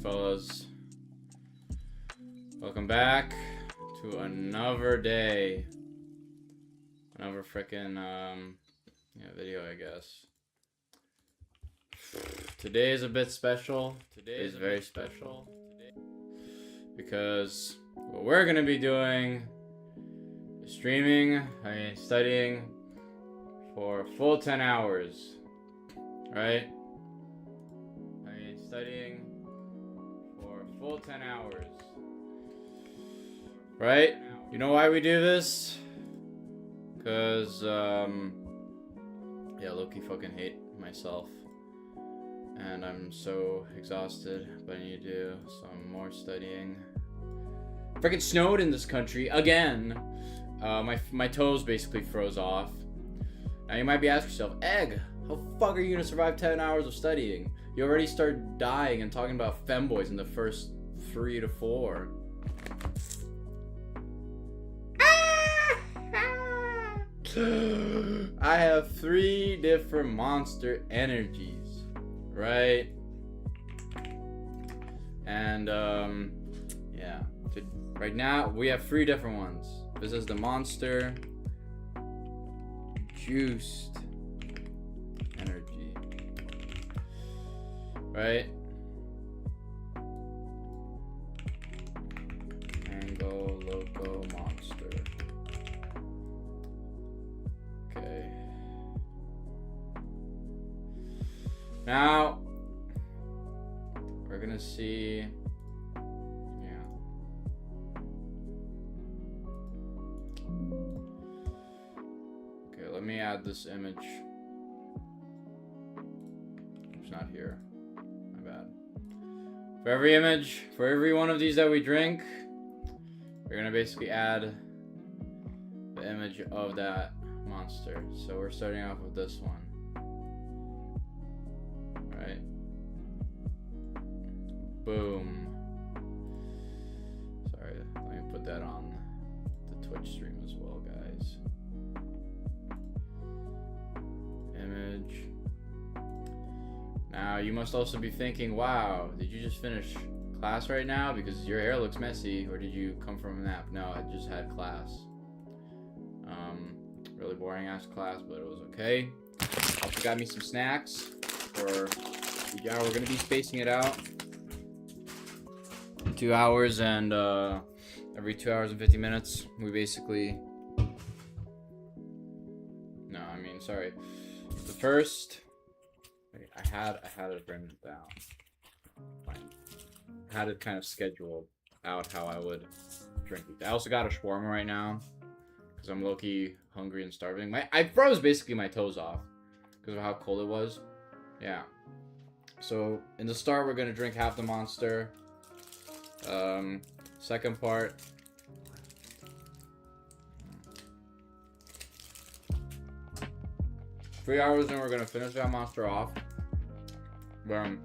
fellas. Welcome back to another day. Another freaking video, I guess. Today is a bit special. Today is very special. Because what we're gonna be doing is streaming, studying for a full 10 hours. Right? Studying for a full 10 hours. Right? You know why we do this? Because, yeah, low-key fucking hate myself. And I'm so exhausted, but I need to do some more studying. Freaking snowed in this country again. My toes basically froze off. Now you might be asking yourself, Egg, how the fuck are you gonna survive 10 hours of studying? You already start dying and talking about femboys in the first 3 to 4. I have 3 different monster energies, right? And yeah, right now we have 3 different ones. This is the monster juiced energy, right? Mango Loco Monster. Okay. Now we're gonna see. Yeah. Okay, let me add this image. It's not here. My bad. For every image, for every one of these that we drink, we're gonna basically add the image of that monster. So we're starting off with this one. Right? Boom. Sorry, let me put that on the Twitch stream as well, guys. Image. Now, you must also be thinking, wow, did you just finish class right now? Because your hair looks messy, or did you come from a nap? No, I just had class. Really boring ass class, but it was okay. Also got me some snacks for, yeah, we're gonna be spacing it out. 2 hours and every 2 hours and 50 minutes, we basically, no, I mean, sorry. The first, wait, I had it written down. Fine. I had it kind of scheduled out how I would drink it. I also got a shawarma right now because I'm low-key hungry and starving. I froze basically my toes off because of how cold it was. Yeah. So in the start, we're gonna drink half the monster. Second part. 3 hours and we're gonna finish that monster off. 5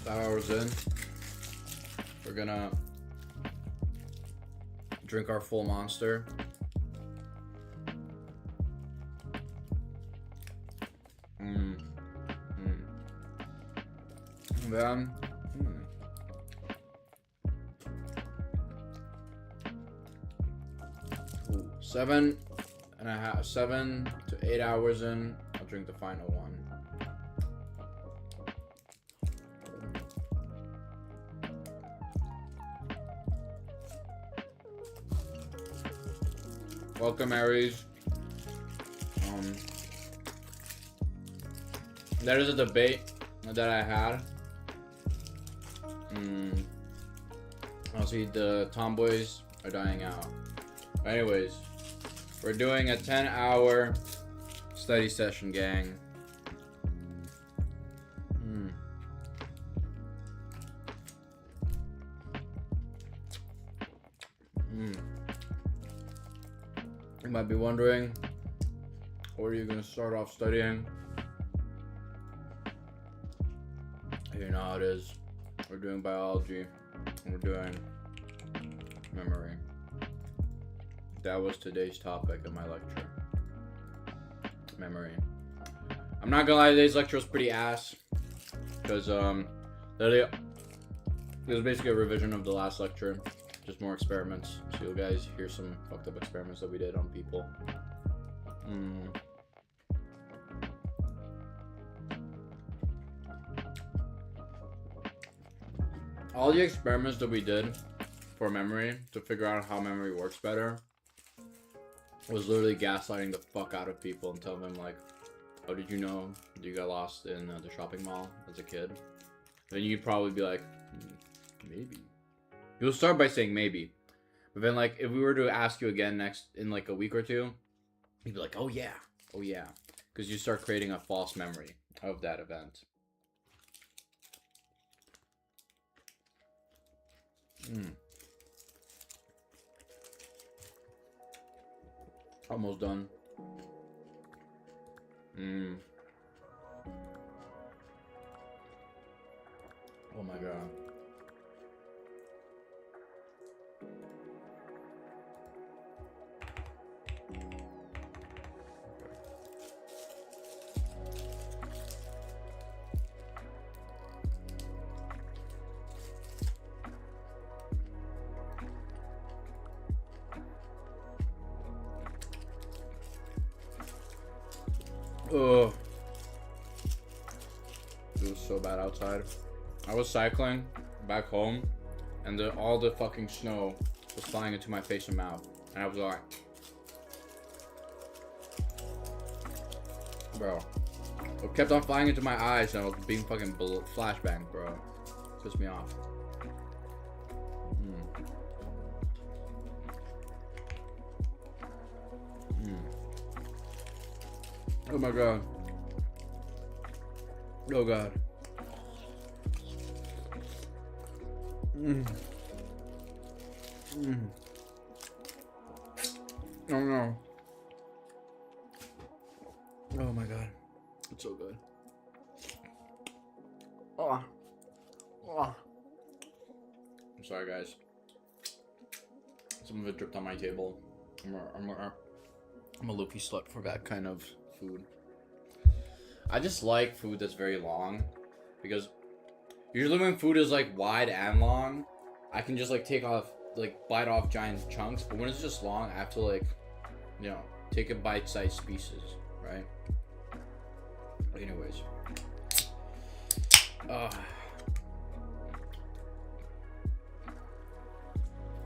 hours in, we're gonna drink our full monster. And then, 7 to 8 hours in, I'll drink the final one. Welcome, Aries. That is a debate that I had. Honestly, the tomboys are dying out. Anyways, we're doing a 10-hour study session, gang. You might be wondering, where are you going to start off studying? You know how it is. We're doing biology, and we're doing memory. That was today's topic of my lecture. Memory. I'm not gonna lie, today's lecture was pretty ass. because literally, it was basically a revision of the last lecture, just more experiments. So you guys hear some fucked up experiments that we did on people. All the experiments that we did for memory to figure out how memory works better was literally gaslighting the fuck out of people and telling them like, oh, did you know you got lost in the shopping mall as a kid? Then you'd probably be like, maybe. You'll start by saying maybe. But then like, if we were to ask you again next in like a week or two, you'd be like, oh yeah. Because you start creating a false memory of that event. Almost done. Oh my god. Ugh. It was so bad outside. I was cycling back home, and all the fucking snow was flying into my face and mouth, and I was like, bro, it kept on flying into my eyes, and I was being fucking flashbang, bro. Pissed me off. Oh my god. Oh god. Oh no. Oh my god. It's so good. Oh. I'm sorry guys. Some of it dripped on my table. I'm a low-key slut for that kind of food. I just like food that's very long, because usually when food is like wide and long, I can just like bite off giant chunks, but when it's just long, I have to like, you know, take a bite-sized pieces, right? Anyways.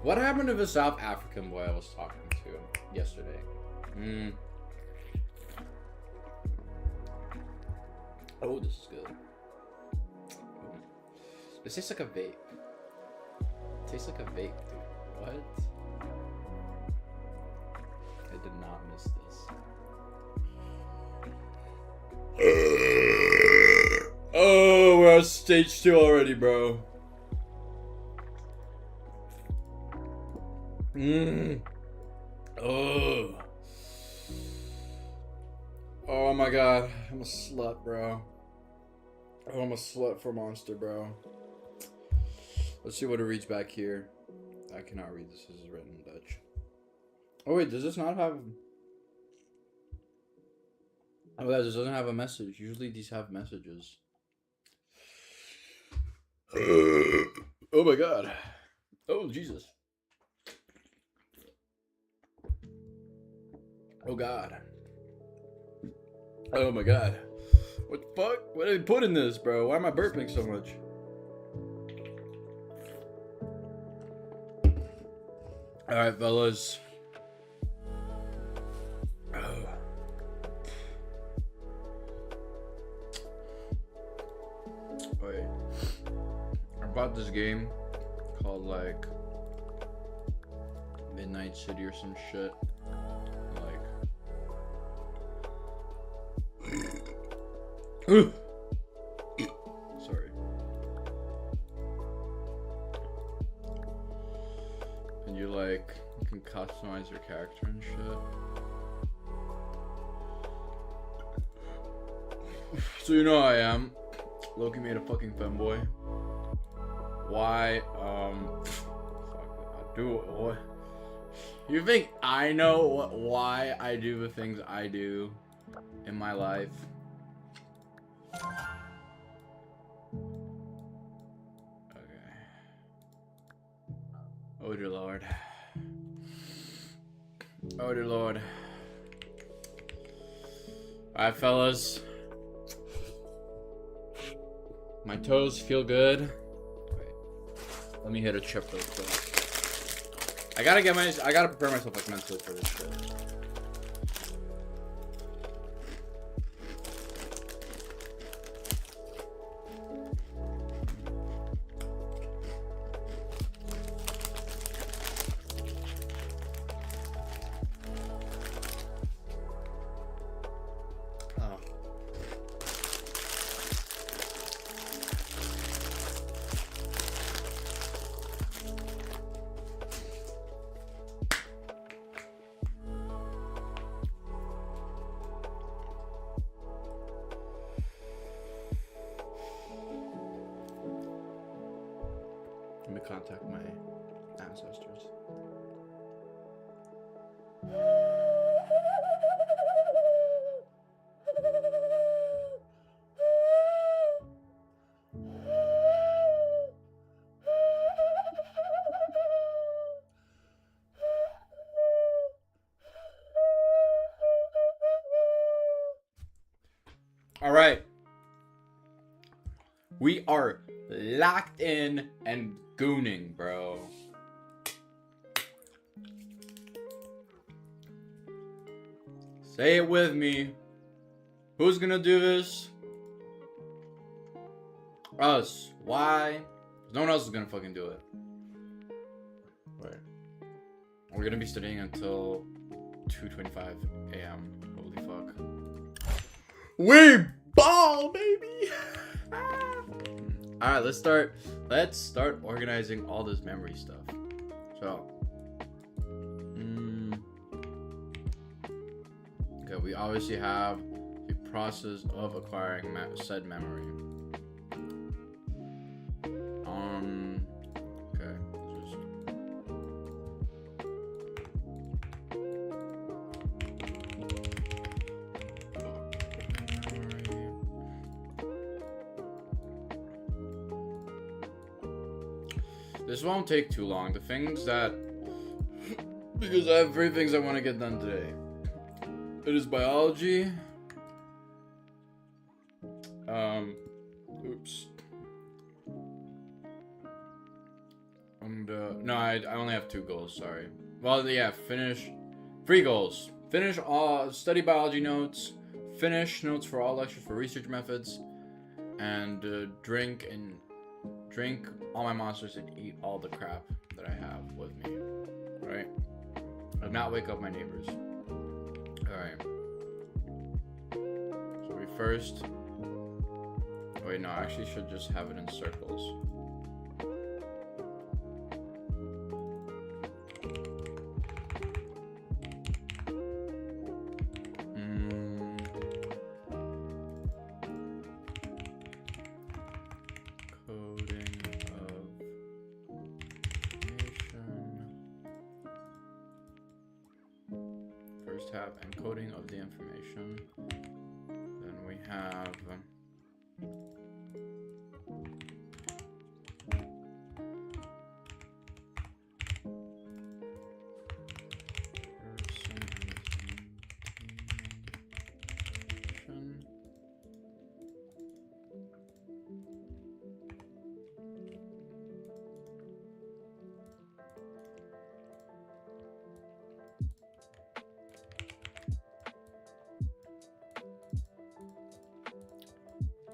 What happened to the South African boy I was talking to yesterday? Oh, this is good. This tastes like a vape. It tastes like a vape, dude. What? I did not miss this. Oh, we're on stage 2 already, bro. Oh my god, I'm a slut, bro. Oh, I'm a slut for Monster, bro. Let's see what it reads back here. I cannot read this. This is written in Dutch. Oh wait, does this not have... Oh guys, this doesn't have a message. Usually these have messages. Oh my god. Oh Jesus. Oh god. Oh my god. What the fuck? What did they put in this, bro? Why am I burping so much? Alright, fellas. Wait. I bought this game called like Midnight City or some shit. Sorry. And you can customize your character and shit. So you know how I am. Loki made a fucking femboy. Why? Fuck, I do what? You think I know why I do the things I do in my life? Oh dear lord. Oh dear lord. Alright, fellas. My toes feel good. Wait. Let me hit a trip real quick. I gotta prepare myself like mentally for this shit. Let me contact my ancestors. All right. We are locked in and gooning, bro. Say it with me. Who's gonna do this? Us. Why? No one else is gonna fucking do it. Wait. We're gonna be studying until 2:25 a.m. Holy fuck. We ball, baby! Alright, let's start organizing all this memory stuff. So, okay, we obviously have the process of acquiring said memory. Okay, this won't take too long. Because I have 3 things I want to get done today. It is biology. Oops. No, I only have 2 goals, sorry. Well, yeah, finish 3 goals. Finish all study biology notes, finish notes for all lectures for research methods, and drink all my monsters and eat all the crap that I have with me. Right? And not wake up my neighbors. Alright. So we first... Wait, no, I actually should just have it in circles. Have encoding of the information. Then we have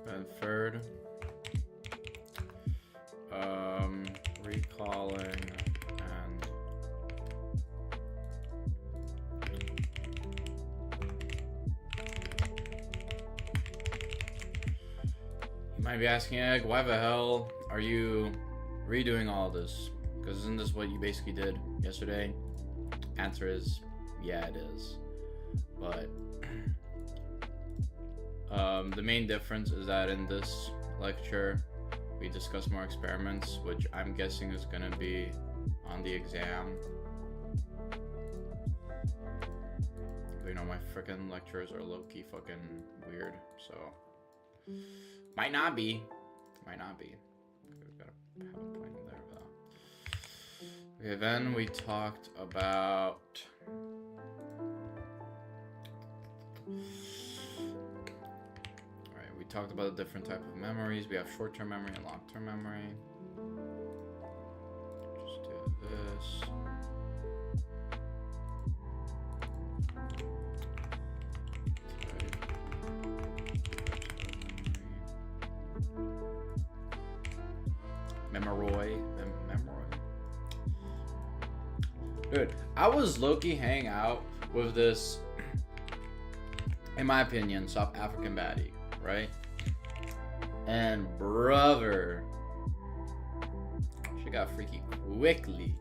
and third, recalling and you might be asking, Egg, why the hell are you redoing all this? Because isn't this what you basically did yesterday? Answer is, yeah, it is. But the main difference is that in this lecture we discuss more experiments, which I'm guessing is gonna be on the exam. But, you know, my freaking lectures are low-key fucking weird, so might not be. Gotta have a point in there though. Okay, then we talked about... Alright, we talked about the different type of memories. We have short-term memory and long-term memory. Just do this. Memoroy. Dude, I was low-key hanging out with this, in my opinion, South African baddie, right? And brother, she got freaky quickly.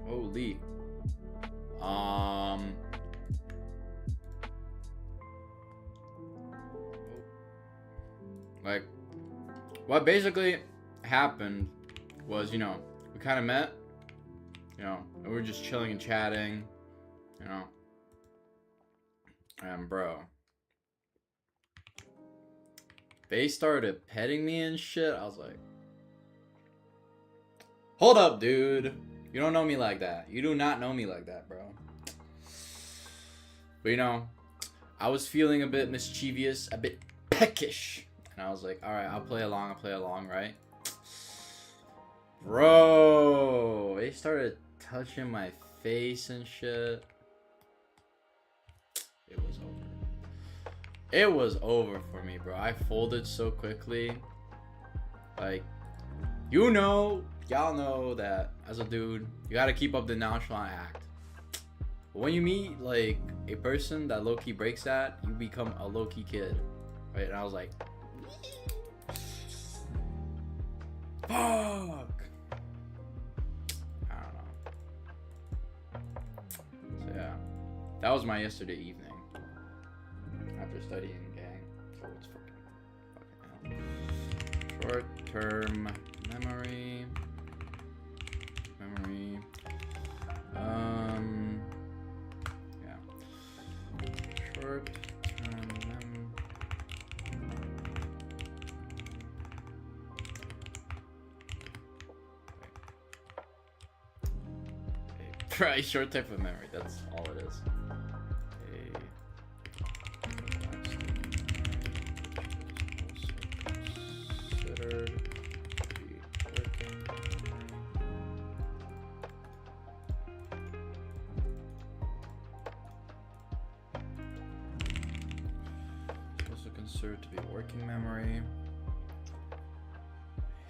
Holy. Like, what basically happened was, you know, we kind of met, you know, and we were just chilling and chatting, you know, and bro, they started petting me and shit. I was like, hold up, dude, you don't know me like that. You do not know me like that, bro. But you know, I was feeling a bit mischievous, a bit peckish, and I was like, all right, I'll play along, right? Bro, they started touching my face and shit. It was over. It was over for me, bro. I folded so quickly. Like, you know, y'all know that as a dude, you gotta keep up the nonchalant act. But when you meet, like, a person that low-key breaks that, you become a low-key kid. Right? And I was like, fuck! Yeah, that was my yesterday evening after studying gang. Oh, it's fucking hell. Short-term memory. Yeah. Short-term Right, short type of memory, that's all it is. Considered to be working memory. Also considered to be working memory.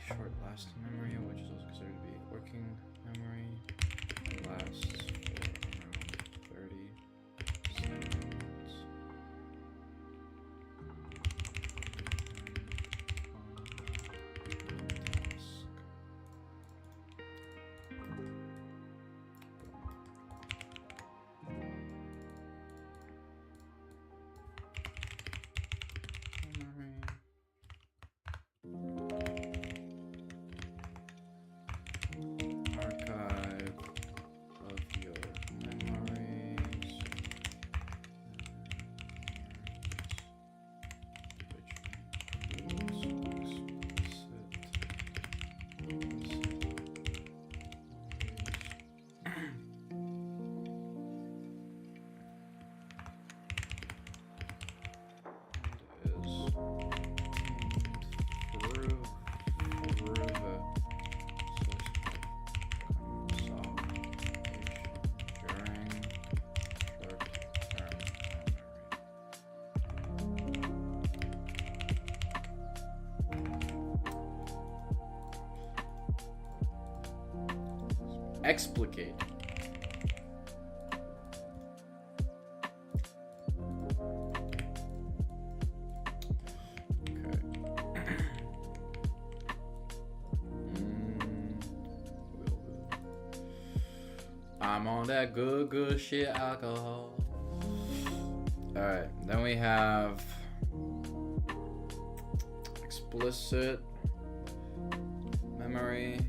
Short lasting memory, which is also considered to be working memory. Lasts for around 30 seconds. Archive of your memories. Explicate. Okay. I'm on that good shit alcohol. Alright, then we have explicit memory.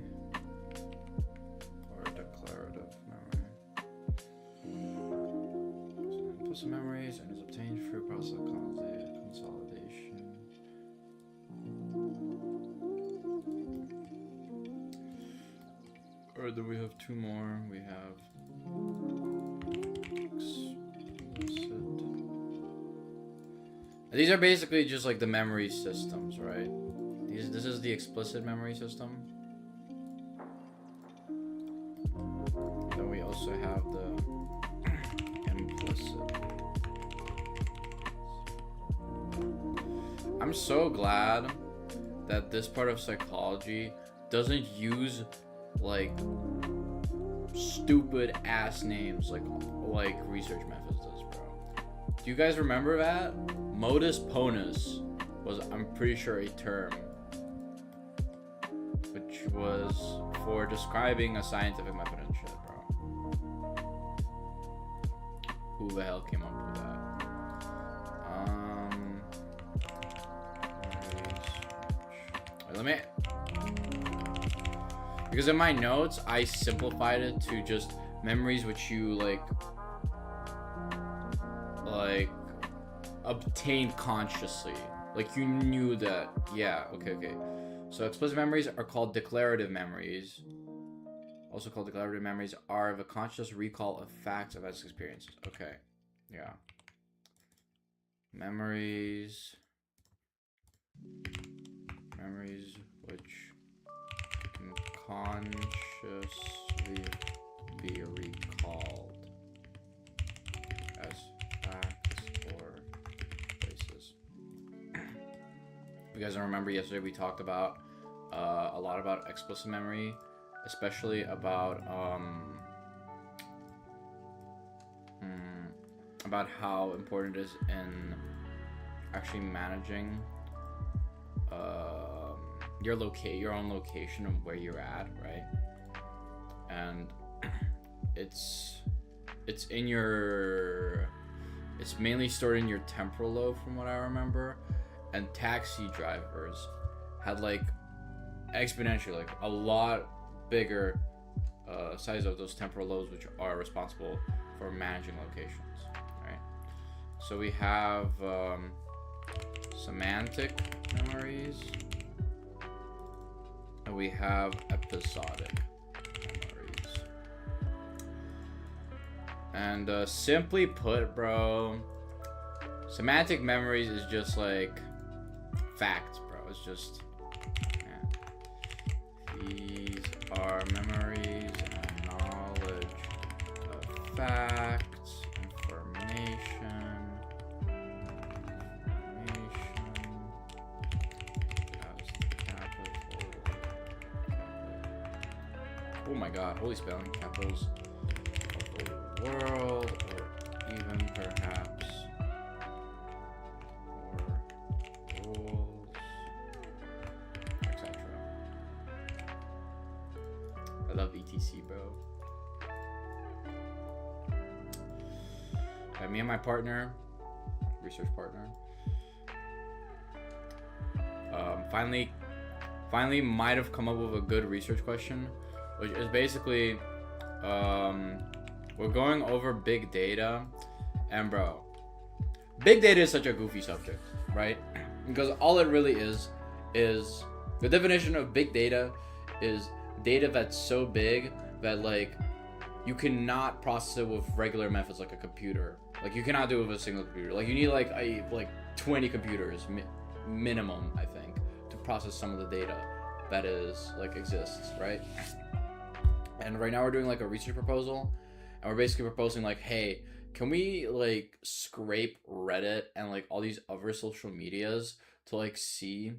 Memories and is obtained through process of consolidation. Or do we have 2 more? We have explicit. These are basically just like the memory systems, right? This is the explicit memory system. Then we also have the implicit. I'm so glad that this part of psychology doesn't use like stupid ass names like research methods does, bro. Do you guys remember that? Modus ponens was, I'm pretty sure, a term which was for describing a scientific method and shit, bro. Who the hell came up with that? Let me, because in my notes I simplified it to just memories which you like obtained consciously, like you knew that. Yeah, okay. So explicit memories are called declarative memories. Also called declarative memories are the conscious recall of facts, events, experiences. Okay, yeah. Memories which can consciously be recalled as facts or places. You guys don't remember yesterday we talked about a lot about explicit memory, especially about how important it is in actually managing your own location of where you're at, right? And it's mainly stored in your temporal lobe from what I remember. And taxi drivers had like exponentially like a lot bigger size of those temporal lobes, which are responsible for managing locations, right? So we have semantic memories, and we have episodic memories. And simply put, bro, semantic memories is just like facts, bro. It's just, these are memories and knowledge of facts, information. Oh my god, holy spelling, capitals of the world, or even perhaps or rules, etc. I love ETC, bro. Me and my partner, research partner, finally might have come up with a good research question, which is basically, we're going over big data, and bro, big data is such a goofy subject, right? Because all it really is the definition of big data is data that's so big that like you cannot process it with regular methods like a computer. Like you cannot do it with a single computer. Like you need like 20 computers minimum, I think, to process some of the data that is like exists, right? And right now we're doing like a research proposal, and we're basically proposing like, hey, can we like scrape Reddit and like all these other social medias to like see,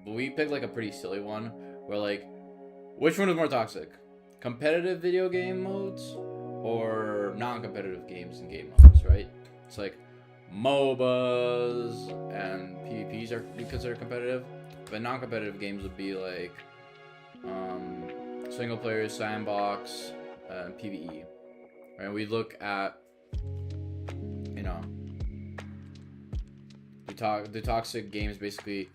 we picked like a pretty silly one where like, which one is more toxic, competitive video game modes or non-competitive games and game modes, right? It's like MOBAs and PvPs are considered competitive, but non-competitive games would be like single player, sandbox, and PvE. Right? We look at, you know, the toxic games basically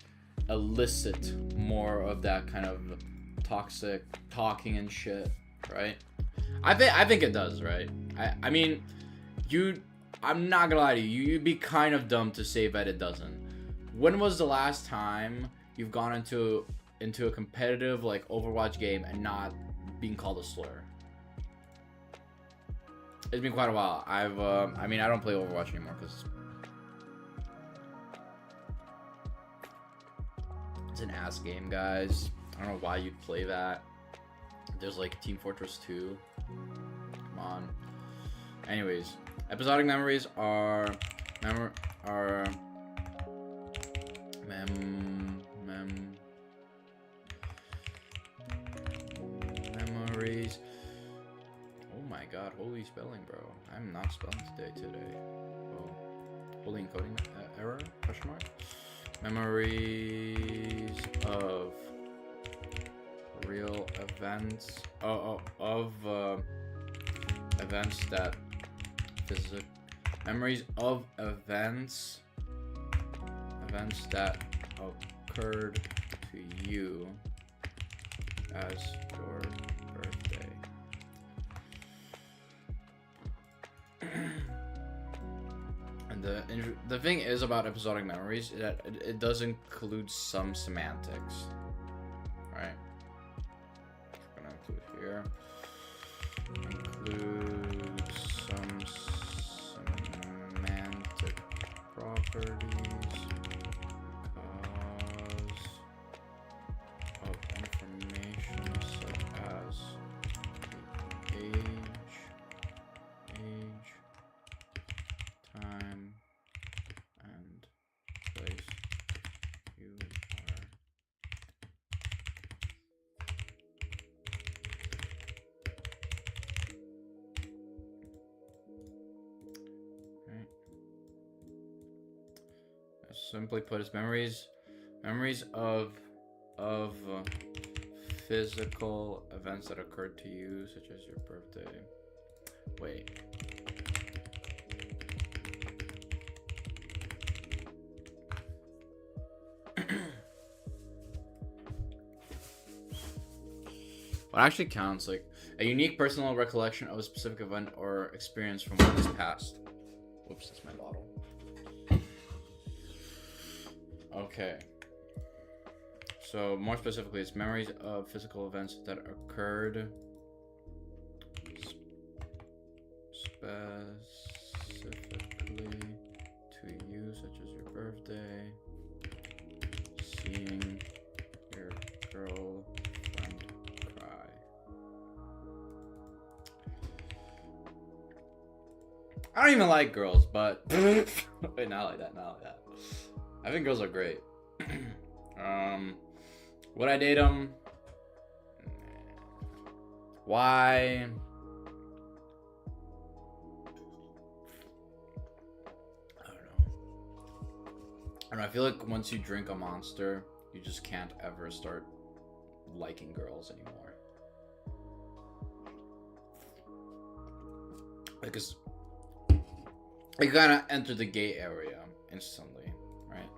elicit more of that kind of toxic talking and shit, right? I think it does, right? I mean, I'm not gonna lie to you, you'd be kind of dumb to say that it doesn't. When was the last time you've gone into a competitive like Overwatch game and not being called a slur. It's been quite a while. I mean, I don't play Overwatch anymore because it's an ass game, guys. I don't know why you'd play that. There's like Team Fortress 2. Come on. Anyways, episodic memories are memories. Oh my god, holy spelling, bro. I'm not spelling today. Oh, holy encoding error? Question mark. Memories of real events. Events that memories of events that occurred to you as your birthday. And the thing is about episodic memories is that it does include some semantics, right? I'm gonna include here. Include some semantic properties because of information such as the age, time, and place you are. Right. Simply put, it's memories of physical events that occurred to you, such as your birthday. Wait. What actually counts, like a unique personal recollection of a specific event or experience from what is past. Whoops, that's my bottle. Okay. So more specifically, it's memories of physical events that occurred specifically to you, such as your birthday, seeing your girlfriend cry. I don't even like girls, but wait, not like that. I think girls are great. Would I date them? Why? I don't know. I feel like once you drink a Monster, you just can't ever start liking girls anymore. Because you kind of enter the gay area instantly, right?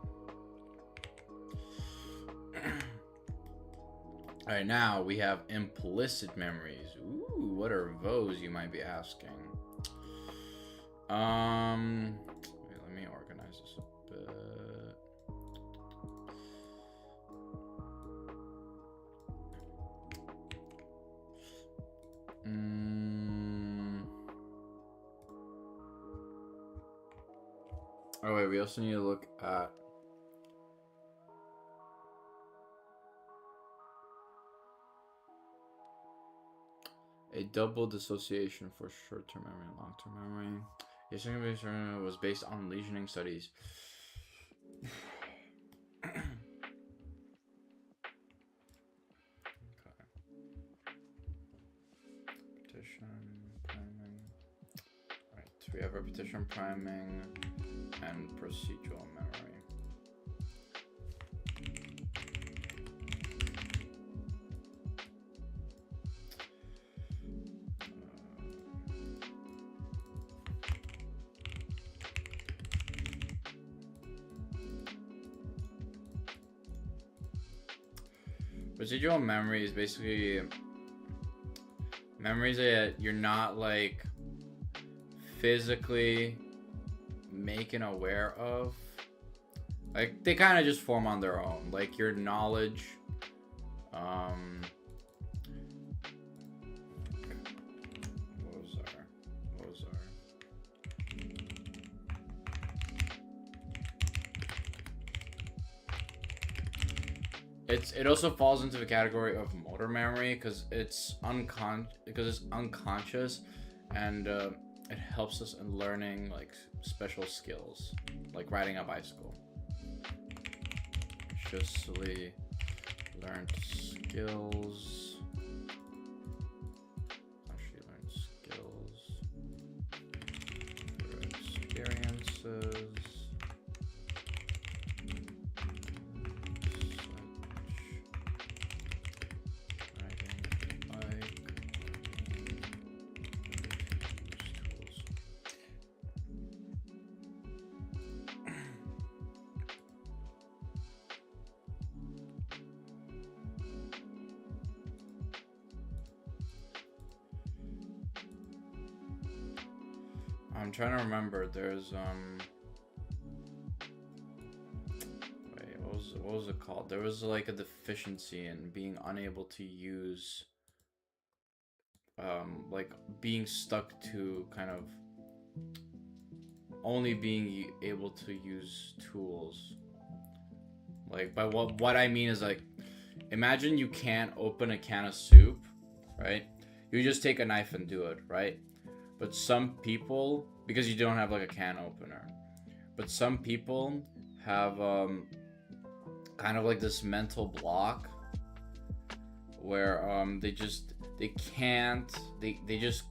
Alright, now we have implicit memories. Ooh, what are those, you might be asking? Wait, let me organize this a bit. Oh wait, we also need to look at a double dissociation for short-term memory and long-term memory. Yes, was based on lesioning studies. Okay. Repetition priming. Right, so we have repetition priming and procedural memory. Residual memory is basically memories that you're not like physically making aware of. Like they kind of just form on their own. Like your knowledge it also falls into the category of motor memory because it's unconscious, and it helps us in learning like special skills, like riding a bicycle. Consciously learned skills. Actually learned skills through experiences. I'm trying to remember. There's wait, what was it called? There was like a deficiency in being unable to use like being stuck to kind of only being able to use tools. Like by what I mean is like, imagine you can't open a can of soup, right? You just take a knife and do it, right? But some people, because you don't have like a can opener, but some people have kind of like this mental block where they just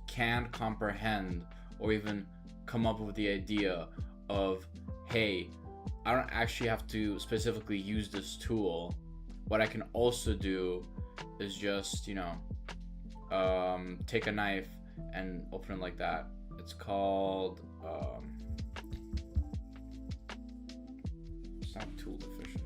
can't comprehend or even come up with the idea of, hey, I don't actually have to specifically use this tool. What I can also do is just, you know, take a knife and open it like that. It's called it's not tool deficiency.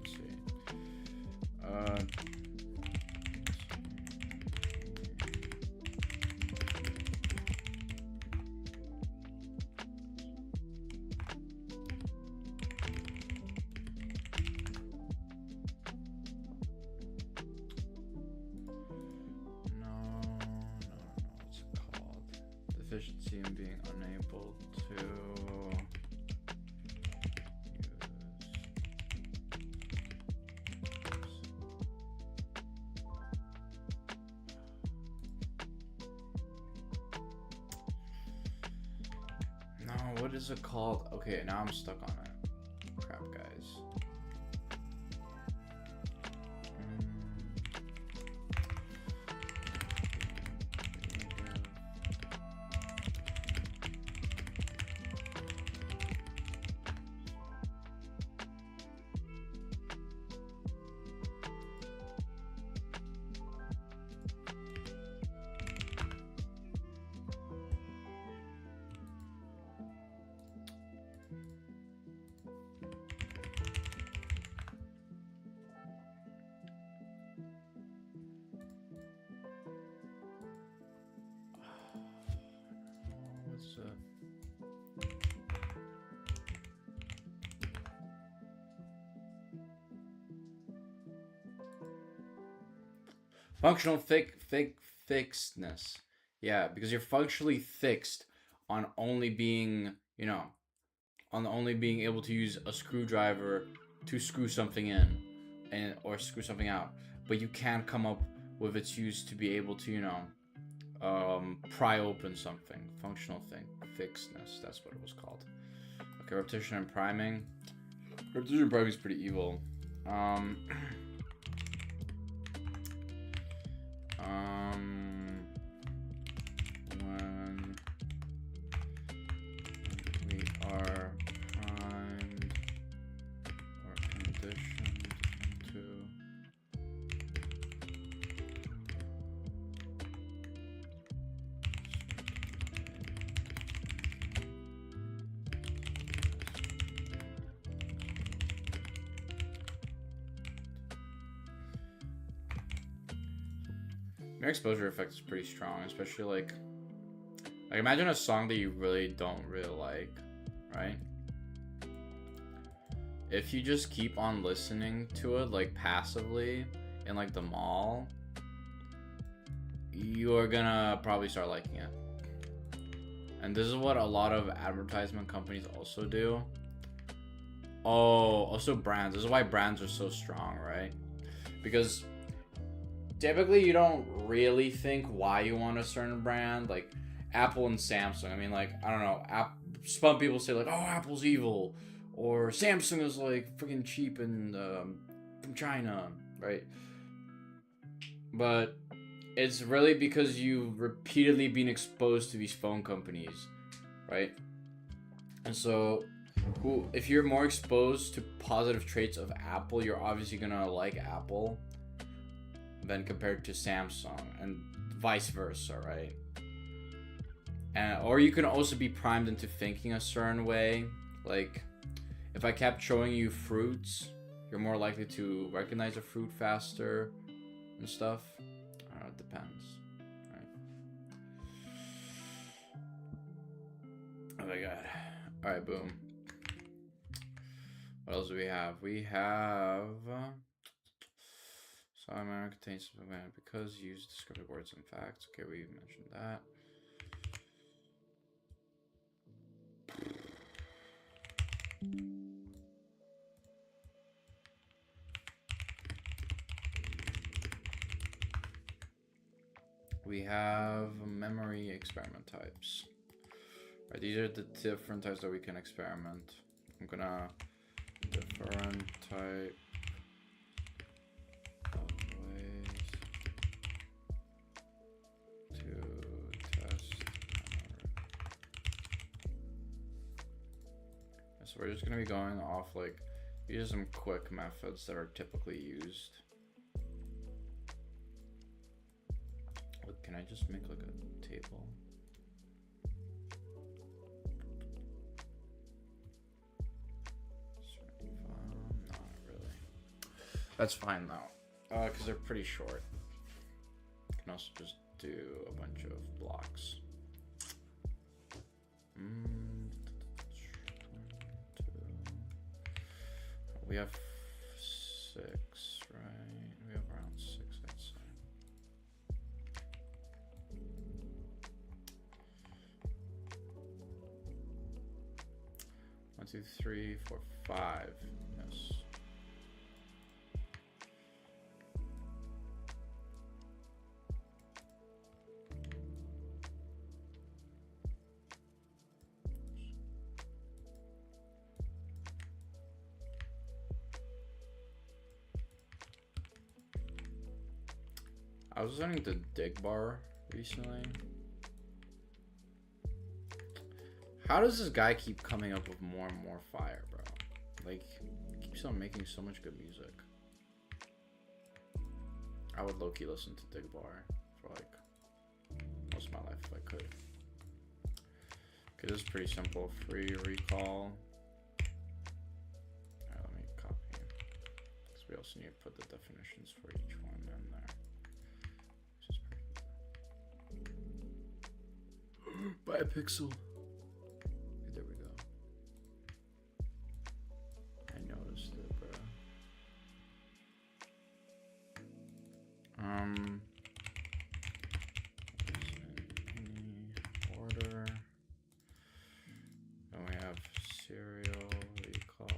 Deficiency in being unable to use. No, what is it called? Okay, now I'm stuck on it. Crap, guys. Functional fixedness. Yeah, because you're functionally fixed on only being, you know, on only being able to use a screwdriver to screw something in and or screw something out. But you can't come up with its use to be able to, you know, pry open something. Functional fixedness, that's what it was called. Okay, repetition and priming. Repetition and priming is pretty evil. When we are primed or conditioned into Mere exposure effect is pretty strong, especially like imagine a song that you don't really like, right? If you just keep on listening to it like passively in like the mall, you're gonna probably start liking it. And this is what a lot of advertisement companies also do. Oh, also brands. This is why brands are so strong, right? because typically you don't really think why you want a certain brand, like Apple and Samsung. I mean, like, I don't know, some people say like, oh, Apple's evil, or Samsung is like freaking cheap and from China, right? But it's really because you've repeatedly been exposed to these phone companies, right? And so, if you're more exposed to positive traits of Apple, you're obviously gonna like Apple than compared to Samsung, and vice versa, right? Or you can also be primed into thinking a certain way. Like, if I kept showing you fruits, you're more likely to recognize a fruit faster and stuff. I don't know, it depends. Right? Oh my god. Alright, boom. What else do we have? We have... Solomon contains because use descriptive words and facts. Okay, we mentioned that. We have memory experiment types. Right, these are the different types that we can experiment. I'm gonna different type of ways to test memory. So we're just gonna be going off like, these are some quick methods that are typically used. Look, can I just make like a table? Not really. That's fine though, because they're pretty short. You can also just do a bunch of blocks. We have 6, right? We have around 6, I'd say. One, 2, 3, 4, 5. Yes. I was learning the dig bar recently. How does this guy keep coming up with more and more fire, bro? Like, he keeps on making so much good music. I would low-key listen to dig bar for like most of my life if I could. Okay, this is pretty simple. Free recall. Alright, let me copy. Because we also need to put the definitions for each one in there. By a pixel. Okay, there we go. I noticed it, bro. Any order. Then we have serial recall.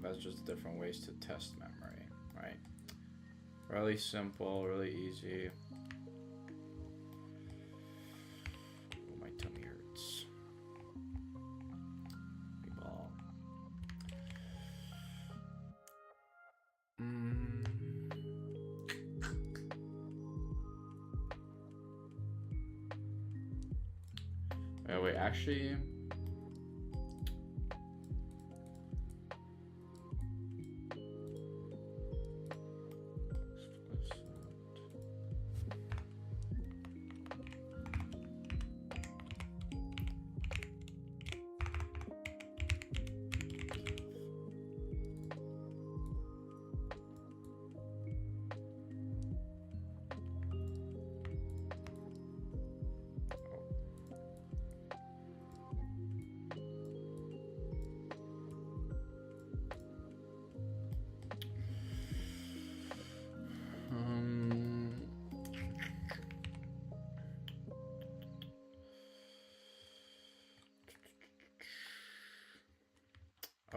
That's just different ways to test memory, right? Really simple, really easy. Oh, my tummy hurts. Ball. Wait, actually.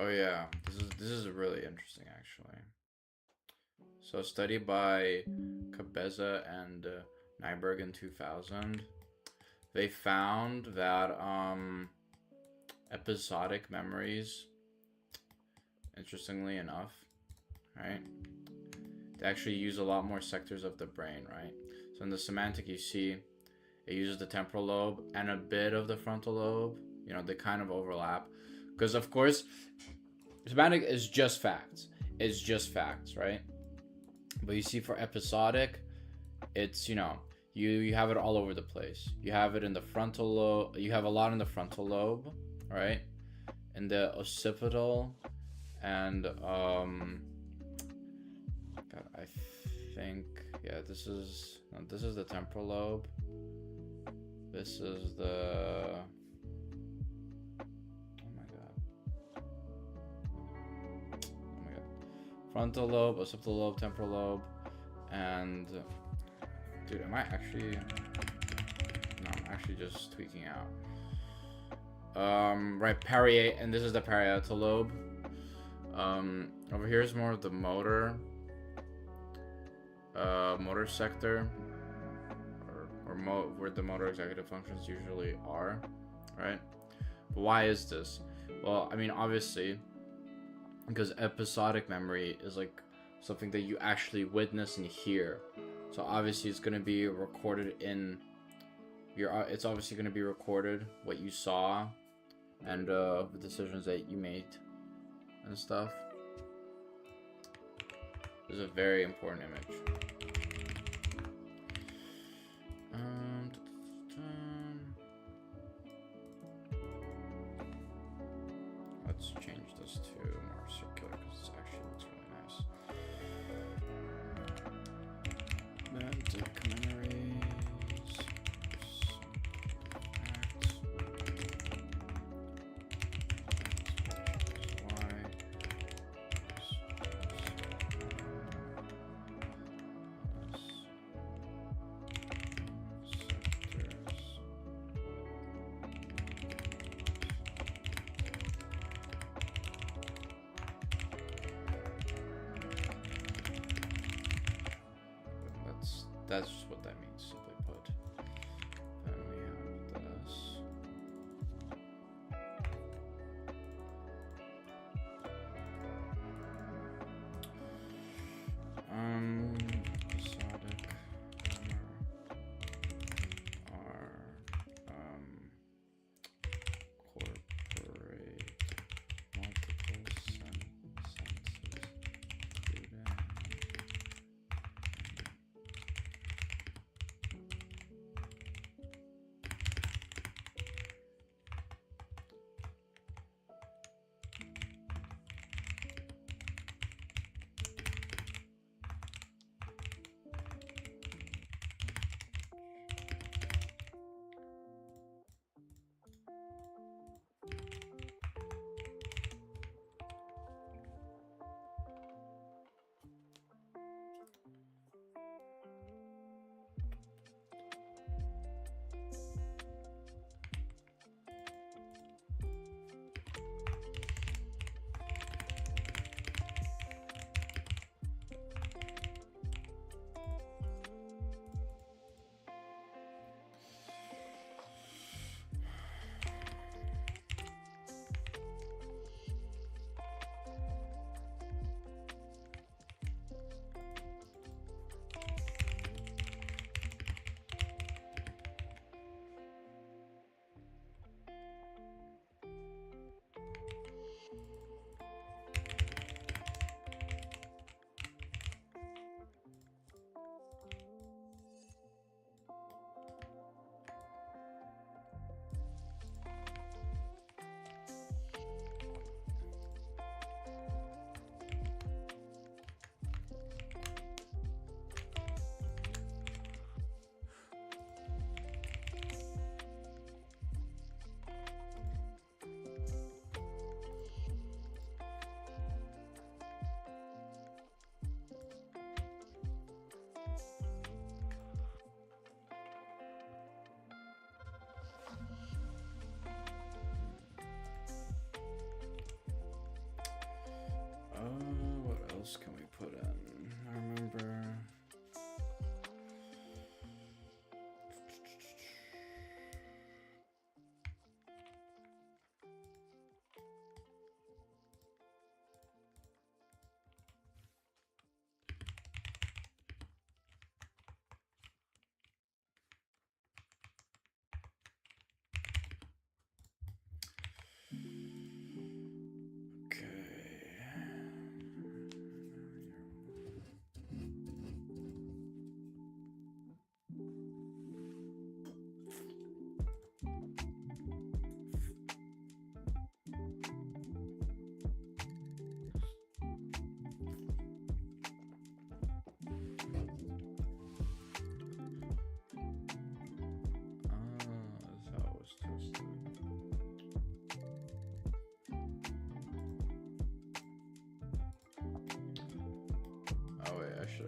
Oh yeah, this is really interesting actually. So a study by Cabeza and Nyberg in 2000, they found that episodic memories, interestingly enough, right, they actually use a lot more sectors of the brain, right? So in the semantic, you see it uses the temporal lobe and a bit of the frontal lobe. You know, they kind of overlap. Because, of course, semantic is just facts. It's just facts, right? But you see for episodic, it's, you know, you have it all over the place. You have it in the frontal lobe. You have a lot in the frontal lobe, right? In the occipital and, God, I think, yeah, this is the temporal lobe. This is the... frontal lobe, occipital lobe, temporal lobe, and dude, am I actually? No, I'm actually just tweaking out. Right, parietal, and this is the parietal lobe. Over here is more of the motor sector, or where the motor executive functions usually are, right? But why is this? Well, I mean, obviously, because episodic memory is like something that you actually witness and hear. So obviously it's going to be recorded in your, it's obviously going to be recorded what you saw and the decisions that you made and stuff. This is a very important image. Let's change this to more circular because it actually looks really nice. Semantic memories. That's just what that means, simply put. Then we have this. Episodic are incorporate multiple senses, including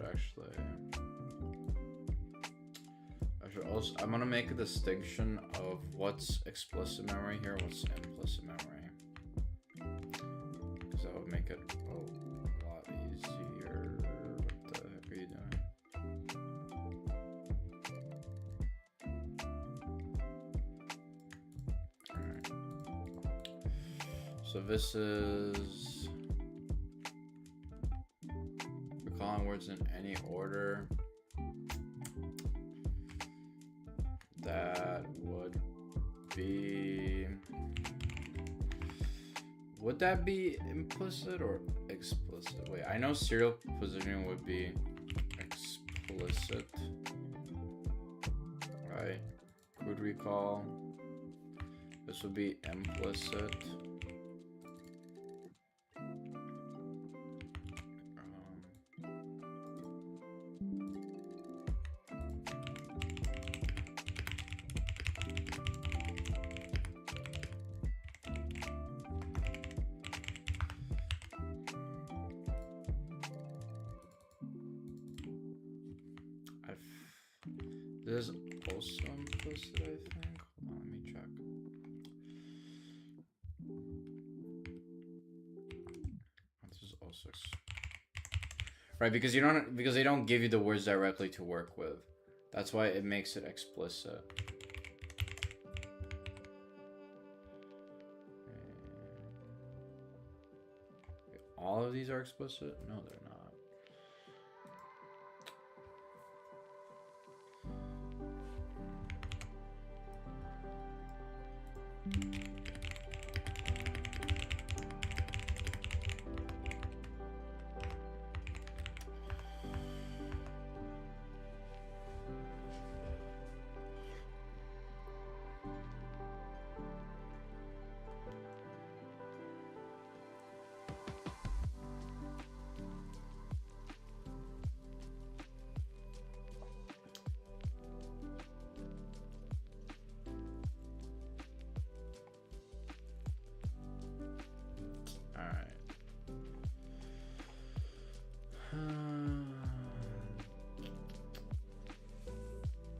should actually. I'm gonna make a distinction of what's explicit memory here, what's implicit memory, because that would make it a lot easier. What the heck are you doing? Alright. So this is recalling words in any order. That would that be implicit or explicit? Wait, I know serial positioning would be explicit, right? Could recall. This would be implicit. This is also implicit, I think. Hold on, let me check. This is also right, because they don't give you the words directly to work with. That's why it makes it explicit. All of these are explicit? No, they're not.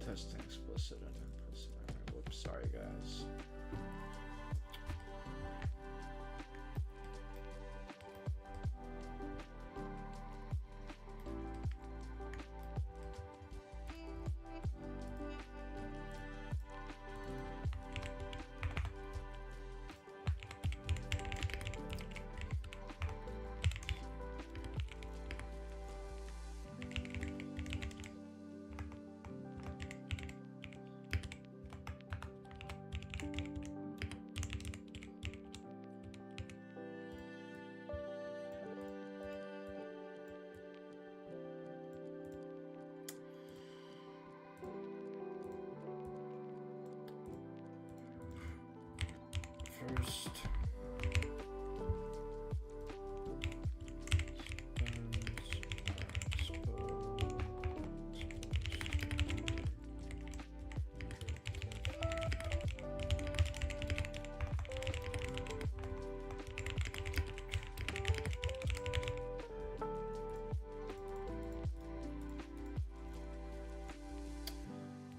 Testing explicit and implicit. Whoops, sorry guys. First,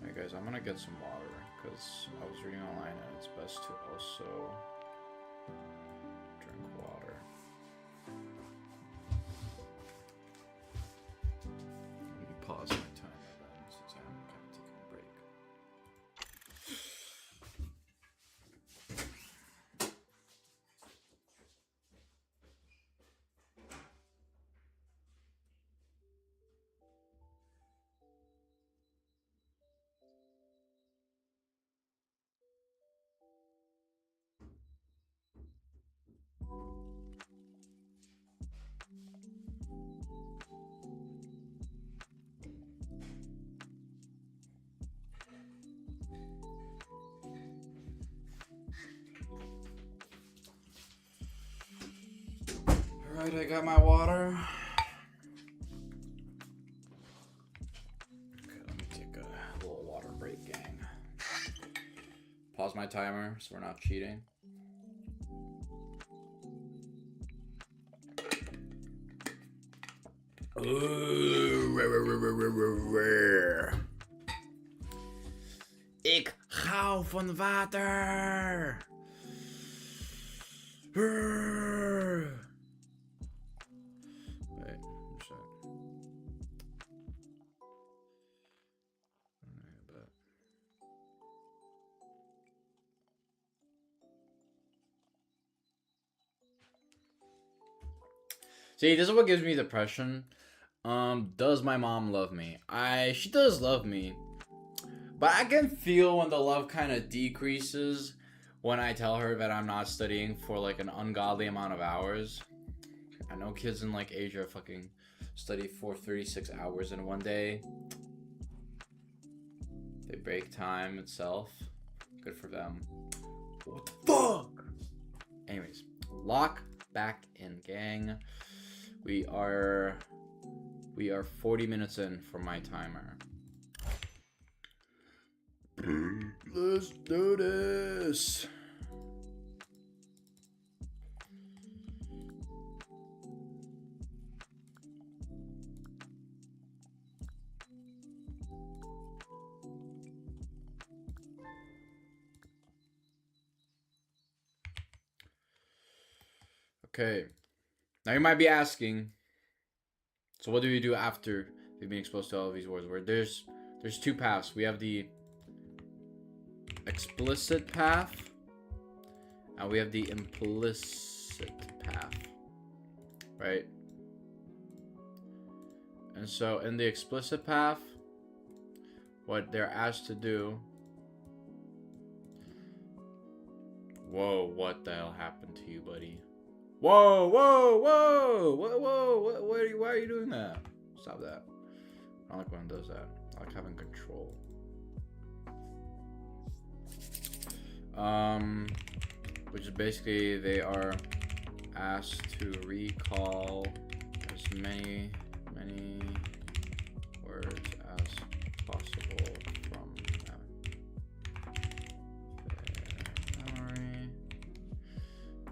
alright guys, I'm gonna get some water because I was reading online and it's best to also drink water. Let me pause my timer then since I'm kind of taking a break. Alright, I got my water. Okay, let me take a little water break, gang. Pause my timer so we're not cheating. Alright. Ik hou van water. Wait, see, this is what gives me depression. Does my mom love me? She does love me. But I can feel when the love kind of decreases when I tell her that I'm not studying for like an ungodly amount of hours. I know kids in like Asia fucking study for 36 hours in one day. They break time itself. Good for them. What the fuck? Anyways, lock back in, gang. We are 40 minutes in for my timer. Let's do this. Okay. Now you might be asking, so what do we do after we've been exposed to all of these words? Where there's two paths. We have the explicit path and we have the implicit path, right? And so in the explicit path, what they're asked to do, whoa, what the hell happened to you, buddy? Whoa, whoa, whoa, whoa, whoa, why are you doing that? Stop that. I don't like when it does that. I like having control. Which is basically they are asked to recall as many words as possible from their memory.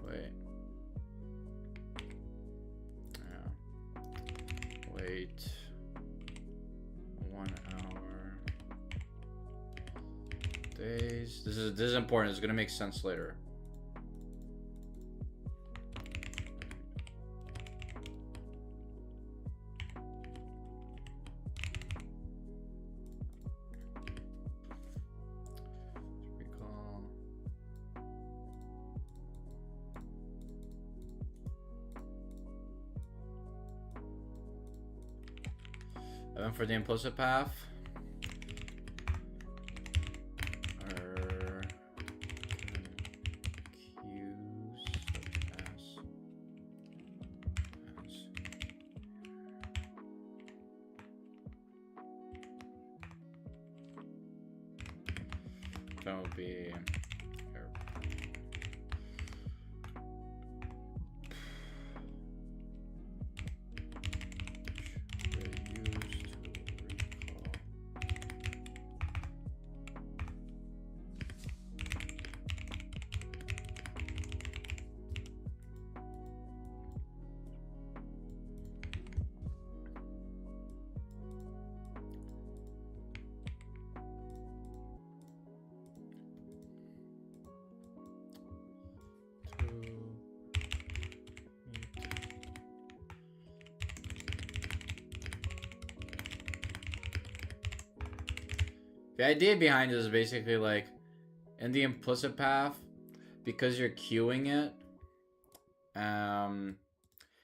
Wait. Yeah. Wait 1 hour. Days. This is important. It's gonna make sense later. Recall. And then for the implicit path. That would be here. The idea behind it is basically like in the implicit path, because you're queuing it,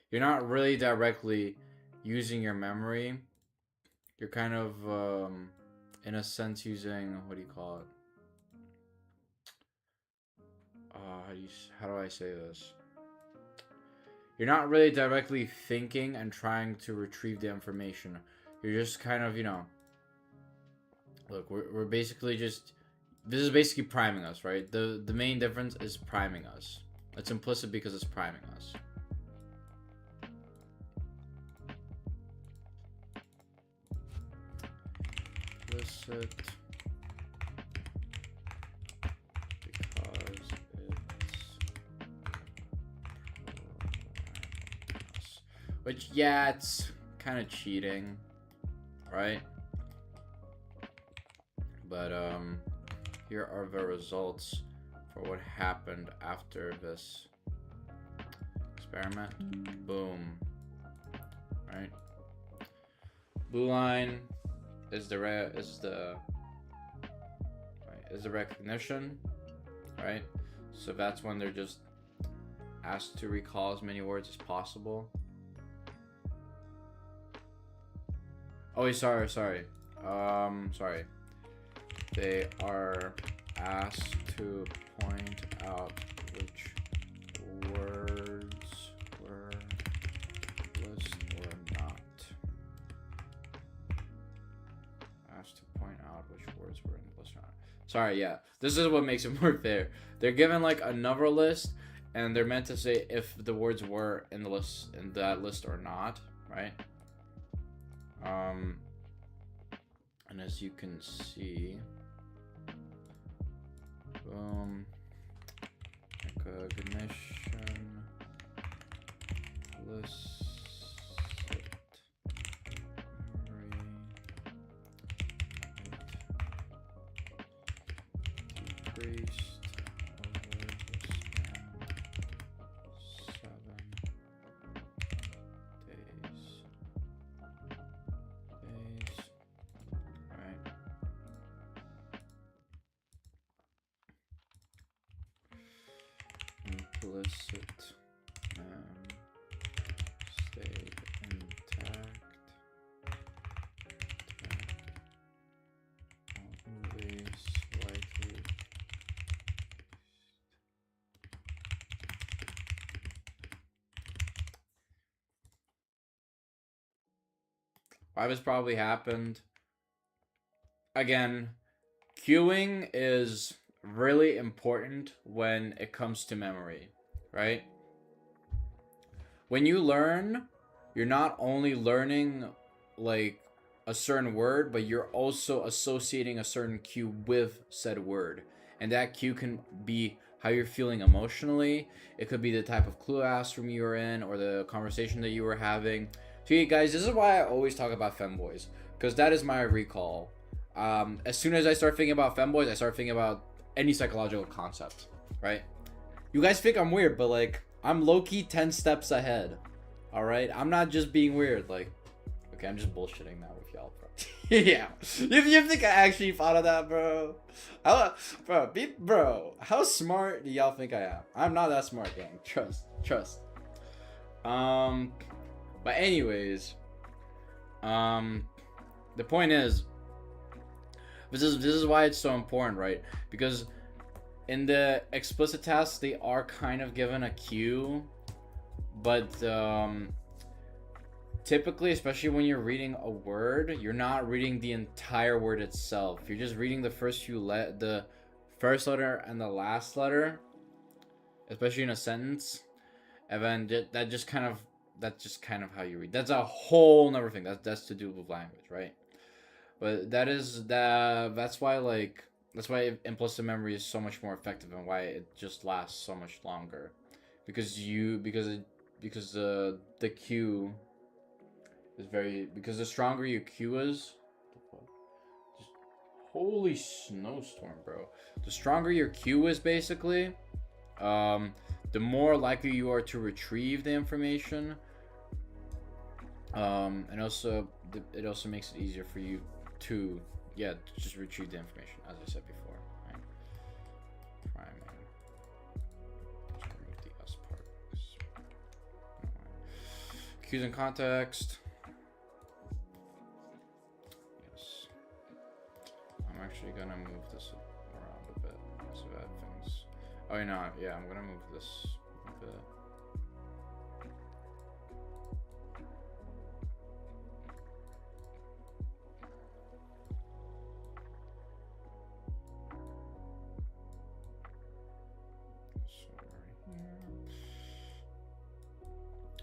you're not really directly using your memory. You're kind of in a sense using, what do you call it? How do I say this? You're not really directly thinking and trying to retrieve the information. You're just kind of, you know, look, we're basically just, this is basically priming us, right? The main difference is priming us. It's implicit because it's priming us. Implicit because it's, which, yeah, it's kind of cheating. right? But here are the results for what happened after this experiment. Boom. Right? Blue line is the recognition, right? So that's when they're just asked to recall as many words as possible. Oh, sorry. Sorry. They are asked to point out which words were list or not. Asked to point out which words were in the list or not. Sorry, yeah. This is what makes it more fair. They're given like another list, and they're meant to say if the words were in the list, in that list or not, right? And as you can see, boom, recognition, list, memory, decreased over the span of 7 days. Right. Implicit stayed intact. Only slightly. Why this probably happened. Again, queuing is really important when it comes to memory, right? When you learn, you're not only learning like a certain word, but you're also associating a certain cue with said word. And that cue can be how you're feeling emotionally. It could be the type of classroom you were in or the conversation that you were having. So, you guys, this is why I always talk about femboys, because that is my recall. As soon as I start thinking about femboys, I start thinking about any psychological concept, right? You guys think I'm weird, but like, I'm low-key 10 steps ahead. All right, I'm not just being weird. Like, okay, I'm just bullshitting now with y'all, bro. Yeah, you think I actually thought of that, bro? Bro, how smart do y'all think I am? I'm not that smart, gang. Trust. But anyways, the point is, this is why it's so important, right? Because in the explicit tasks, they are kind of given a cue, but typically, especially when you're reading a word, you're not reading the entire word itself. You're just reading the first the first letter and the last letter, especially in a sentence, and then that's just kind of how you read. That's a whole nother thing. That's to do with language, right? But that's why implicit memory is so much more effective and why it just lasts so much longer, because the cue is because the stronger your cue is, holy snowstorm, bro. The stronger your cue is, basically, the more likely you are to retrieve the information. And also it also makes it easier for you to just retrieve the information, as I said before, right? Priming. Just remove the us part. Cues and context. Yes. I'm actually gonna move this around a bit so that things. Oh, I'm gonna move this a bit.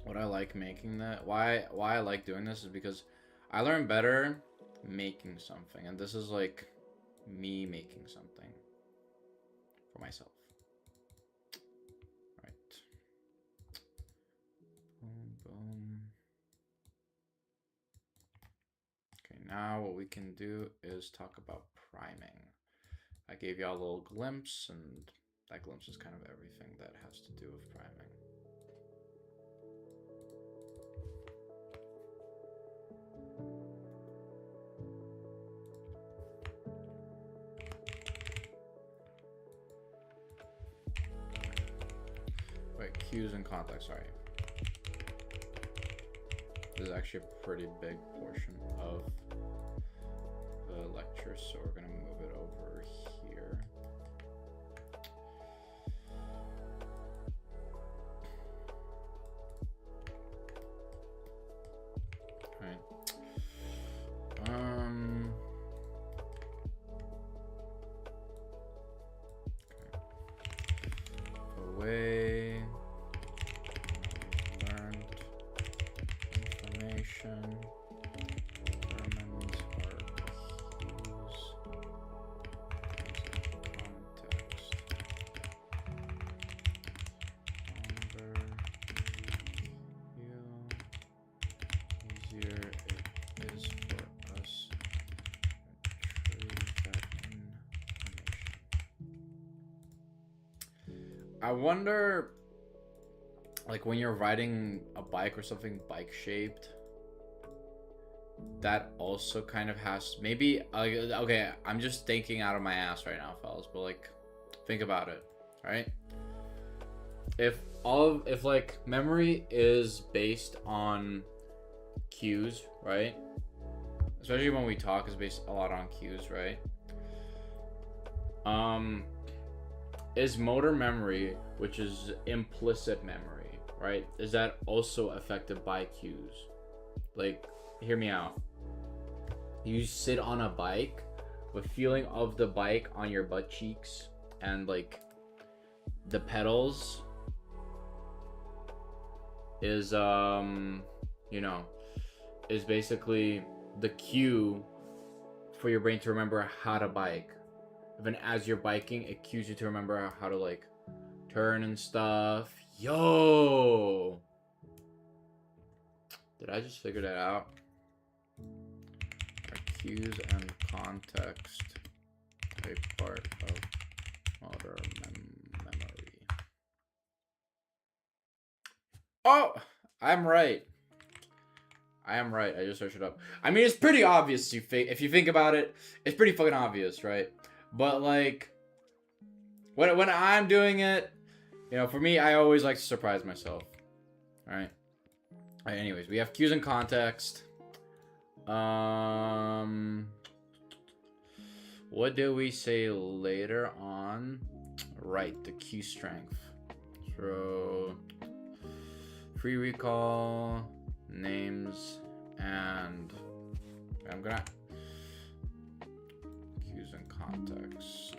What I like making that, why I like doing this is because I learn better making something, and this is like me making something for myself. Right. Boom, boom. Okay, now what we can do is talk about priming. I gave y'all a little glimpse, and that glimpse is kind of everything that has to do with priming. Wait, cues and context, sorry. This is actually a pretty big portion of the lecture, so we're gonna move it over here. Alright. Okay. Away. Learned information. Determines our cues. Context. Easier it is for us to retrieve that information. I wonder, like when you're riding a bike or something bike shaped, that also kind of has maybe okay, I'm just thinking out of my ass right now, fellas, but like think about it, right? If like memory is based on cues, right? Especially when we talk is based a lot on cues, right? Is motor memory, which is implicit memory, right? Is that also affected by cues? Like, hear me out. You sit on a bike, the feeling of the bike on your butt cheeks and like the pedals is you know, is basically the cue for your brain to remember how to bike. Even as you're biking, it cues you to remember how to like turn and stuff. Yo! Did I just figure that out? Are cues and context a part of motor memory? Oh! I'm right. I am right. I just searched it up. I mean, it's pretty obvious. If you think about it, it's pretty fucking obvious, right? But like, when I'm doing it, you know, for me, I always like to surprise myself. All right. All right. Anyways, we have cues and context. What do we say later on? Right, the cue strength. So, free recall, names, and I'm gonna cues and context.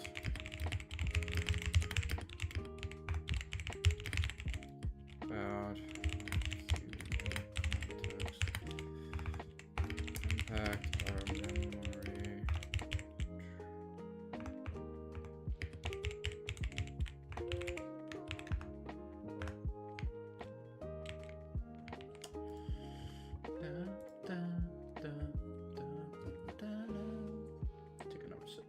About impact our memory. Take another sip.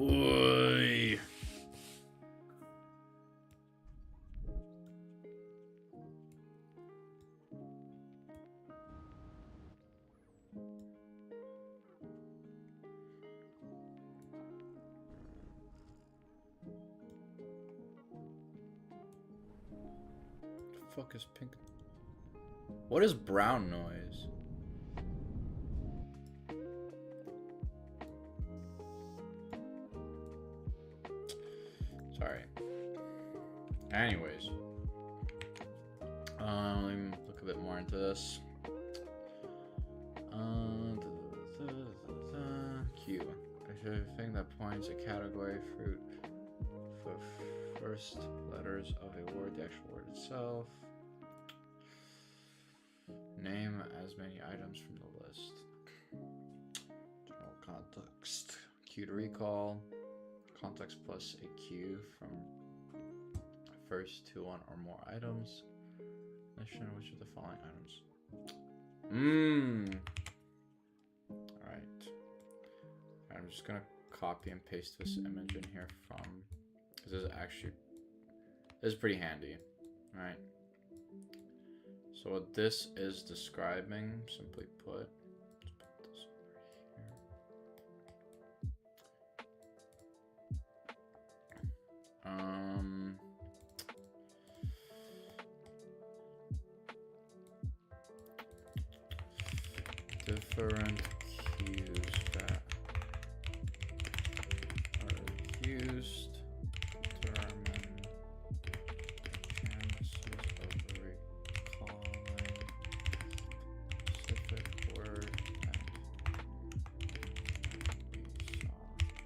Oy. The fuck is pink? What is brown noise? Sorry. Anyways. Let me look a bit more into this. Q. A thing that points a category fruit for first letters of a word, the actual word itself. Name as many items from the list. General context. Q to recall. Context plus a cue from first to one or more items. Definition of which of the following items? Mmm. Alright. I'm just gonna copy and paste this image in here from, because this is pretty handy. Alright. So what this is describing, simply put, let's put this over here. Different cues that are used to determine chances of recalling specific word we saw possible.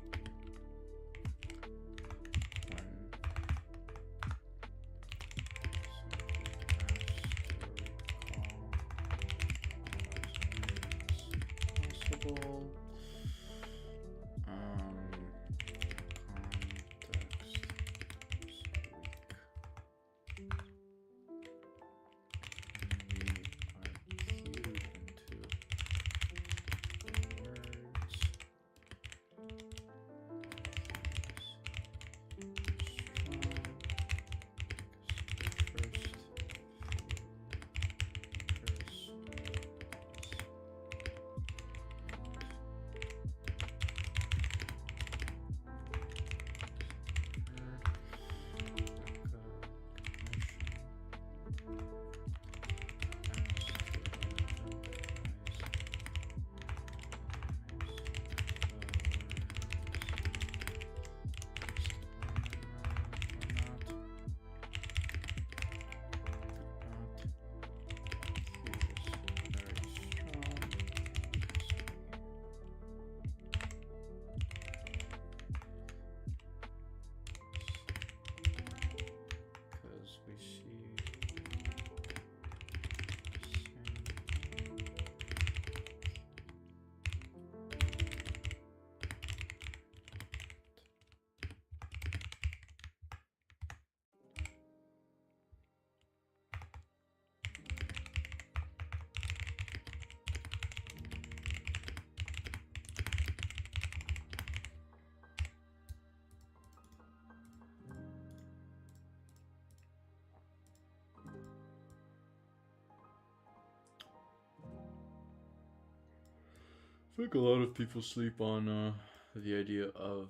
I think a lot of people sleep on the idea of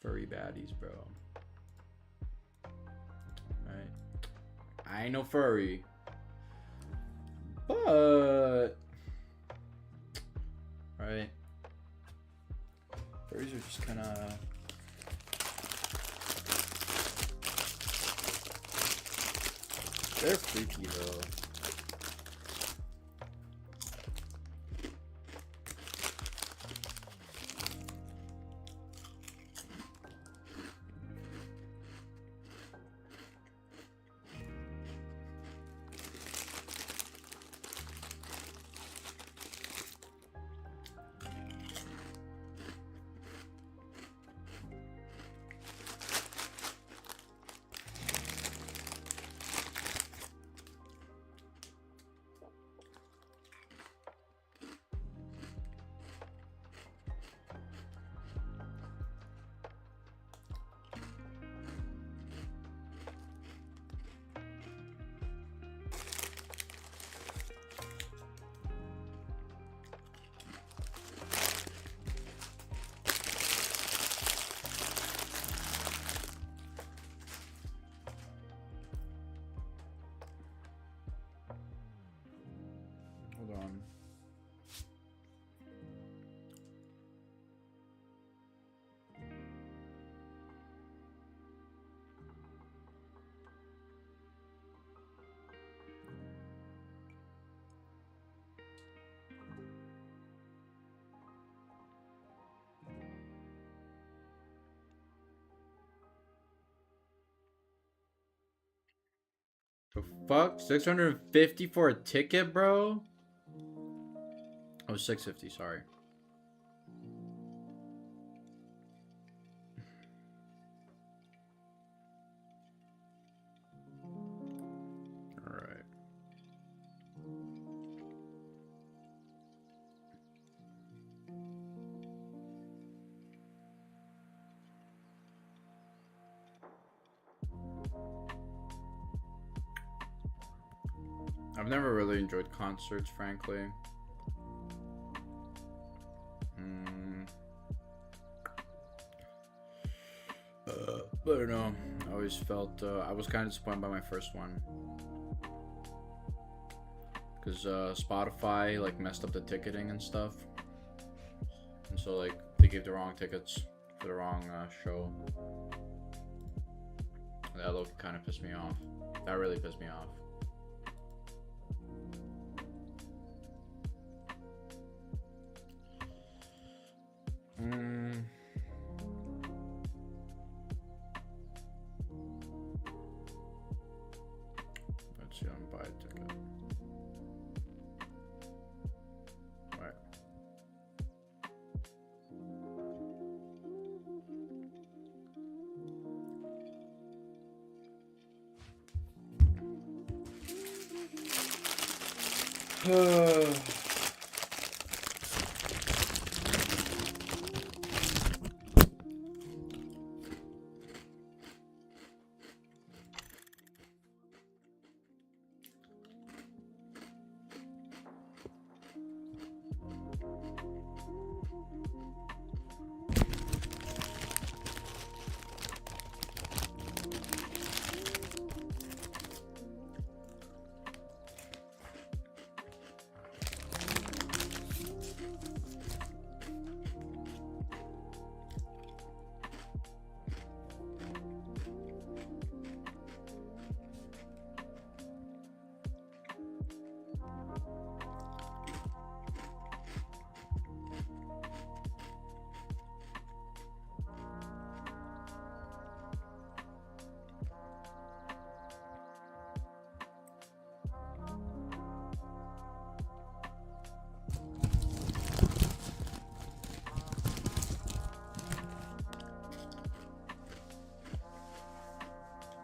furry baddies, bro. Right? I ain't no furry, but right? Furries are just kind of they're freaky though. Hold on. The fuck? 650 for a ticket, bro? Oh, 650, sorry. Alright. I've never really enjoyed concerts, frankly. But I don't know. I always felt I was kind of disappointed by my first one because Spotify like messed up the ticketing and stuff, and so like they gave the wrong tickets for the wrong show. That look kind of pissed me off. That really pissed me off. Let's see, I'm buy a ticket. Right.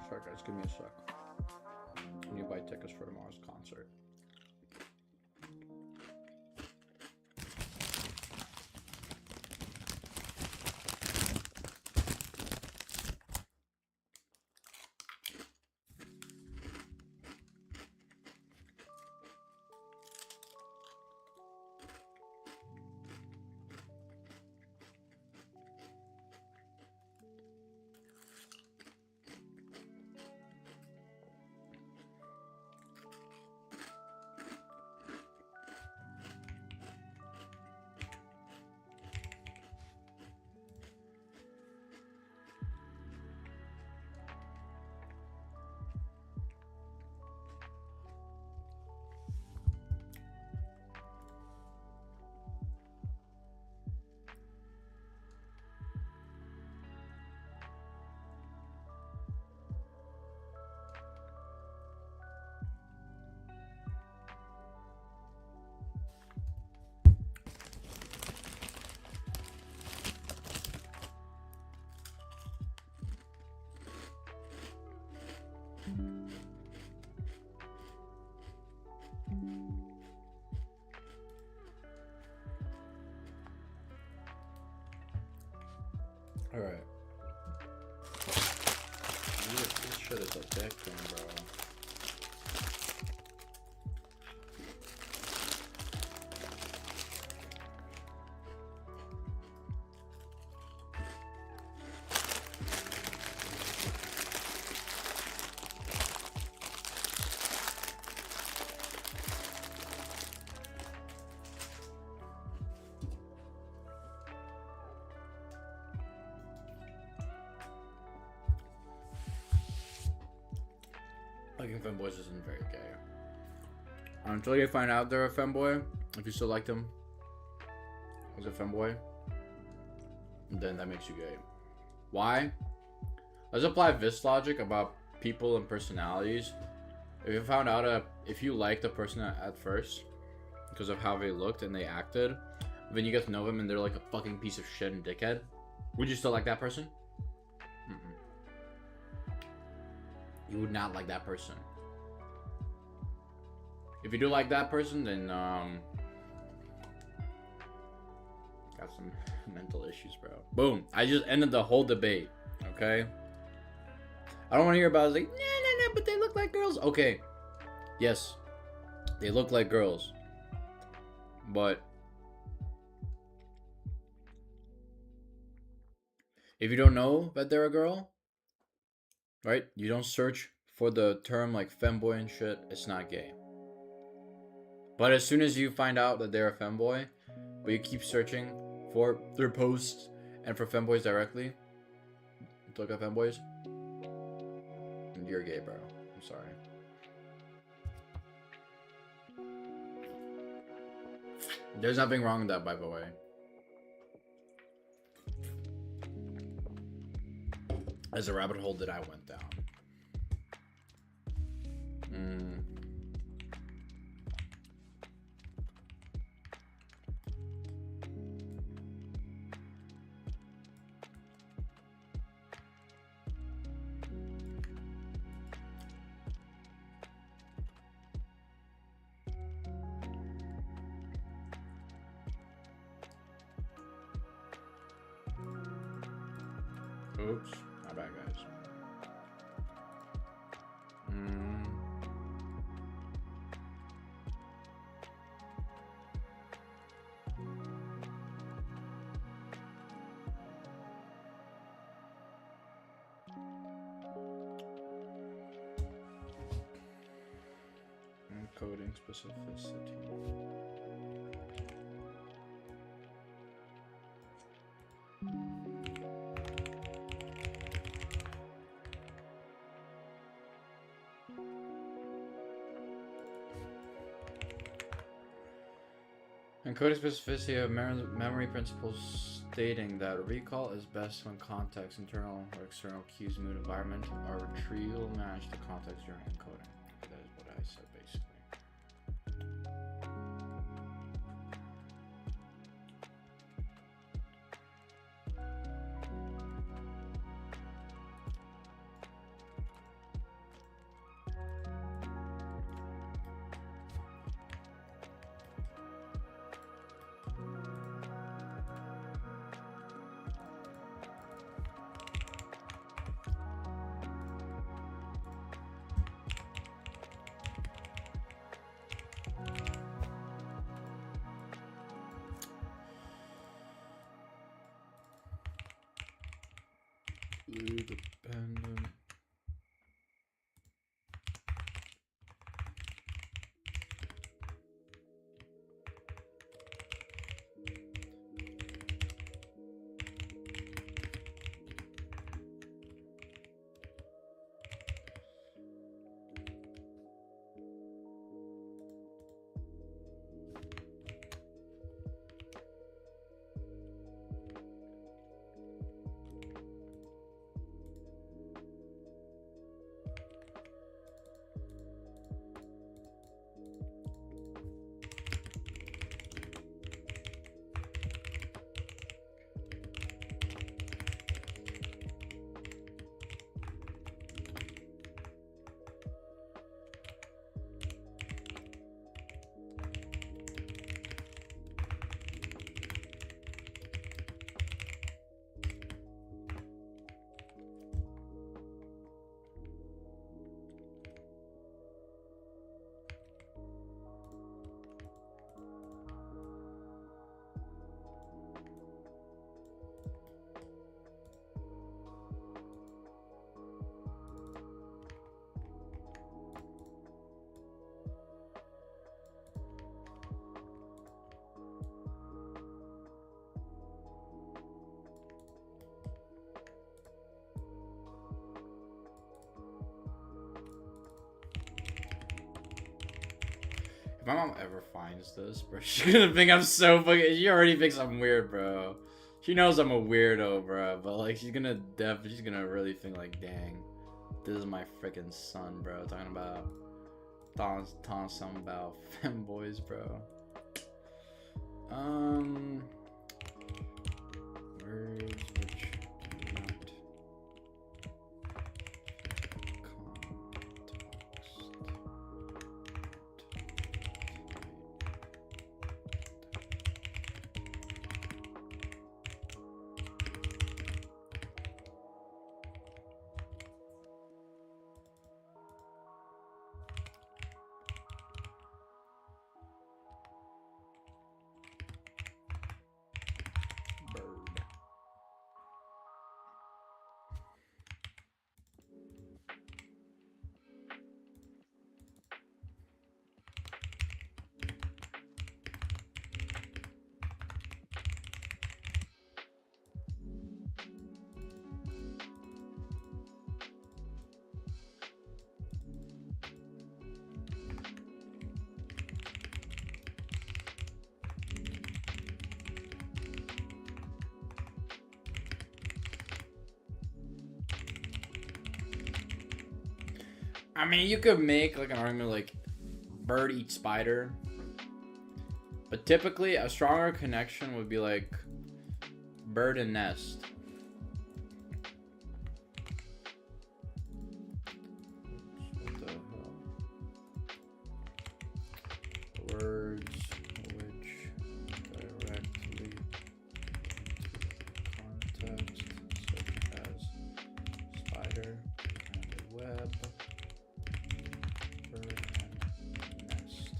Sorry guys, give me a sec. I need to buy tickets for tomorrow's concert. Alright. This shit is addicting, bro. Liking femboys isn't very gay. Until you find out they're a femboy, if you still like them as a femboy, then that makes you gay. Why? Let's apply this logic about people and personalities. If you found out if you liked a person at first because of how they looked and they acted, then you get to know them and they're like a fucking piece of shit and dickhead, would you still like that person? You would not like that person. If you do like that person, then got some mental issues, bro. Boom. I just ended the whole debate. Okay. I don't want to hear about it. It's like, no, but they look like girls. Okay. Yes. They look like girls. But if you don't know that they're a girl, right? You don't search for the term like femboy and shit, it's not gay. But as soon as you find out that they're a femboy, but you keep searching for their posts and for femboys directly, to look at femboys, you're gay, bro. I'm sorry. There's nothing wrong with that, by the way. As a rabbit hole that I went down. Oops, my bad, guys. Encoding specificity. Encoding specificity of memory principles stating that recall is best when context, internal or external cues, mood, environment, or retrieval match the context during encoding. That is what I said basically. Dependent. If my mom ever finds this, bro, she's gonna think I'm so fucking. She already thinks I'm weird, bro. She knows I'm a weirdo, bro. But like, she's gonna really think like, dang, this is my freaking son, bro. Talking something about femboys, bro. Words which do not I mean, you could make like an argument like bird eats spider, but typically a stronger connection would be like bird and nest. What the hell? Words which directly context, such as spider and web, bird and nest.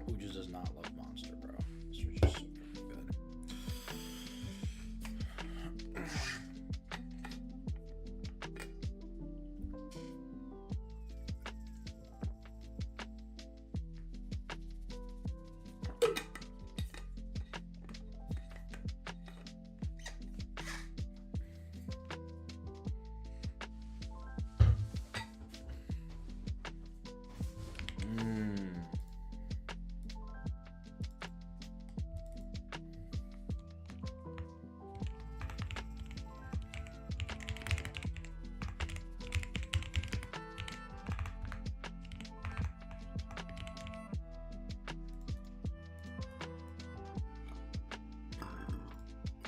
Who just does not love Monster, bro? This was just so freaking good.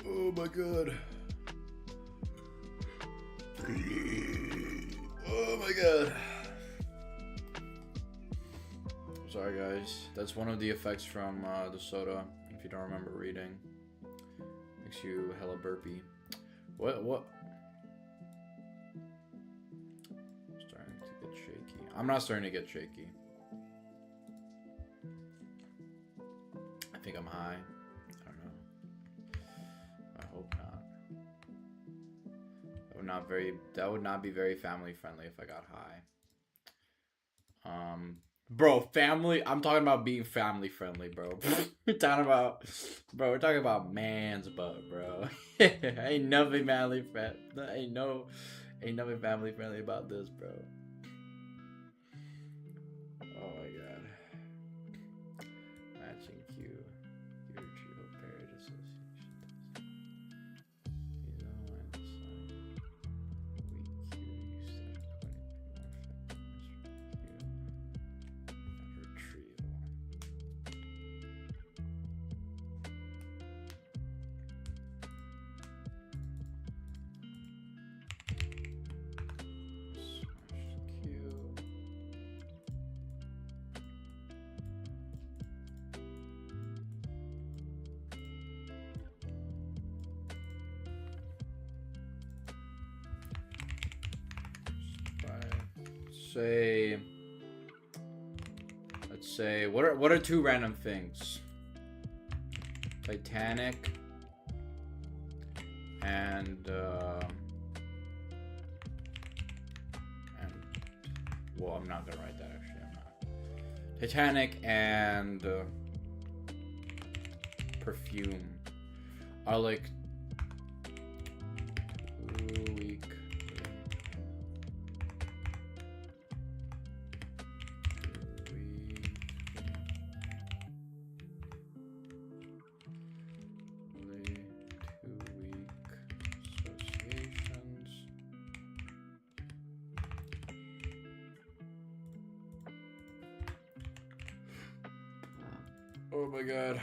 Oh my god. Oh my god. Sorry guys. That's one of the effects from the soda, if you don't remember reading. Makes you hella burpy. What? Starting to get shaky. I'm not starting to get shaky. I think I'm high. I don't know. I hope not. That would not be very family friendly if I got high. Bro, family. I'm talking about being family friendly, bro. We're talking about man's butt, bro. Ain't nothing family friendly. Ain't nothing family friendly about this, bro. Oh my god. Matching Q. Your paired association. You know, and sign. Weak Q used to retrieval. Smash say. Let's say. What are two random things? Titanic and well, I'm not gonna write that actually. I'm not. Titanic and perfume are like 2 week. Oh my god.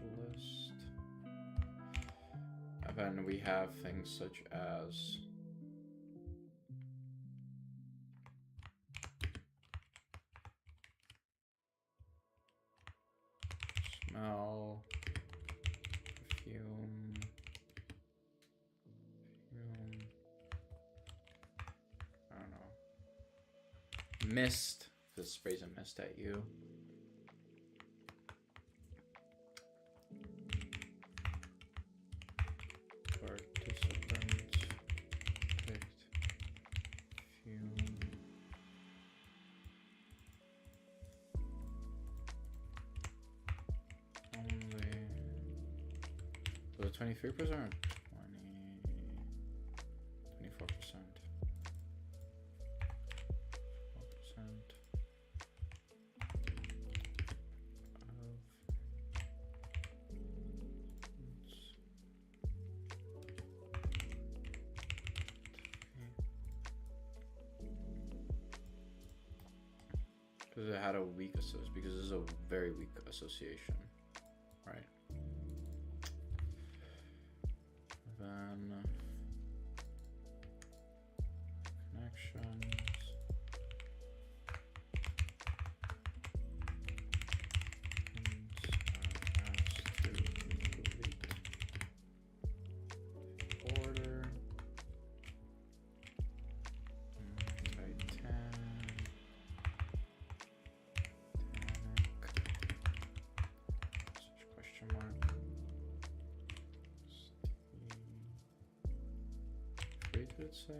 List. And then we have things such as smell, perfume, I don't know, mist, if it sprays a mist at you. Participants picked fume. Only. Was it 23% or 24%? 4%. Because it had a weak association, because this is a very weak association, right? Then connections. Order. Question mark. Wait, did it say?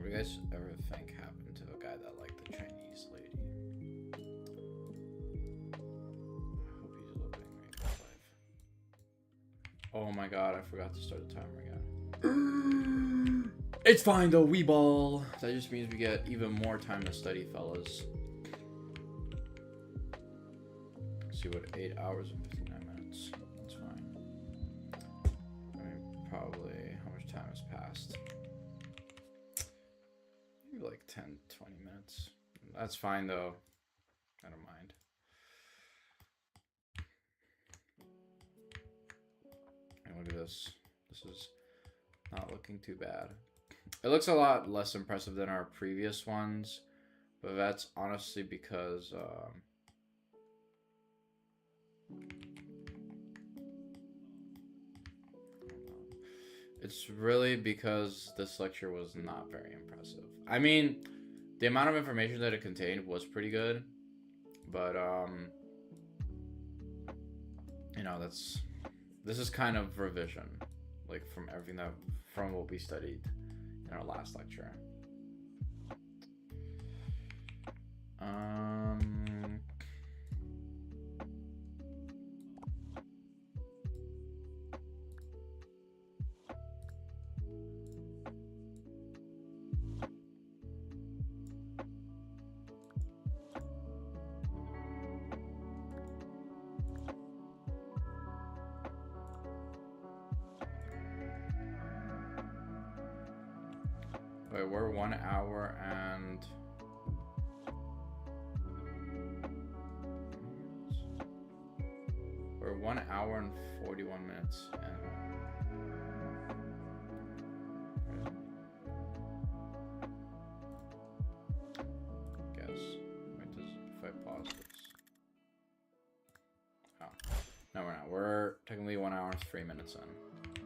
What do you guys ever think happened to a guy that liked the Chinese lady? I hope he's living a good life. Oh my god, I forgot to start the timer again. It's fine though, we ball. That just means we get even more time to study, fellas. Let's see what, 8 hours and 59 minutes. That's fine. I mean, probably how much time has passed? Maybe like 10, 20 minutes. That's fine though. I don't mind. And look at this. This is not looking too bad. It looks a lot less impressive than our previous ones, but that's honestly because it's really because this lecture was not very impressive. I mean, the amount of information that it contained was pretty good, but you know, this is kind of revision, like from everything from what we studied in our last lecture. Wait, we're 1 hour and... We're 1 hour and 41 minutes in. Guess. Wait, if I pause this. Oh. No, we're not. We're technically 1 hour and 3 minutes in.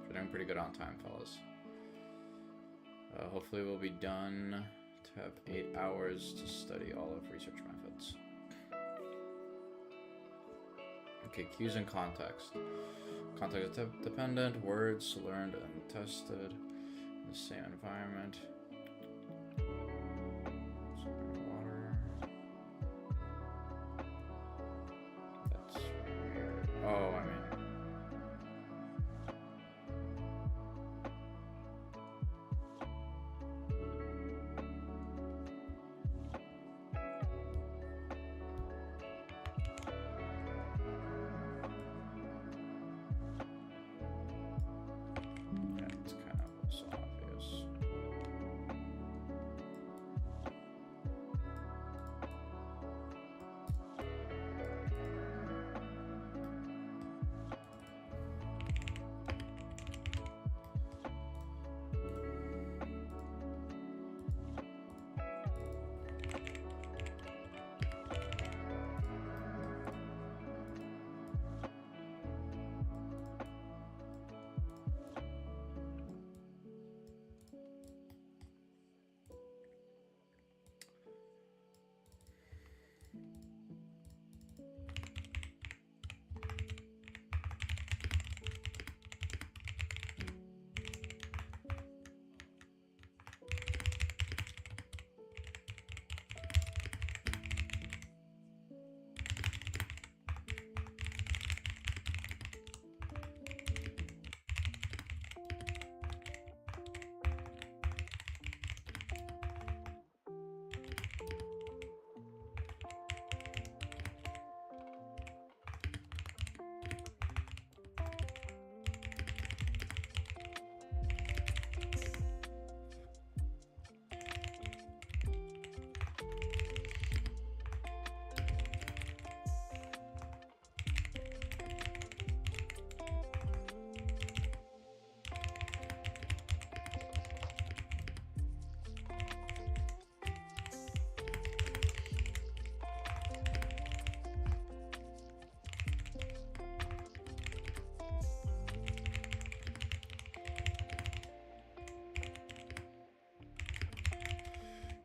We're doing pretty good on time, fellas. Hopefully we'll be done to have 8 hours to study all of research methods. Okay, cues and context. Context dependent, words learned and tested in the same environment. Water. That's weird. Oh, I mean.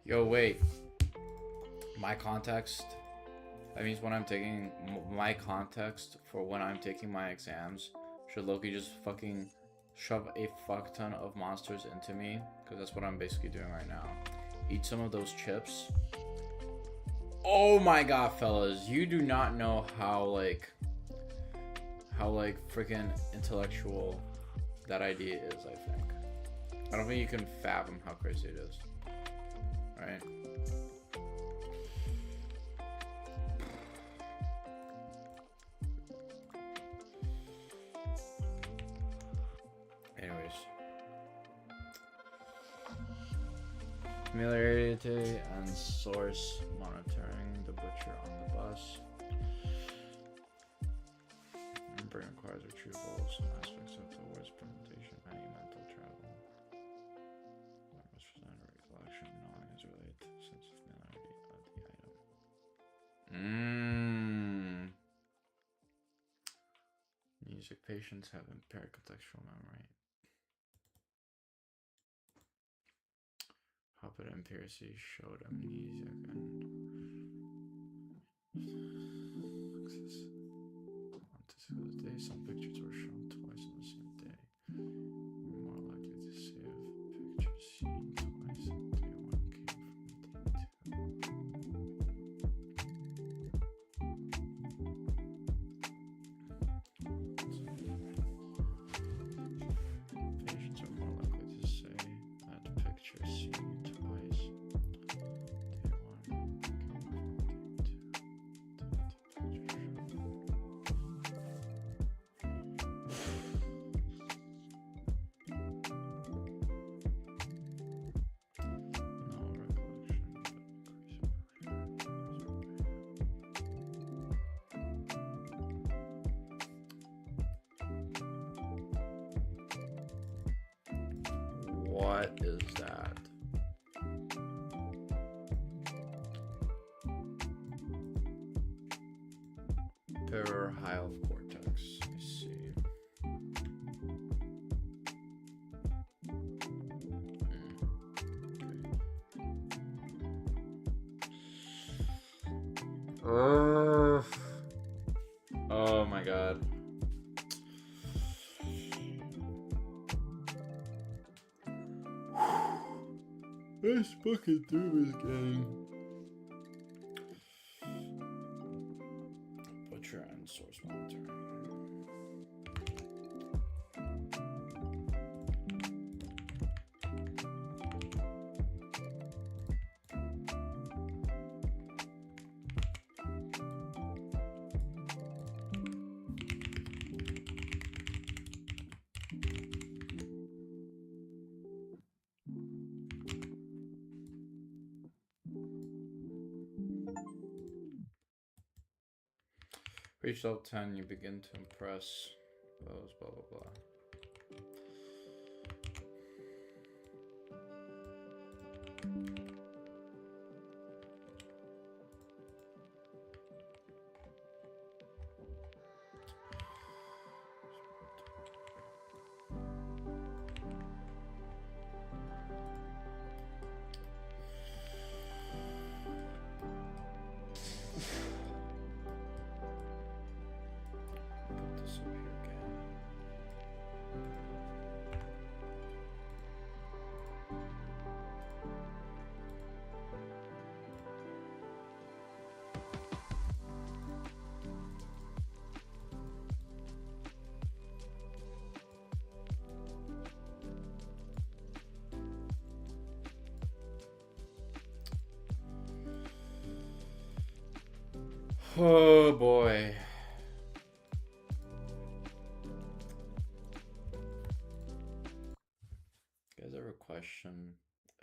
Yo, wait. My context? That means when I'm taking my context for when I'm taking my exams should Loki just fucking shove a fuck ton of monsters into me, because that's what I'm basically doing right now. Eat some of those chips. Oh my god, fellas, you do not know how freaking intellectual that idea is, I think. I don't think you can fathom how crazy it is. Right? Anyways. Familiarity and source monitoring the butcher on the bus. Remembering requires retrieval of some aspects of the word's presentation, any mental travel. One must present a recollection knowing is related to the sense of familiarity of the item. Music patients have impaired contextual memory. Hobbit empiracy showed amnesia and on the day some pictures were shown twice on the same day. We're more likely to see if pictures seen twice on day one came from day two. Patients are more likely to say that pictures seen twice. Day one came from day two. No recollection, but what is that? Parahyle cortex. I see. Oh my god. Let's fucking do this game. Butcher and source monitoring. Reach level 10, you begin to impress. Blah, blah, blah, blah. Put this up here again. Oh boy. You guys ever question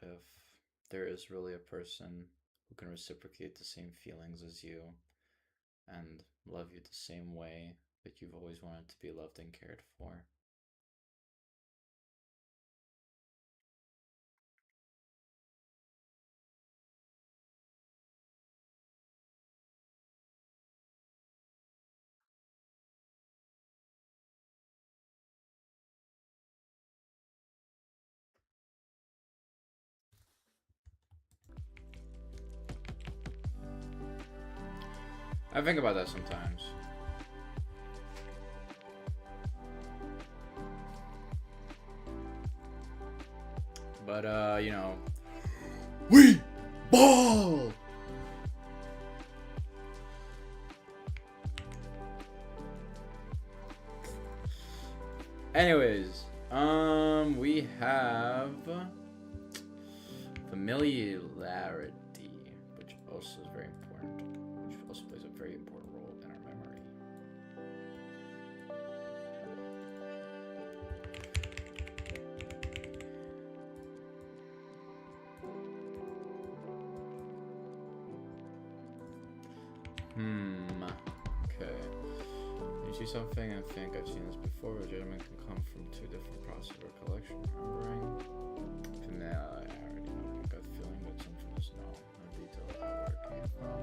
if there is really a person who can reciprocate the same feelings as you and love you the same way that you've always wanted to be loved and cared for? I think about that sometimes. But you know, we ball. Anyways, we have familiarity, which also is very important, which also plays a very important role in our memory. Okay. You see something and think I've seen this before, but judgment can come from two different processes or collection. Remembering familiarity, not a gut feeling, but something is no detail about where it came from.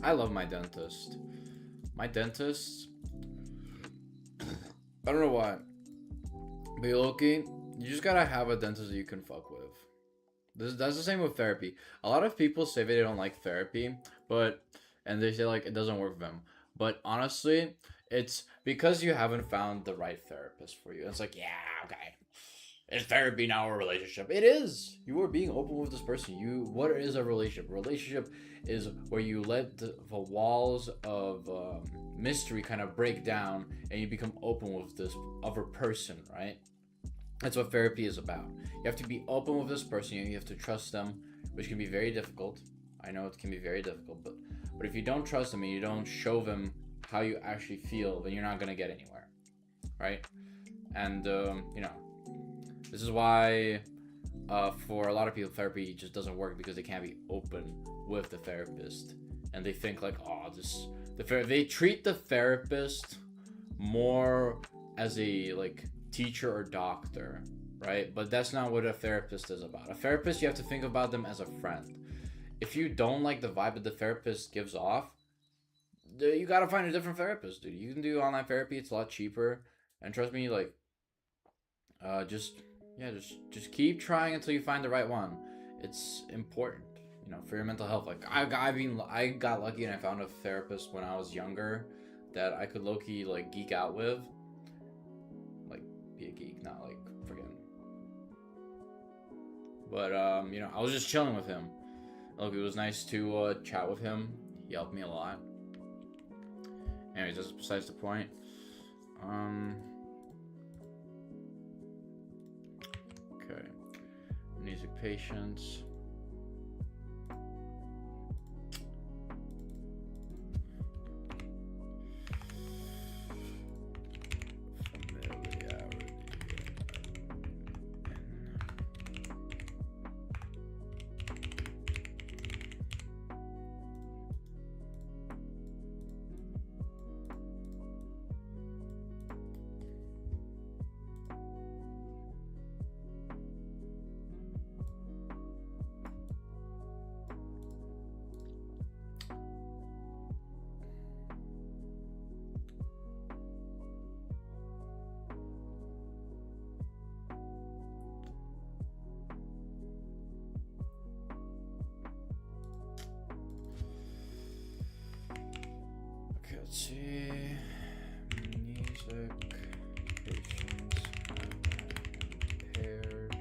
I love my dentist. My dentist, I don't know why, but low-key, you just gotta have a dentist that you can fuck with. That's the same with therapy. A lot of people say they don't like therapy, and they say like it doesn't work for them. But honestly, it's because you haven't found the right therapist for you. It's like, yeah, okay. Is therapy now a relationship? It is. You are being open with this person. What is a relationship? A relationship is where you let the walls of mystery kind of break down and you become open with this other person, right? That's what therapy is about. You have to be open with this person and you have to trust them, which can be very difficult. I know it can be very difficult, but if you don't trust them and you don't show them how you actually feel, then you're not gonna get anywhere, right? And this is why for a lot of people therapy just doesn't work, because they can't be open with the therapist, and they think like, they treat the therapist more as a like teacher or doctor, right? But that's not what a therapist is about. A therapist, you have to think about them as a friend. If you don't like the vibe that the therapist gives off, you gotta find a different therapist, dude. You can do online therapy; it's a lot cheaper, and trust me, like, just keep trying until you find the right one. It's important, for your mental health. Like I got lucky and I found a therapist when I was younger that I could low-key like geek out with, like be a geek, not like friggin'. But I was just chilling with him. Look, it was nice to chat with him. He helped me a lot. Anyways, that's besides the point. Okay. Amnesic patients. see. Music patients impaired.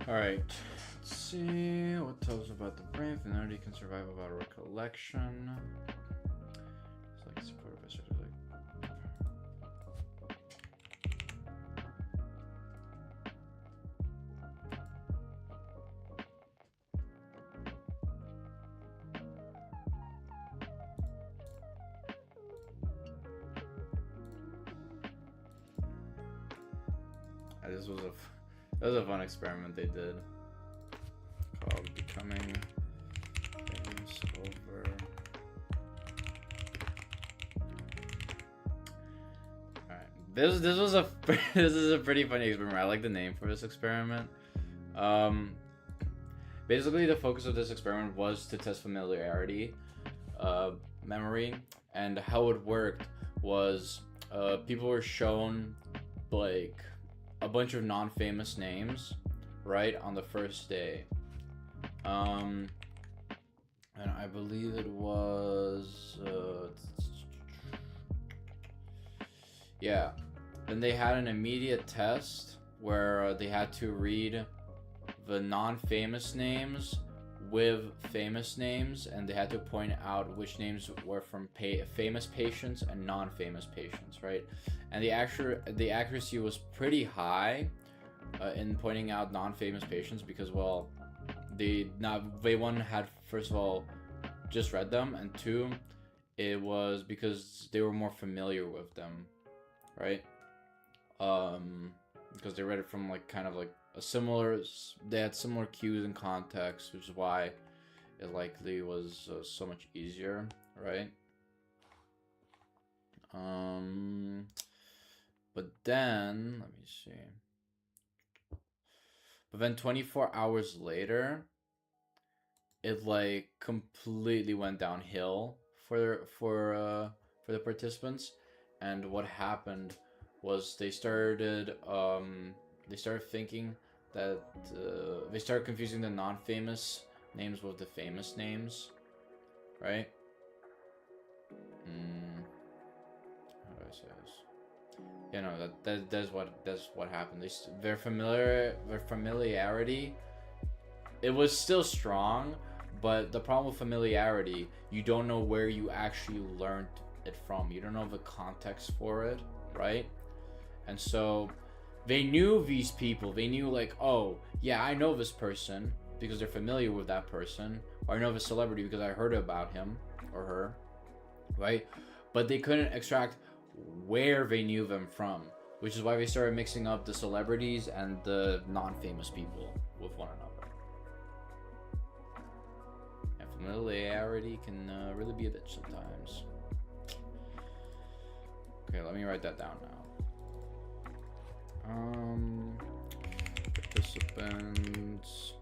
Alright, let's see what tells about the brain. Finality can survive without recollection. It's like support of a sort of like. That was a fun experiment they did called Becoming Famous Over. Alright. This was a this is a pretty funny experiment. I like the name for this experiment. Basically the focus of this experiment was to test familiarity, memory, and how it worked was people were shown like a bunch of non-famous names, right, on the first day. And I believe it was yeah. Then they had an immediate test where they had to read the non-famous names with famous names, and they had to point out which names were from famous patients and non-famous patients, right? And the accuracy was pretty high in pointing out non-famous patients because, well, they one had, first of all, just read them, and two, it was because they were more familiar with them, right? Because they read it from like kind of like they had similar cues and context, which is why it likely was so much easier, right? But then, let me see. But then 24 hours later, it like completely went downhill for the participants. And what happened was they started thinking that they started confusing the non-famous names with the famous names, right? How do I say this? You know, that's what happened. Their familiarity, it was still strong, but the problem with familiarity, you don't know where you actually learned it from. You don't know the context for it, right? And so they knew these people. They knew like, oh yeah, I know this person because they're familiar with that person, or I know the celebrity because I heard about him or her, right? But they couldn't extract where they knew them from, which is why they started mixing up the celebrities and the non-famous people with one another. And familiarity can really be a bitch sometimes. Okay, let me write that down now. Participants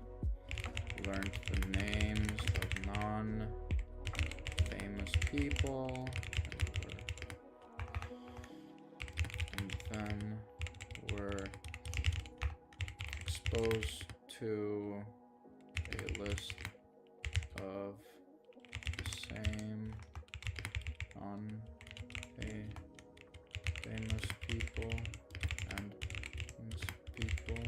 learned the names of non-famous people and then were exposed to a list of the same non-famous people and famous people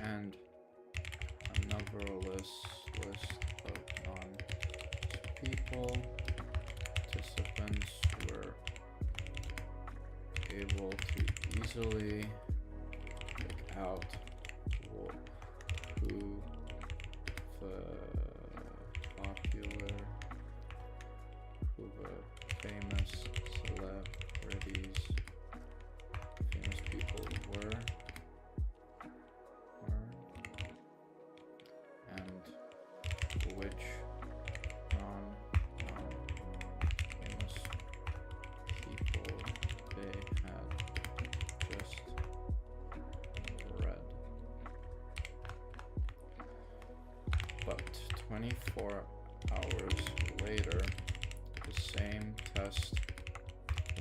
and another list of non-people. Participants were able to easily pick out who the popular, who the famous celebrities, famous people were and which non-famous people they had just read. But 24 hours later, the same test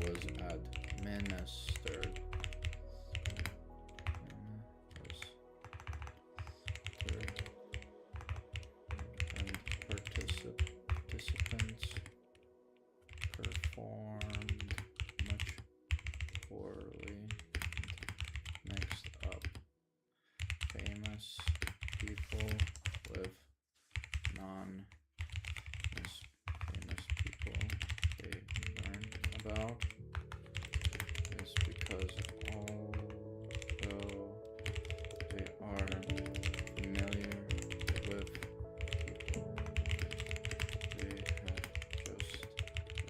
was administered. And participants performed much poorly. Mixed up famous people with non-famous people they learned about is because although they are familiar with people they had just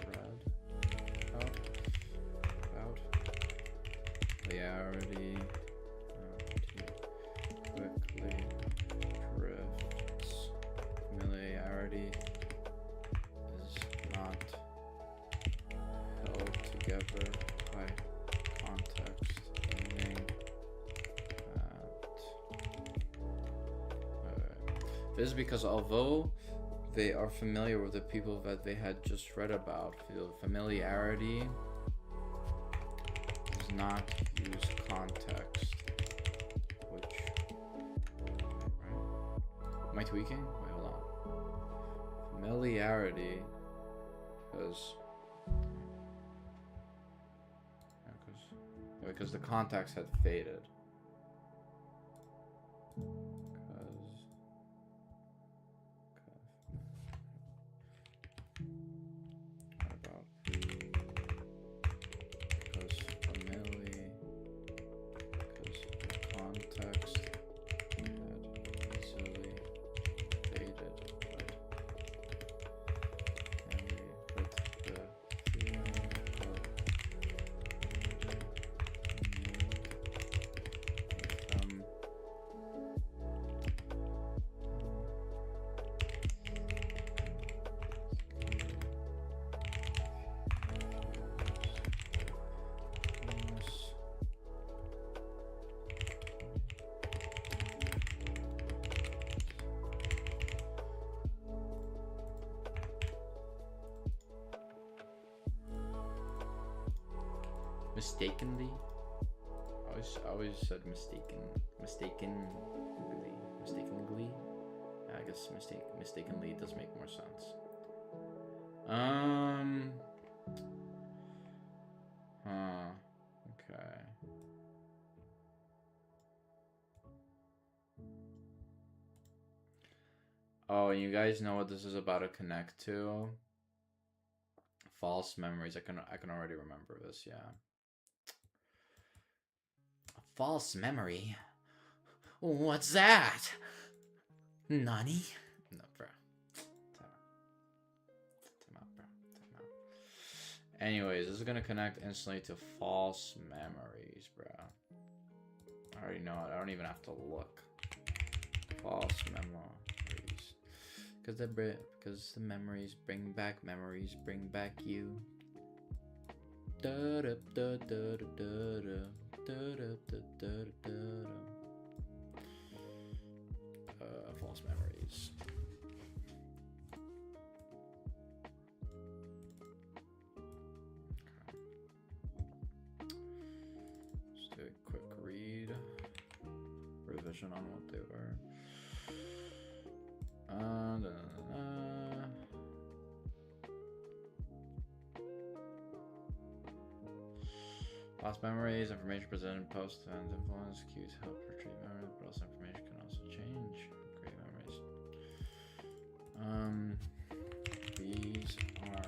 read about familiarity quickly drifts. Familiarity is not held together by context, meaning that this is because although they are familiar with the people that they had just read about, familiarity does not use context, which, right? Am I tweaking? Wait, hold on. Familiarity, because the context had faded. What about because the context had easily faded, but with the feeling of mistakenly. I always said mistakenly. I guess mistakenly does make more sense. Okay. Oh, you guys know what this is about to connect to? False memories. I can already remember this, yeah. A false memory? What's that? Nani? No, bro. Time out, bro. Time out. Anyways, this is gonna connect instantly to false memories, bro. I already know it. I don't even have to look. False memories. Because the memories bring back you. Da da da da da da da da da. False memories. Just do a quick read. Revision on what they were. Lost memories, information presented post and influence, cues help retrieve memories, but also information can also change. Great memories. These are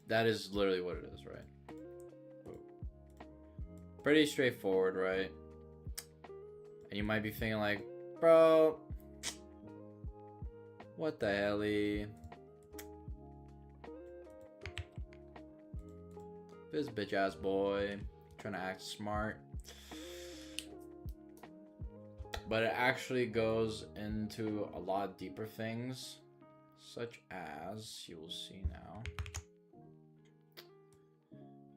that is literally what it is, right? Pretty straightforward, right? And you might be thinking like, bro, what the helly? This bitch ass boy trying to act smart. But it actually goes into a lot deeper things, such as you will see now.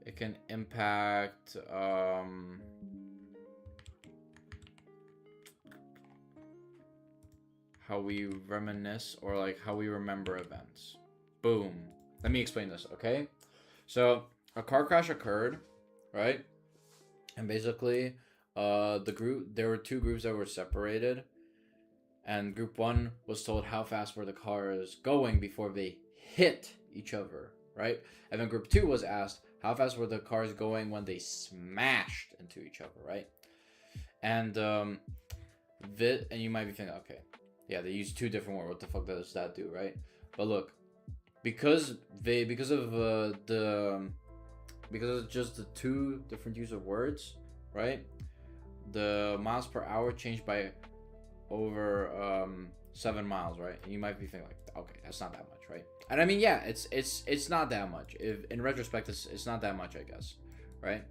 It can impact how we reminisce or like how we remember events. Boom. Let me explain this, okay? So a car crash occurred, right? And basically, there were two groups that were separated, and group one was told how fast were the cars going before they hit each other, right? And then group two was asked how fast were the cars going when they smashed into each other, right? And and you might be thinking, okay, yeah, they use two different words. What the fuck does that do, right? But look, because of just the two different use of words, right? The miles per hour changed by over 7 miles, right? And you might be thinking like, okay, that's not that much, right? And I mean, yeah, it's not that much. If in retrospect, it's not that much, I guess, right?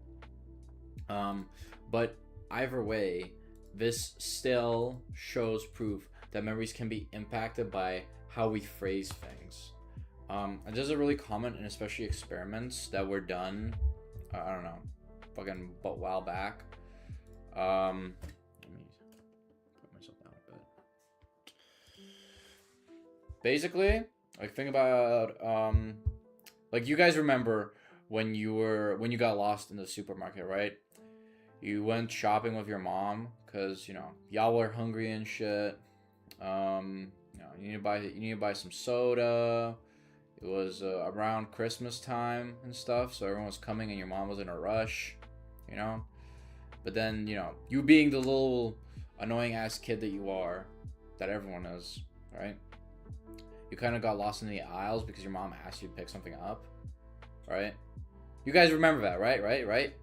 But either way, this still shows proof that memories can be impacted by how we phrase things. And this is really common, and especially experiments that were done. I don't know, fucking a while back. Let me put myself down a bit. Basically, like think about like you guys remember when you got lost in the supermarket, right? You went shopping with your mom because y'all were hungry and shit. You need to buy some soda. It was around Christmas time and stuff, so everyone was coming and your mom was in a rush, But then, you being the little annoying ass kid that you are, that everyone is, right? You kind of got lost in the aisles because your mom asked you to pick something up, right? You guys remember that, right? Right?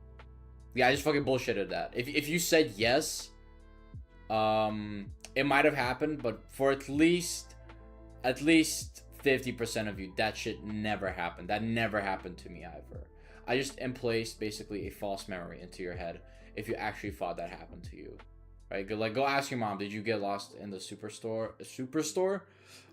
Yeah, I just fucking bullshitted that. If you said yes, it might have happened, but for at least 50% of you, that shit never happened. That never happened to me either. I just emplaced basically a false memory into your head if you actually thought that happened to you, right? Go ask your mom, did you get lost in the superstore?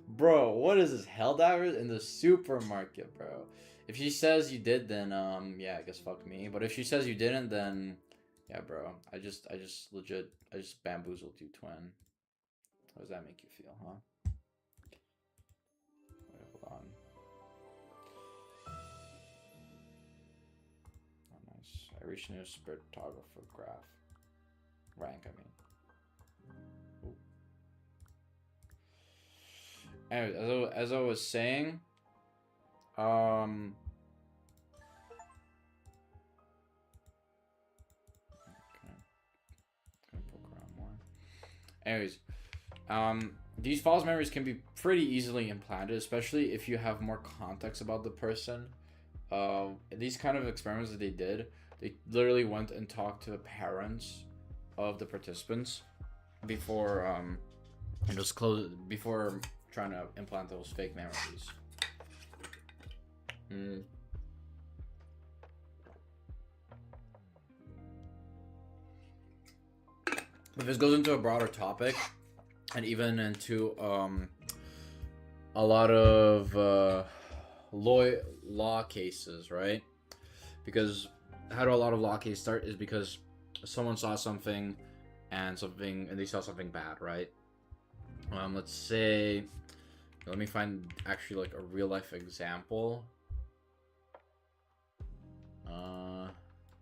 Bro, what is this, Helldivers in the supermarket, bro? If she says you did, then yeah, I guess fuck me. But if she says you didn't, then yeah, bro, I just bamboozled you, twin. How does that make you feel, huh? Wait, hold on. Oh, nice. I reached new spiritographer rank, I mean. Ooh. Anyway, as I was saying, Anyways, these false memories can be pretty easily implanted, especially if you have more context about the person. These kind of experiments that they did, they literally went and talked to the parents of the participants before and just before trying to implant those fake memories. If this goes into a broader topic, and even into a lot of law cases, right? Because how do a lot of law cases start is because someone saw something and they saw something bad, right? Let's say, let me find actually like a real life example.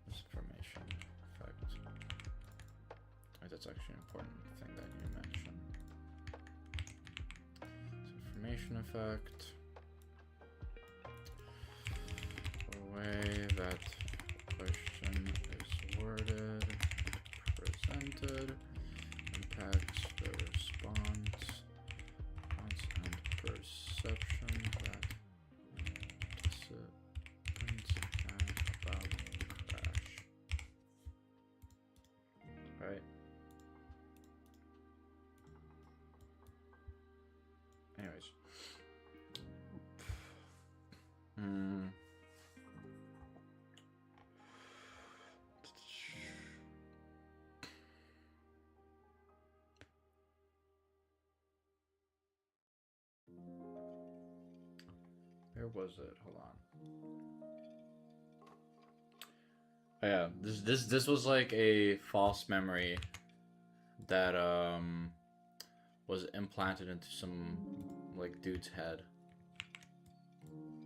Misinformation effect. That's actually an important thing that you mentioned. Misinformation effect. The way that question is worded, presented, impacts the response and perception that participants have about the crash. Right? Anyways. Where was it? Hold on. Oh, yeah, this was like a false memory that was implanted into some like dude's head.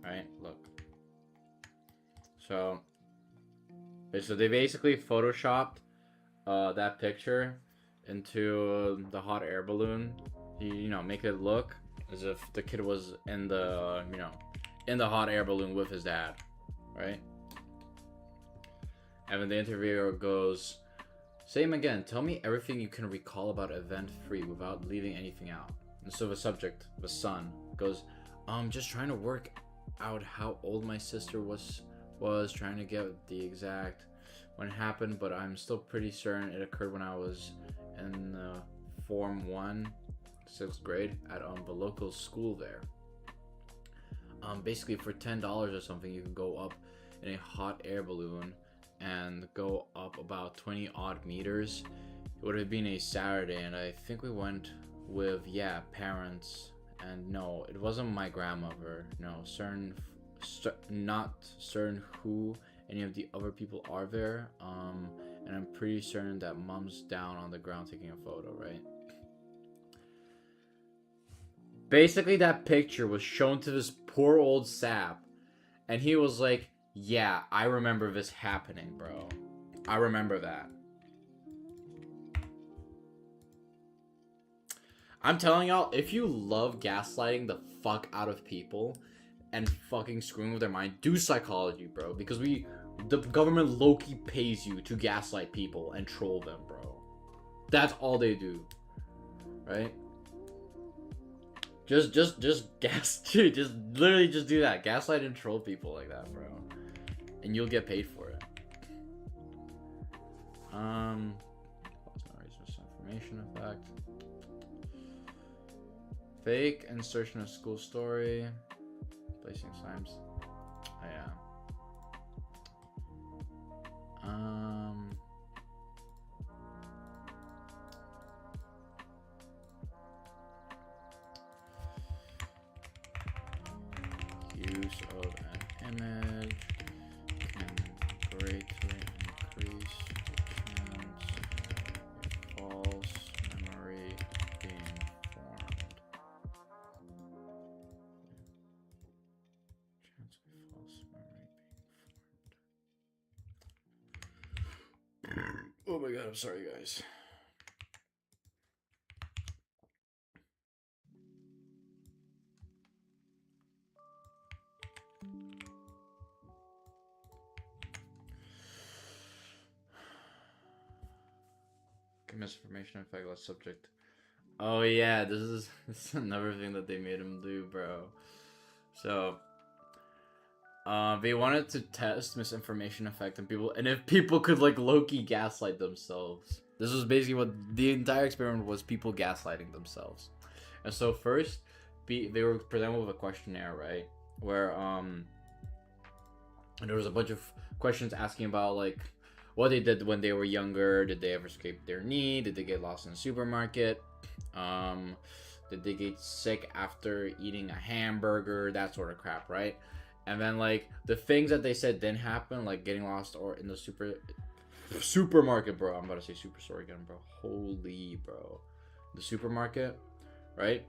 Right? Look. So they basically photoshopped that picture into the hot air balloon. You know, make it look as if the kid was in the in the hot air balloon with his dad, right? And then the interviewer goes, "Same again. Tell me everything you can recall about Event 3 without leaving anything out." And so the subject, the son, goes, just trying to work out how old my sister was trying to get the exact when it happened, but I'm still pretty certain it occurred when I was in Form 1, 6th grade at the local school there. Basically for $10 or something, you can go up in a hot air balloon and go up about 20 odd meters. It would have been a Saturday, and I think we went with parents, and no, it wasn't my grandmother. No, not certain who any of the other people are there. And I'm pretty certain that mom's down on the ground taking a photo, right? Basically, that picture was shown to this poor old sap, and he was like, "Yeah, I remember this happening, bro. I remember that." I'm telling y'all, if you love gaslighting the fuck out of people and fucking screwing with their mind, do psychology, bro. Because the government low-key pays you to gaslight people and troll them, bro. That's all they do, right? Just literally just do that. Gaslight and troll people like that, bro. And you'll get paid for it. Misinformation effect. Fake insertion of school story. Placing slimes. Oh, yeah. Use of an image can greatly increase the chance of false memory being formed. Chance of false memory being formed. Oh my god, I'm sorry, guys. Misinformation effect, less subject Oh yeah, this is another thing that they made him do, bro. So, they wanted to test misinformation effect on people, and if people could like low-key gaslight themselves. This was basically what the entire experiment was: people gaslighting themselves. And so first, they were presented with a questionnaire, right? Where and there was a bunch of questions asking about like what they did when they were younger. Did they ever escape their knee? Did they get lost in a supermarket? Um, did they get sick after eating a hamburger? That sort of crap, right? And then like the things that they said didn't happen, like getting lost or in the supermarket, bro. I'm about to say superstore again, bro. Holy, bro. The supermarket, right?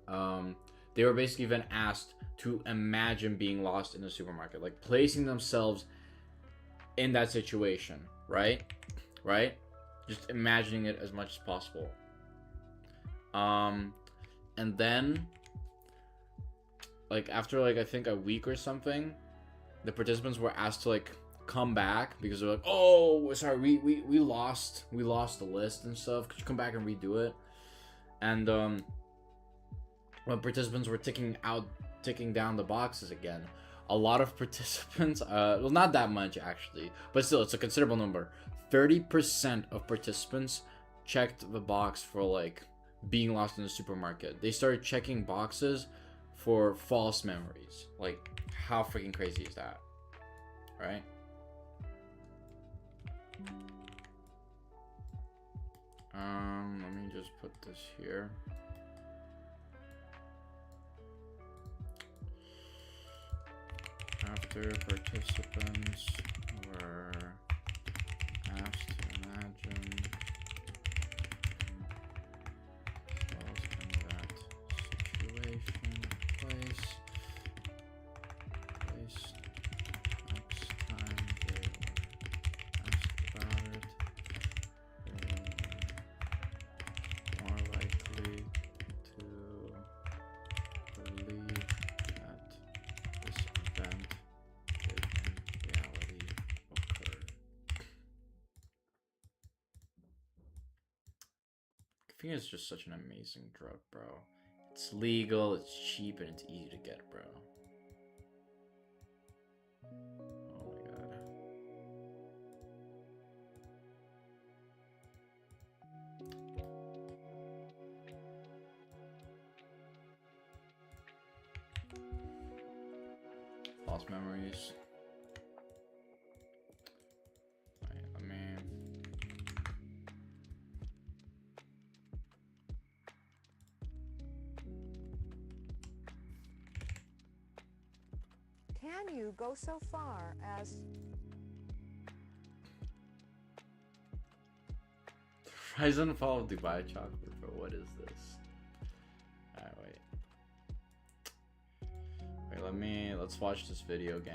Um, they were basically then asked to imagine being lost in the supermarket, like placing themselves in that situation, right? Right? Just imagining it as much as possible. And then, like after like I think a week or something, the participants were asked to like come back because they're like, oh, sorry, we lost the list and stuff. Could you come back and redo it? And when participants were ticking down the boxes again, a lot of participants, well, not that much actually, but still, it's a considerable number. 30% of participants checked the box for like being lost in the supermarket. They started checking boxes for false memories. Like, how freaking crazy is that, right? Let me just put this here. After participants were asked to imagine themselves in that situation, place next time they were asked about it, they were more likely to believe that this event did in reality occur. Caffeine is just such an amazing drug, bro. It's legal, it's cheap, and it's easy to get, bro. Oh my god. False memories. Wait, let me. Can you go so far as Rise and Fall of Dubai Chocolate, bro. What is this? Alright, wait. Let's watch this video, gang.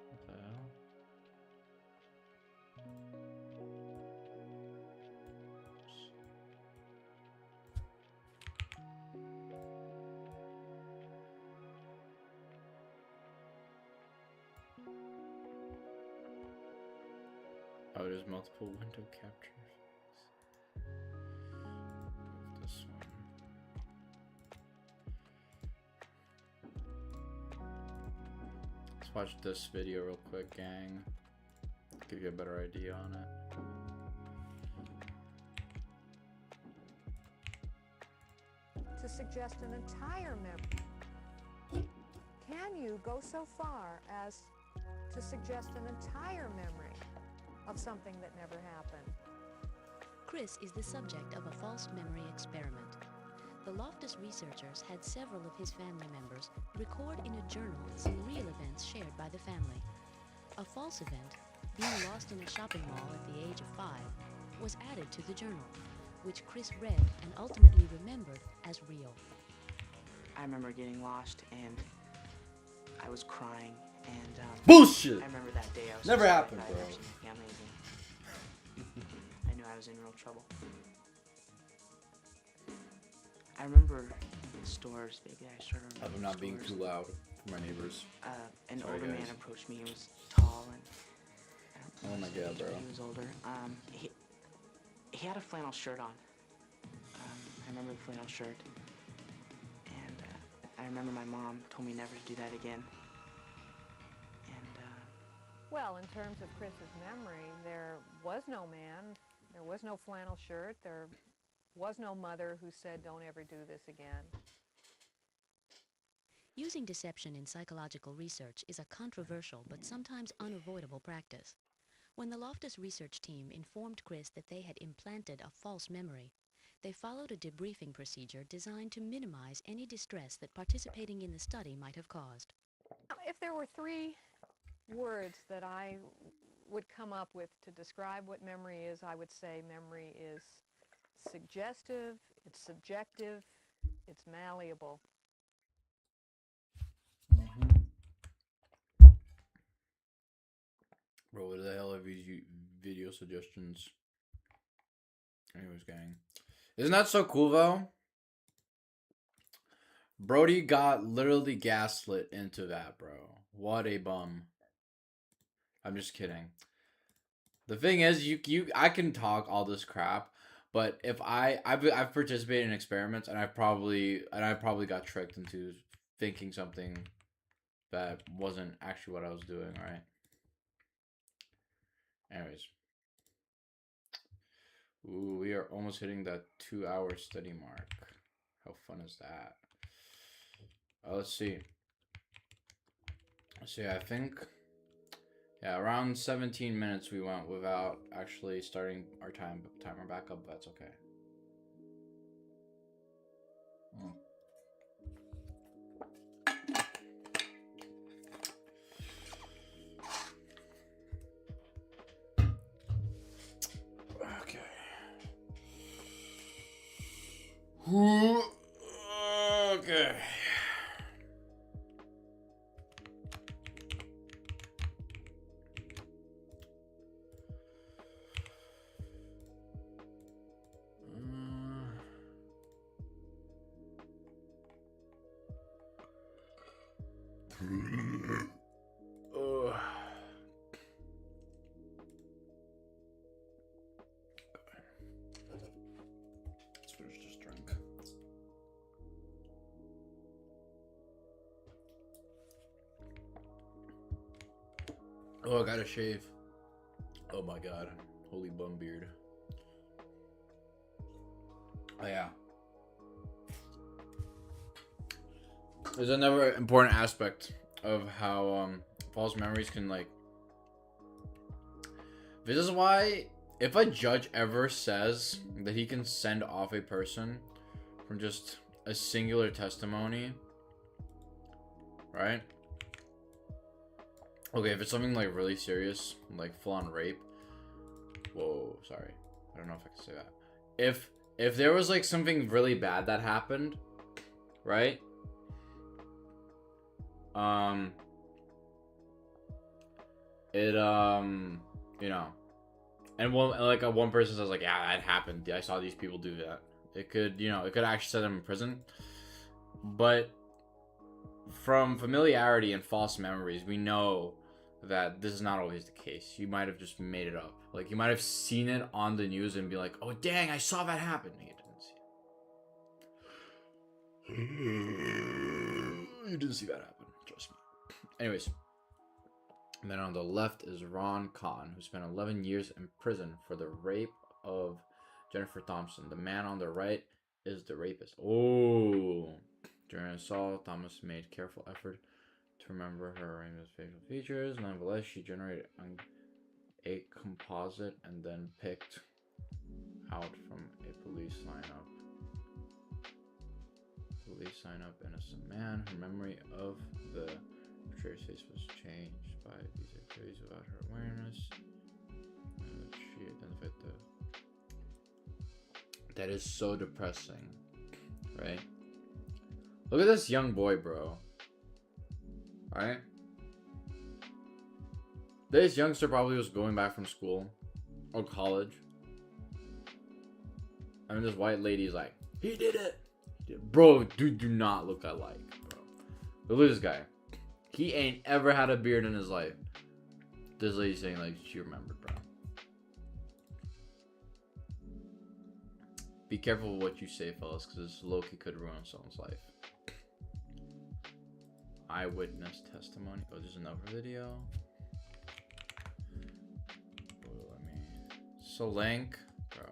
What the hell? Oh, there's multiple window captures. Move this one. Let's watch this video real quick, gang. Give you a better idea on it. to suggest an entire memory? Can you go so far as to suggest an entire memory of something that never happened? Chris is the subject of a false memory experiment. The Loftus researchers had several of his family members record in a journal some real events shared by the family. A false event, being lost in a shopping mall at the age of 5, was added to the journal, which Chris read and ultimately remembered as real. I remember getting lost and I was crying, and Bullshit! I remember that day I was Never so happened, sorry bro. for something amazing. I knew I was in real trouble. I remember in stores, baby. I started I'm remembering not being stores. too loud for my neighbors. An Sorry, older man guys. approached me. He was tall and I don't know Oh my his God, age, bro. but he was older. He had a flannel shirt on. I remember the flannel shirt, and I remember my mom told me never to do that again. And Well, in terms of Chris's memory, there was no man, there was no flannel shirt, there was no mother who said, don't ever do this again. Using deception in psychological research is a controversial but sometimes unavoidable practice. When the Loftus research team informed Chris that they had implanted a false memory, they followed a debriefing procedure designed to minimize any distress that participating in the study might have caused. If there were 3 words that I would come up with to describe what memory is, I would say memory is suggestive, it's subjective, it's malleable. Bro, what the hell are these video suggestions? Anyways, gang. Isn't that so cool, though? Brody got literally gaslit into that, bro. What a bum. I'm just kidding. The thing is, I can talk all this crap, but if I've participated in experiments and I probably got tricked into thinking something that wasn't actually what I was doing, right? Anyways. Ooh, we are almost hitting that 2-hour study mark. How fun is that? Let's see. So yeah, I think around 17 minutes we went without actually starting our timer back up, but that's okay. Okay. Let's finish this drink. Oh, I gotta shave. Oh my god. Holy bum beard. Oh yeah. There's another important aspect of how false memories can, like, this is why if a judge ever says that he can send off a person from just a singular testimony, right? Okay, if it's something like really serious, like full-on rape. Whoa, sorry. I don't know if I can say that. If there was like something really bad that happened, right? You know, and one person says like, yeah, that happened. I saw these people do that. It could, it could actually set them in prison. But from familiarity and false memories, we know that this is not always the case. You might have just made it up. Like, you might have seen it on the news and be like, oh dang, I saw that happen. You didn't see it. You didn't see that happen. Trust me. Anyways. And then on the left is Ron Kahn, who spent 11 years in prison for the rape of Jennifer Thompson. The man on the right is the rapist. Oh. During assault, Thomas made careful effort to remember her rapist's facial features. Nonetheless, she generated a composite and then picked out from a police lineup. Police lineup innocent man. Her memory of the portrayer's face was changed by these activities without her awareness. She identified that is so depressing, right? Look at this young boy, bro. Alright? This youngster probably was going back from school or college. I mean, this white lady's like, he did it! Bro, dude, do not look alike, bro. But look at this guy. He ain't ever had a beard in his life. This lady's saying, like, she remembered, bro. Be careful with what you say, fellas, because this low-key could ruin someone's life. Eyewitness testimony. Oh, there's another video. Solank, bro.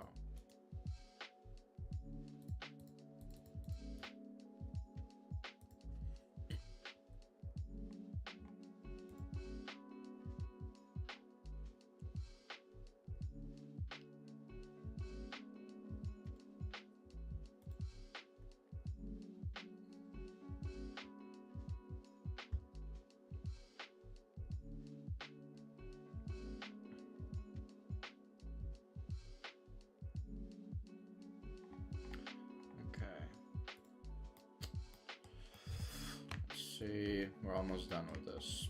See, we're almost done with this.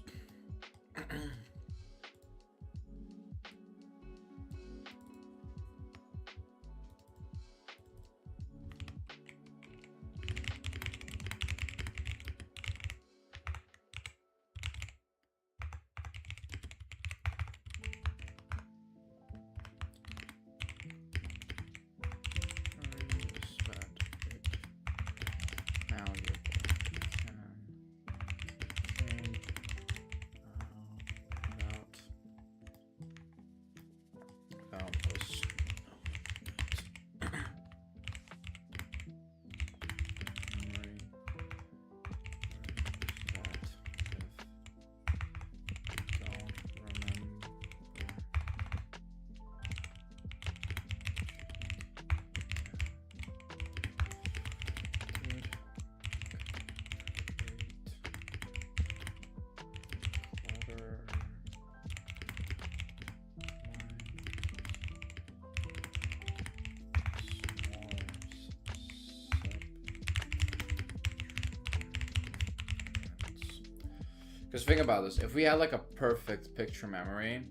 Because think about this, if we had like a perfect picture memory,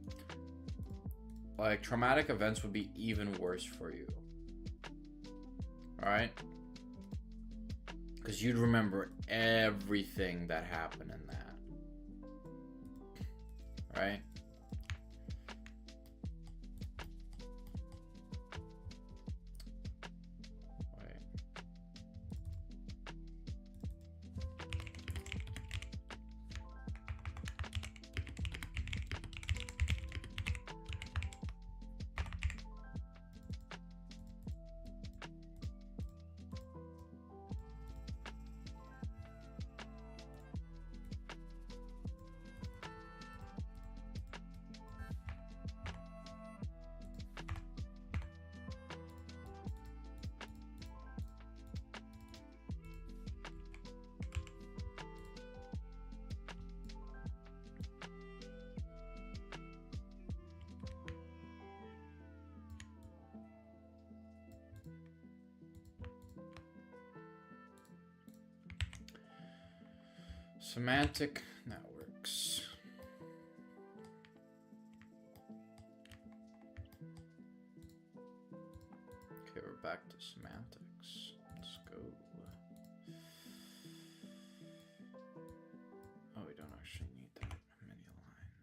like traumatic events would be even worse for you. Alright? Because you'd remember everything that happened in that. Right? Semantic networks. Okay, we're back to semantics. Let's go. Oh, we don't actually need that many lines.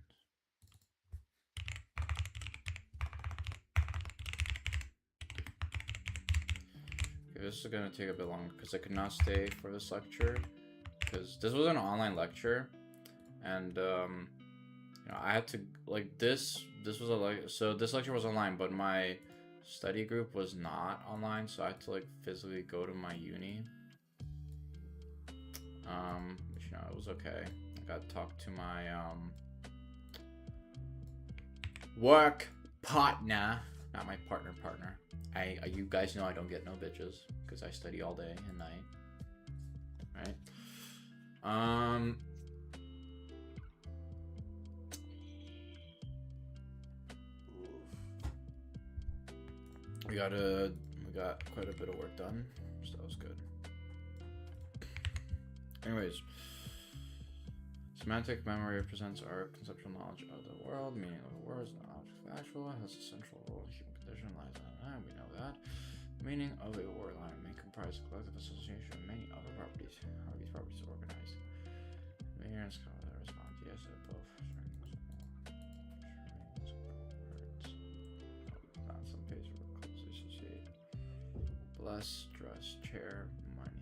Okay, this is gonna take a bit longer because I could not stay for this lecture. Because this was an online lecture, and you know, I had to like this was a so this lecture was online, but my study group was not online, so I had to like physically go to my uni. Which, you know, it was okay. I got to talk to my work partner, not my partner. You guys know I don't get no bitches because I study all day and night, right? We got quite a bit of work done, so that was good. Anyways, Semantic memory represents our conceptual knowledge of the world, meaning of the words, not factual. It has a central role in human condition, lies on that, we know that. Meaning of a word line may comprise a collective association of many other properties. How are these properties organized? Variance cover the response, yes, both strings, words. On some page closely associated. Bless, dress, chair, money.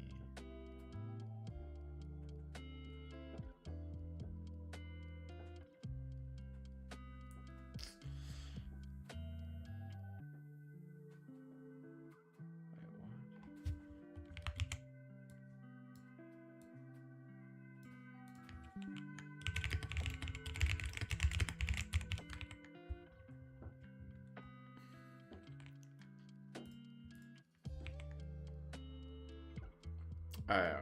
Okay.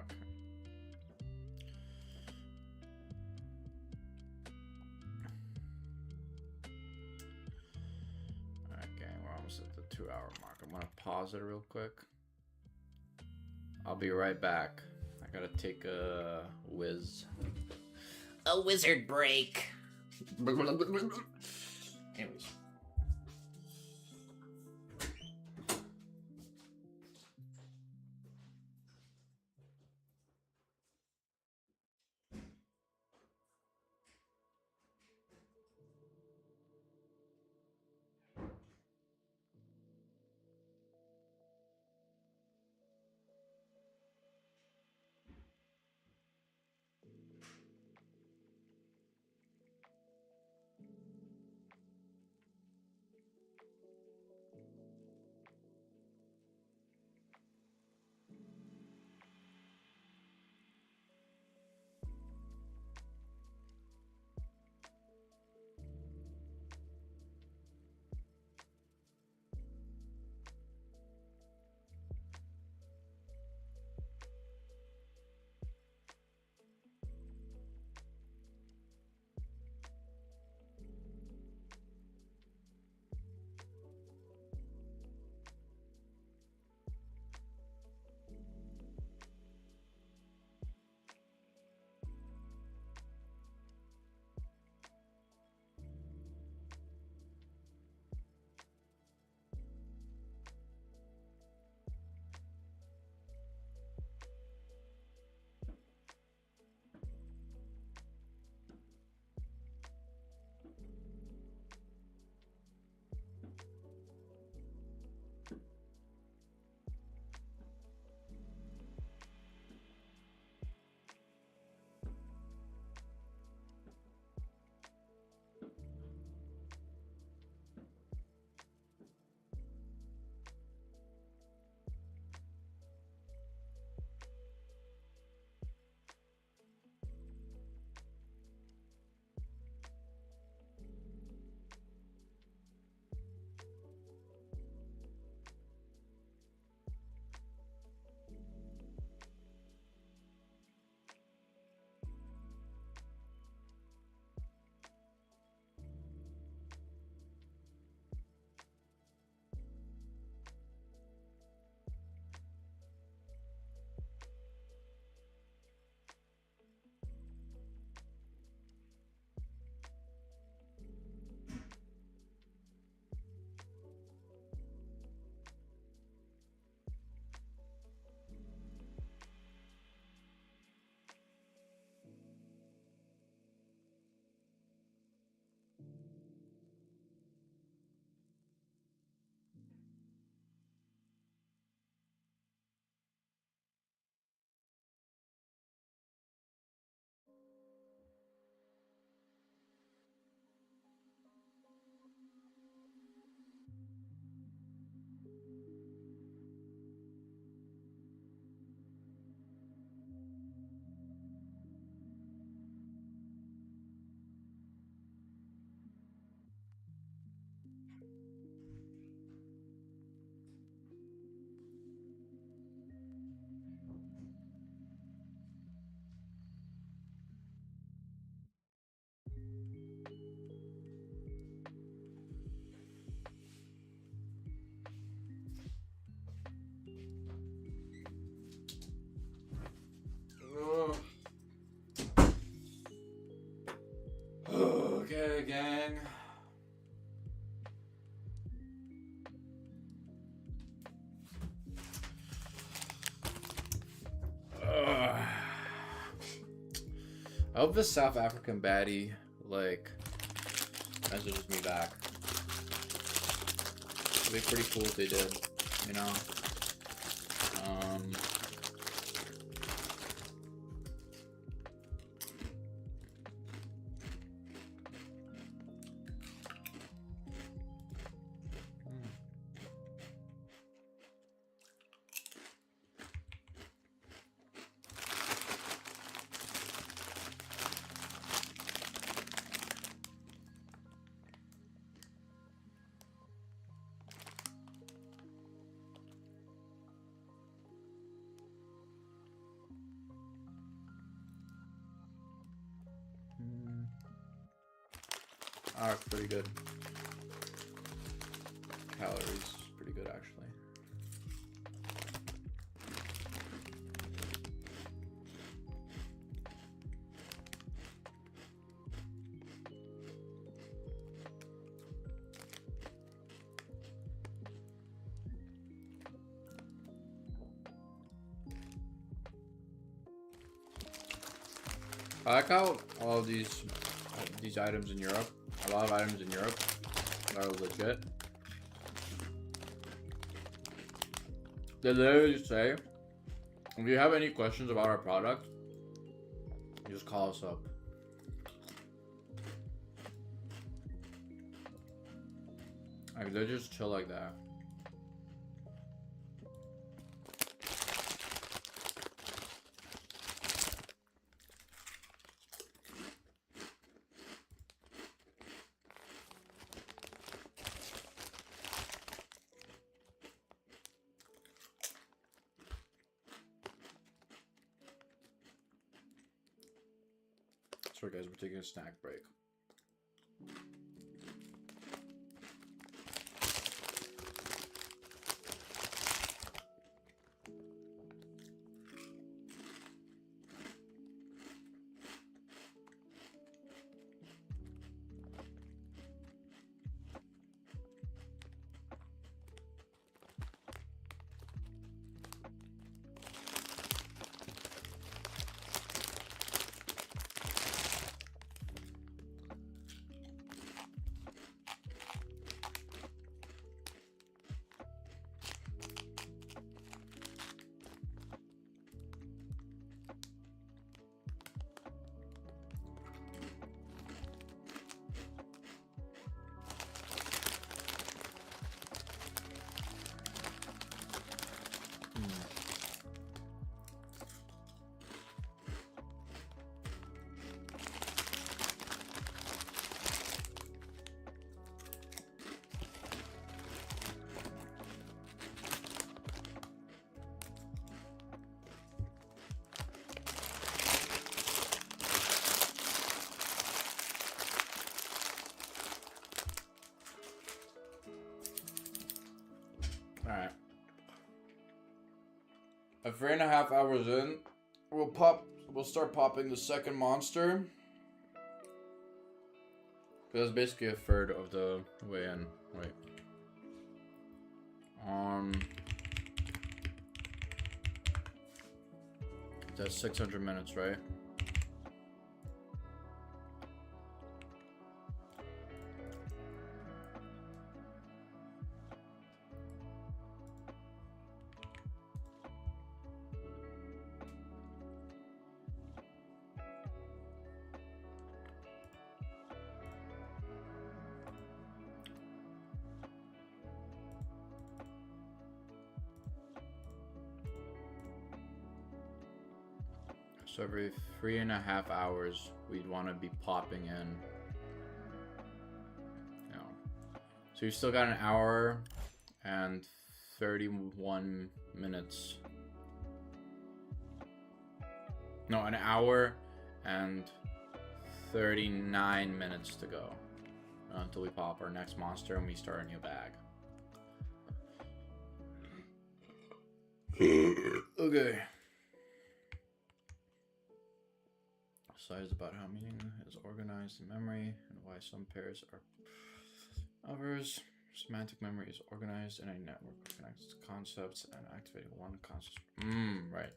Alright, gang, we're almost at the 2-hour mark. I'm gonna pause it real quick. I'll be right back. I gotta take a wizard break. Anyways. I hope the South African baddie, like, messages me back. It'd be pretty cool if they did, you know? Alright, pretty good. Calories, pretty good actually. I like how all these items in Europe, a lot of items in Europe are legit. They literally say, if you have any questions about our product, you just call us up. Like, they just chill like that. Sorry guys, we're taking a snack break. Alright. 3.5 hours in, we'll start popping the second monster. That's basically a third of the way in. Wait. That's 600 minutes, right? So every 3.5 hours, we'd want to be popping in. You know. So you still got an hour and 31 minutes. No, an hour and 39 minutes to go until we pop our next monster and we start a new bag. Okay. Size about how meaning is organized in memory and why some pairs are others. Semantic memory is organized in a network that connects concepts and activating one concept. Right.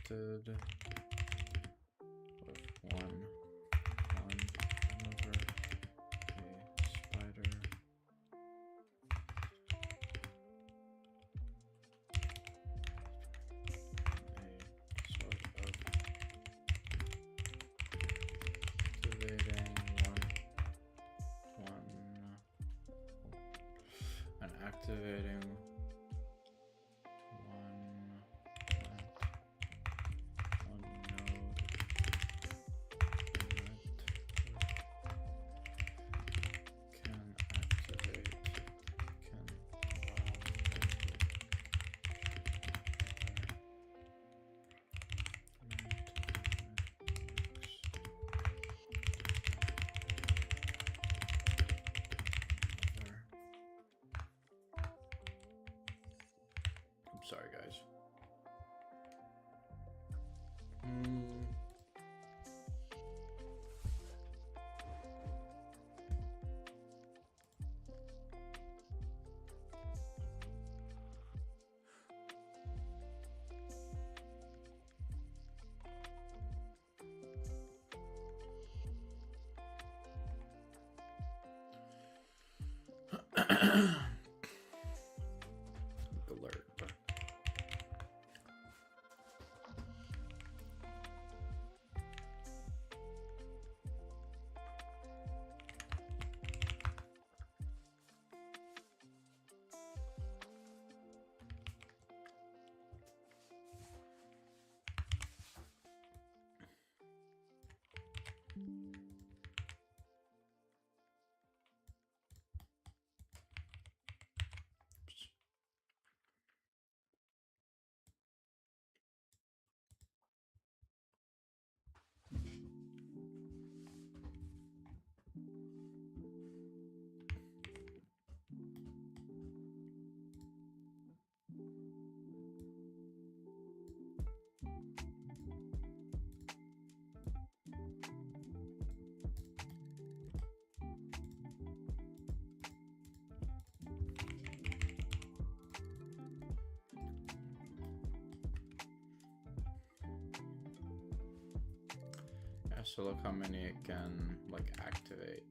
interacted with one another, a spider. A sort of activating and activating one node can activate can allow I'm sorry, guys. Alert. Yeah, so look how many it can like activate.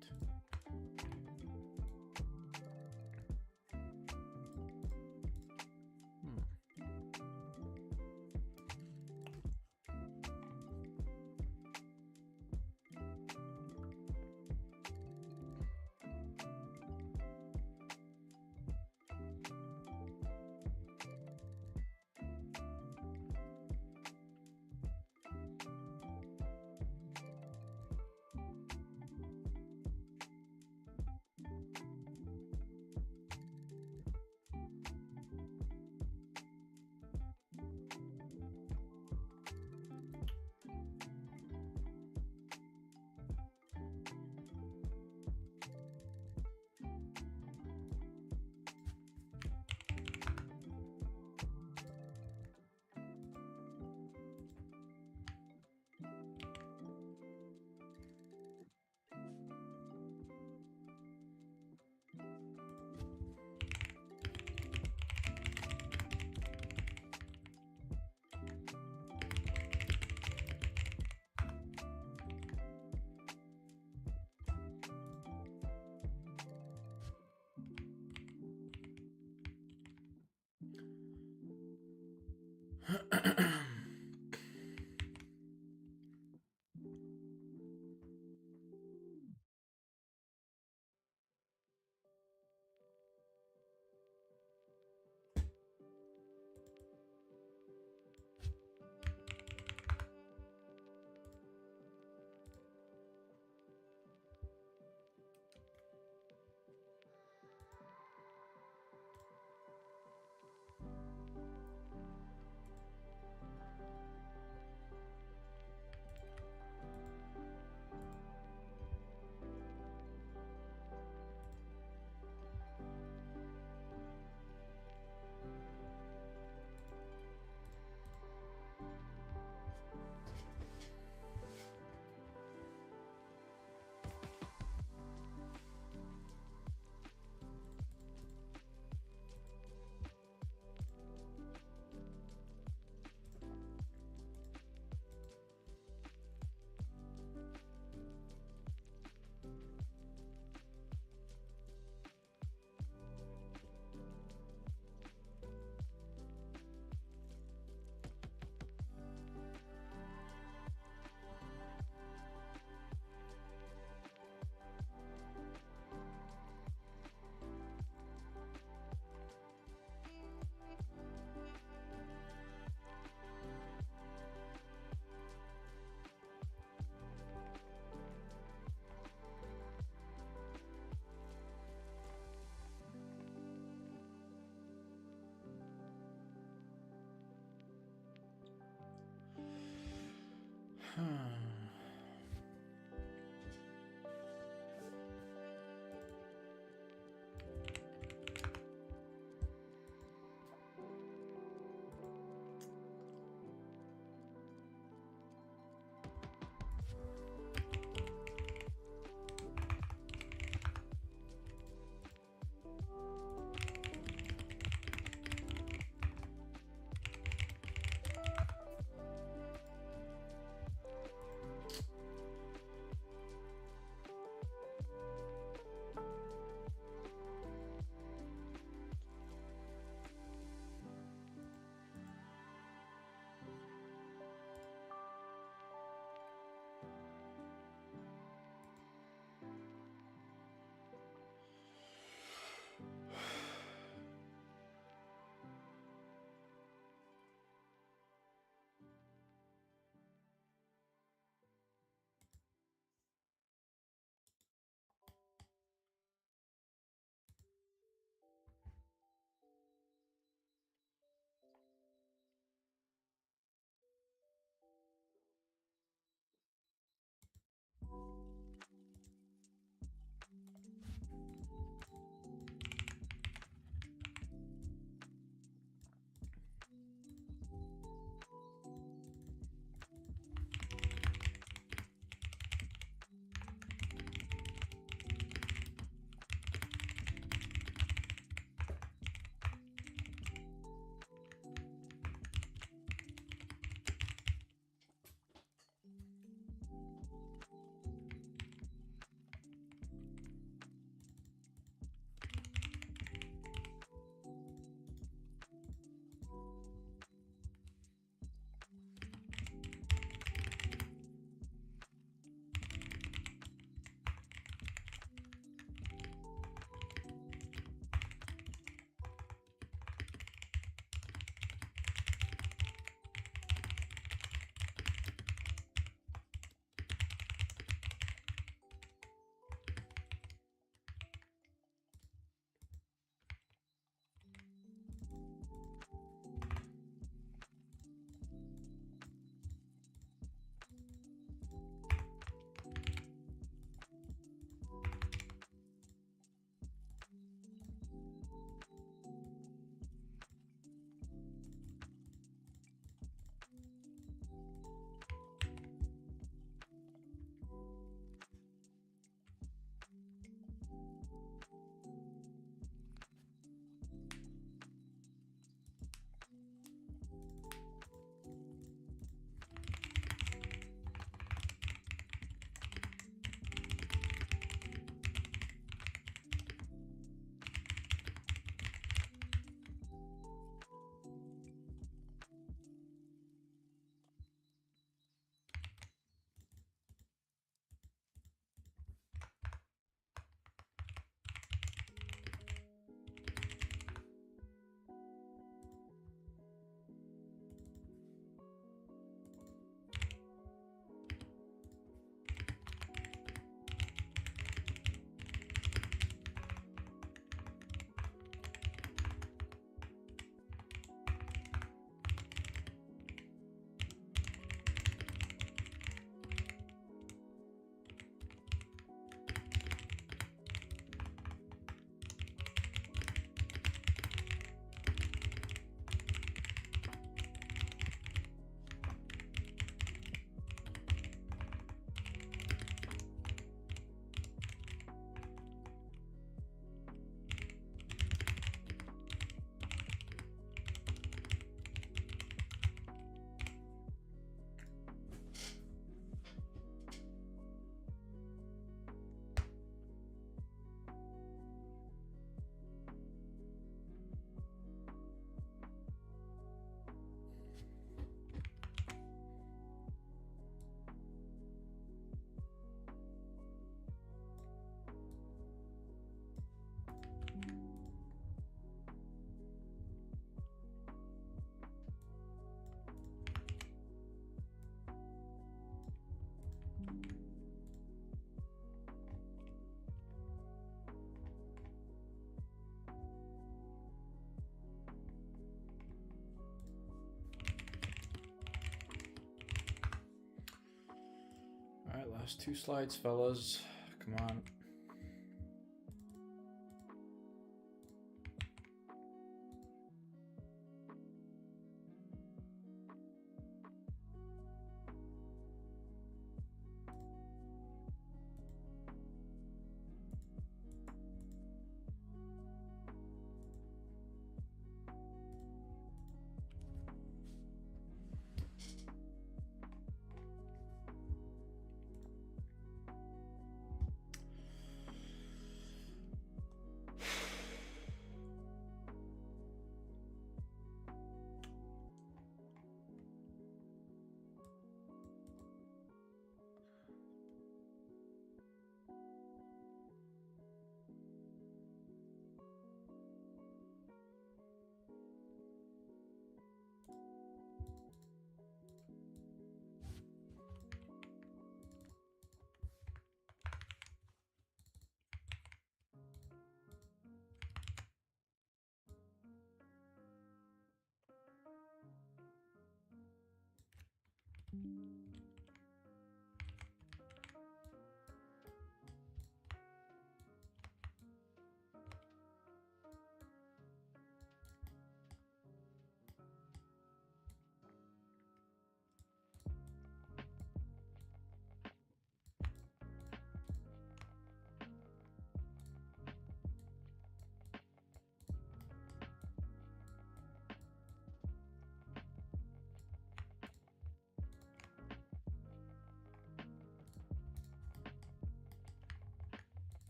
Alright, last 2 slides, fellas. Come on.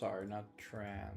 Sorry, not transcranial.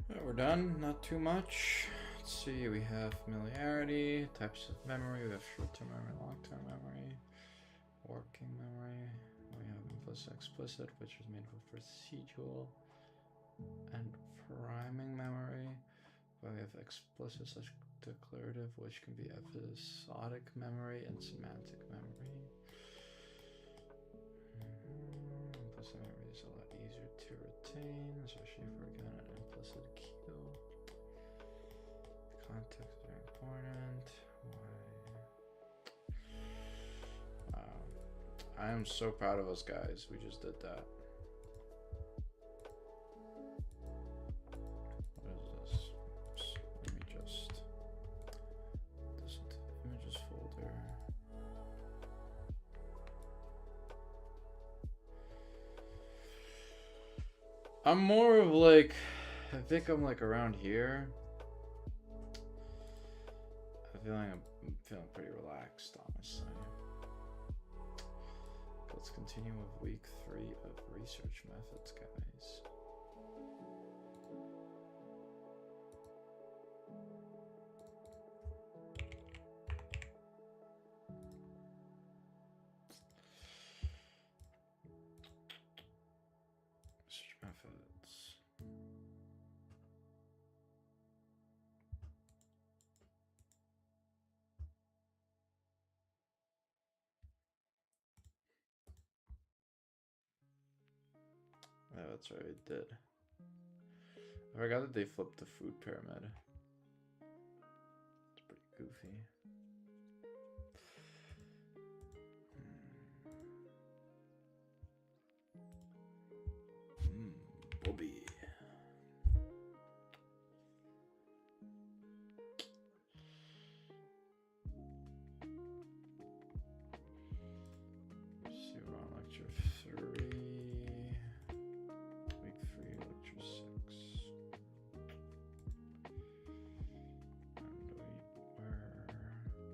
Alright, we're done. Not too much. Let's see. We have familiarity, types of memory. We have short-term memory, long-term memory, working memory. We have implicit, explicit, which is made for procedural and priming memory. We have explicit slash declarative, which can be episodic memory and semantic memory. Implicit memory is a lot easier to retain, especially if we're given an implicit cue. Context is very important. Wow. I am so proud of us, guys. We just did that. What is this? Let me just this into the images folder. I'm more of like, I think I'm like around here. I'm feeling pretty relaxed, honestly. Let's continue with week 3 of research methods, guys. Research methods. Yeah, that's right, it did. I forgot that they flipped the food pyramid. It's pretty goofy. Bobby. See, we're on lecture 3. Week 3, lecture 6. And we were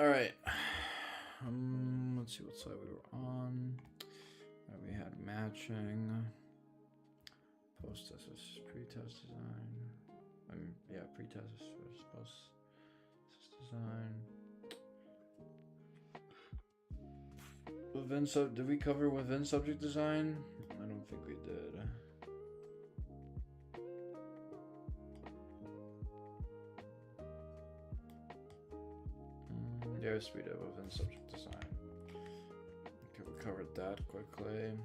Alright. Let's see what side we were on. We had matching. Post-test is pre-test design. Yeah, pre-test is post-test design. Did we cover within subject design? I don't think we did. Yes, we did within subject design. Okay, we covered that quickly.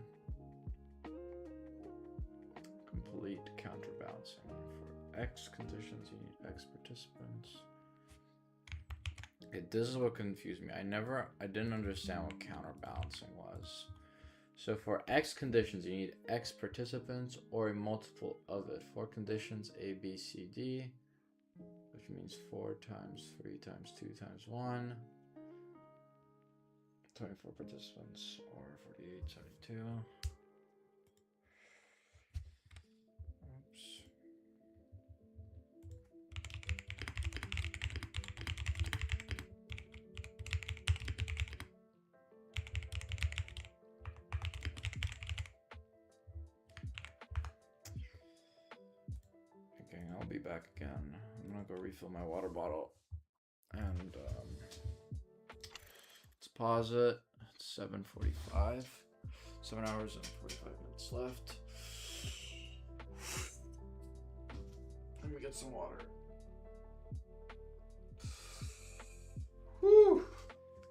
Complete counterbalancing. For X conditions, you need X participants. Okay, this is what confused me. I didn't understand what counterbalancing was. So for X conditions, you need X participants or a multiple of it. For conditions A, B, C, D, which means 4 times 3 times 2 times 1. 24 participants or 48, 72. Oops. Okay, I'll be back again. I'm gonna go refill my water bottle. And let's pause it. It's 7:45. 7 hours and 45 minutes left. Let me get some water. Whew.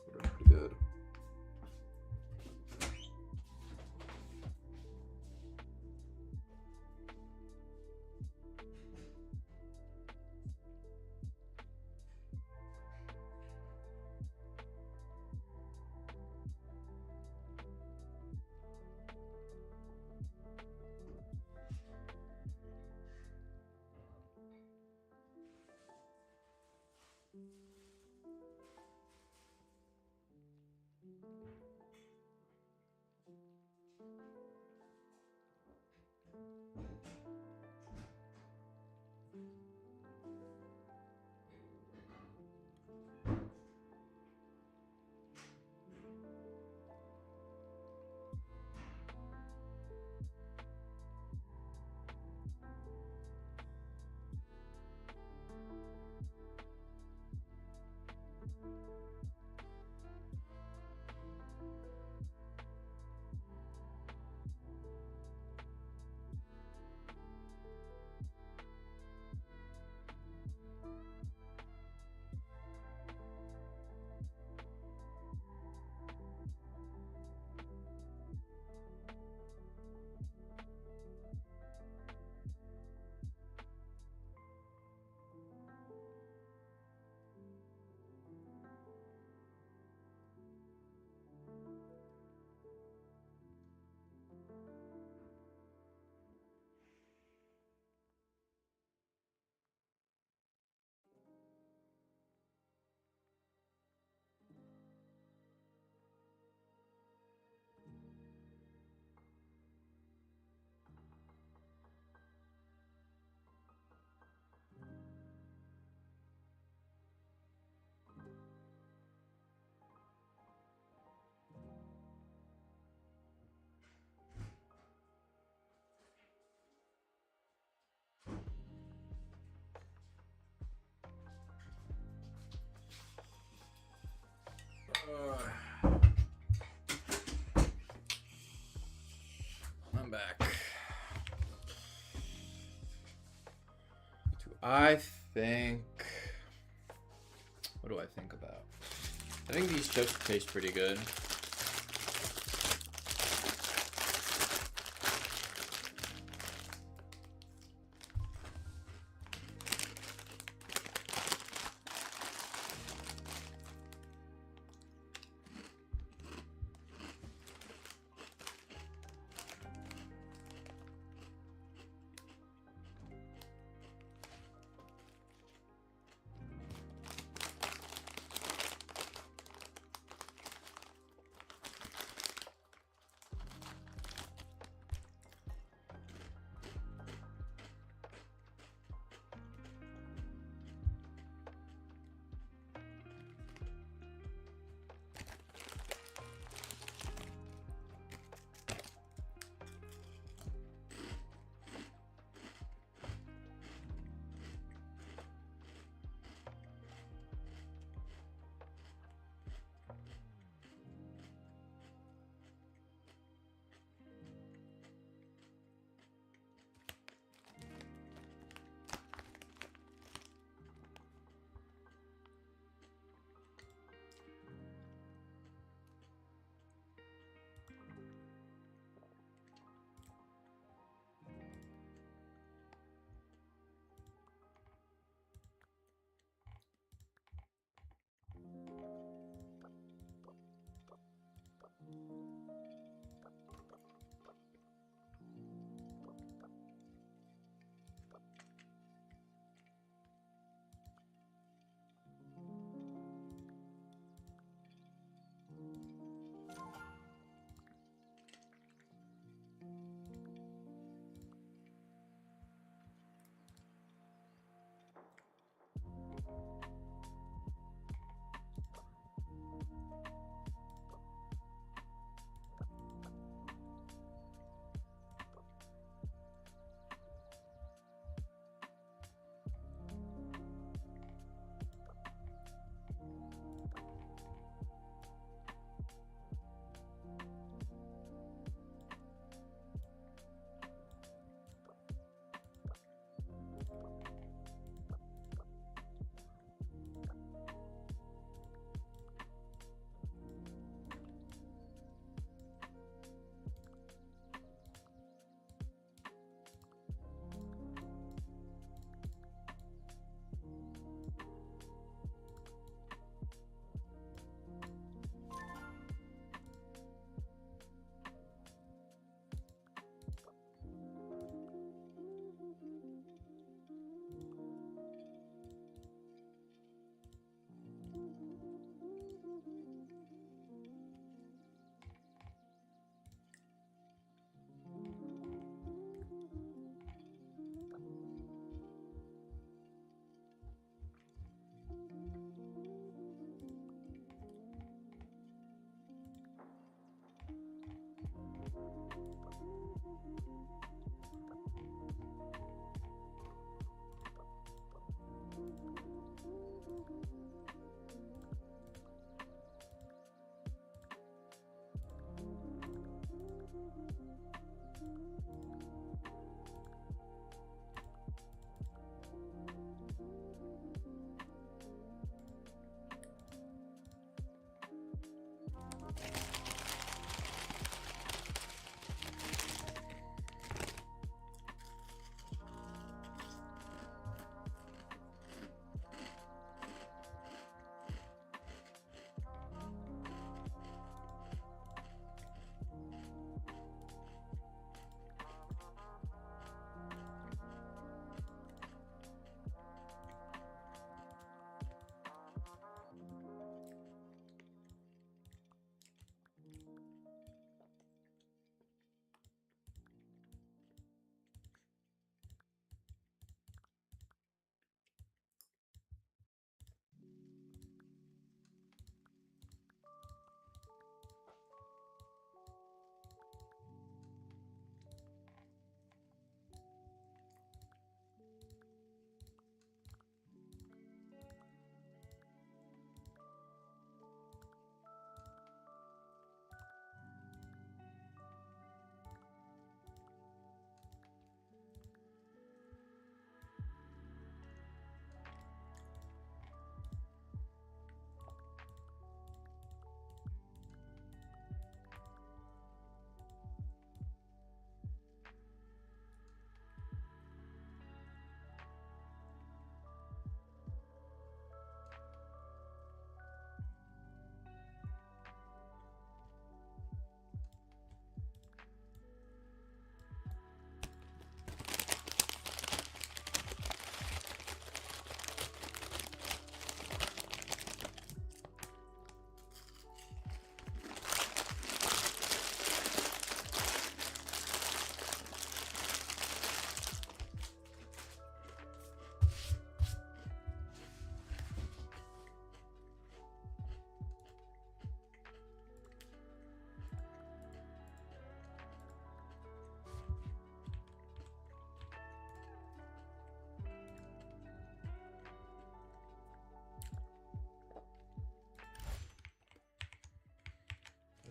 Water's pretty good. I'm back. I think... What do I think about? I think these chips taste pretty good.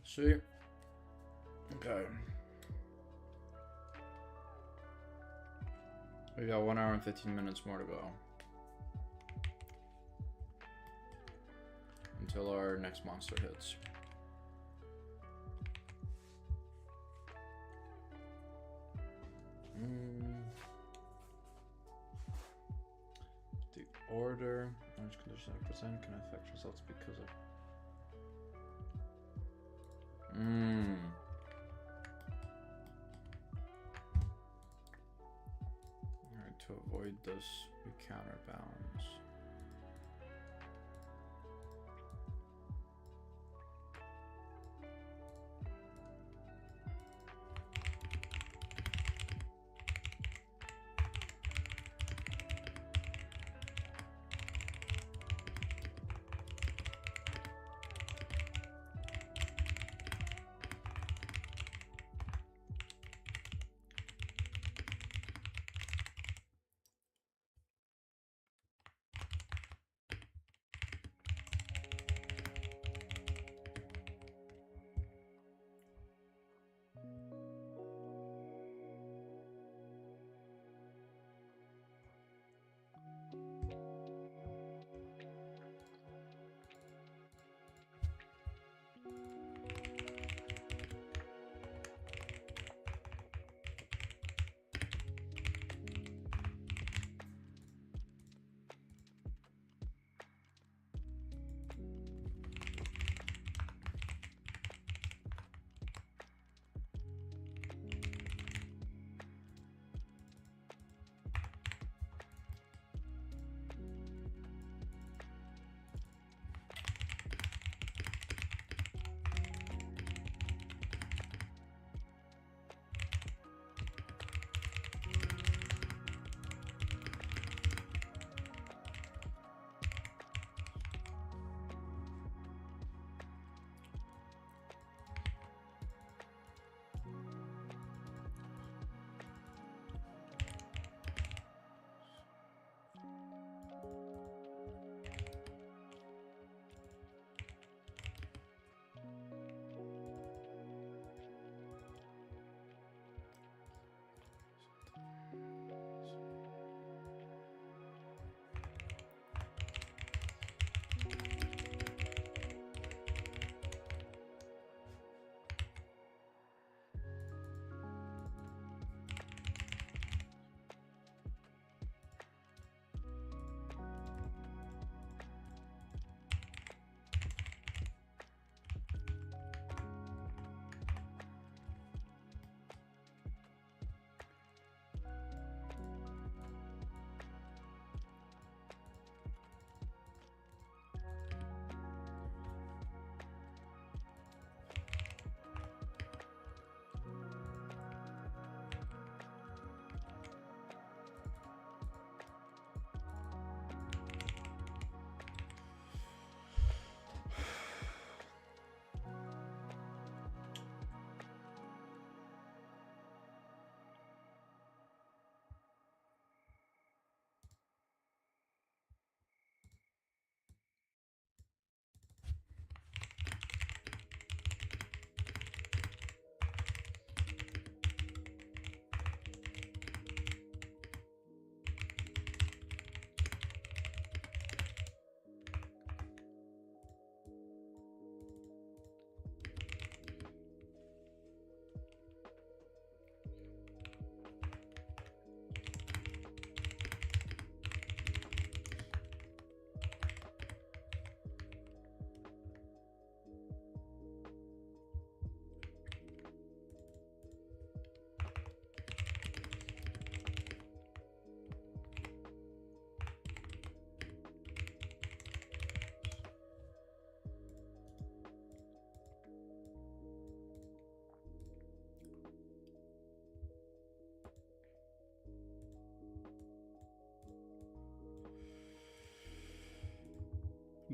See? Okay. We got 1 hour and 15 minutes more to go. Until our next monster hits. The order, orange condition I present can affect results because of Alright, to avoid this, we counterbalance.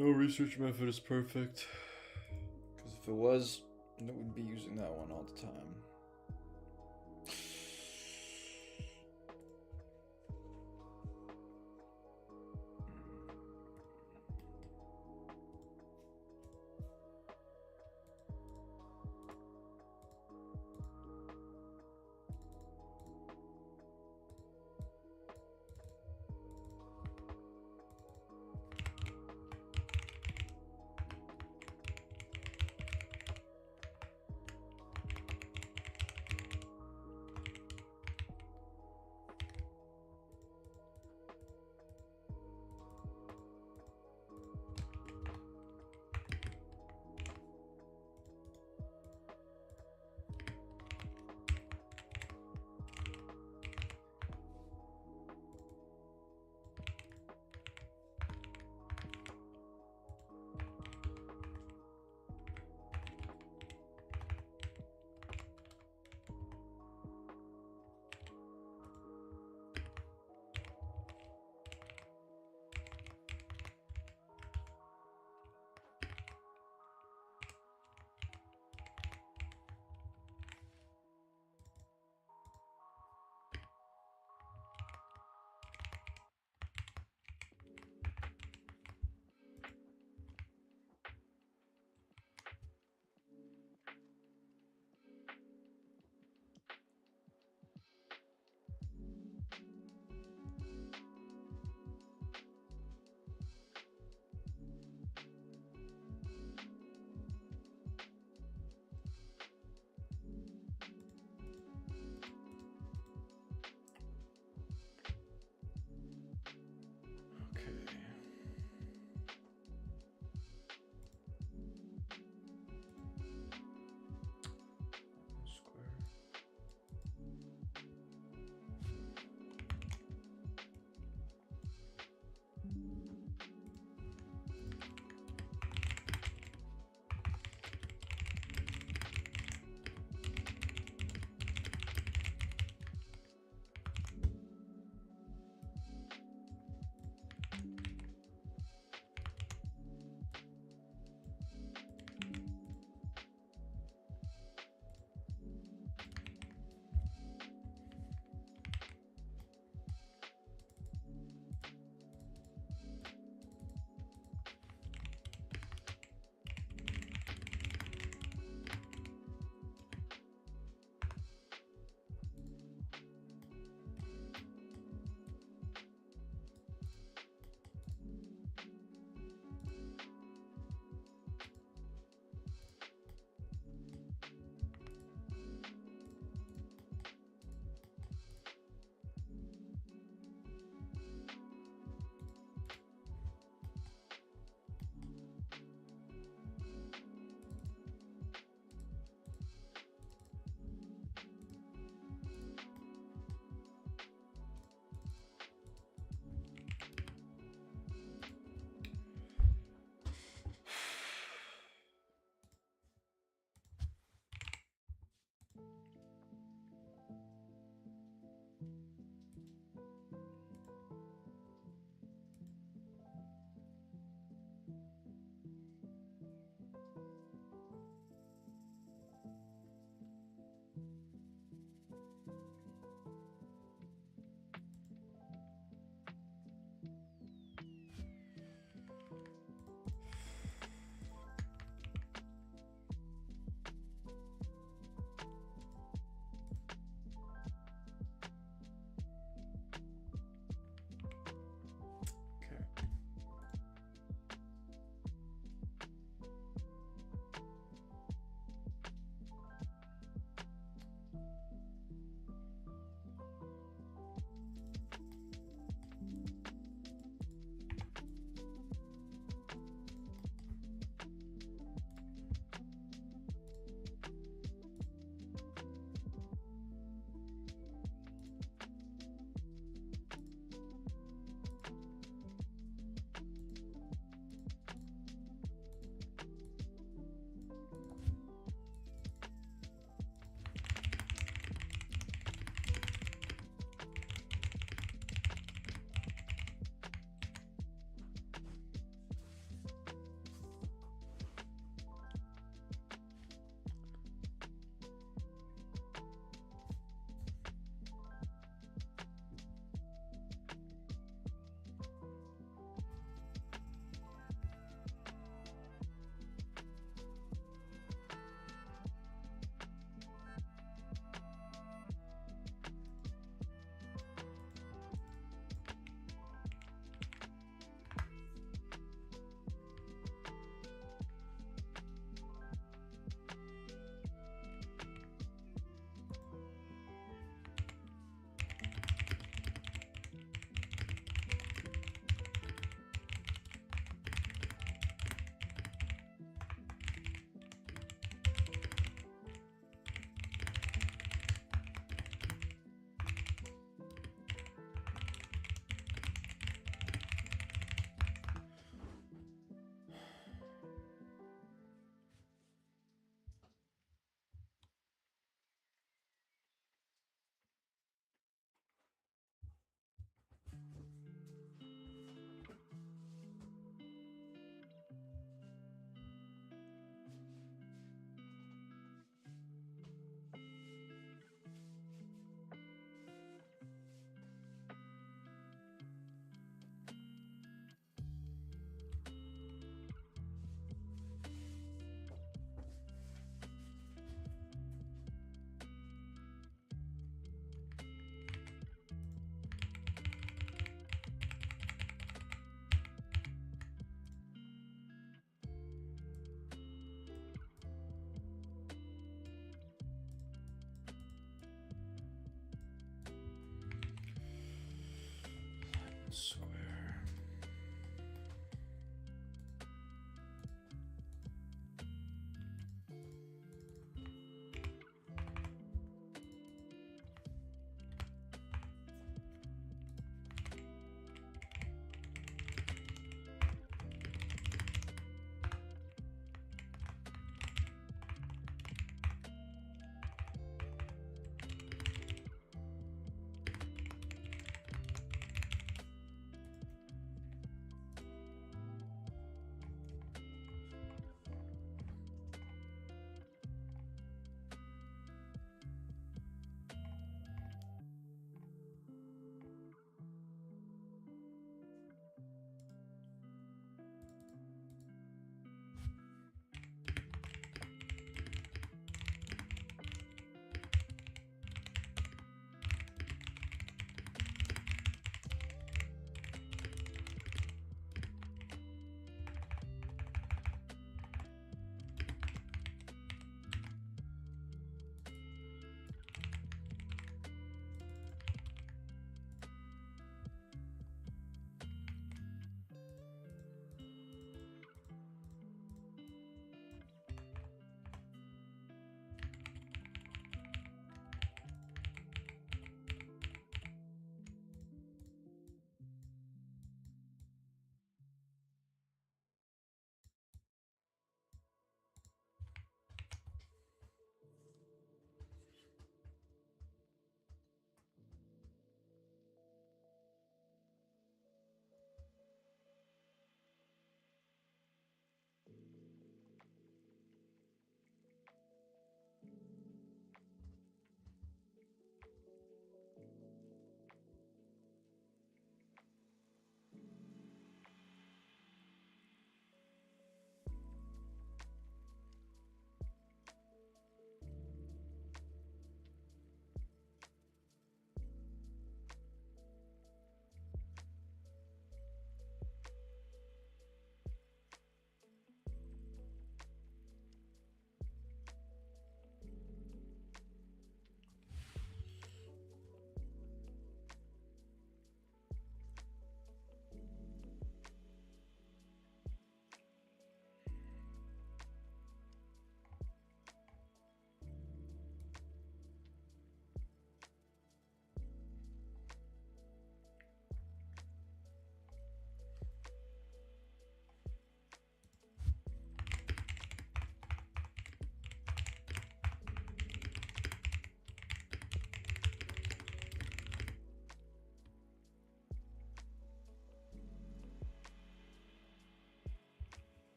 No research method is perfect. Because if it was, then we'd be using that one all the time. square.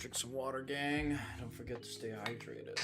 Drink some water, gang. Don't forget to stay hydrated.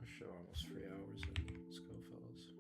show almost 3 hours in. Let's go, fellas.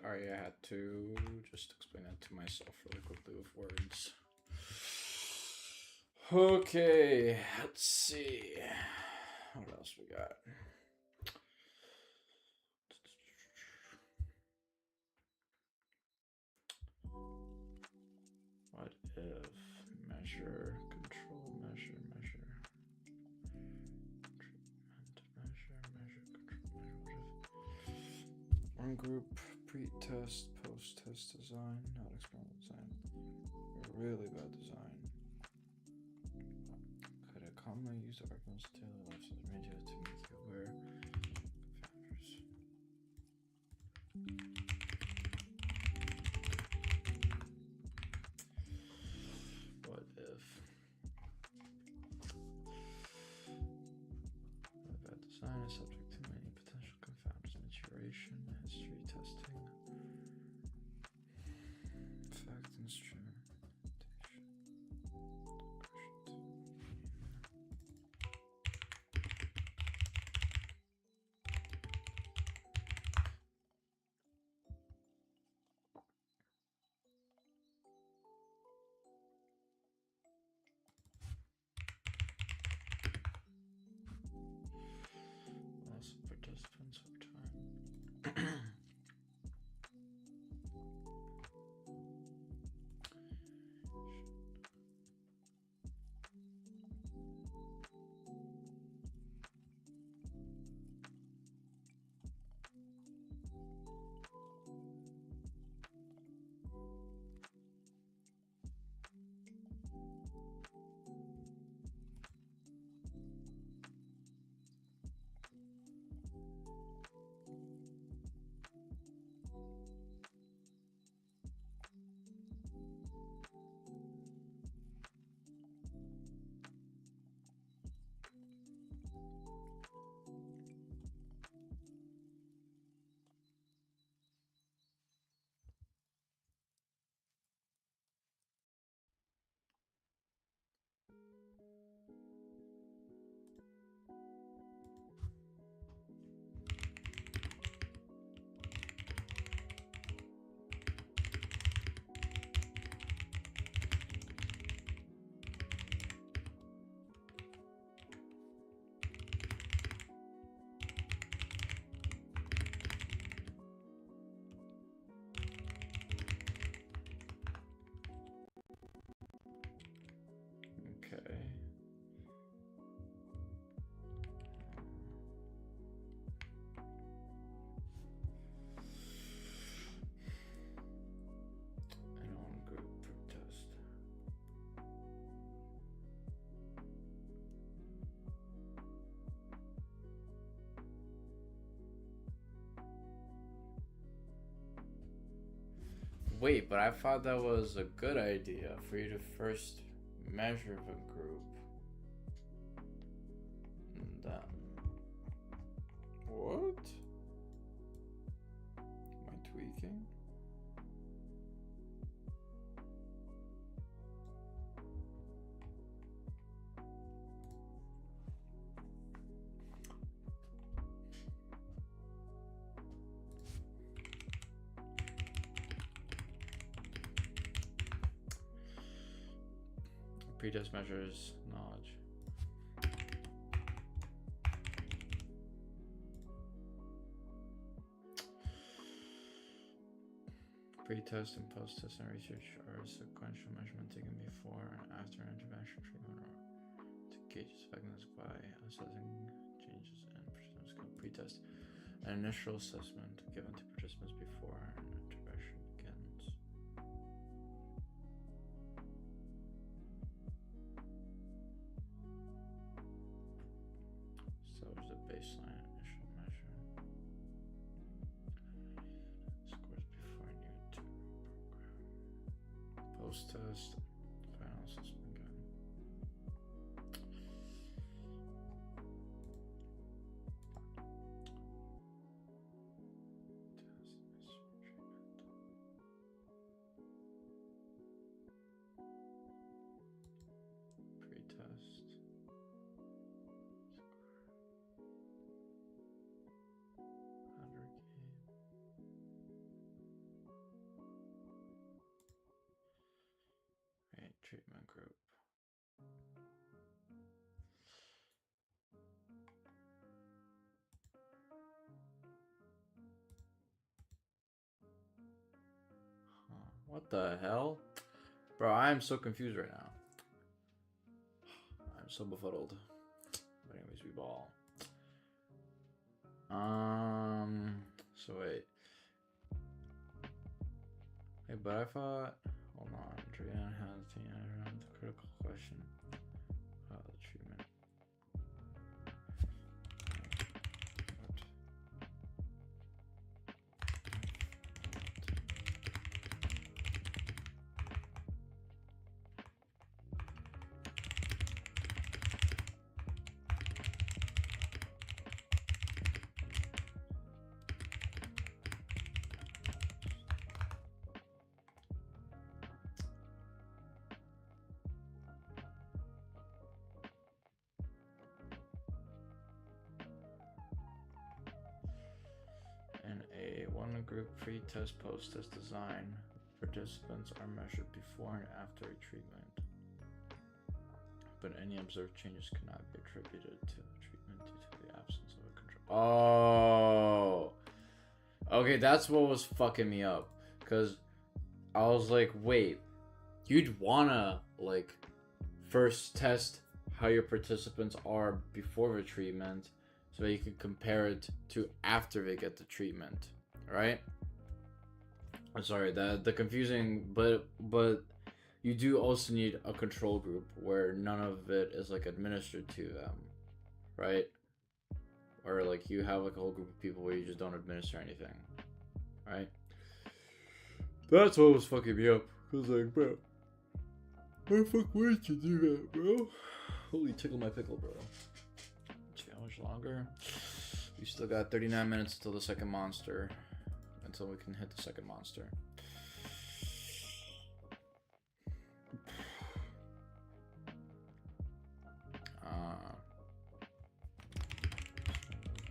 Sorry, I had to just explain that to myself really quickly with words. Okay, let's see. What else we got? What if measure, control, measure, measure. On group pre-test, post-test design, not experimental design. Really bad design. Could I commonly use the arguments of daily life as media to make you aware of factors? What if bad design is subject to many potential confounders, maturation, history testing, fact instrumentation. Loss of participants over time. Okay. And on group protest. Wait, but I thought that was a good idea for you to first measure the group. And then. What? Am I tweaking? Pretest measures knowledge. Pre-test and post-test and research are sequential measurement taken before and after intervention treatment or to gauge effectiveness by assessing changes in participant skill. Pre-test, an initial assessment given to participants before an intervention begins. So there's a baseline initial measure. Scores before new program. Post-test, final assessment again. Pre-test. Right, treatment group. Huh. What the hell? Bro, I am so confused right now. I'm so befuddled. But anyways, we ball. So wait. Hey, but I thought. Hold on. Julian has the critical question. The treatment. In a one group pre-test post-test design, participants are measured before and after a treatment, but any observed changes cannot be attributed to the treatment due to the absence of a control. Oh, okay, that's what was fucking me up, because I was like, wait, you'd wanna like first test how your participants are before the treatment, so that you can compare it to after they get the treatment, right? I'm sorry, the confusing, but you do also need a control group where none of it is like administered to them, right? Or like you have like a whole group of people where you just don't administer anything, right? That's what was fucking me up. I was like, bro, why the fuck would you do that, bro? Holy tickle my pickle, bro. How much longer? We still got 39 minutes till the second monster. Until we can hit the second monster.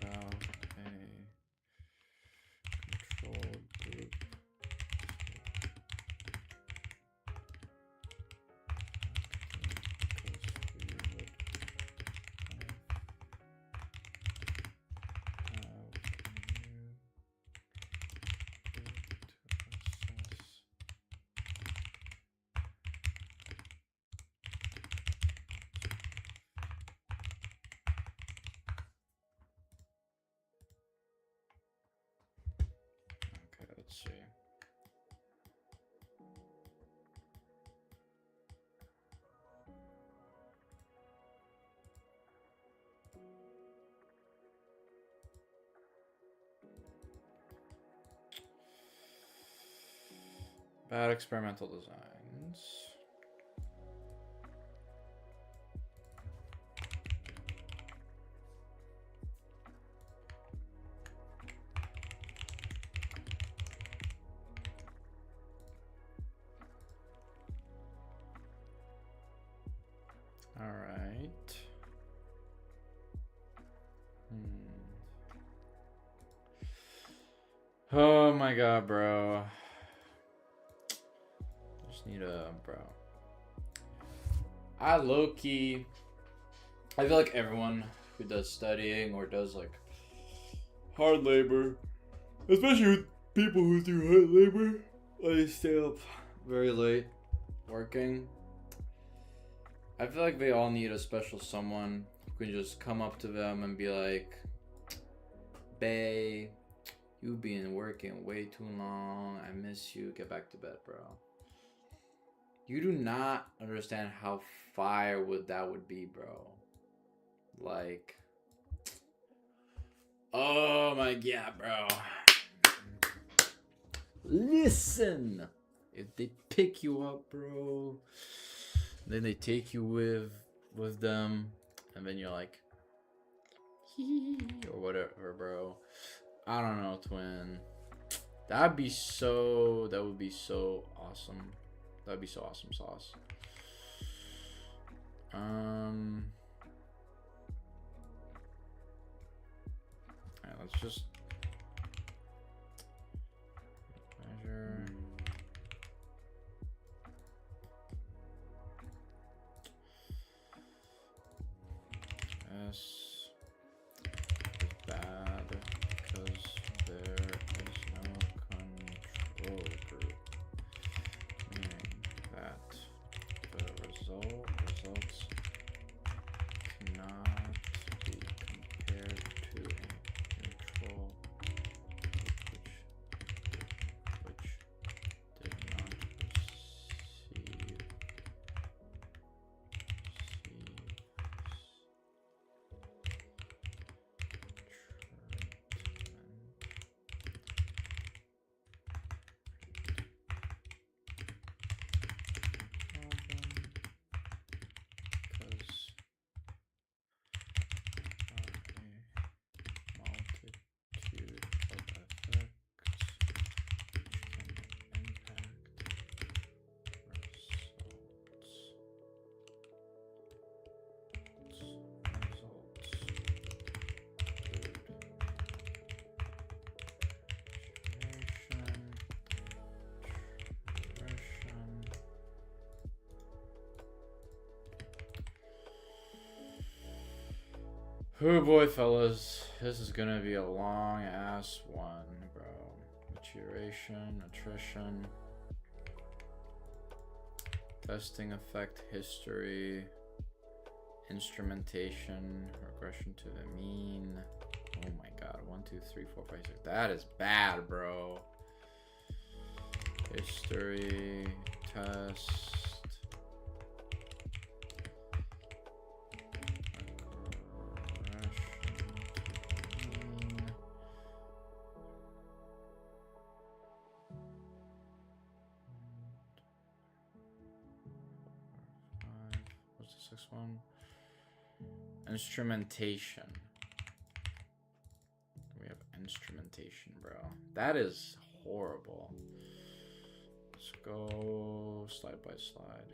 About a control group. Okay, let's see. Bad experimental designs. All right. Oh my god, bro. Just need a bro. I low-key, I feel like everyone who does studying or does like hard labor, especially with people who do hard labor, they stay up very late working. I feel like they all need a special someone who can just come up to them and be like, "Bae, you've been working way too long. I miss you. Get back to bed, bro." You do not understand how fire that would be, bro. Like, oh my god, bro. Listen, if they pick you up, bro, then they take you with them, and then you're like, or whatever, bro. I don't know, twin. That would be so awesome. That'd be so awesome sauce. Alright, let's just measure. S is bad because there is no control group, meaning that the results cannot be compared to a control group which did Oh boy, fellas. This is gonna be a long ass one, bro. Maturation, attrition, testing effect, history, instrumentation, regression to the mean. Oh my god. 1, 2, 3, 4, 5, 6. That is bad, bro. History, test. What's the sixth one? Instrumentation. We have instrumentation, bro. That is horrible. Let's go slide by slide.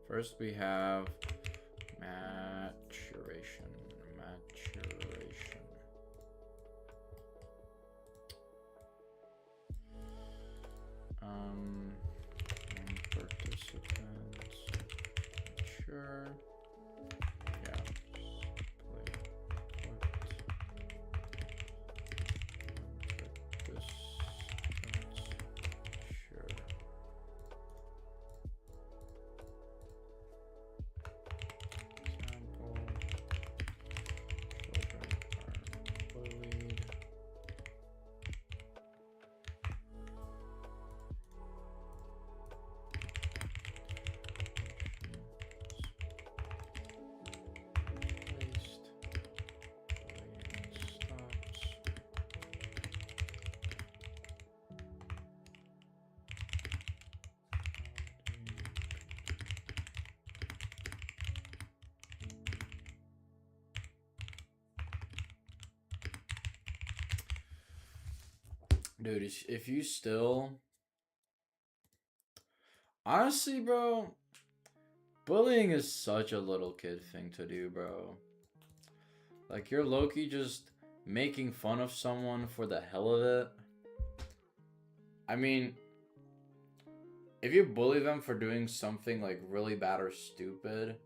First we have maturation. Maturation. Participants. Sure. Yeah. Play. What? Participants. Sure. Example. Children are bullied. Placed. Bullying stops. Dude, if you still... Honestly, bro, bullying is such a little kid thing to do, bro. Like, you're low-key just making fun of someone for the hell of it. I mean, if you bully them for doing something, like, really bad or stupid,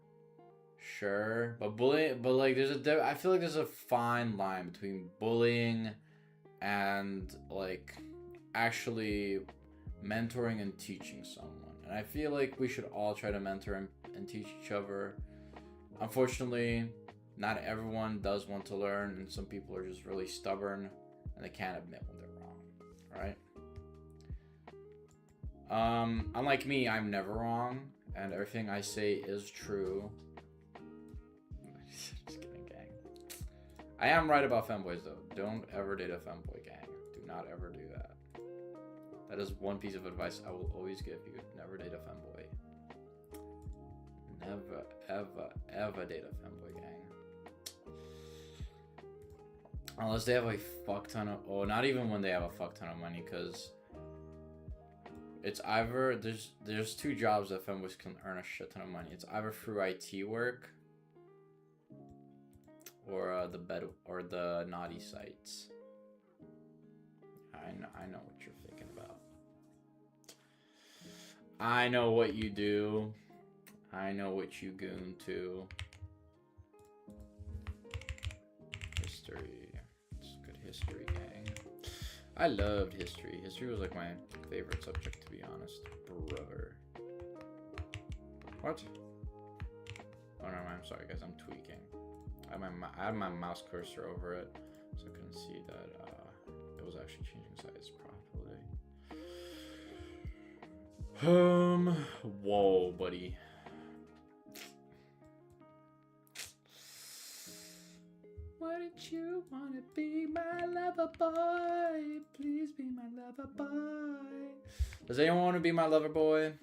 sure. But like, I feel like there's a fine line between bullying and, like, actually mentoring and teaching someone. And I feel like we should all try to mentor and teach each other. Unfortunately, not everyone does want to learn, and some people are just really stubborn and they can't admit when they're wrong, right? Unlike me, I'm never wrong, and everything I say is true. Just kidding, gang. I am right about femboys, though. Don't ever date a femboy, gang. Do not ever do that. That is one piece of advice I will always give you. Never date a femboy. Never, ever, ever date a femboy, gang. Unless they have a fuck ton of... Oh, not even when they have a fuck ton of money, because... It's either... There's two jobs that femboys can earn a shit ton of money. It's either through IT work... Or the naughty sites. I know what you're thinking about. I know what you do. I know what you goon to. History. It's good history, gang. I loved history. History was like my favorite subject, to be honest. Brother. What? Oh no, I'm sorry guys, I'm tweaking. I had my mouse cursor over it, so I couldn't see that it was actually changing size properly. Whoa, buddy. Wouldn't you wanna be my lover boy? Please be my lover boy. Does anyone want to be my lover boy?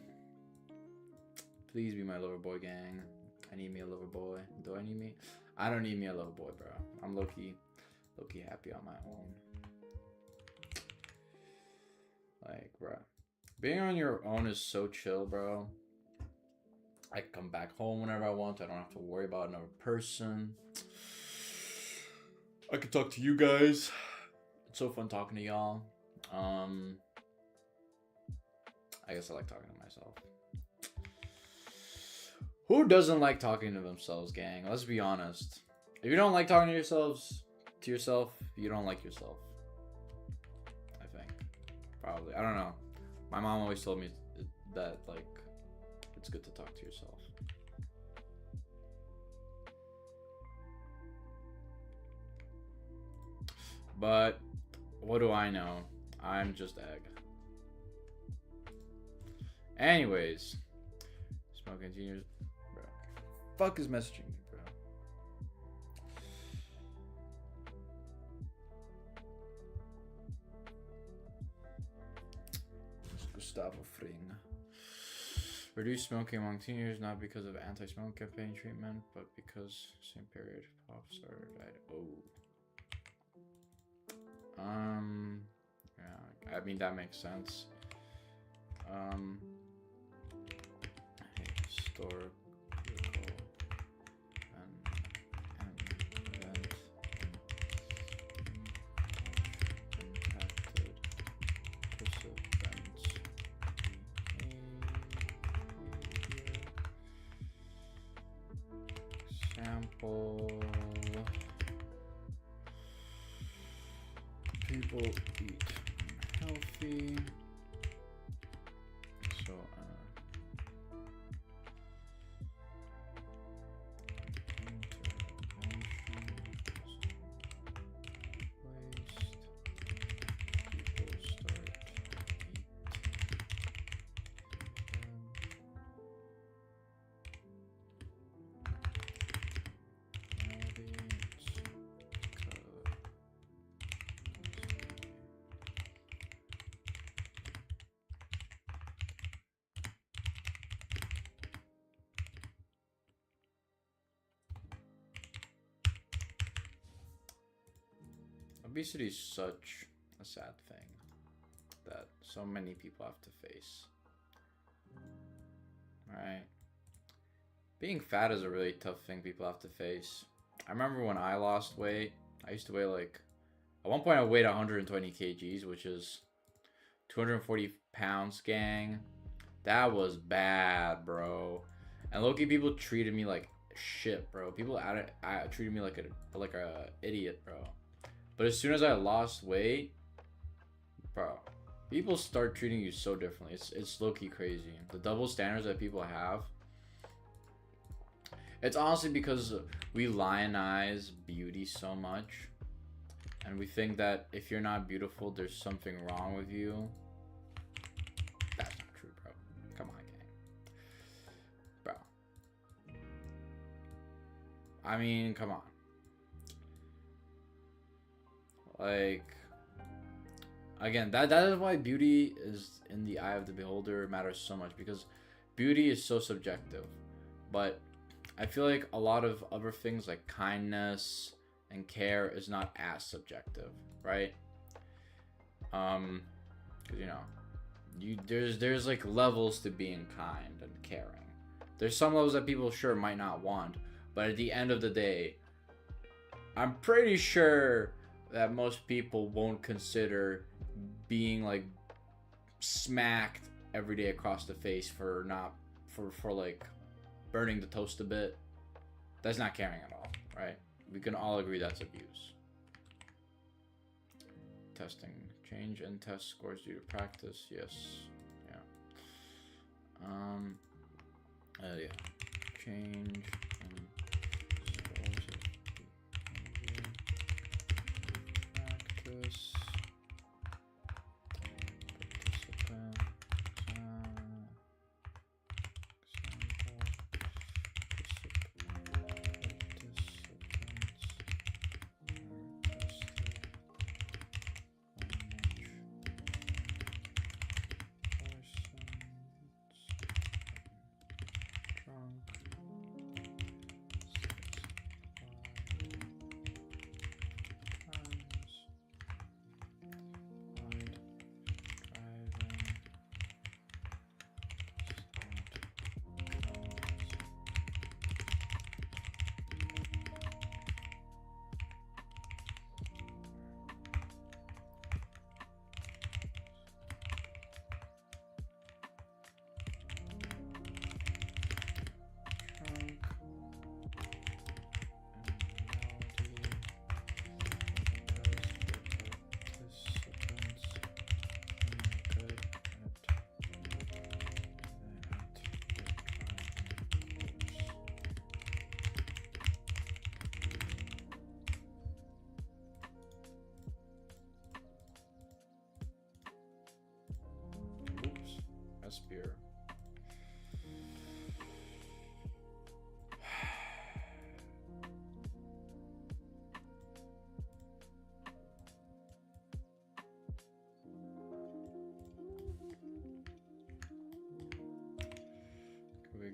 Please be my lover boy, gang. I need me a lover boy. Do I need me? I don't need me a lover boy, bro. I'm low-key happy on my own. Like, bro, being on your own is so chill, bro. I can come back home whenever I want. I don't have to worry about another person. I can talk to you guys. It's so fun talking to y'all. I guess I like talking to myself. Who doesn't like talking to themselves, gang? Let's be honest. If you don't like talking to yourself, you don't like yourself. I think. Probably. I don't know. My mom always told me that, like, it's good to talk to yourself. But what do I know? I'm just egg. Anyways, smoke continues. Bro, fuck is messaging me, bro? Gustavo Fring. Reduce smoking among teenagers not because of anti-smoking campaign treatment, but because same period pop star died. Oh. Yeah, I mean that makes sense. Historical and event impacted participants' behavior. Sample. People eat healthy. So, obesity is such a sad thing that so many people have to face. Right? Being fat is a really tough thing people have to face. I remember when I lost weight, I used to weigh like, at one point I weighed 120 kgs, which is 240 pounds, gang. That was bad, bro. And low-key people treated me like shit, bro. People treated me like a idiot, bro. But as soon as I lost weight, bro, people start treating you so differently. It's low-key crazy. The double standards that people have. It's honestly because we lionize beauty so much. And we think that if you're not beautiful, there's something wrong with you. That's not true, bro. Come on, gang. Bro. I mean, come on. Like, again, that is why beauty is in the eye of the beholder matters so much, because beauty is so subjective. But I feel like a lot of other things like kindness and care is not as subjective, right? Because you know, there's like levels to being kind and caring. There's some levels that people sure might not want, but at the end of the day, I'm pretty sure that most people won't consider being like smacked every day across the face for like burning the toast a bit. That's not caring at all, right? We can all agree that's abuse. Testing. Change in test scores due to practice. Yes. Yeah. Yeah. Change in scores practice. Participant.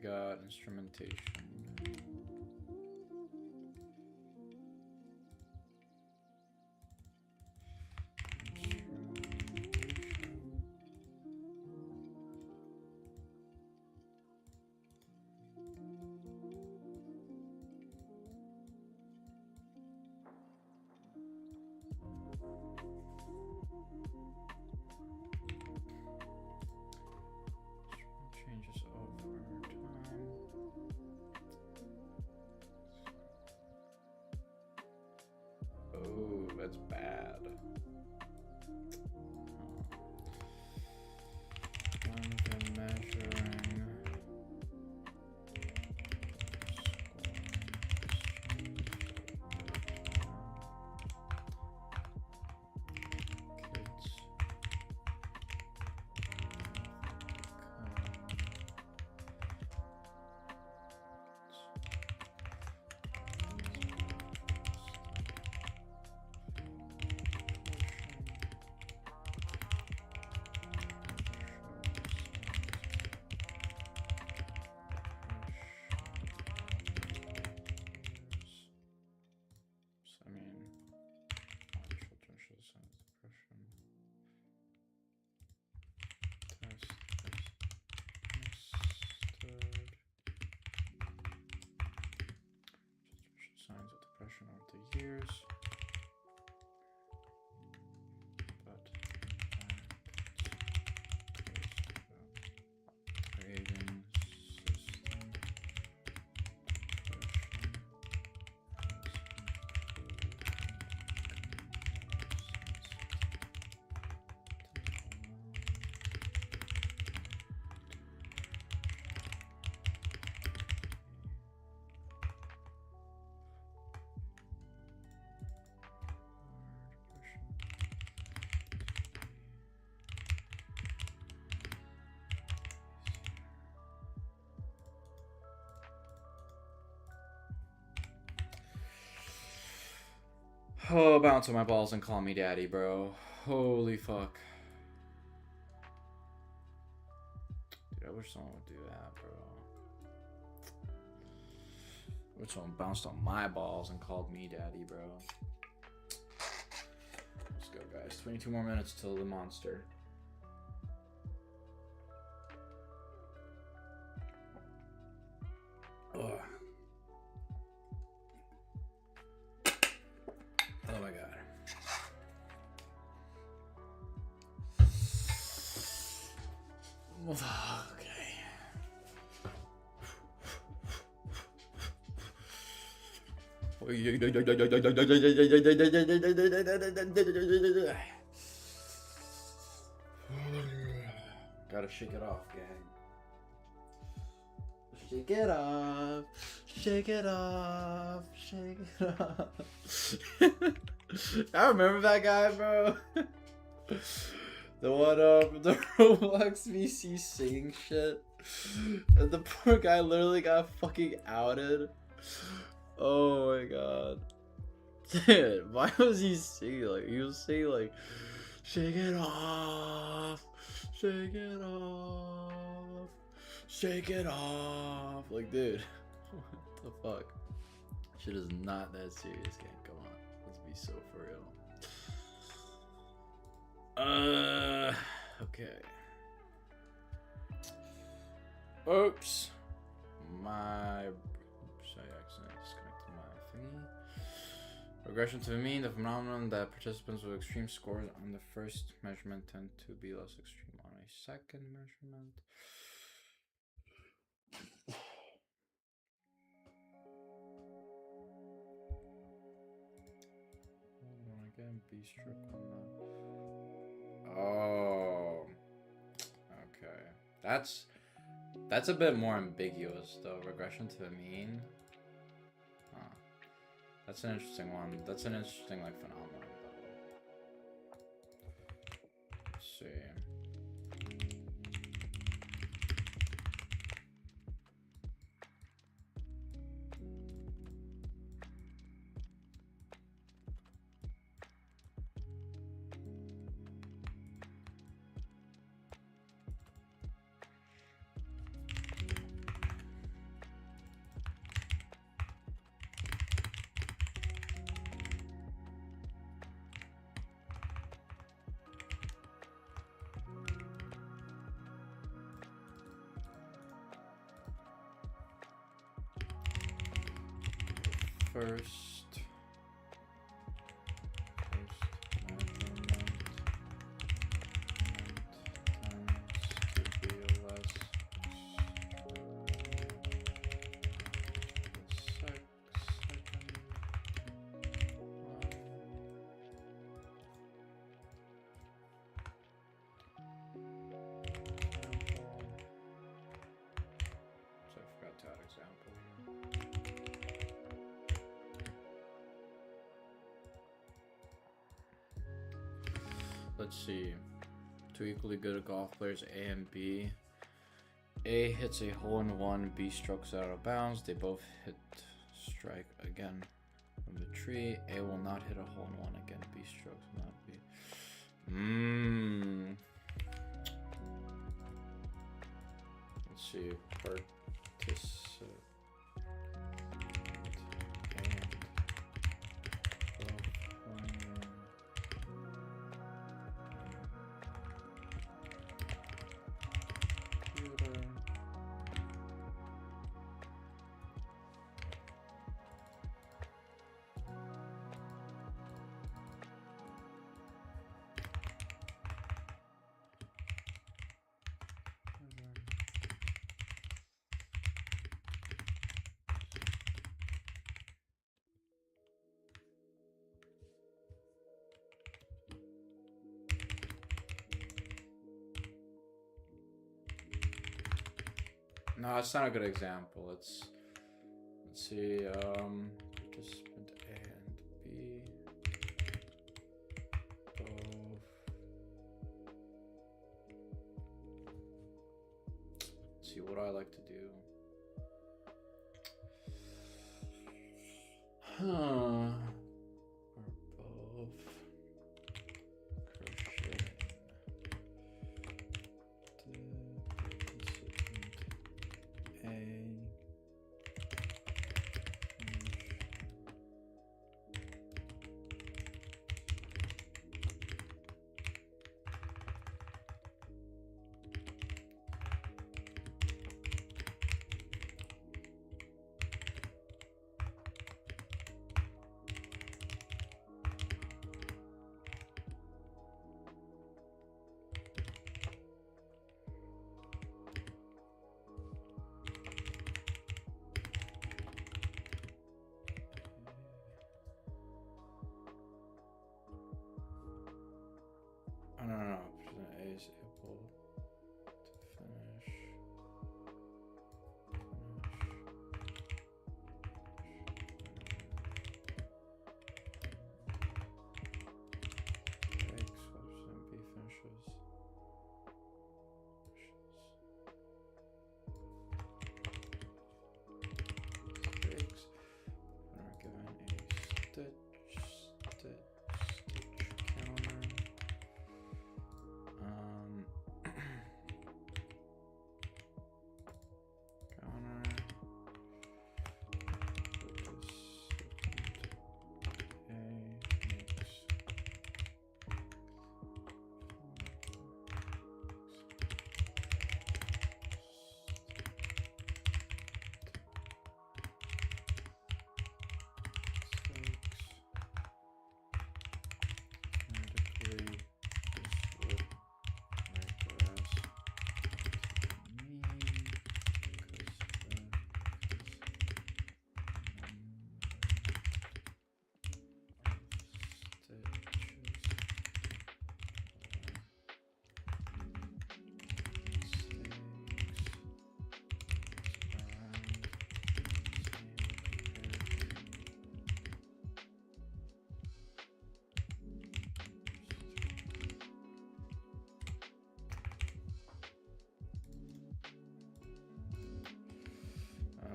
got instrumentation. Changes over time. Oh, that's bad. I'm measuring. Kids. I mean, children show signs of depression. Test, understood. Children show signs of depression over the years. But grading system Oh, bounce on my balls and call me daddy, bro. Holy fuck. Dude, I wish someone would do that, bro. I wish someone bounced on my balls and called me daddy, bro. Let's go, guys. 22 more minutes till the monster. Ugh. Oh my god. Okay. Gotta shake it off, gang. Shake it off. Shake it off. Shake it off. I remember that guy, bro. The one the Roblox VC singing shit. And the poor guy literally got fucking outed. Oh my god. Dude, why was he singing like he was saying like shake it off. Shake it off. Shake it off. Like, dude, what the fuck? Shit is not that serious, gang. Come on. Let's be so for real. Okay. Oops. I accidentally disconnected my thingy. Regression to the mean, the phenomenon that participants with extreme scores on the first measurement tend to be less extreme on a second measurement. Hold on again, B-stroke on that. Oh. Okay. That's a bit more ambiguous though. Regression to the mean. Huh. That's an interesting one. That's an interesting like phenomenon though. Let's see. first measurement tends to be less second one. So I forgot to add example here. Let's see. Two equally good golf players, A and B. A hits a hole in one, B strokes out of bounds. They both hit strike again from the tree. A will not hit a hole in one again. B strokes will not be. Let's see. Participant computer. No, it's not a good example. Let's see. Participant A and B both. Let's see what I like to do. Are both crocheting. Oh, no. Percent A is able to finish. X, 5% B finishes. Six. When we're given a stitch counter.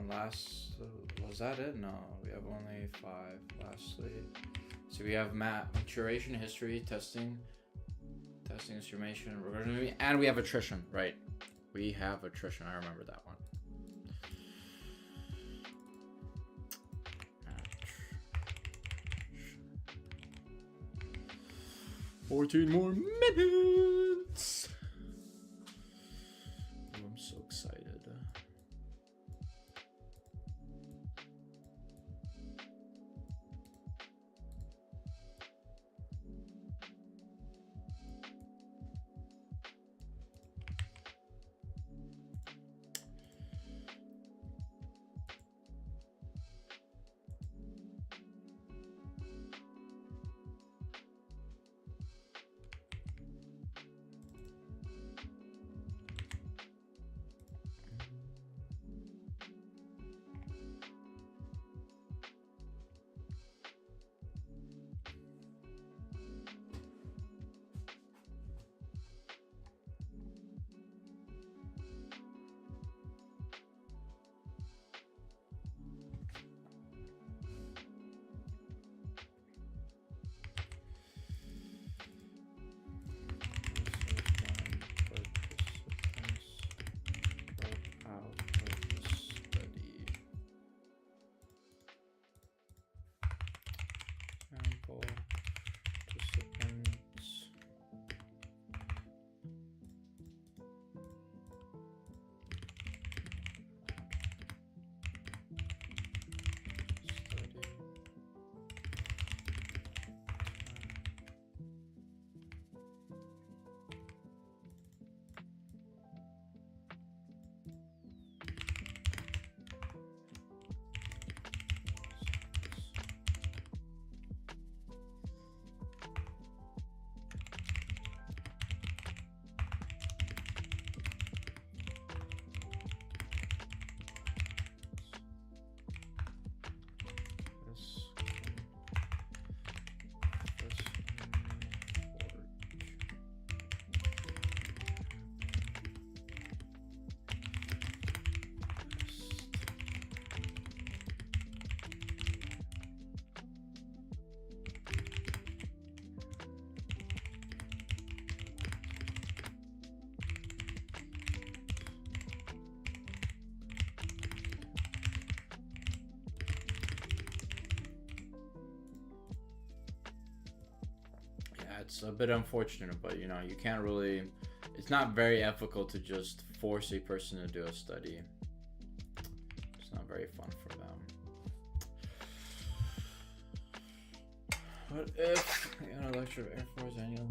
Last, was that it? No, we have only 5. Lastly, so we have maturation, history, testing instrumentation, regression, and we have attrition. Right, we have attrition. I remember that one. 14 more minutes. Oh, I'm so excited. it's a bit unfortunate, but you know, you can't really. It's not very ethical to just force a person to do a study. It's not very fun for them. What if, you know, lecture of Air Force annual?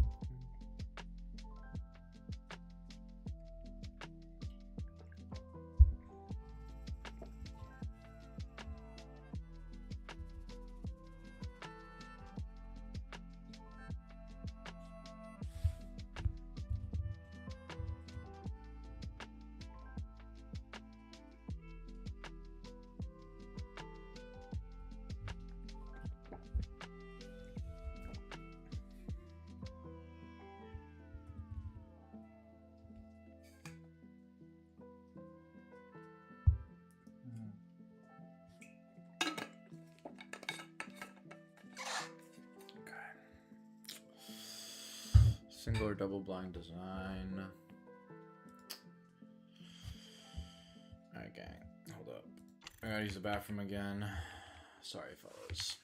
Single or double blind design. Alright, gang. Hold up. I gotta use the bathroom again. Sorry, fellas.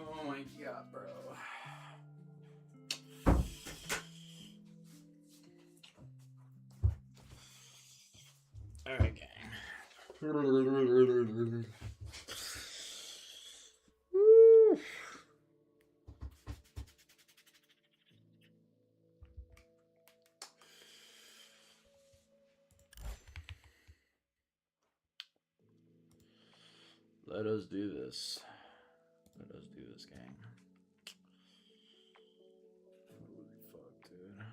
Oh my god, bro. Alright, gang. Woo. Let us do this. Let us do this, gang. Holy fuck, dude.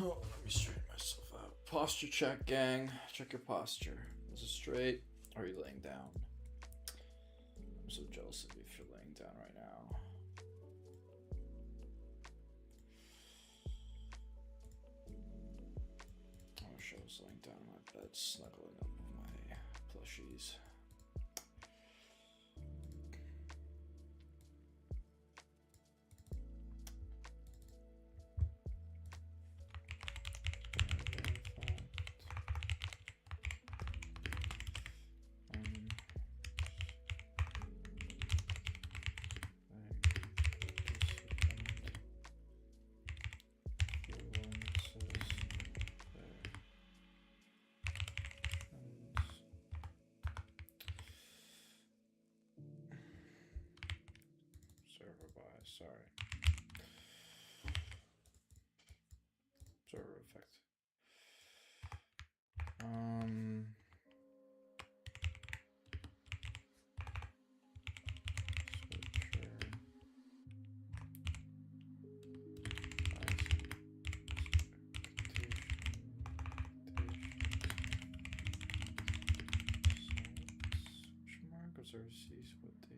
Oh, let me straighten myself out. Posture check, gang. Check your posture. Is it straight? Or are you laying down? I'm so jealous of you if you're laying down right now. I wish I was laying down on my bed, snuggling up with my plushies. Server bias, sorry. Server effect. Overseas would take.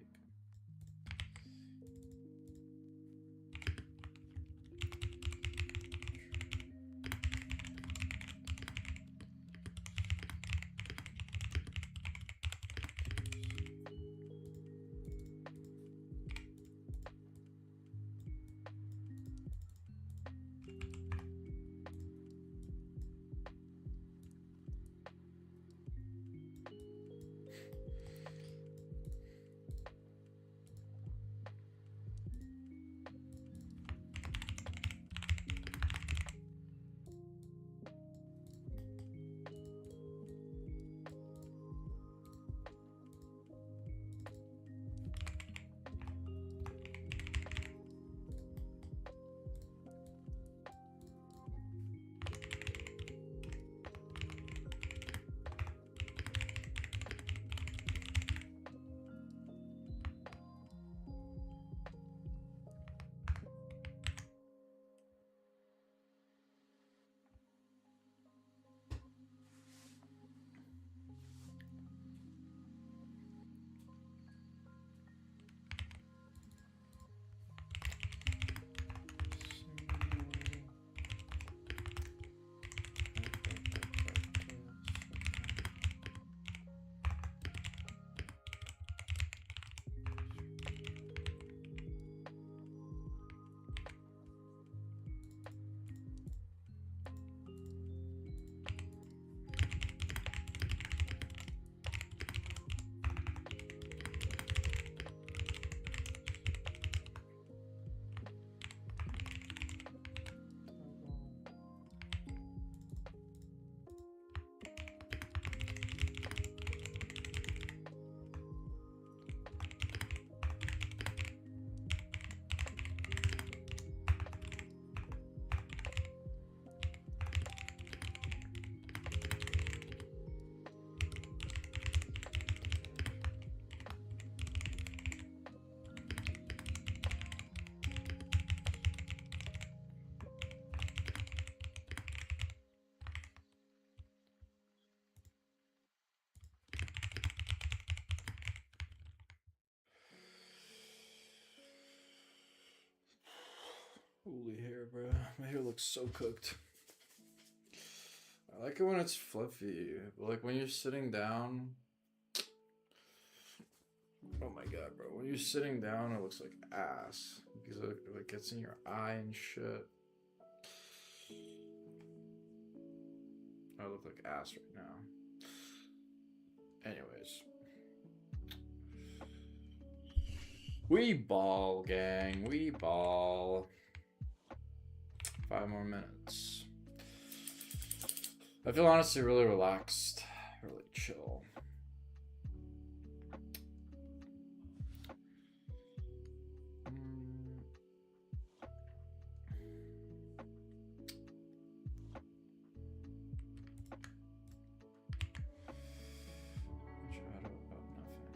Holy hair, bro. My hair looks so cooked. I like it when it's fluffy, but like when you're sitting down. Oh my god, bro. When you're sitting down, it looks like ass. Because it gets in your eye and shit. I look like ass right now. Anyways. We ball, gang. We ball. 5 more minutes. I feel honestly really relaxed, really chill. Shadow about nothing.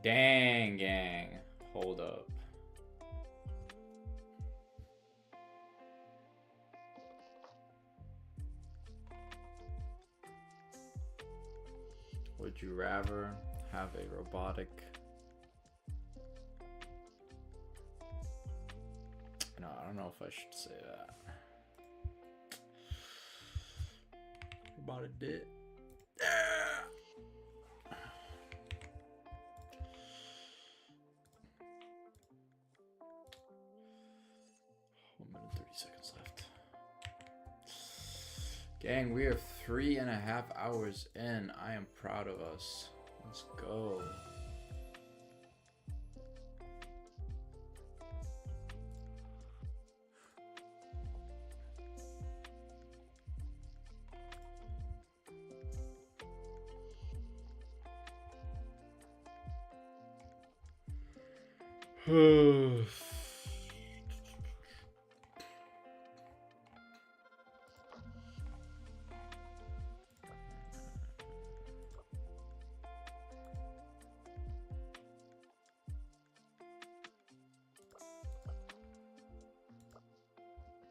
Dang, gang. Hold up. Would you rather have a robotic... No, I don't know if I should say that. Robotic dick. 1 minute 30 seconds left. Gang, we are 3.5 hours in. I am proud of us. Let's go.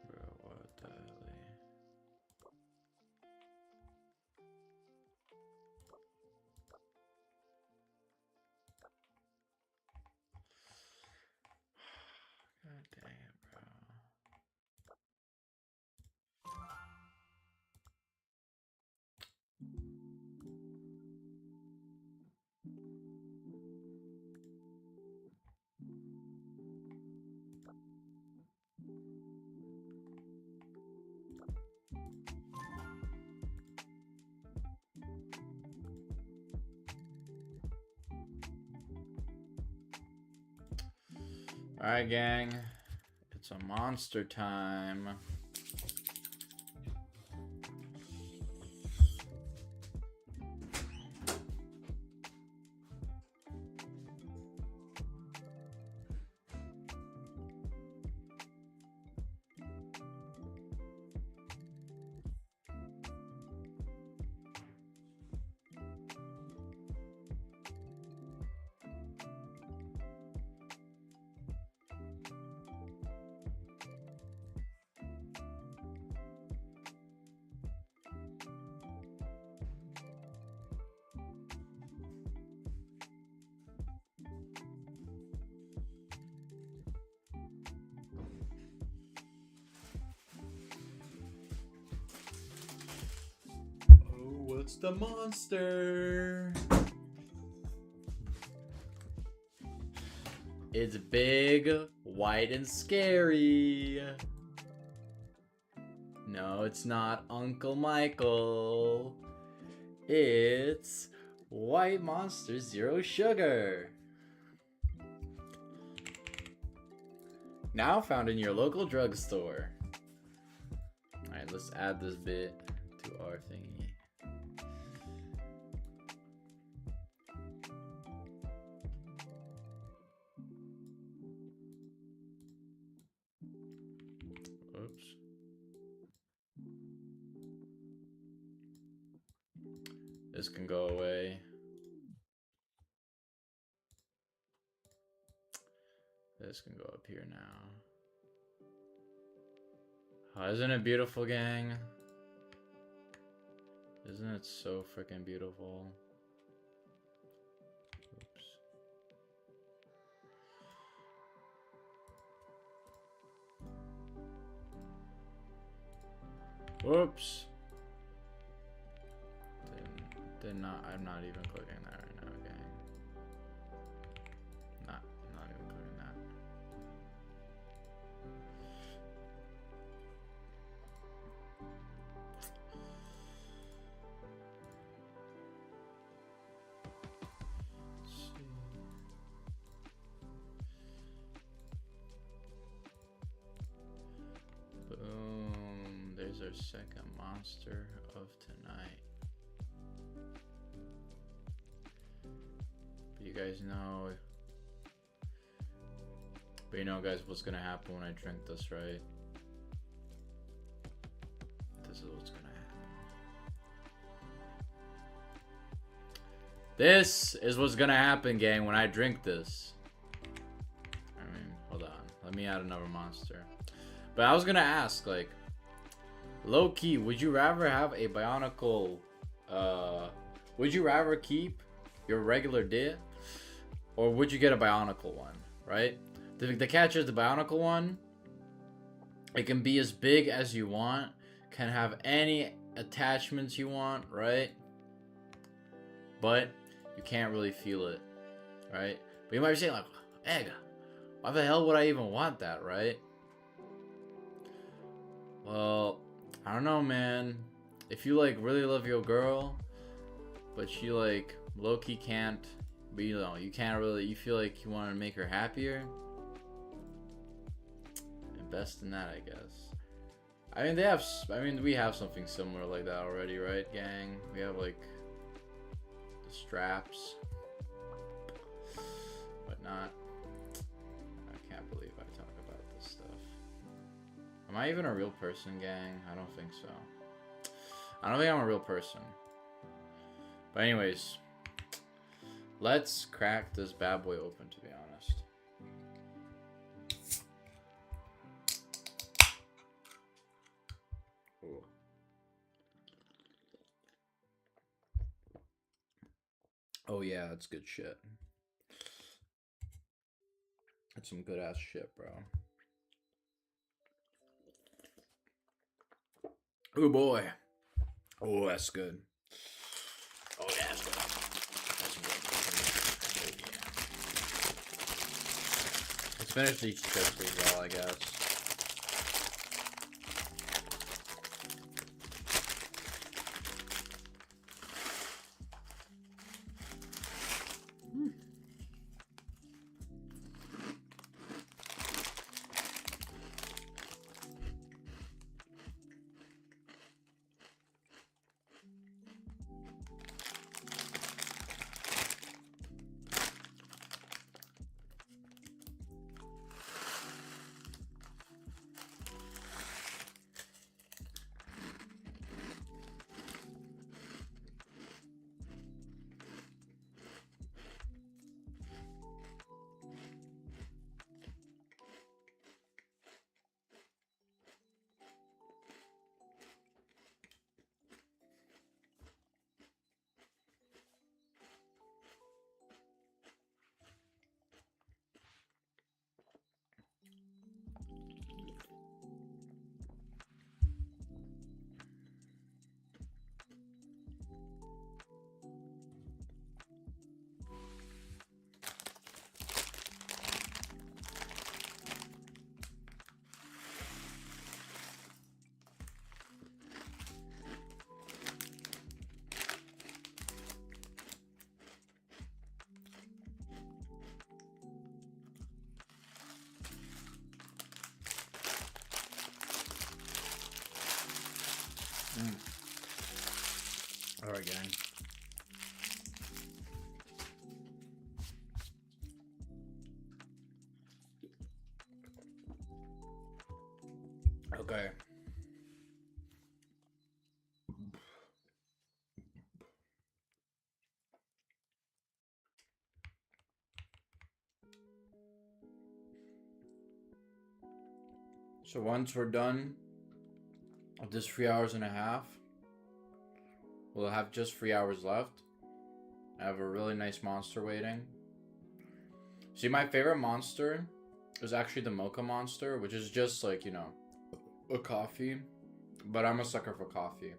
Bro, what the hell? God dang it, bro. Alright, gang. It's a monster time. What's the monster? It's big, white, and scary. No, it's not Uncle Michael. It's White Monster Zero Sugar. Now found in your local drugstore. Alright, let's add this bit to our thingy. Oops. This can go away. This can go up here now. Oh, isn't it beautiful, gang? Isn't it so freaking beautiful? Oops. Whoops. Did not. I'm not even clicking that right now, gang. Not even clicking that. Let's see. Boom. There's our second monster of tonight. But you guys know. But you know, guys, what's gonna happen when I drink this, right? This is what's gonna happen. This is what's gonna happen, gang, when I drink this. I mean, hold on. Let me add another monster. But I was gonna ask, like, low key, would you rather have a bionicle? Would you rather keep your regular dit, or would you get a bionicle one? Right? The catch is the bionicle one. It can be as big as you want, can have any attachments you want, right? But you can't really feel it, right? But you might be saying like, Egg, why the hell would I even want that, right? Well, I don't know, man. If you like really love your girl, but she like low-key can't, but you know, you can't really, you feel like you want to make her happier, invest in that, I guess. I mean, we have something similar like that already, right, gang? We have like the straps, but not. I can't believe I talk about this stuff. Am I even a real person, gang? I don't think so. I don't think I'm a real person. But anyways, let's crack this bad boy open, to be honest. Ooh. Oh yeah, that's good shit. That's some good ass shit, bro. Oh boy. Oh, that's good. Oh yeah, that's good. That's good. Oh, yeah. Let's finish these chips as well, I guess. Alright, gang. Okay. So once we're done with this 3 hours and a half, we'll have just 3 hours left. I have a really nice monster waiting. See, my favorite monster is actually the mocha monster, which is just like, you know, a coffee. But I'm a sucker for coffee.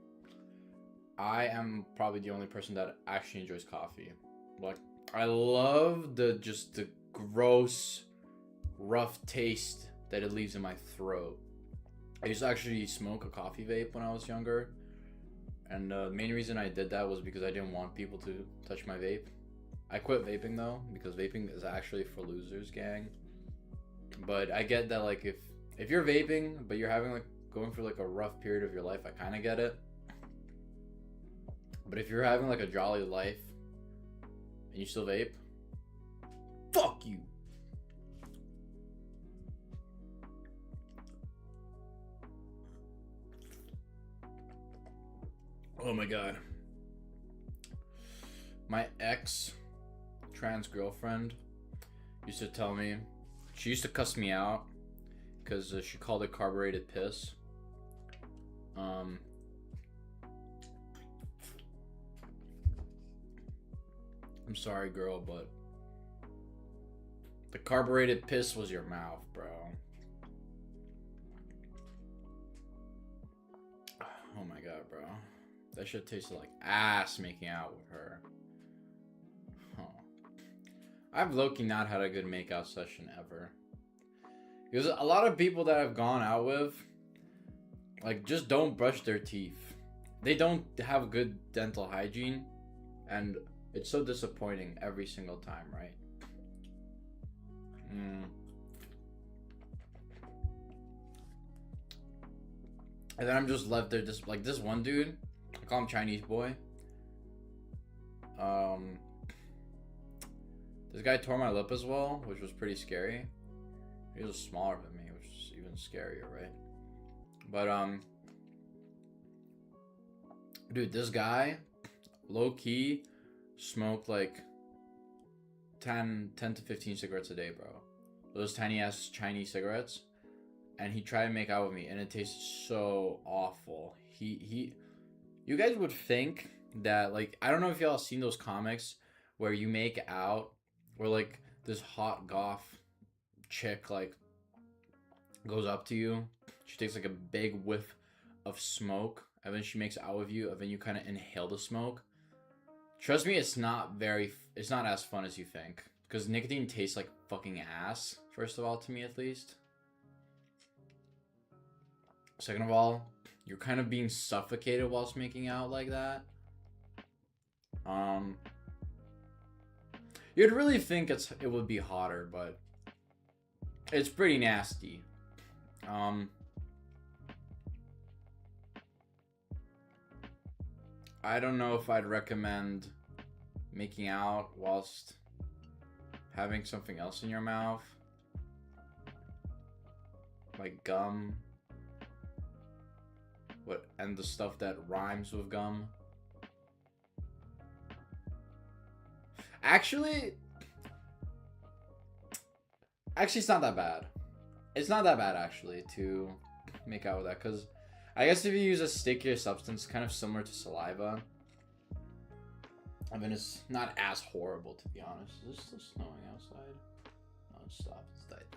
I am probably the only person that actually enjoys coffee. Like, I love the gross, rough taste that it leaves in my throat. I used to actually smoke a coffee vape when I was younger. And the main reason I did that was because I didn't want people to touch my vape. I quit vaping though, because vaping is actually for losers, gang. But I get that, like, if you're vaping, but you're having like going through like a rough period of your life, I kind of get it. But if you're having like a jolly life and you still vape, fuck you. Oh my god. My ex trans girlfriend used to tell me, she used to cuss me out because she called it carbureted piss. I'm sorry, girl, but the carbureted piss was your mouth, bro. Oh my god, bro. That shit tasted like ass making out with her. Huh. I've low-key not had a good makeout session ever. Because a lot of people that I've gone out with, like, just don't brush their teeth. They don't have good dental hygiene, and it's so disappointing every single time, right? And then I'm just left there, just like this one dude. I call him Chinese boy. This guy tore my lip as well, which was pretty scary. He was smaller than me, which is even scarier, right? But dude, this guy, low key, smoked like 10 to 15 cigarettes a day, bro. Those tiny ass Chinese cigarettes. And he tried to make out with me, and it tasted so awful. You guys would think that, like, I don't know if y'all seen those comics where you make out, where like this hot goth chick like goes up to you, she takes like a big whiff of smoke, and then she makes out with you, and then you kind of inhale the smoke. Trust me, it's not as fun as you think, because nicotine tastes like fucking ass, first of all, to me at least. Second of all, you're kind of being suffocated whilst making out like that. You'd really think it would be hotter, but it's pretty nasty. I don't know if I'd recommend making out whilst having something else in your mouth, like gum. And the stuff that rhymes with gum. Actually, it's not that bad. It's not that bad, actually, to make out with that. Because I guess if you use a stickier substance, kind of similar to saliva, I mean, it's not as horrible, to be honest. Is it still snowing outside? Oh, it stopped. It's died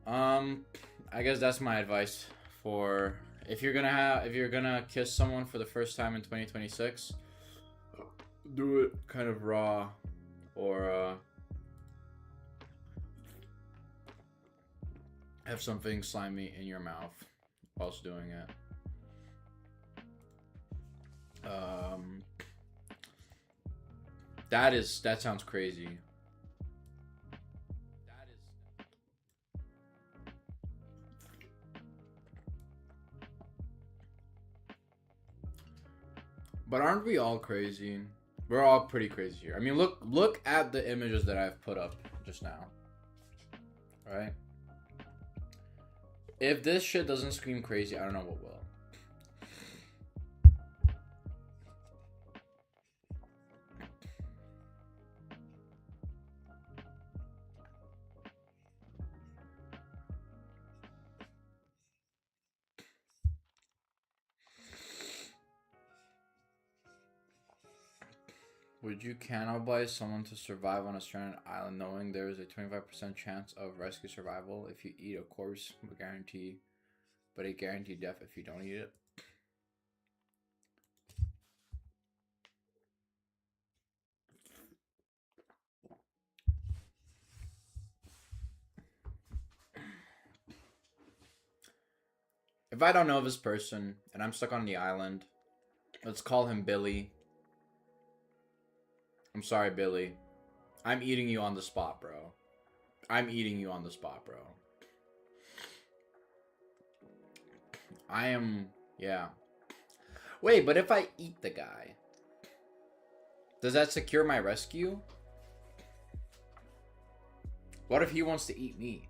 down. I guess that's my advice. For if you're gonna kiss someone for the first time in 2026, do it kind of raw, or have something slimy in your mouth whilst doing it. That sounds crazy. But aren't we all crazy? We're all pretty crazy here. I mean, look at the images that I've put up just now. Right? If this shit doesn't scream crazy, I don't know what will. Would you cannibalize someone to survive on a stranded island knowing there is a 25% chance of rescue survival if you eat a corpse, but a guaranteed death if you don't eat it? If I don't know this person and I'm stuck on the island, let's call him Billy. I'm sorry, Billy. I'm eating you on the spot, bro. I'm eating you on the spot, bro. I am... Yeah. Wait, but if I eat the guy, does that secure my rescue? What if he wants to eat me?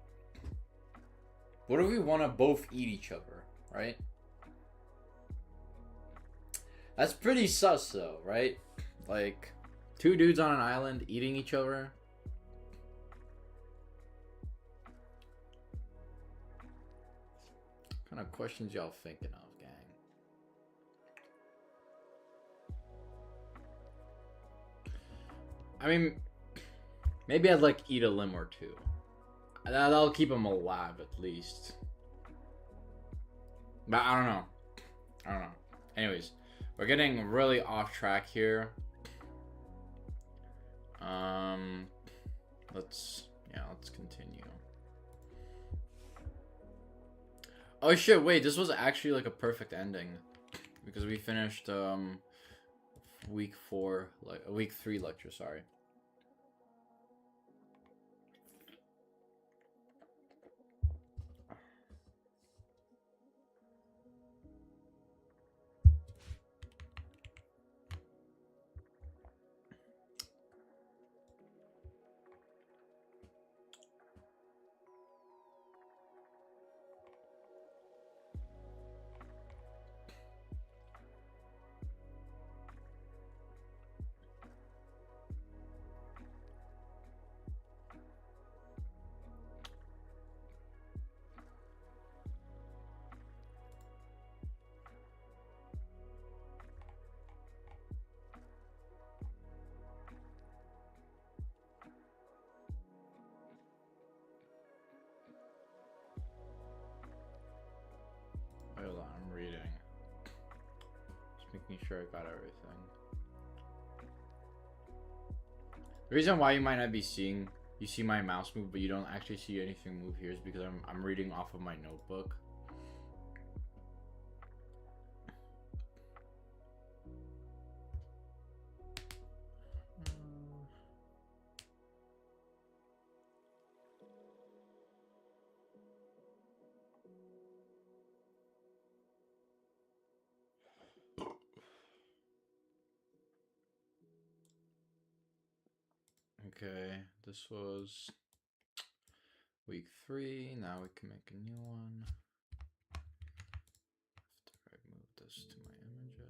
What if we want to both eat each other, right? That's pretty sus, though, right? Like, two dudes on an island eating each other. What kind of questions y'all thinking of, gang? I mean, maybe I'd like eat a limb or two. That'll keep them alive at least. But I don't know. I don't know. Anyways, we're getting really off track here. Let's continue. Oh shit, wait, this was actually like a perfect ending. Because we finished week 3 lecture, sorry. Hold on, I'm reading. Just making sure I got everything. The reason why you might not be seeing, you see my mouse move, but you don't actually see anything move here is because I'm reading off of my notebook. Okay, this was week 3. Now we can make a new one. After I move this to my images.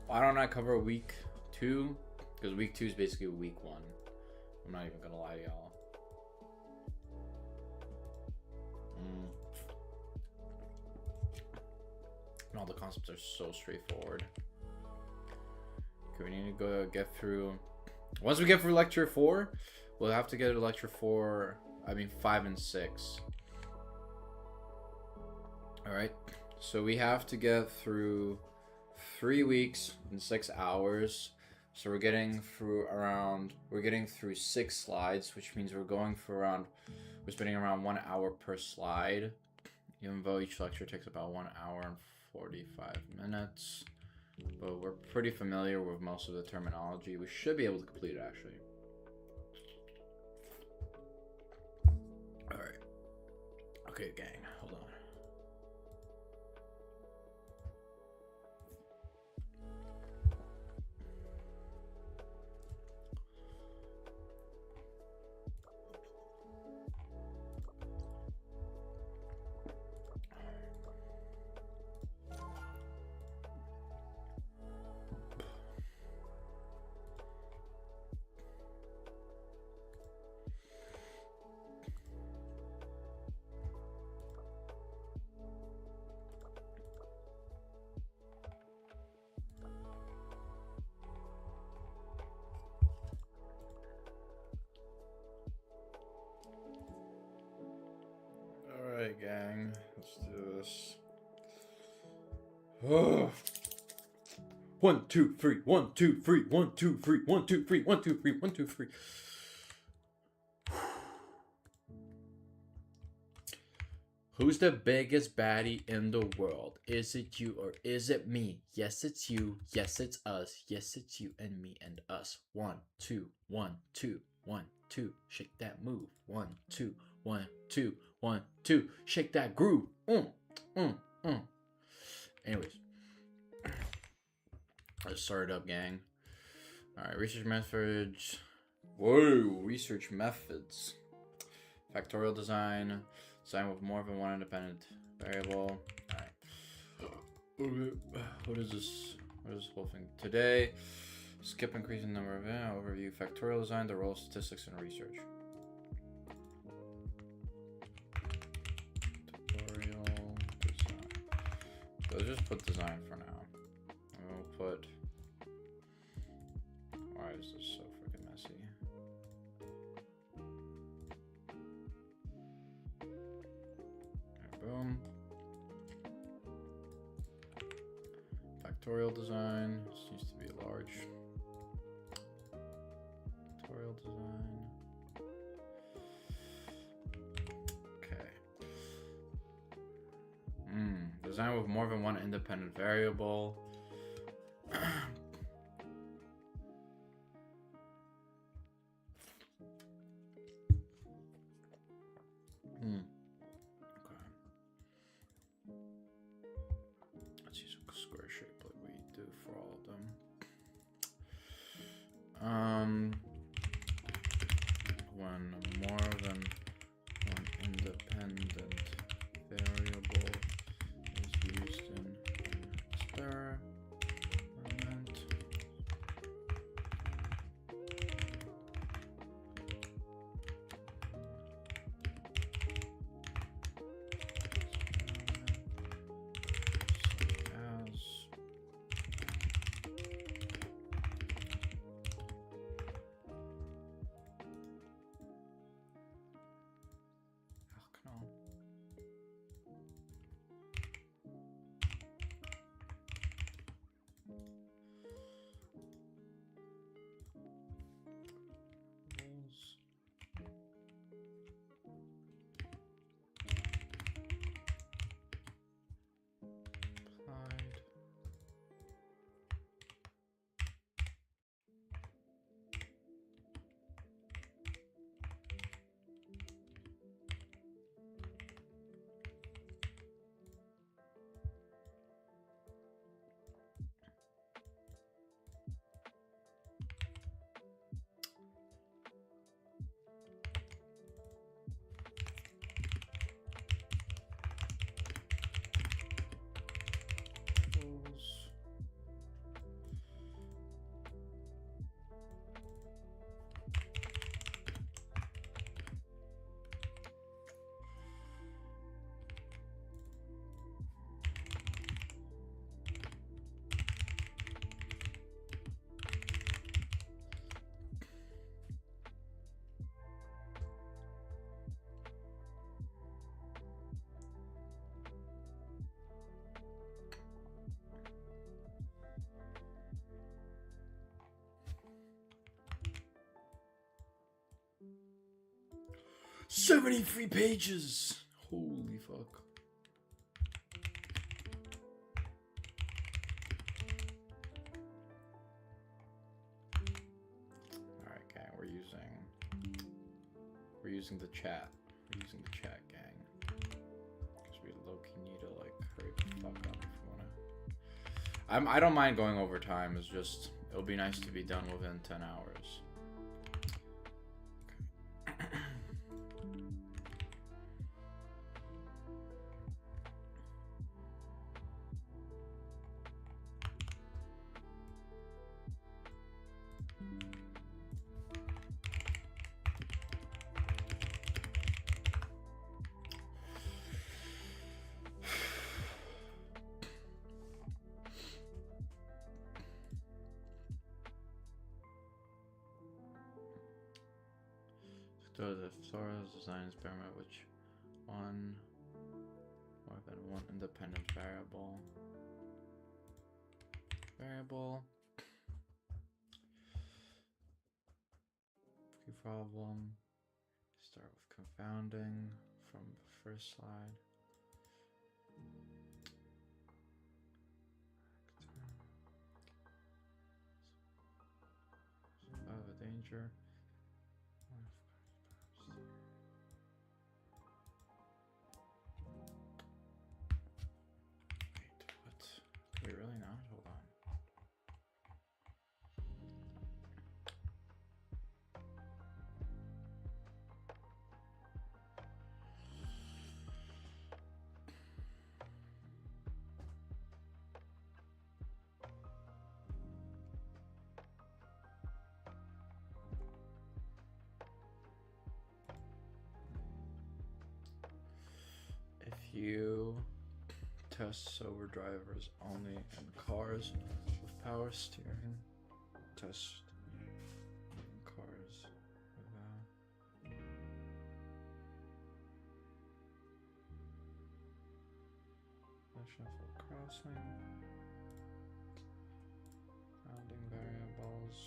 Why don't I cover week 2? Because week 2 is basically week 1. I'm not even gonna lie to y'all. And all the concepts are so straightforward. Okay, we need to go get through. Once we get through lecture 4, we'll have to get to lecture 5 and 6. Alright, so we have to get through 3 weeks and 6 hours. So we're getting through 6 slides, which means we're spending around 1 hour per slide, even though each lecture takes about 1 hour and 45 minutes. But we're pretty familiar with most of the terminology. We should be able to complete it actually. Alright. Okay, gang, hold on. Alright, gang, let's do this. 1, 2, 3, 1, 2, 3, 1, 2, 3, 1, 2, 3, 1, 2, 3, 1, 2, 3. Who's the biggest baddie in the world? Is it you or is it me? Yes, it's you. Yes, it's us. Yes, it's you and me and us. 1, 2, 1, 2, 1, 2. Shake that move. 1, 2, 1, 2, 1, 2. Shake that groove. Anyways, let's start it up, gang. Alright, research methods. Whoa, research methods. Factorial design. Design with more than one independent variable. Alright. What is this? What is this whole thing? Today, skip increasing number of overview. Factorial design, the role of statistics and research. Tutorial design. So let's just put design for now. And we'll put. Why is this so freaking messy? Boom. Factorial design. This needs to be large. Factorial design. Okay. Design with more than one independent variable. Let's use a square shape like we do for all of them. When more than one independent variable is used in an experiment. $73 pages! Holy fuck. Alright, gang, we're using the chat. We're using the chat, gang. Because we low-key need to, like, hurry the fuck up if we wanna. I don't mind going over time, it's just, it'll be nice to be done within 10 hours. So the Soros design experiment which one more than one independent variable. Key problem. Start with confounding from the first slide. Of a danger. Wait, what? Do we really not? Hold on. If you test sober drivers only in cars with power steering, test in cars without. Shuffle crossing, rounding variables.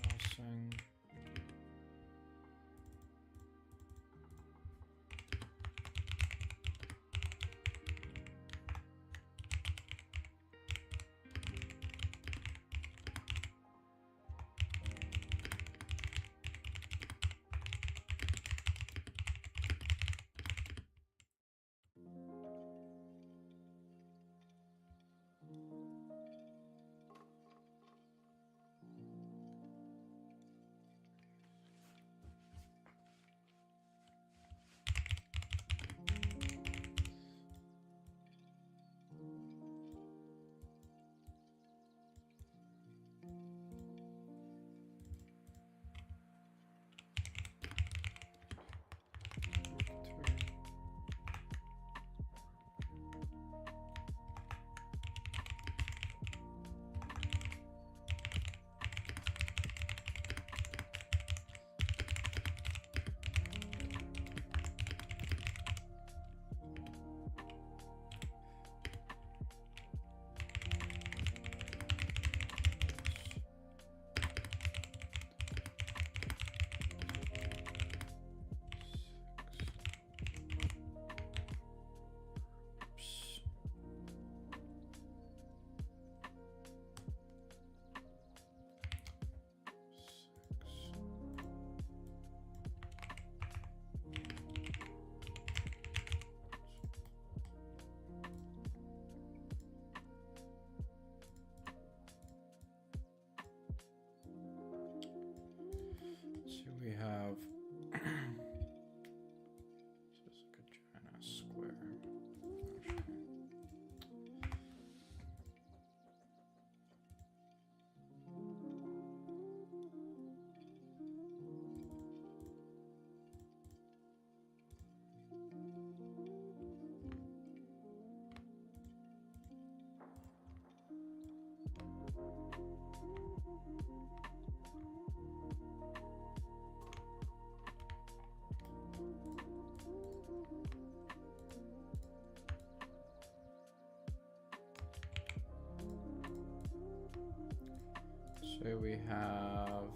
Crossing. We have just a Katrina square. So we have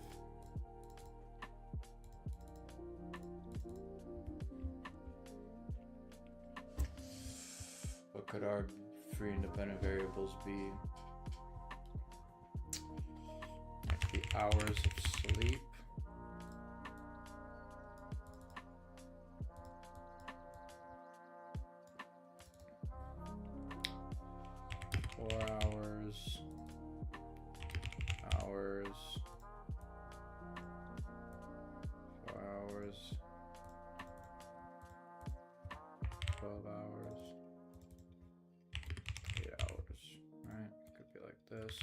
what could our three independent variables be? The hours of sleep. Hours, 4 hours, 12 hours, 8 hours, right? Could be like this.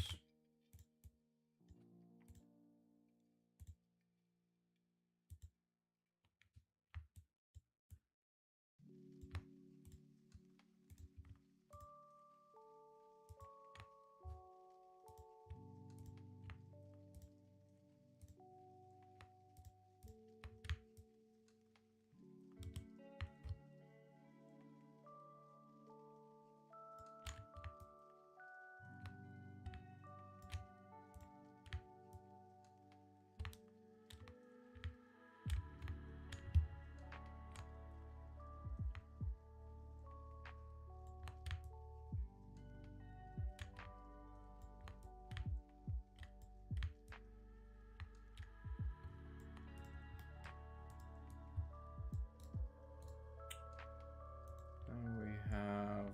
Then we have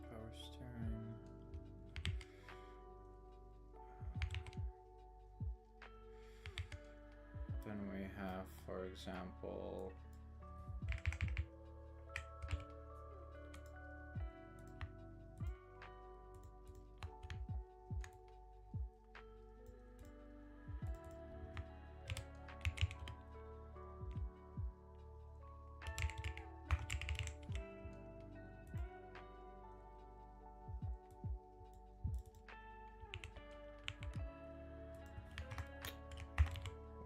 power steering. Then we have, for example,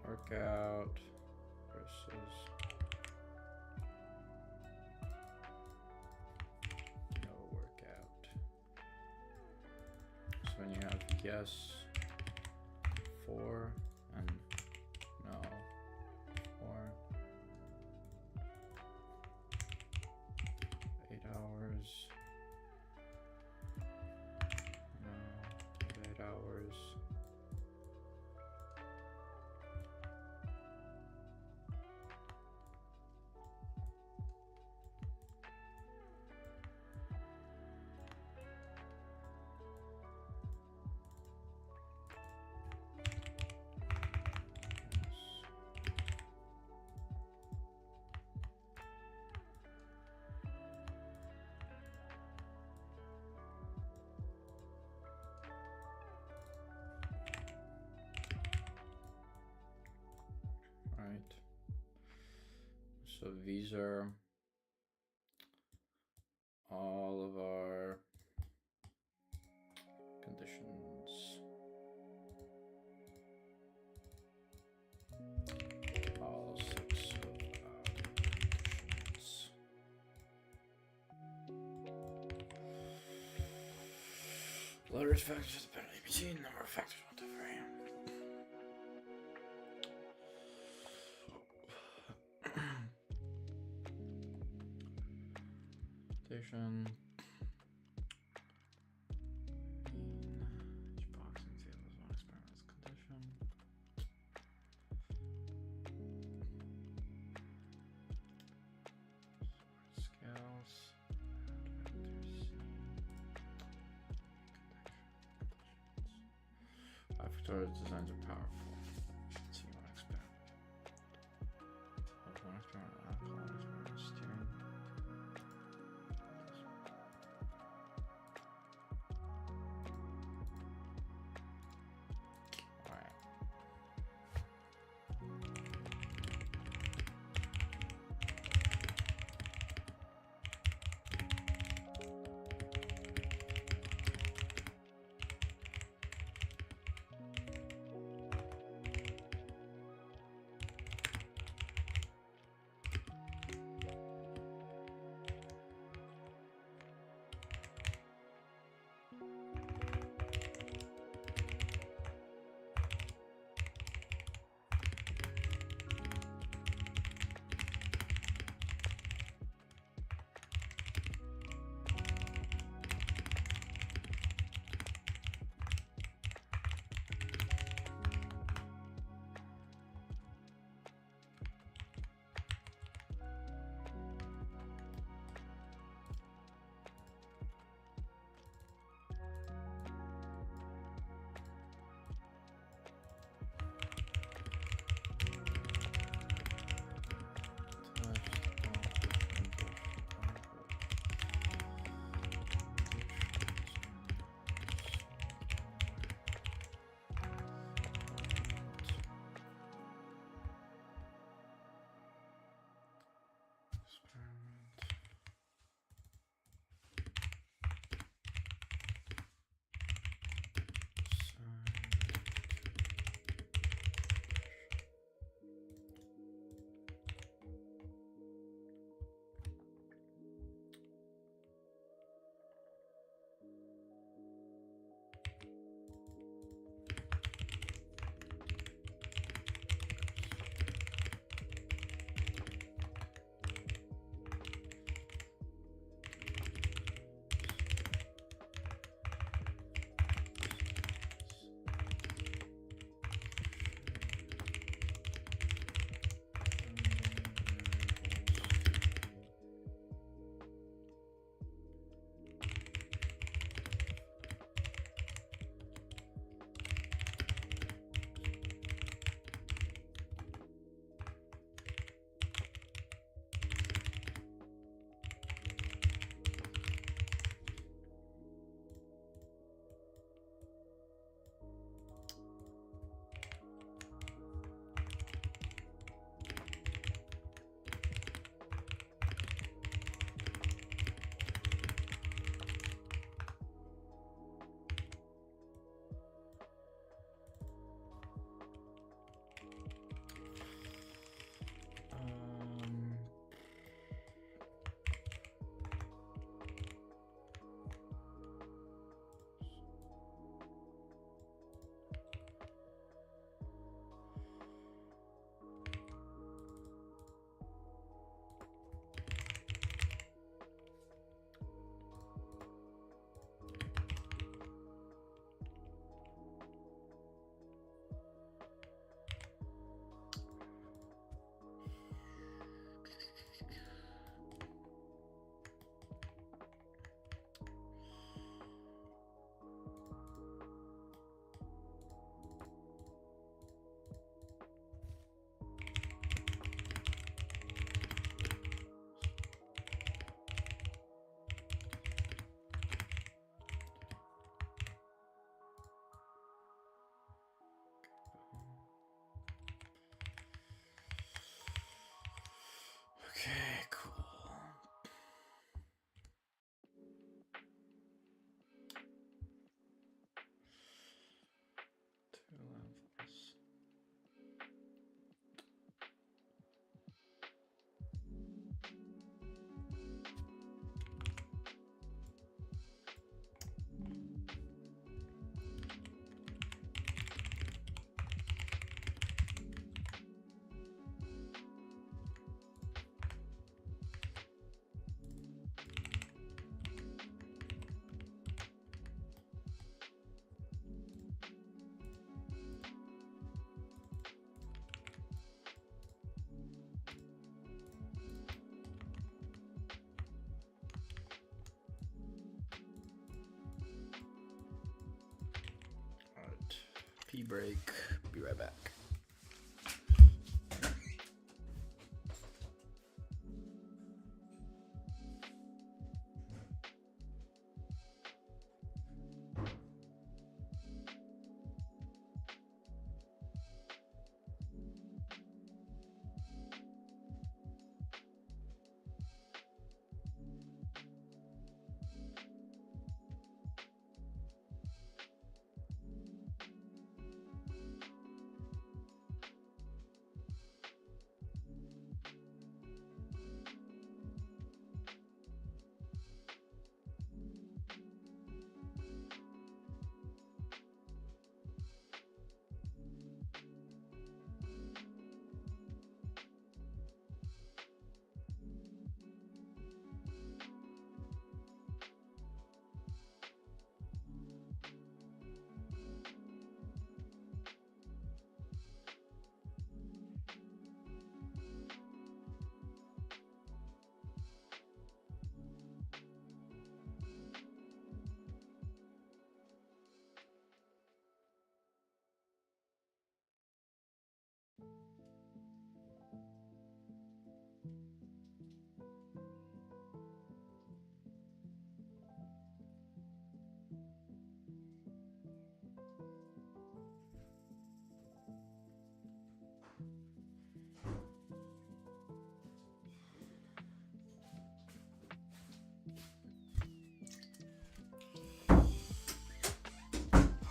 workout versus no workout. So when you have yes 4 and no 4, 8 hours, no 8 hours. Right. So these are all of our conditions. All 6 of our conditions. Loaders factors the penalty between number of factors want to vary. Station. Each box and field is one experimental condition. Scales. Factorial designs are powerful. Let's see one experiment. One experiment, alcohol, one experiment, steering. pee break. Be right back.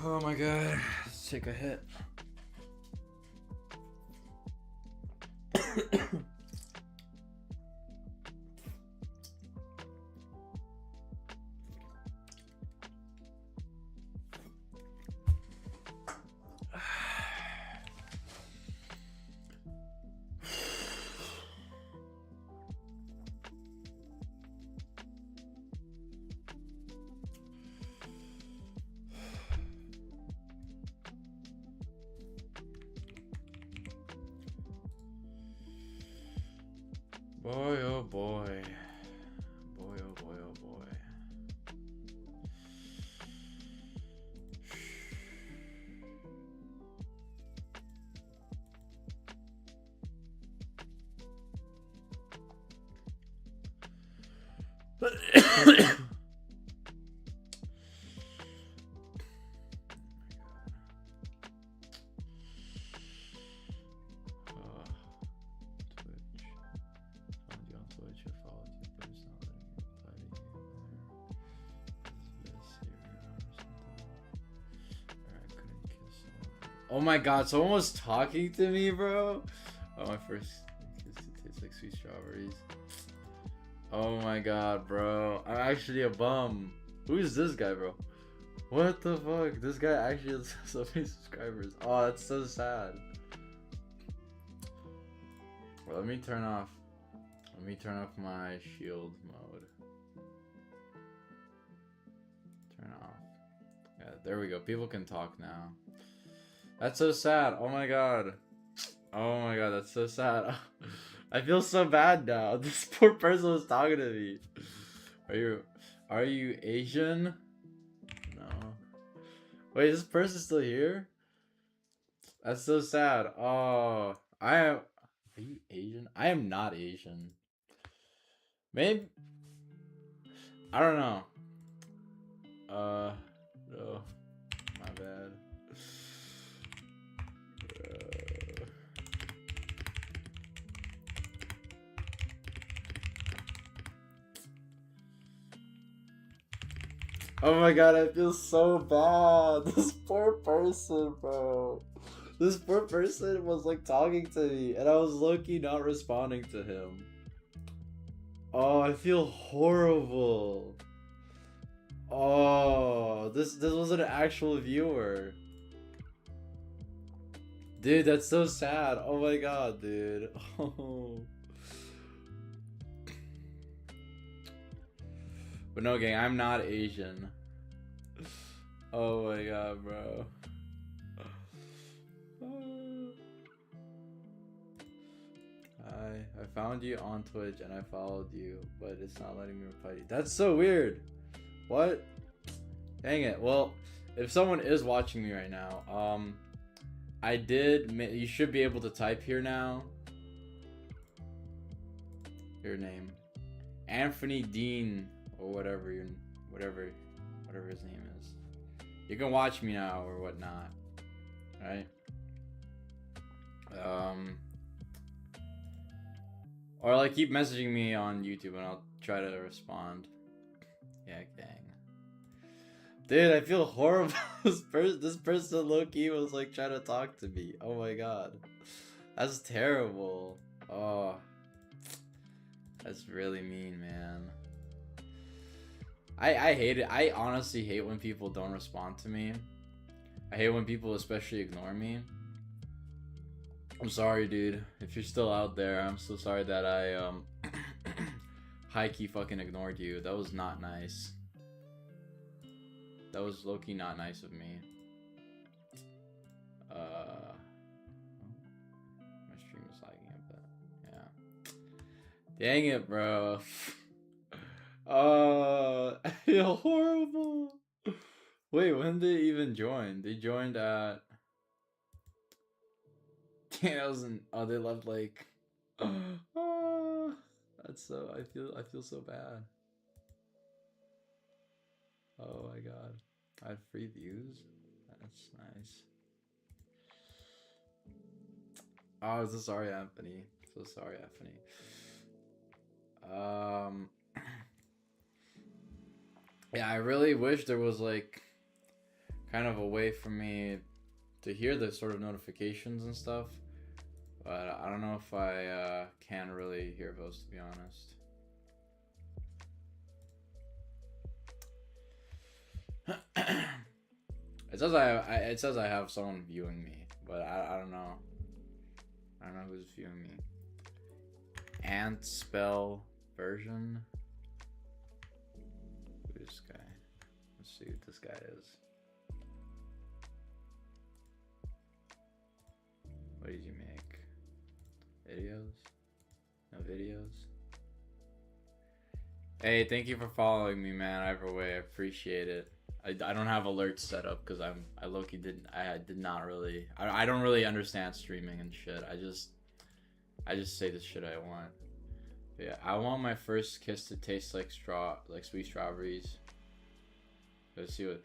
Oh my god, let's take a hit. Boy, oh boy. Boy, oh boy, oh boy. Oh my god, someone was talking to me, bro. Oh, my first kiss to taste like sweet strawberries. Oh my god, bro. I'm actually a bum. Who's this guy, bro? What the fuck? This guy actually has so many subscribers. Oh, that's so sad. Well, let me turn off my shield mode. Turn off. Yeah, there we go. People can talk now. That's so sad. Oh my god. Oh my god, that's so sad. I feel so bad now. This poor person was talking to me. Are you Asian? No. Wait, is this person still here? That's so sad. Oh, are you Asian? I am not Asian. Maybe. I don't know. No. My bad. Oh my god, I feel so bad. This poor person, bro. This poor person was like talking to me and I was low-key not responding to him. Oh, I feel horrible. Oh, this was an actual viewer. Dude, that's so sad. Oh my god, dude. Oh. But no, gang, I'm not Asian. Oh my god, bro. I found you on Twitch and I followed you, but it's not letting me reply to you. That's so weird. What? Dang it. Well, if someone is watching me right now, I did. You should be able to type here now. Your name, Anthony Dean, or whatever whatever his name is. You can watch me now or whatnot, right? Or like keep messaging me on YouTube and I'll try to respond. Yeah, gang. Dude, I feel horrible. This person low-key was like trying to talk to me. Oh my god. That's terrible. Oh. That's really mean, man. I hate it. I honestly hate when people don't respond to me. I hate when people especially ignore me. I'm sorry, dude. If you're still out there, I'm so sorry that I high-key fucking ignored you. That was not nice. That was low-key not nice of me. My stream is lagging a bit. Yeah. Dang it, bro. I feel horrible. Wait, when did they even join? They joined at 2000. Oh, they left like. Oh, that's so. I feel so bad. Oh my god. I had free views? That's nice. Oh, so sorry, Anthony. So sorry, Anthony. Yeah, I really wish there was like kind of a way for me to hear the sort of notifications and stuff. But I don't know if I can really hear those, to be honest. It says I have someone viewing me, but I don't know. I don't know who's viewing me. Ant spell version. Who's this guy? Let's see what this guy is. What did you make? Videos? No videos? Hey, thank you for following me, man. Either way, I appreciate it. I don't have alerts set up because I low-key did not really I don't really understand streaming and shit. I just say the shit I want. But yeah, I want my first kiss to taste like sweet strawberries. Let's see what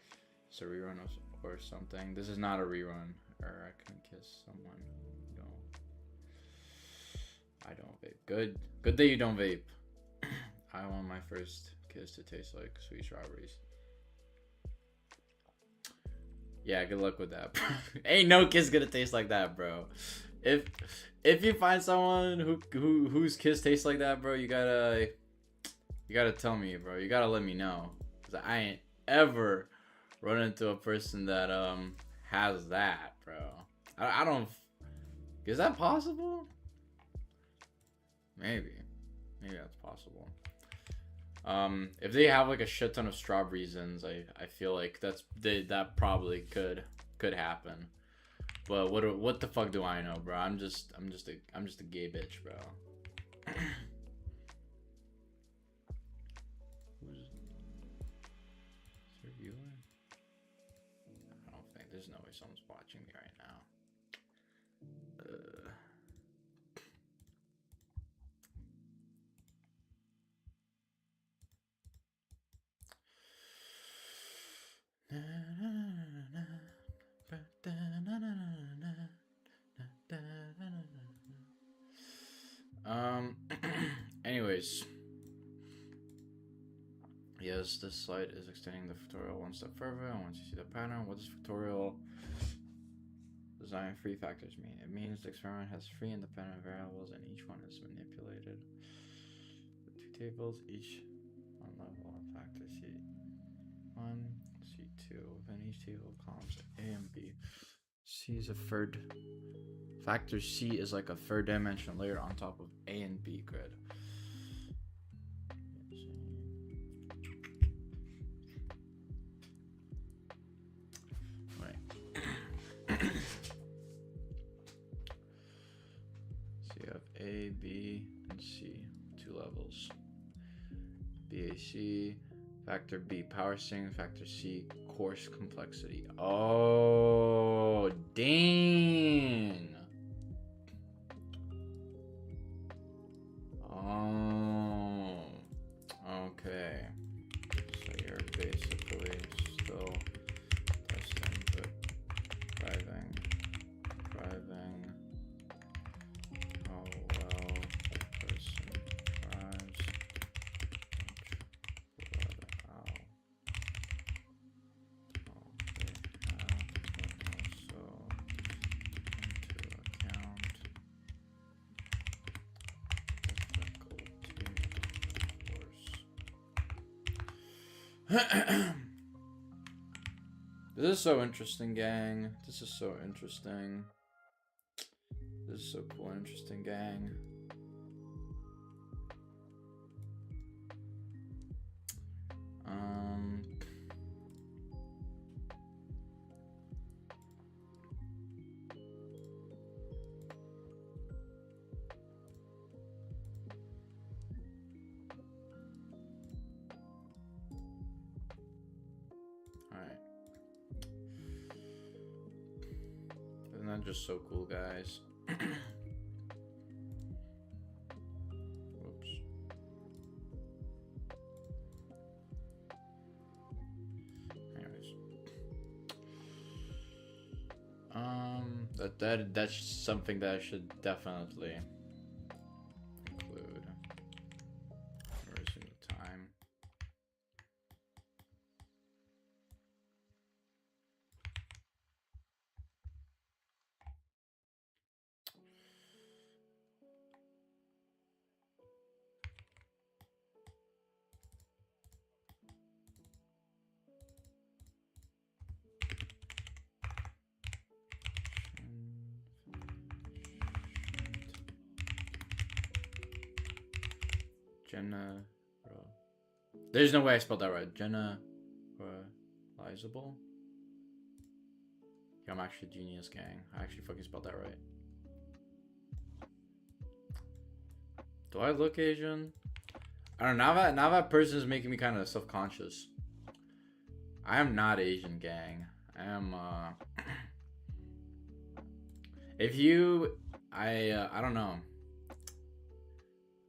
it's a rerun or something. This is not a rerun. Or I can kiss someone. No. I don't vape. Good that you don't vape. I want my first kiss to taste like sweet strawberries. Yeah, good luck with that, bro. Ain't no kiss gonna taste like that, bro. If you find someone whose kiss tastes like that, bro, you gotta tell me, bro. You gotta let me know, cause I ain't ever run into a person that has that, bro. I don't. Is that possible? Maybe that's possible. If they have like a shit ton of strawberries, I feel like that probably could happen. But what the fuck do I know, bro? I'm just a gay bitch, bro. Is there a viewer? I don't think there's no way someone's watching me right now. Anyways, yes, this slide is extending the tutorial one step further. And once you see the pattern, what does tutorial design three factors mean? It means the experiment has three independent variables and each one is manipulated with two tables, each one level of factor C1, C2. Within each table, columns A and B. C is a third. Factor C is like a third dimension layered on top of A and B grid. Right. So you have A, B, and C, two levels. BAC, Factor B, power steering. Factor C, course complexity. Oh, dang. Oh, okay. So you're basically still testing, but driving. How well the person drives. How they have, but also into account difficulty, of course. This is so interesting, gang. This is so interesting. This is so cool and interesting, gang. Alright. Isn't that just so cool, guys? Whoops. Anyways. That's something that I should definitely include. Where's the time? There's no way I spelled that right. Generalizable? Yeah, I'm actually a genius, gang. I actually fucking spelled that right. Do I look Asian? I don't know. Now that person is making me kind of self-conscious. I am not Asian, gang. I am, if you... I don't know.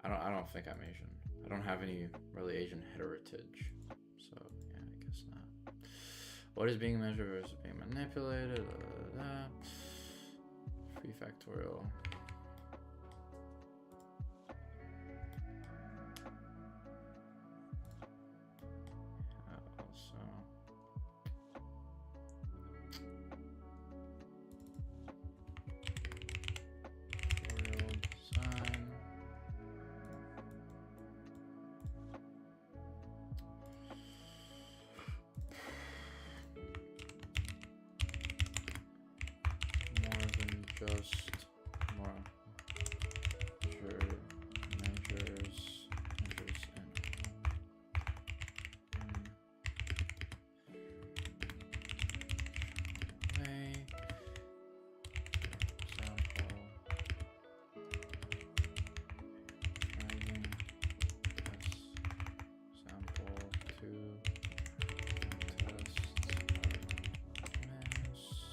I don't think I'm Asian. I don't have any really Asian heritage, so yeah, I guess not. What is being measured versus being manipulated? Free factorial. Also. Factorial design. Just more measures in way. Example, driving test sample 2 tests are administered.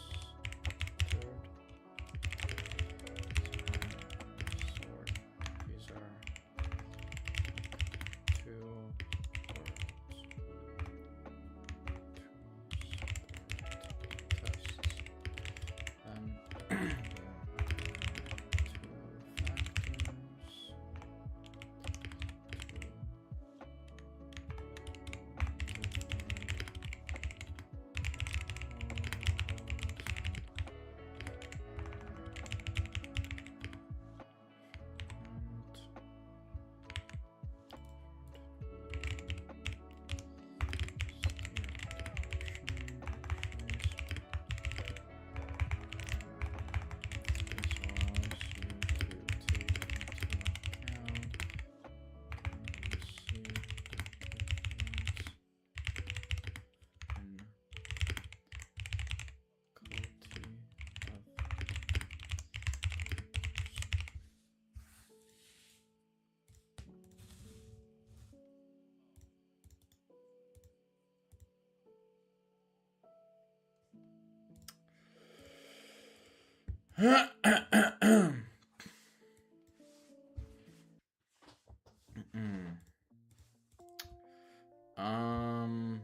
um.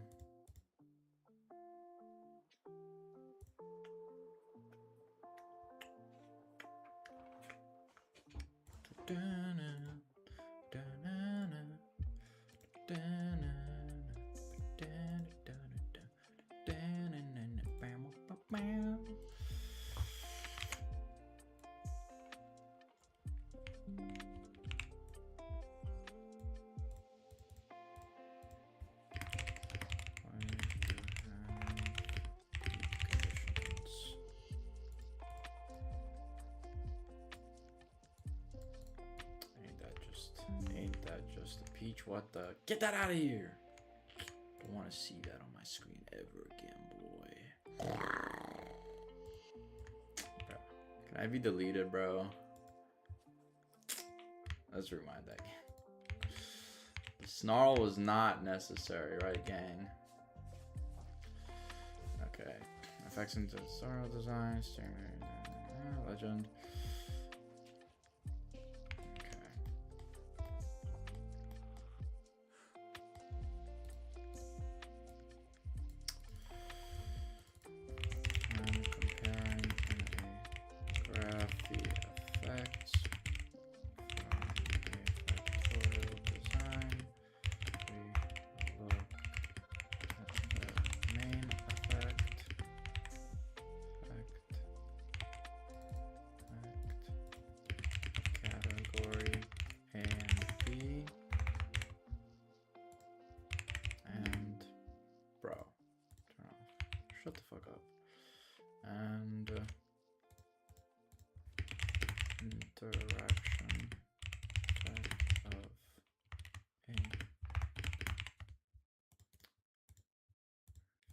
Ain't that just a peach? What the? Get that out of here! Don't want to see that on my screen ever again, boy. Bro, can I be deleted, bro? Let's rewind that game. The snarl was not necessary, right, gang? Okay. Effects into snarl design. Legend. Shut the fuck up. And interaction type of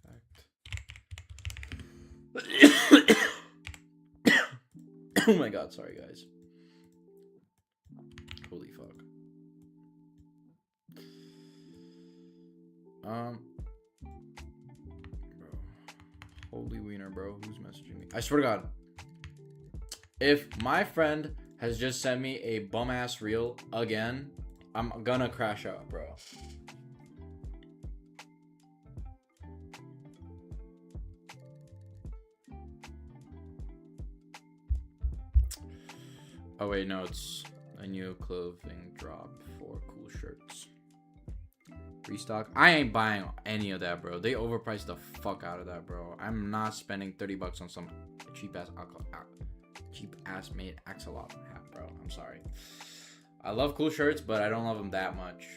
effect. Oh my god, sorry guys. Holy fuck. Holy wiener, bro. Who's messaging me? I swear to God. If my friend has just sent me a bum ass reel again, I'm gonna crash out, bro. Oh wait, no, it's a new clothing drop for cool shirts. Restock. I ain't buying any of that, bro. They overpriced the fuck out of that, bro. I'm not spending 30 bucks on some cheap ass made axolotl hat, bro. I'm sorry. I love cool shirts, but I don't love them that much.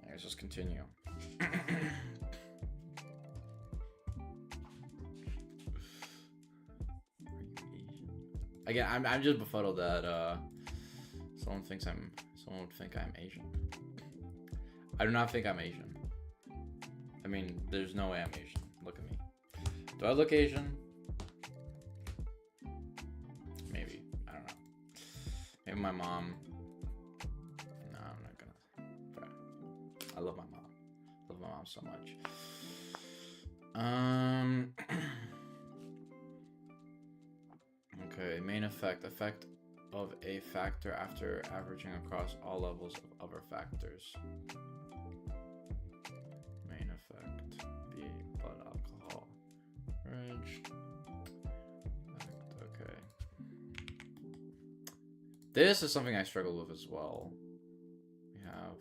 Let's just continue. Again, I'm just befuddled that someone would think I'm Asian. I do not think I'm Asian. I mean, there's no way I'm Asian. Look at me. Do I look Asian? Maybe. I don't know. Maybe my mom. No, I'm not gonna. But I love my mom. I love my mom so much. Okay, main effect. Effect of a factor after averaging across all levels of other factors. Main effect. B. Blood alcohol. Rage. Okay. This is something I struggle with as well. We have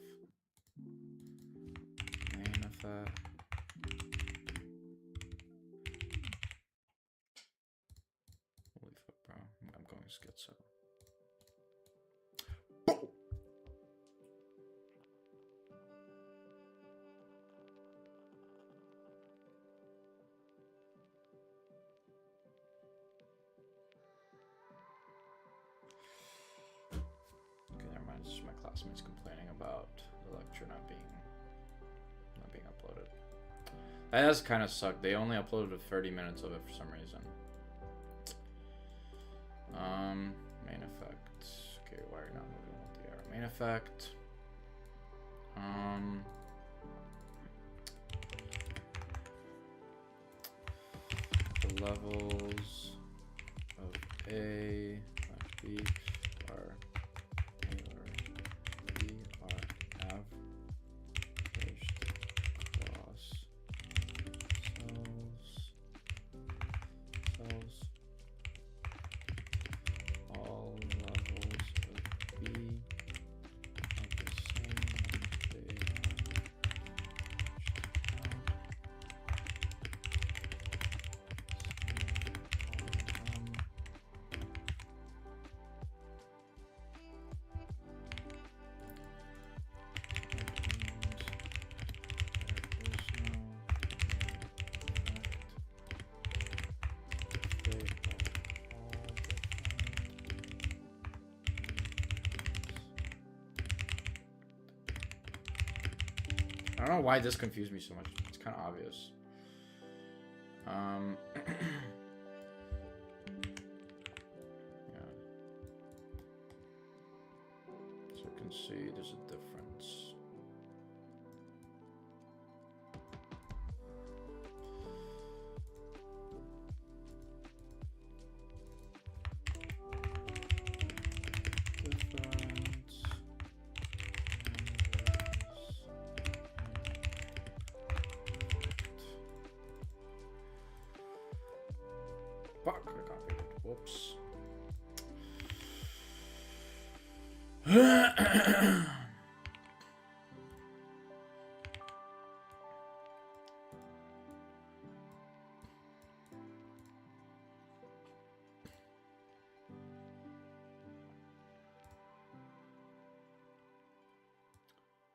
main effect. Holy fuck, bro. I'm going schizo. My classmates complaining about the lecture not being uploaded. That does kind of suck. They only uploaded 30 minutes of it for some reason. Main effect. Okay, why are you not moving with the arrow? Main effect. The levels of A / B are A or B are averaged across cells. All levels of B are the same and they are I don't know why this confused me so much. It's kind of obvious. Yeah. So you can see there's a difference. Fuck, I copied it. Whoops.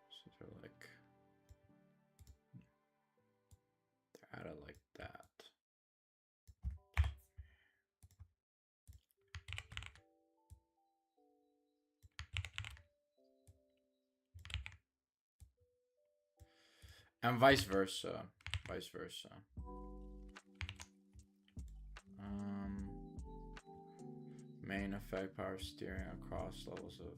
So they're like, they're added like that. And vice versa. Vice versa. Main effect, power steering across levels of.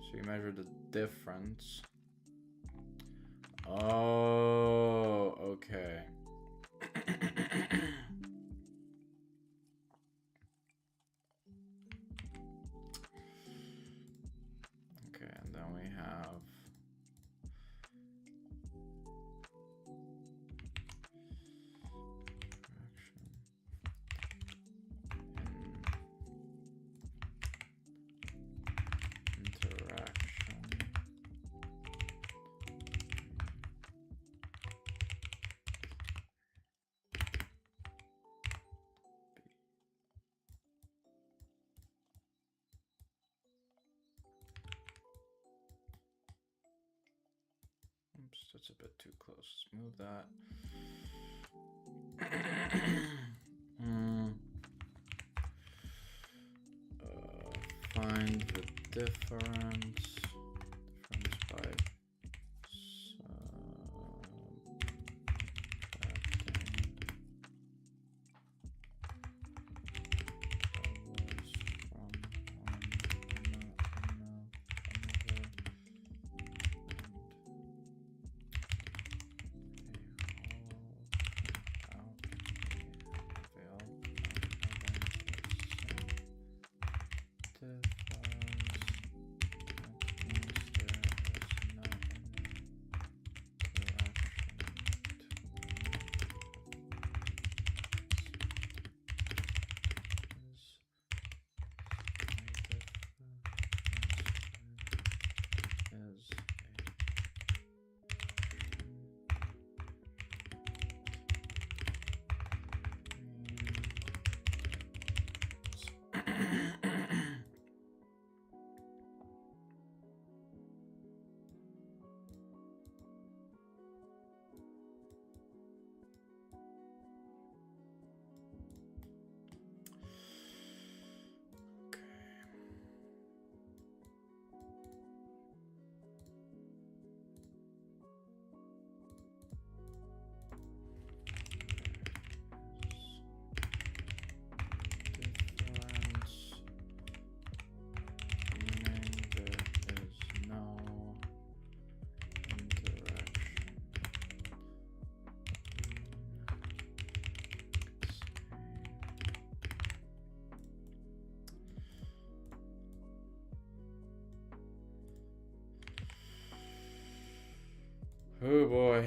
So you measure the difference. Oh, okay. Okay, and then we have interaction. Oops, that's a bit too close. Let's move that. Find the difference by Oh boy.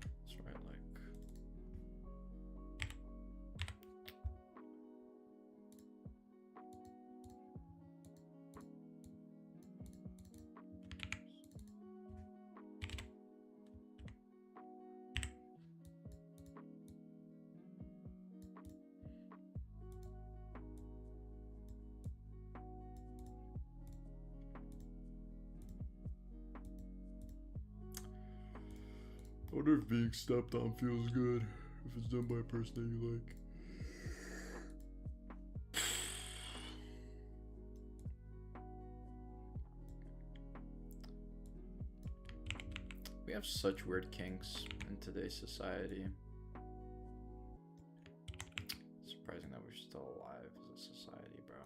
That's right, like. I wonder if being stepped on feels good. If it's done by a person that you like. We have such weird kinks in today's society. Surprising that we're still alive as a society, bro.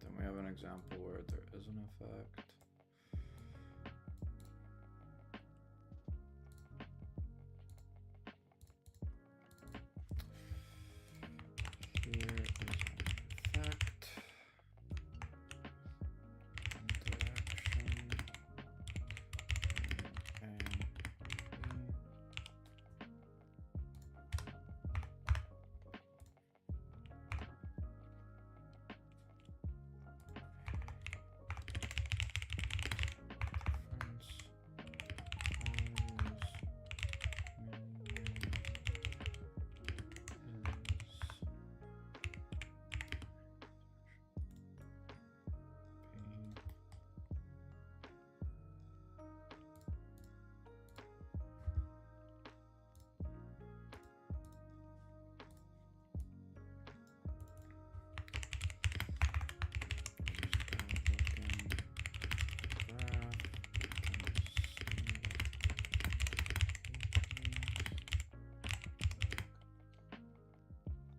Then we have an example where there is an effect. Here is an effect. Interaction.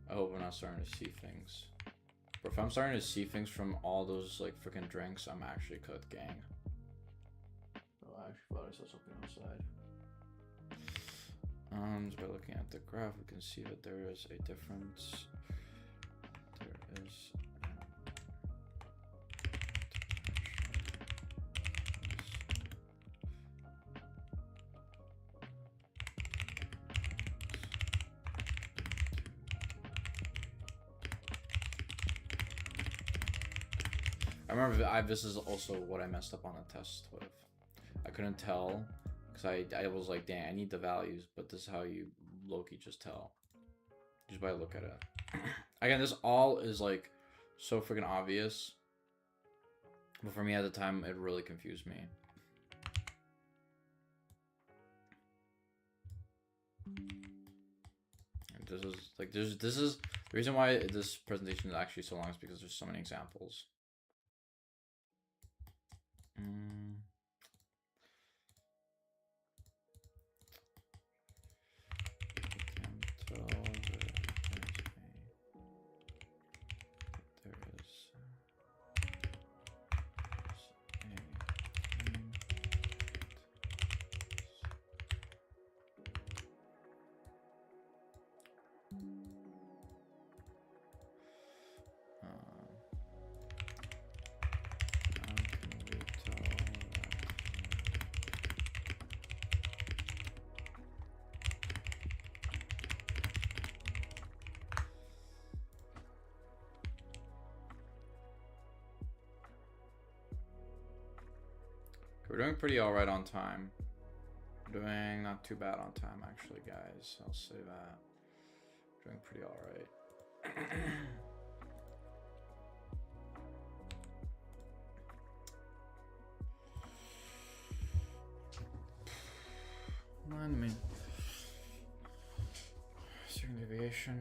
I hope we're not starting to see things. But if I'm starting to see things from all those like freaking drinks, I'm actually cooked, gang. Oh, I actually thought I saw something outside. Just by looking at the graph, we can see that there is a difference. There is. I remember this is also what I messed up on the test with. I couldn't tell because I was like, damn, I need the values, but this is how you low-key just tell. Just by look at it. Again, this all is like so freaking obvious. But for me at the time, it really confused me. And this is like this is the reason why this presentation is actually so long is because there's so many examples. How can we tell We're doing pretty alright on time. We're doing not too bad on time, actually, guys. I'll say that. Doing pretty alright. Remind me. Standard deviation.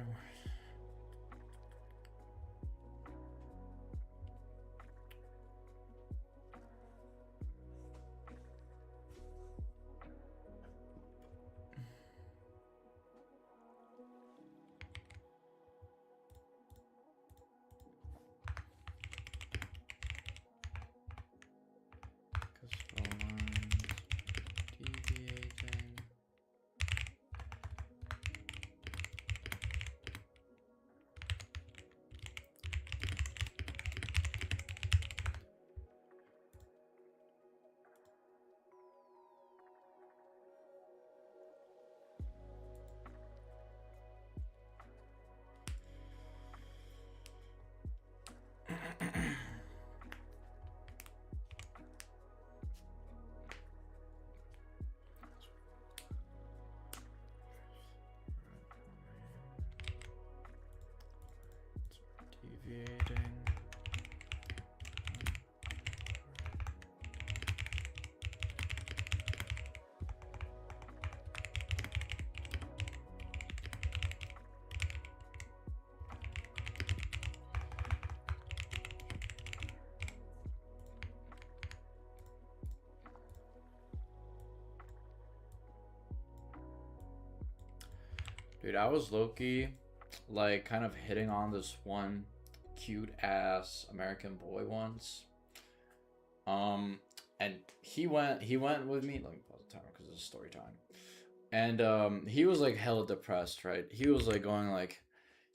Deviating. Dude, I was low-key, like, kind of hitting on this one cute-ass American boy once. And he went with me. Let me pause the timer because it's story time. And he was like hella depressed, right? He was like going like,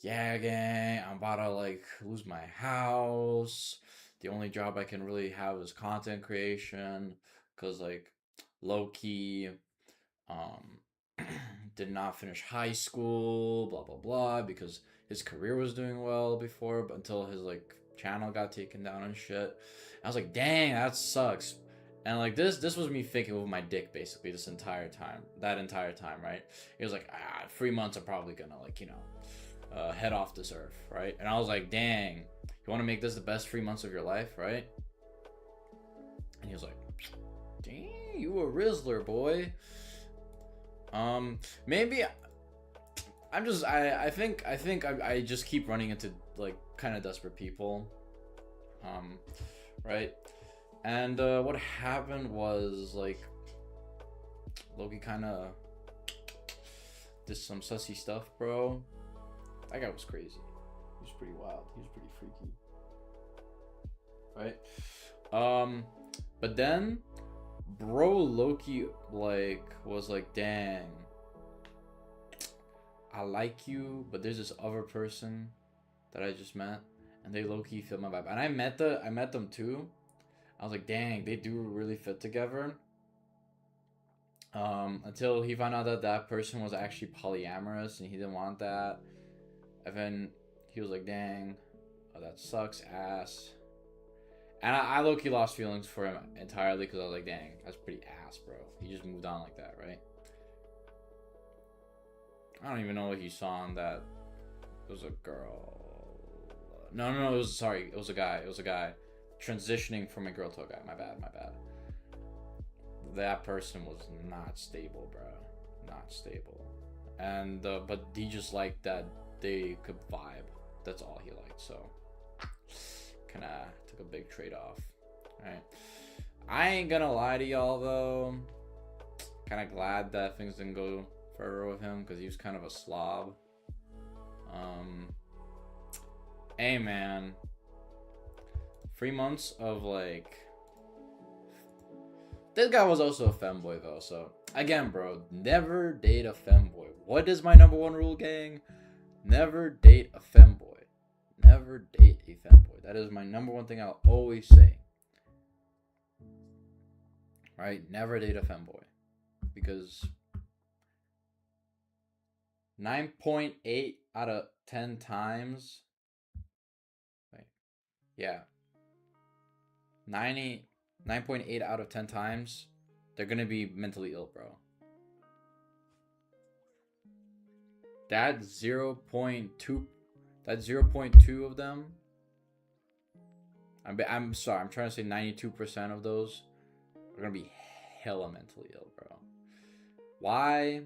yeah, gang, I'm about to like lose my house. The only job I can really have is content creation, because like low-key, did not finish high school, blah blah blah, because his career was doing well before, but until his like channel got taken down and shit. I was like, dang, that sucks. And like this was me thinking with my dick basically that entire time, right? He was like, 3 months I'm probably gonna like, head off this earth, right? And I was like, dang, you want to make this the best 3 months of your life, right? And he was like, dang, you a Rizzler, boy. Maybe I think I just keep running into like kind of desperate people, right? And what happened was like Loki kind of did some sussy stuff, bro. That guy was crazy. He was pretty wild. He was pretty freaky, right? But then bro Loki like was like, dang, I like you, but there's this other person that I just met and they low-key feel my vibe. And I met them too. I was like, dang, they do really fit together. Until he found out that that person was actually polyamorous and he didn't want that. And then he was like, dang, oh, that sucks ass. And I low-key lost feelings for him entirely because I was like, dang, that's pretty ass, bro. He just moved on like that, right? I don't even know what he saw on that. It was a girl. No, it was a guy. It was a guy transitioning from a girl to a guy. My bad. That person was not stable, bro. Not stable. And, but he just liked that they could vibe. That's all he liked, so kind of took a big trade-off. Alright, I ain't gonna lie to y'all though, kind of glad that things didn't go further with him because he was kind of a slob. Hey man, 3 months of like, this guy was also a femboy though, so again bro, never date a femboy. What is my #1 rule, gang? Never date a femboy. Never date a femboy. That is my #1 thing I'll always say. Right? Never date a femboy. Because 9.8 out of 10 times. Wait. Yeah. 99% 9.8 out of 10 times, they're gonna be mentally ill, bro. That 0.2, that 0.2 of them. I'm sorry, I'm trying to say 92% of those are gonna be hella mentally ill, bro. Why?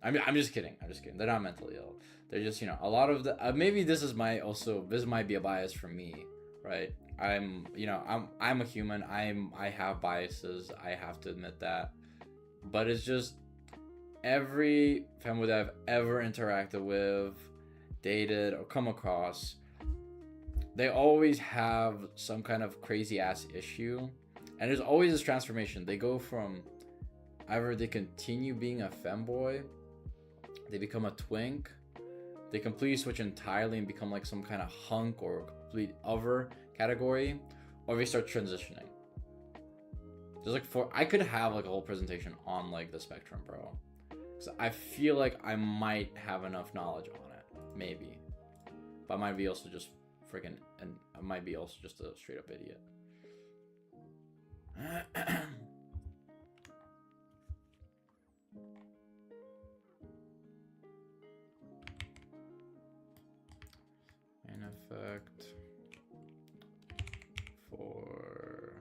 I'm just kidding. I'm just kidding. They're not mentally ill. They're just, you know, a lot of the maybe this might be a bias from me, right? I'm a human. I have biases. I have to admit that. But it's just every family that I've ever interacted with, dated, or come across, they always have some kind of crazy ass issue, and there's always this transformation. They go from either they continue being a femboy, they become a twink, they completely switch entirely and become like some kind of hunk or complete other category, or they start transitioning. There's like I could have like a whole presentation on like the spectrum, bro. So I feel like I might have enough knowledge on it, maybe, but I might be also just freaking, and I might be also just a straight up idiot. In effect for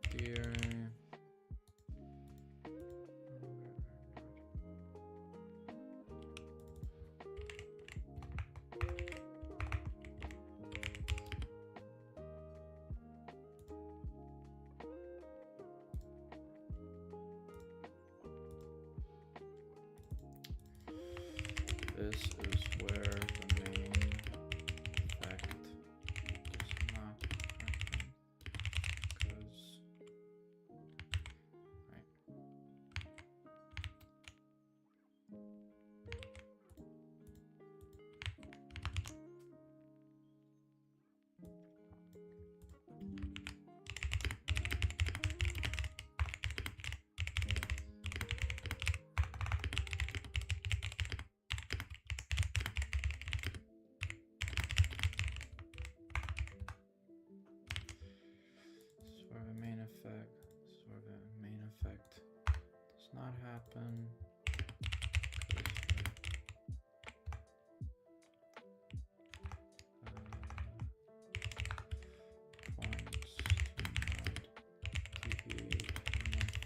steering. This is where the main effect does not happen, because right. Sort of main effect does not happen. Points do not deviate enough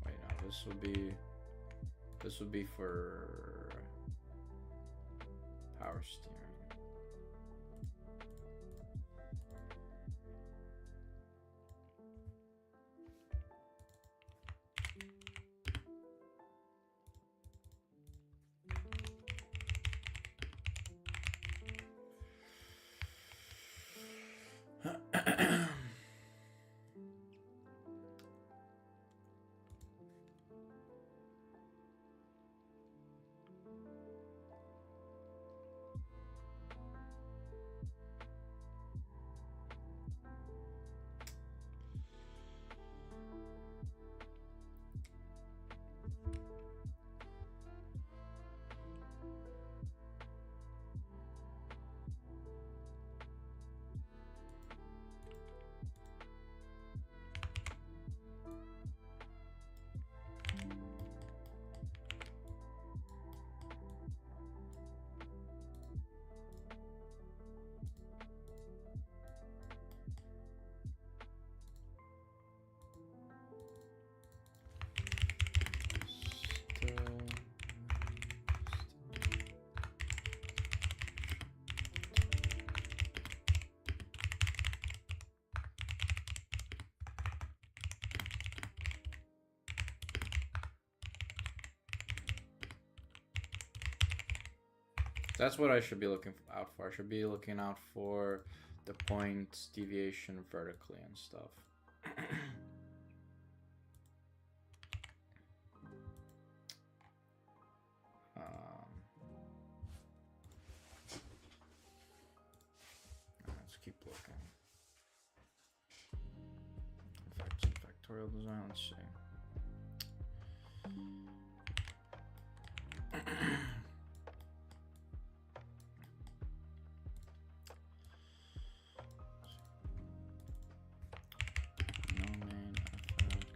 wait, no, this would be for power steering. That's what I should be looking out for. I should be looking out for the points deviation vertically and stuff. factorial design. Let's see. No main effect.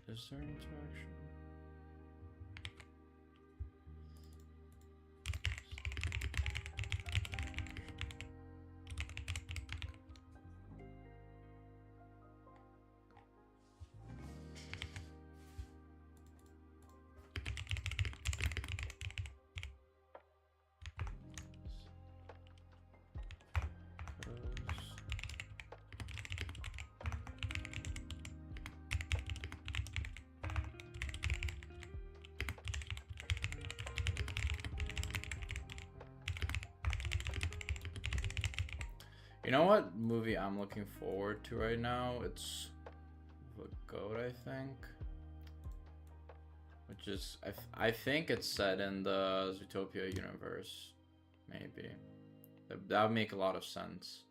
Is there interaction? You know what movie I'm looking forward to right now? It's The Goat, I think. Which is, I think it's set in the Zootopia universe. Maybe. That would make a lot of sense.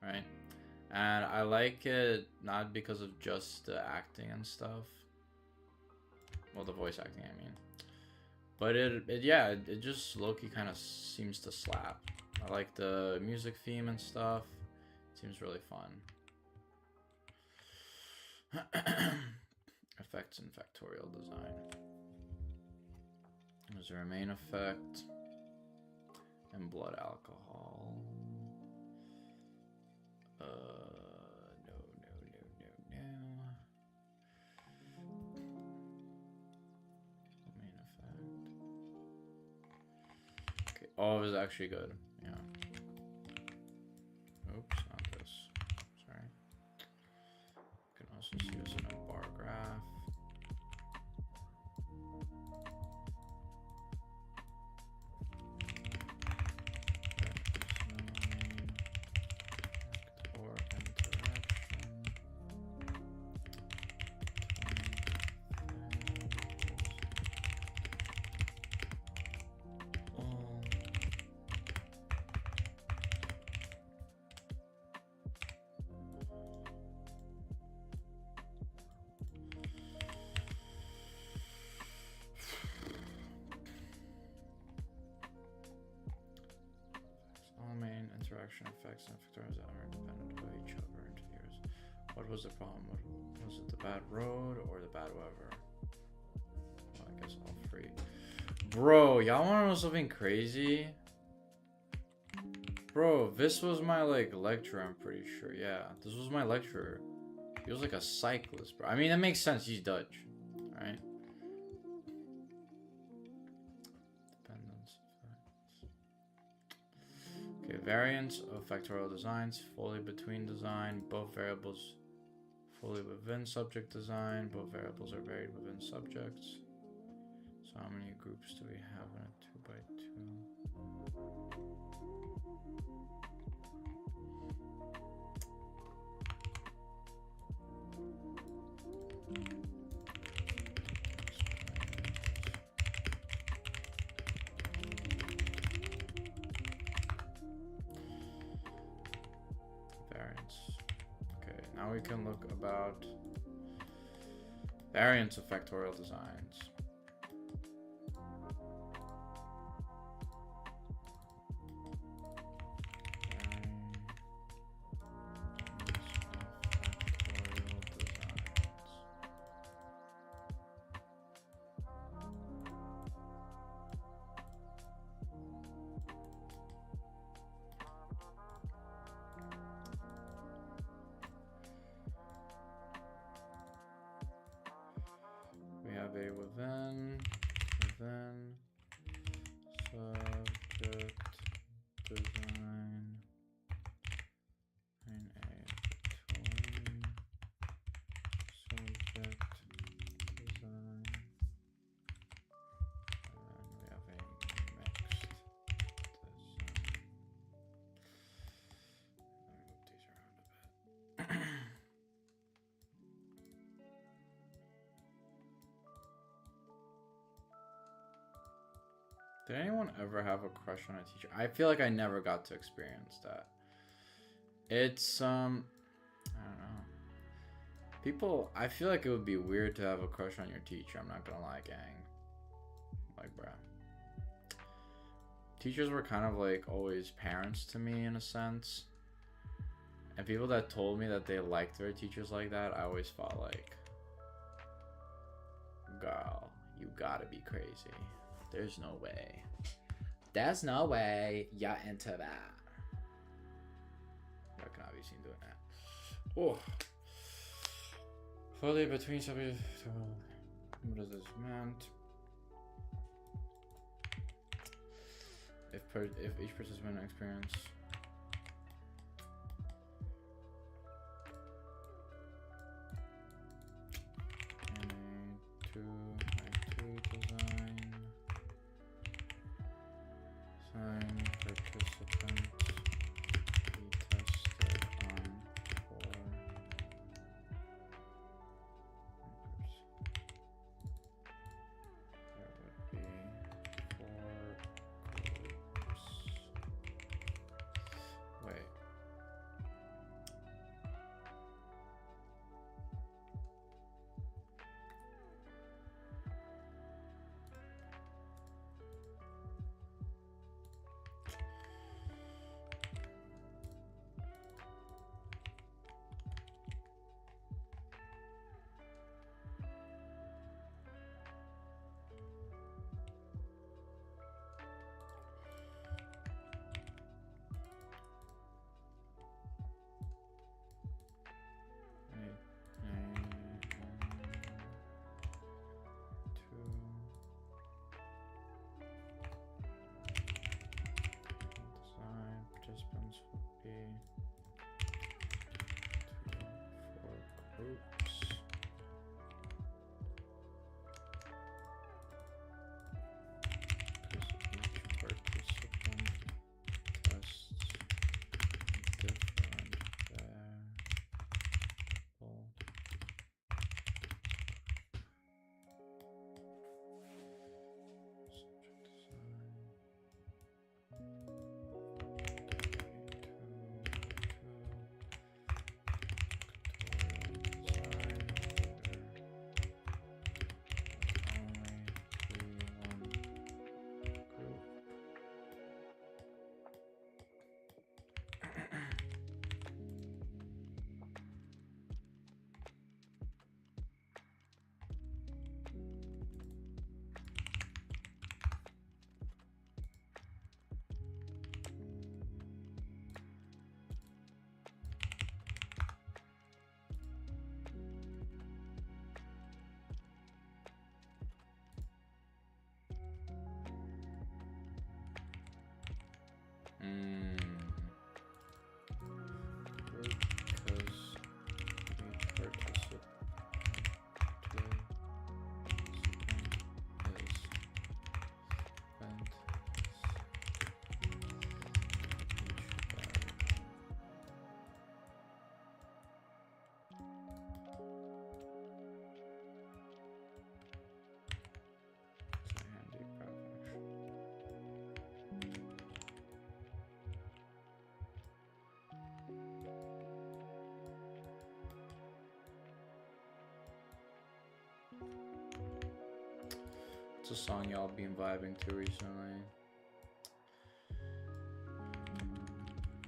Right? And I like it not because of just the acting and stuff. Well, the voice acting, I mean. But it just low-key kind of seems to slap. I like the music theme and stuff. Seems really fun. Effects and factorial design. Is there a main effect? And blood alcohol. No. Main effect. Okay, all of it is actually good. Yeah. Oops, not this. Sorry. You can also see this in a bar graph. Or interaction. All main interaction effects and factors are independent of each other into years. What was the problem? Was it the bad road or the bad weather? Well, I guess all three. Bro, y'all wanna know something crazy? Bro, this was my lecturer, I'm pretty sure. Yeah, this was my lecturer. He was like a cyclist, bro. I mean, that makes sense. He's Dutch, right? Dependence effects. Okay, variance of factorial designs, fully between design, both variables fully within subject design, both variables are varied within subjects. So how many groups do we have in a 2x2? Variance. Okay, now we can look about variance of factorial designs. We have a within, subject, design, and a between, subject, design, and we have a mixed design. Let me move these around a bit. Did anyone ever have a crush on a teacher? I feel like I never got to experience that. It's, I don't know. People, I feel like it would be weird to have a crush on your teacher. I'm not gonna lie, gang. Like, bruh. Teachers were kind of like always parents to me in a sense. And people that told me that they liked their teachers like that, I always felt like, girl, you gotta be crazy. There's no way. There's no way you're into that. I cannot be seen doing that. Oh. Fully between subjects. What does this meant? If each participant experience. Sign participant be tested on for there would be 4 groups. Wait. Participants would be 2, 4 groups. Because each participant tests different variable. Subject design. It's a song y'all been vibing to recently.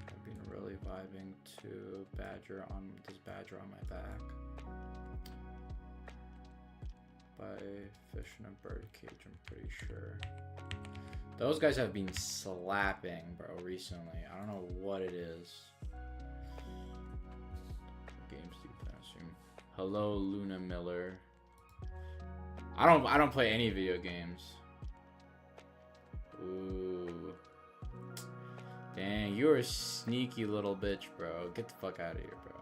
I've been really vibing to Badger on My Back by Fish in a Birdcage, I'm pretty sure. Those guys have been slapping, bro, recently. I don't know what it is. Games deep, I assume. Hello, Luna Miller. I don't play any video games. Ooh. Dang, you're a sneaky little bitch, bro. Get the fuck out of here, bro.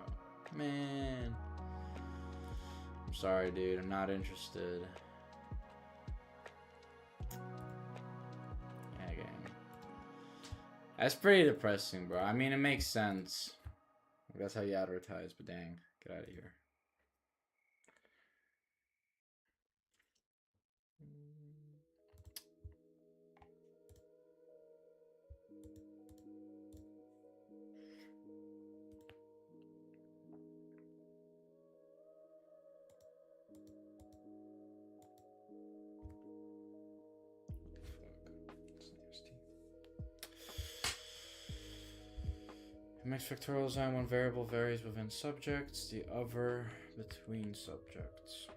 Man. I'm sorry, dude. I'm not interested. Yeah, gang. That's pretty depressing, bro. I mean, it makes sense. That's how you advertise, but dang. Get out of here. Mixed factorial design, one variable varies within subjects, the other between subjects.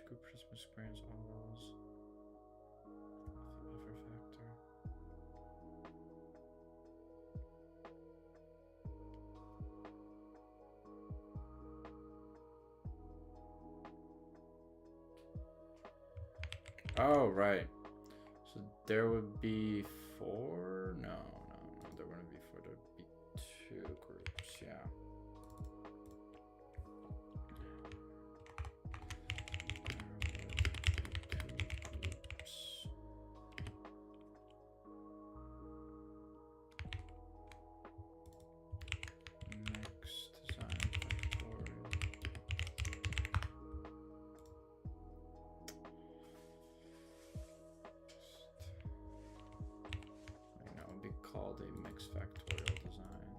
Group participants experience all roles. The other factor. Oh, right. So there would be 4? No, there wouldn't be 4. There would be 2 groups, yeah. Called a mixed factorial design.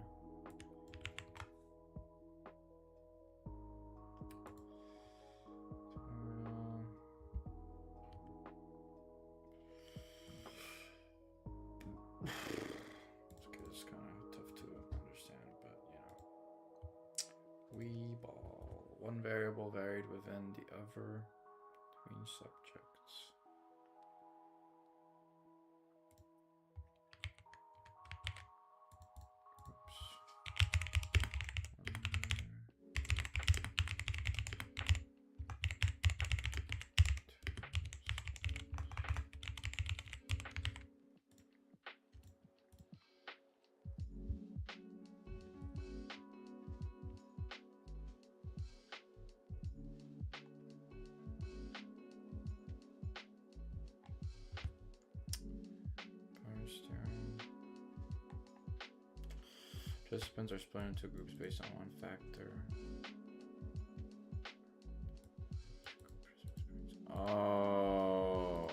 It's kind of tough to understand, but you know. Wee ball. One variable varied within the other between subjects. Participants are split into groups based on one factor. Oh.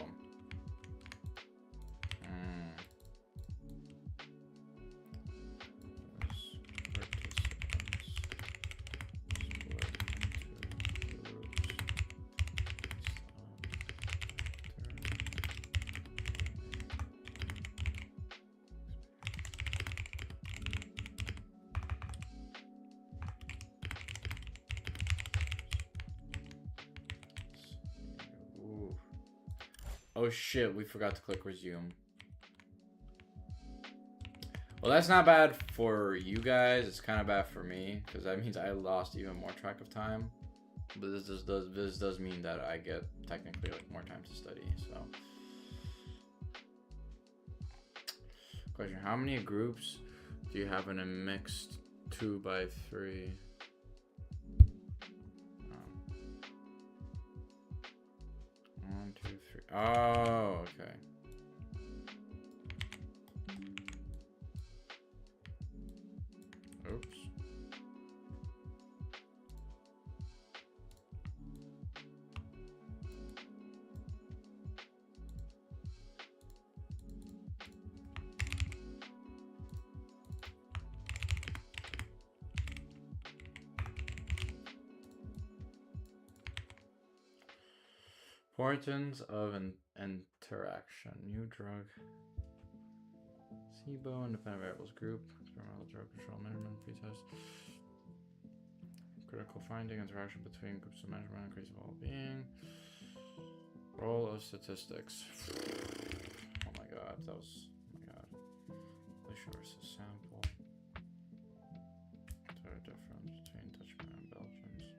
Oh shit, we forgot to click resume. Well, that's not bad for you guys. It's kind of bad for me because that means I lost even more track of time. But this does mean that I get technically like more time to study. So, question: how many groups do you have in a mixed 2x3? Oh, okay. Oops. Importance of an interaction. New drug. SIBO, independent variables group. Experimental drug control measurement pretest. Critical finding, interaction between groups of measurement, increase of well-being. Role of statistics. Oh my god, that was, oh my god. Glacier versus sample. Is there a difference between Dutchmen and Belgians?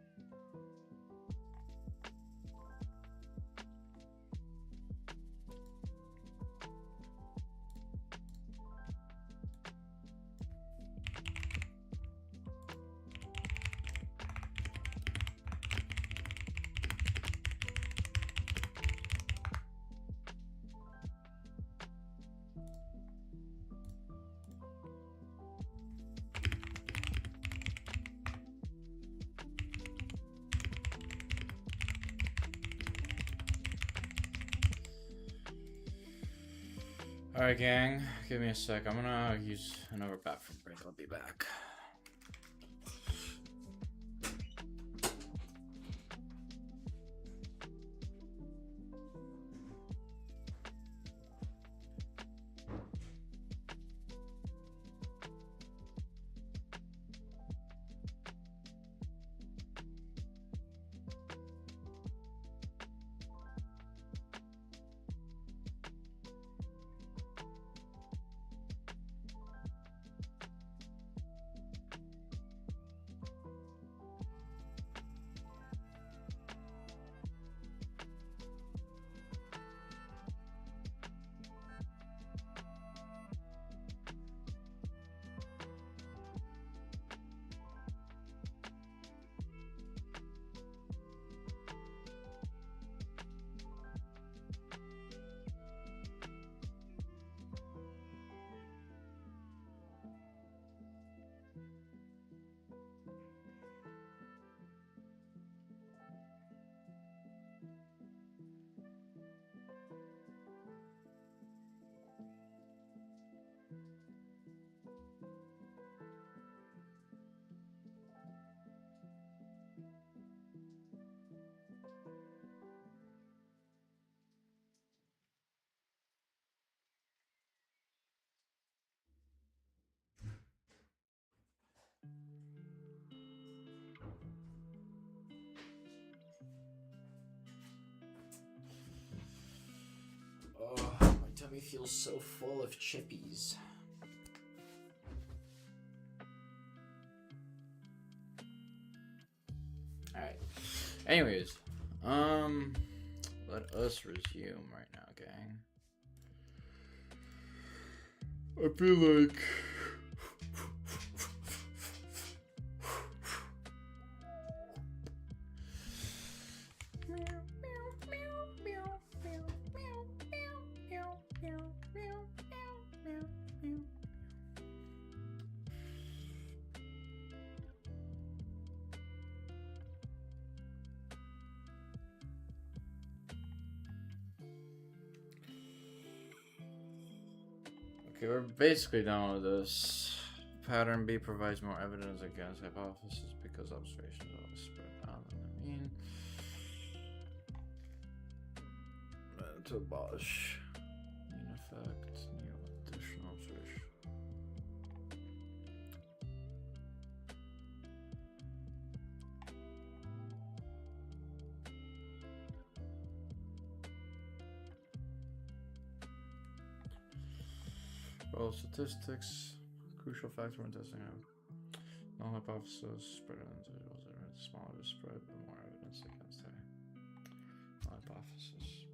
Alright, gang, give me a sec. I'm gonna use another bathroom break. I'll be back. Oh, my tummy feels so full of chippies. Alright. Anyways, let us resume right now, gang. I feel like okay, we're basically done with this. Pattern B provides more evidence against hypothesis because observations are spread out than the mean. To abolish mean effect, new additional observation. Well, statistics, crucial factor when testing out. Null hypothesis, spread of individuals. The smaller the spread, the more evidence against the null hypothesis.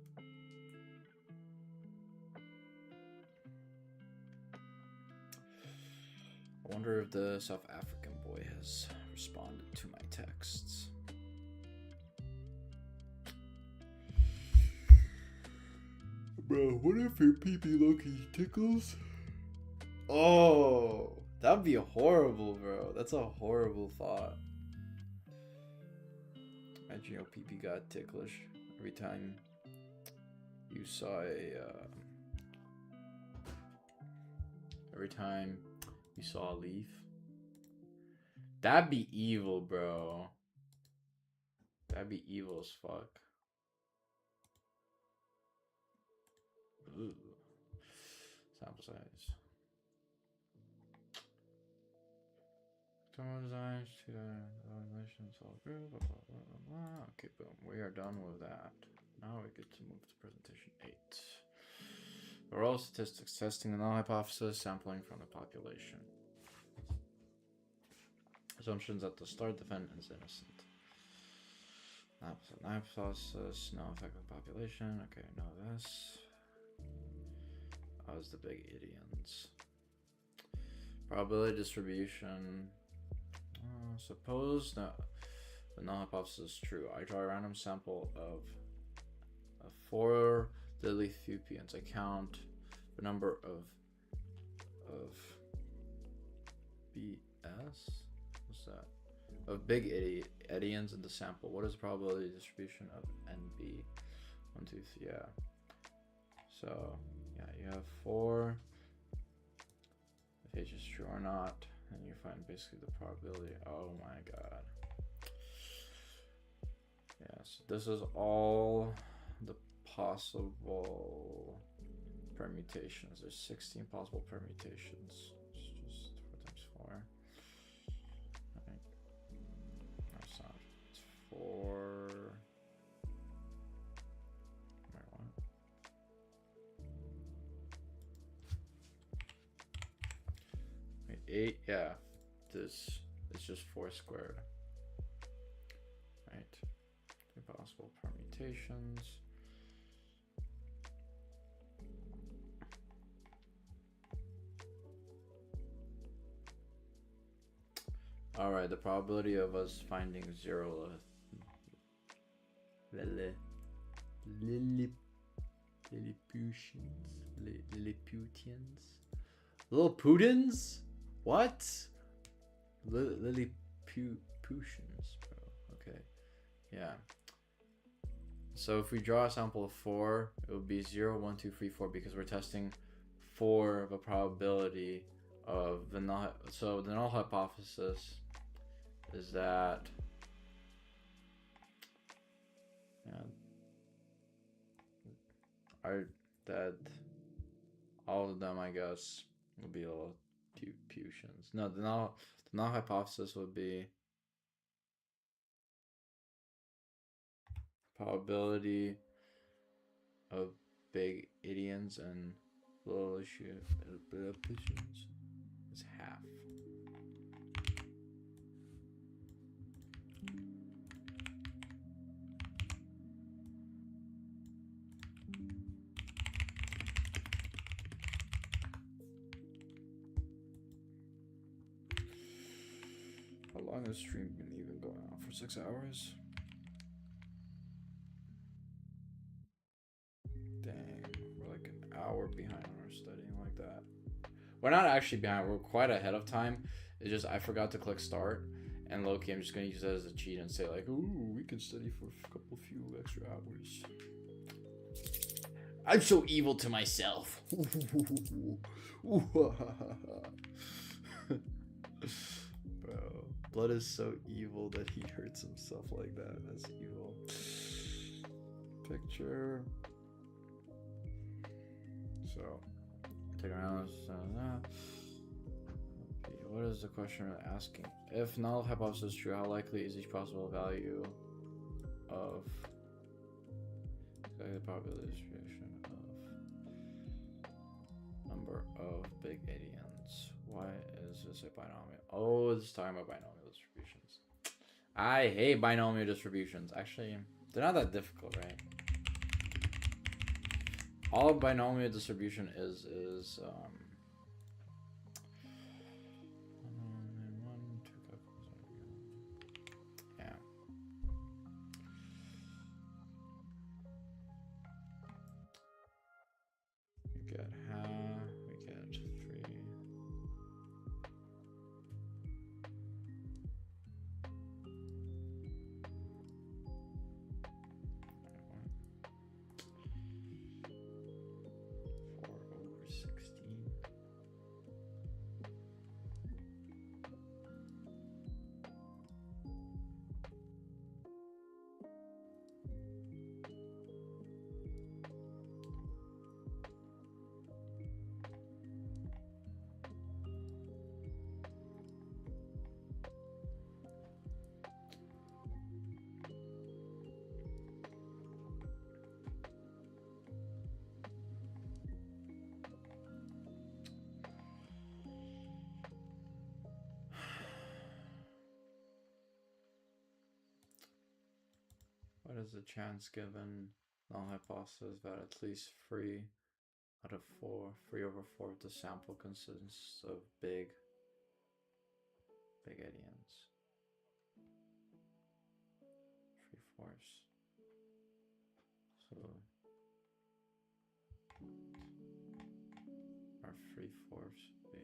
I wonder if the South African boy has responded to my texts. Bro, what if your pee-pee Loki tickles? Oh, that'd be horrible, bro. That's a horrible thought. Imagine your pee-pee got ticklish every time you saw every time you saw a leaf. That'd be evil, bro. That'd be evil as fuck. Ooh. Sample size. Total designs to evaluations all group. Blah, blah, blah, blah, blah. Okay, boom. We are done with that. Now we get to move to presentation 8. Overall statistics testing the null hypothesis, sampling from the population. Assumptions at the start: defendant is innocent. Hypothesis, no effect on population. Okay, know this. How's the big idioms? Probability distribution. Suppose that the null hypothesis is true. I draw a random sample of 4 Lilliputians. I count the number of BS. What's that? Of big idioms in the sample. What is the probability distribution of NB? 1, 2, 3. Yeah. So Yeah, you have 4. If H is true or not, and you find basically the probability. Oh my god. Yeah, so this is all the possible permutations. There's 16 possible permutations. It's just 4 times 4. Right. That's not. It's 4. Wait, what? Wait, 8. Yeah. This is just 4 squared. Right. 3 possible permutations. Alright, the probability of us finding 0 Lilliputians? Lilliputians? What? Lilliputians, bro. Okay. Yeah. So if we draw a sample of 4, it would be 0, 1, 2, 3, 4 because we're testing 4 of a probability of the null. So the null hypothesis is that that all of them, I guess, would be Lilliputians. No, the null hypothesis would be probability of big Idians and Lilliputians is half. How long has stream been even going on for? 6 hours? Dang, we're like an hour behind on our studying like that. We're not actually behind, we're quite ahead of time. It's just I forgot to click start, and low-key I'm just gonna use that as a cheat and say like, ooh, we can study for a few extra hours. I'm so evil to myself. Bro, Blood is so evil that he hurts himself like that. That's evil. Picture. So, take around. What is the question really asking? If null hypothesis is true, how likely is each possible value of the probability distribution of number of big Adians? Why is this a binomial? Oh, this is talking about binomial distributions. I hate binomial distributions. Actually, they're not that difficult, right? All a binomial distribution is yeah. We get half, we get 3. What is the chance given null hypothesis that at least 3 out of 4, 3 over 4 of the sample consists of big Adians? 3/4. So, our 3/4 be.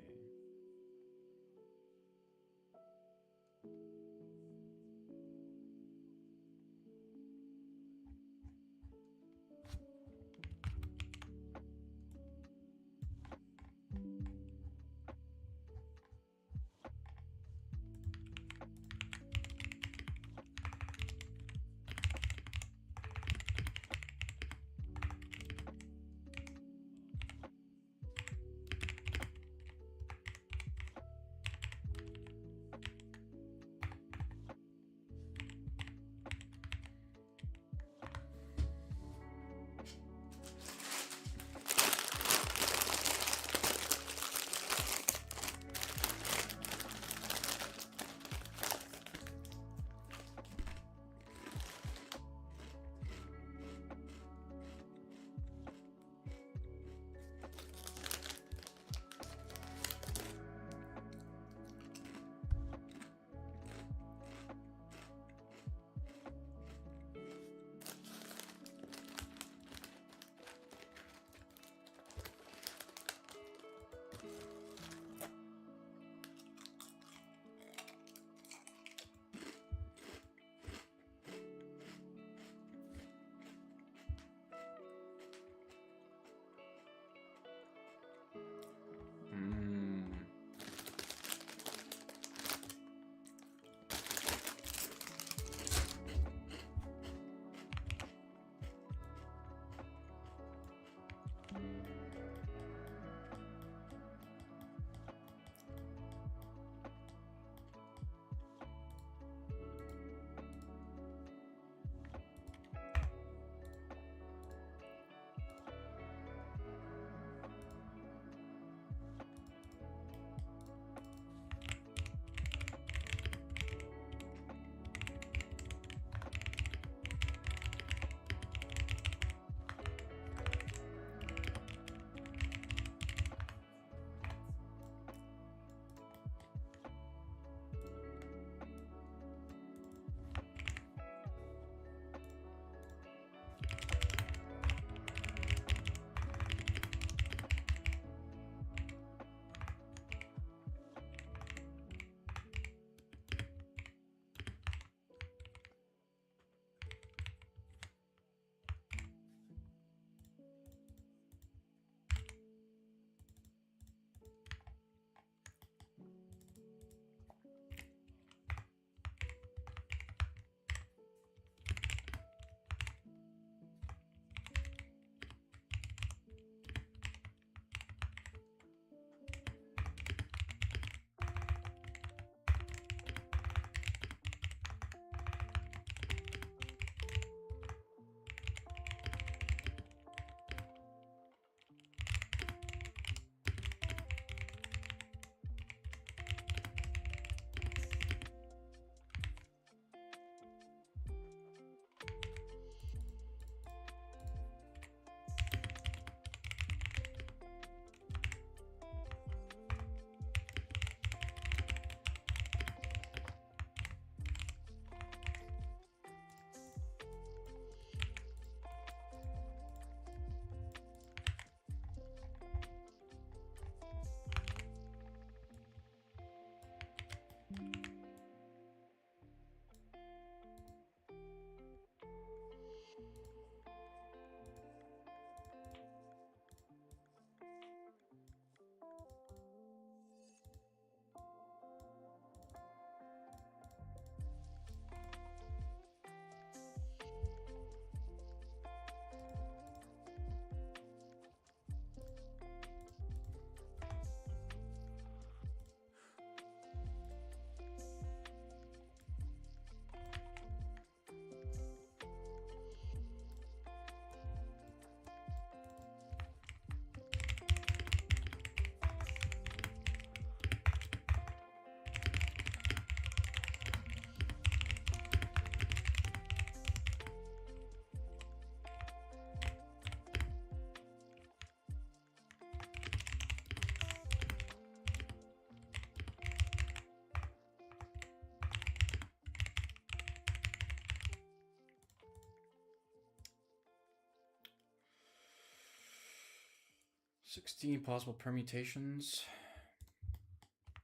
16 possible permutations.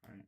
All right.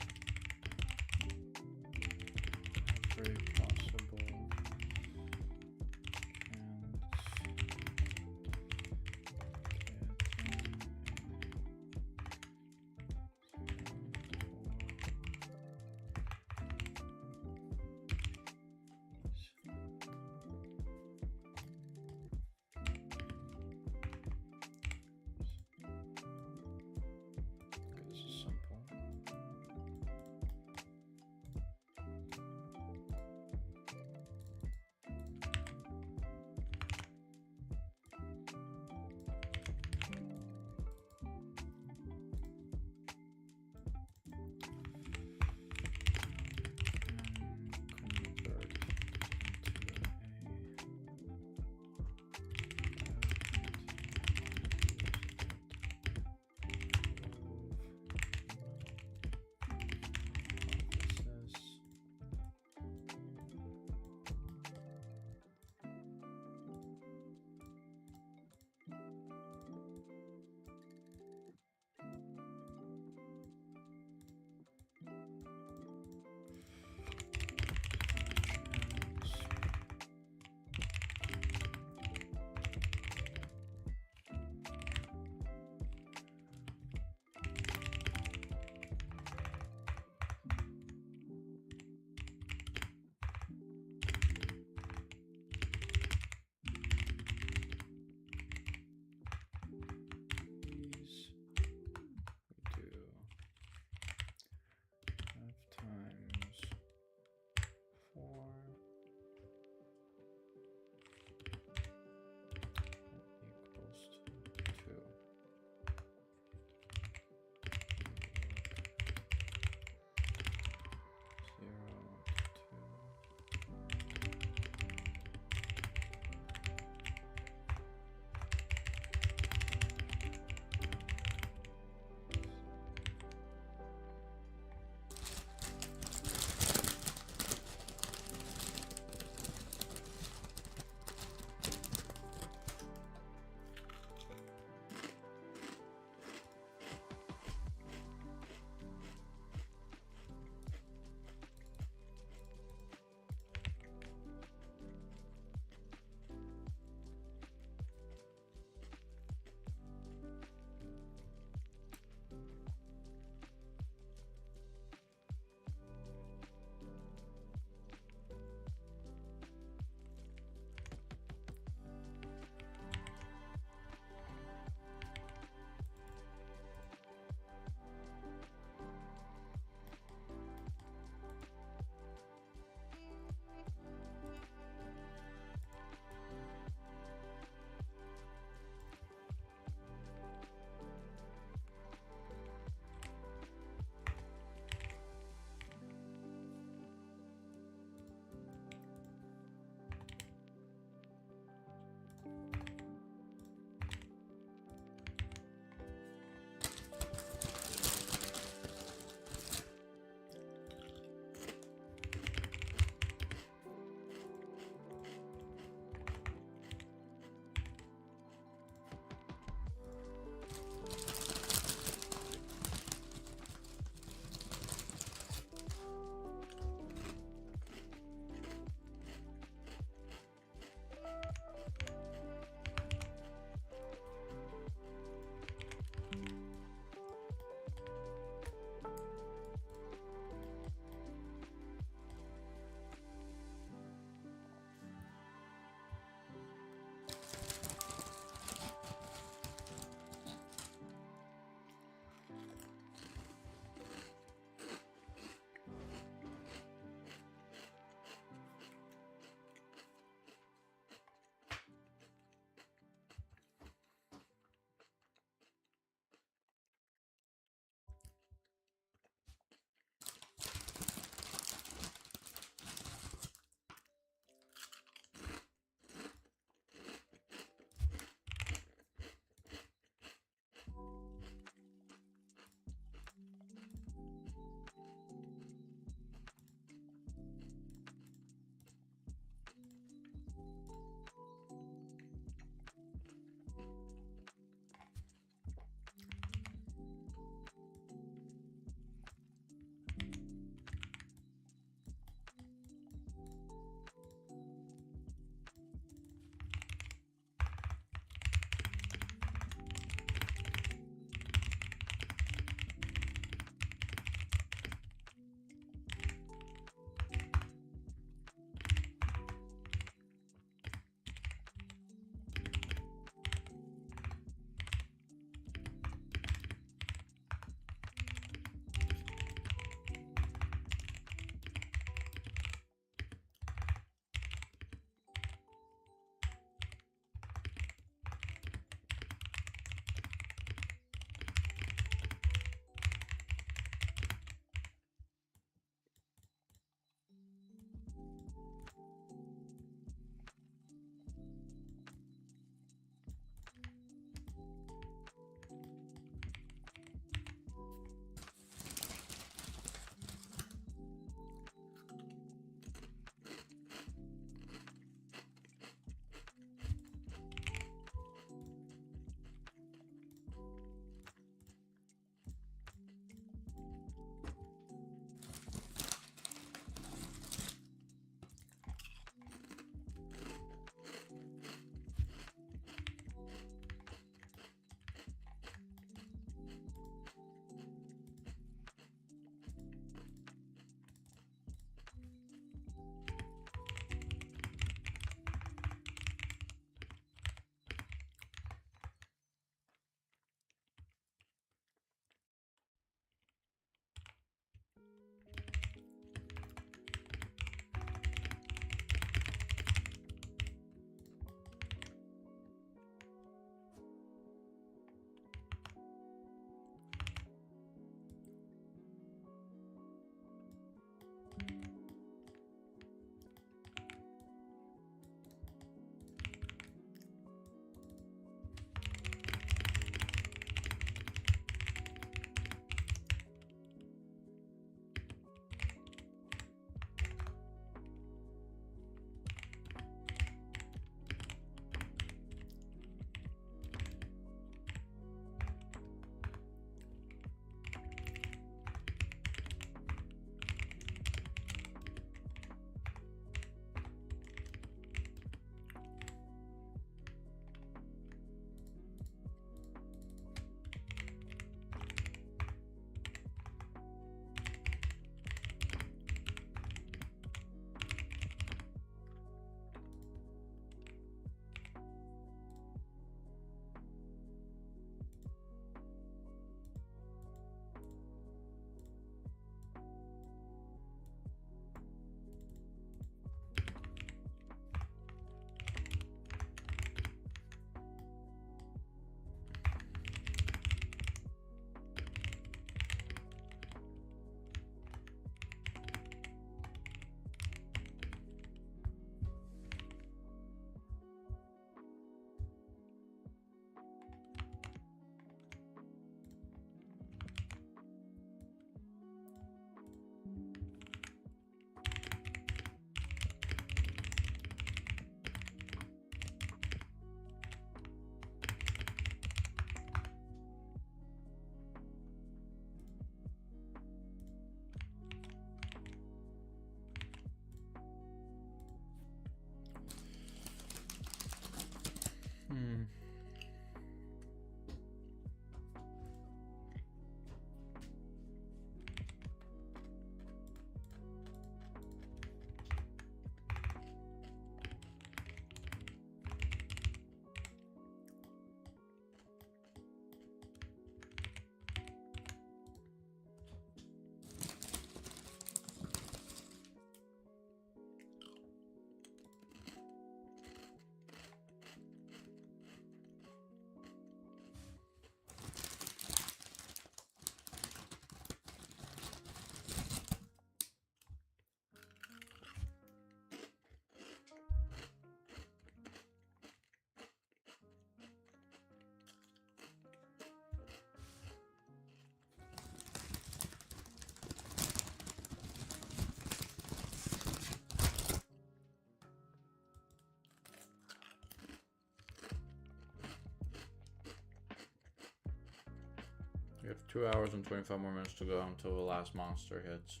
We have 2 hours and 25 more minutes to go until the last monster hits.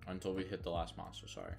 Until we hit the last monster, sorry.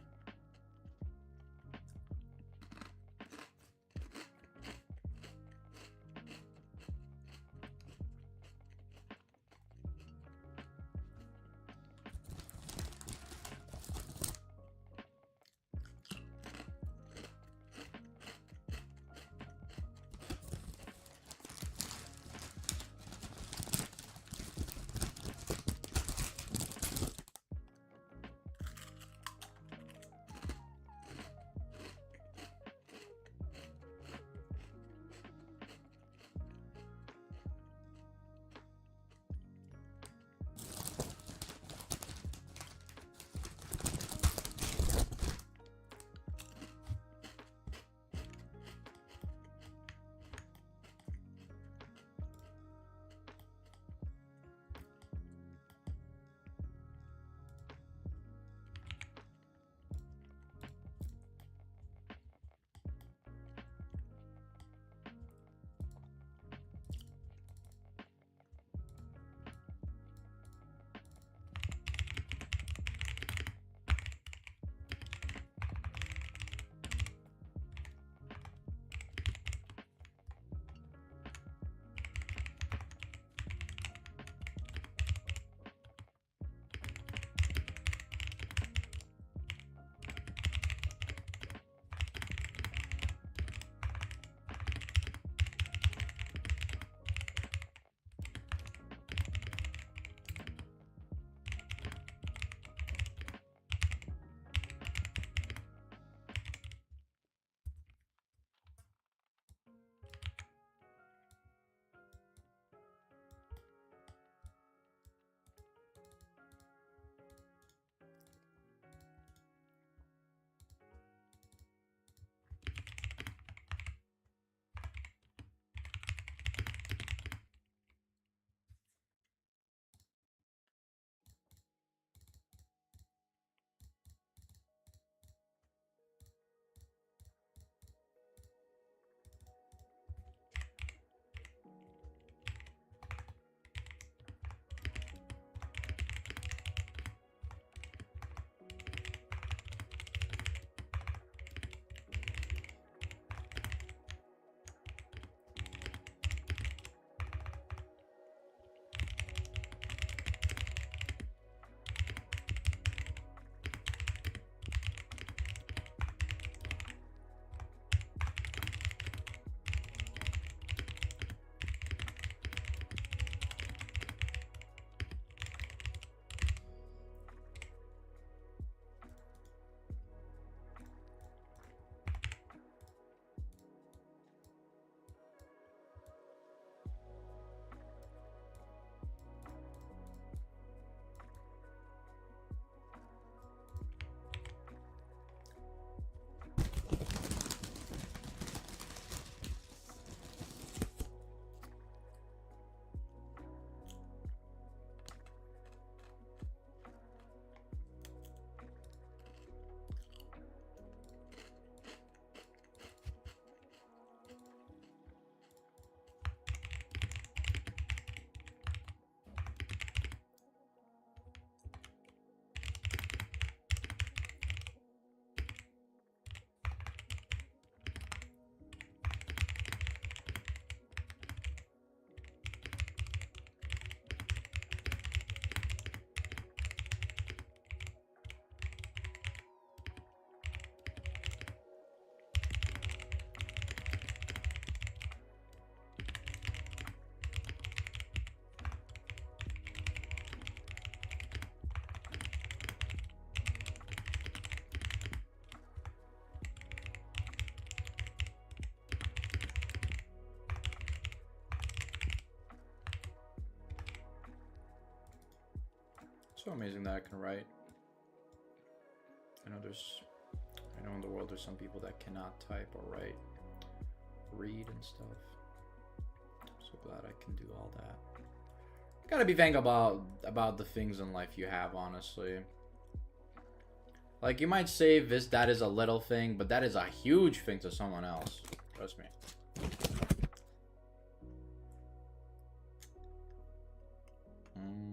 So amazing that I can write. I know in the world there's some people that cannot type or write, read and stuff. So glad I can do all that. Gotta be thankful about the things in life you have, honestly. Like, you might say that is a little thing, but that is a huge thing to someone else. Trust me. Mm.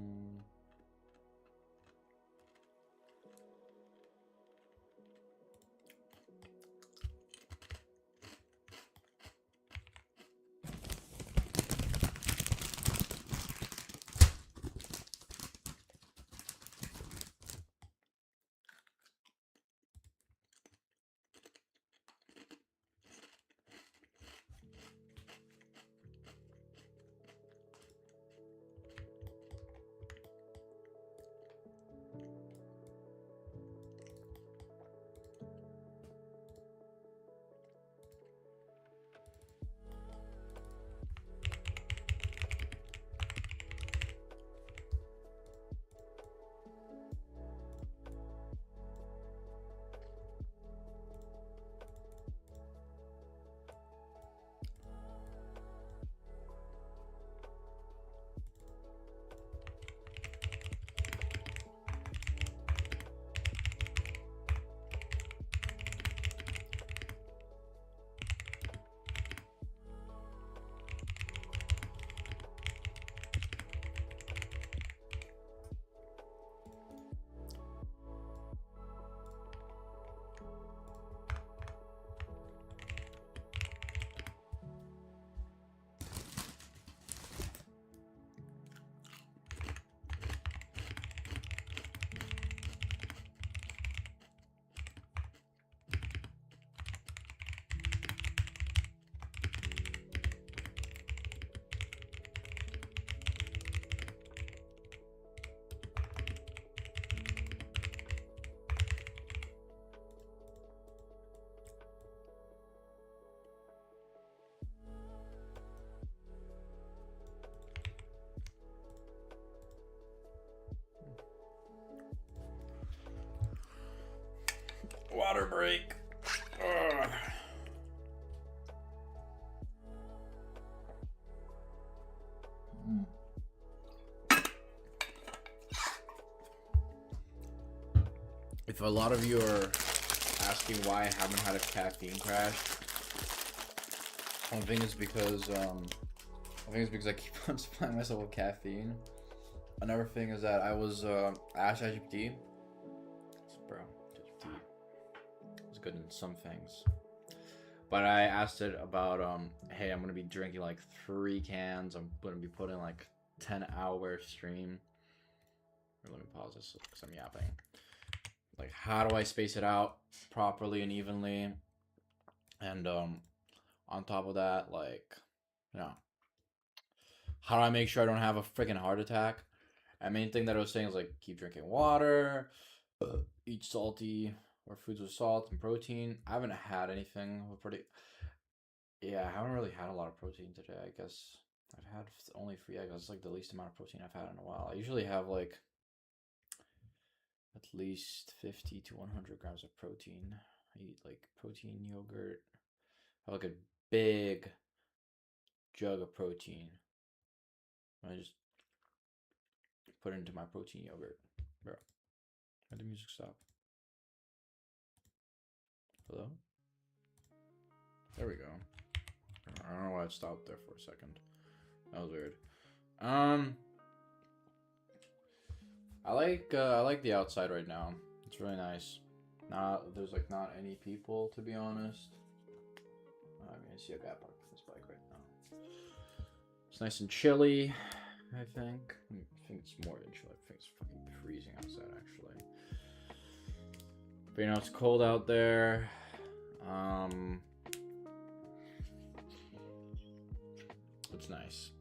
Water break. Ugh. If a lot of you are asking why I haven't had a caffeine crash, one thing is because I keep on supplying myself with caffeine. Another thing is that I was asked ChatGPT. Bro, ChatGPT is good in some things, but I asked it about hey, I'm gonna be drinking like 3 cans. I'm gonna be putting like 10-hour stream. Or let me pause this because I'm yapping. Like, how do I space it out properly and evenly? And on top of that, like, you know, how do I make sure I don't have a freaking heart attack? And main thing that I was saying is like keep drinking water, eat salty or foods with salt and protein. I haven't had anything with I haven't really had a lot of protein today. I guess I've had only 3 eggs. It's like the least amount of protein I've had in a while. I usually have like at least 50 to 100 grams of protein. I eat like protein yogurt. I have like a big jug of protein. I just put it into my protein yogurt. Bro, why'd the music stop? Hello? There we go. I don't know why it stopped there for a second. That was weird. I like the outside right now. It's really nice. There's like not any people, to be honest. I mean, I see a guy parked this bike right now. It's nice and chilly, I think. I think it's more than chilly. I think it's fucking freezing outside, actually. But you know, it's cold out there. It's nice.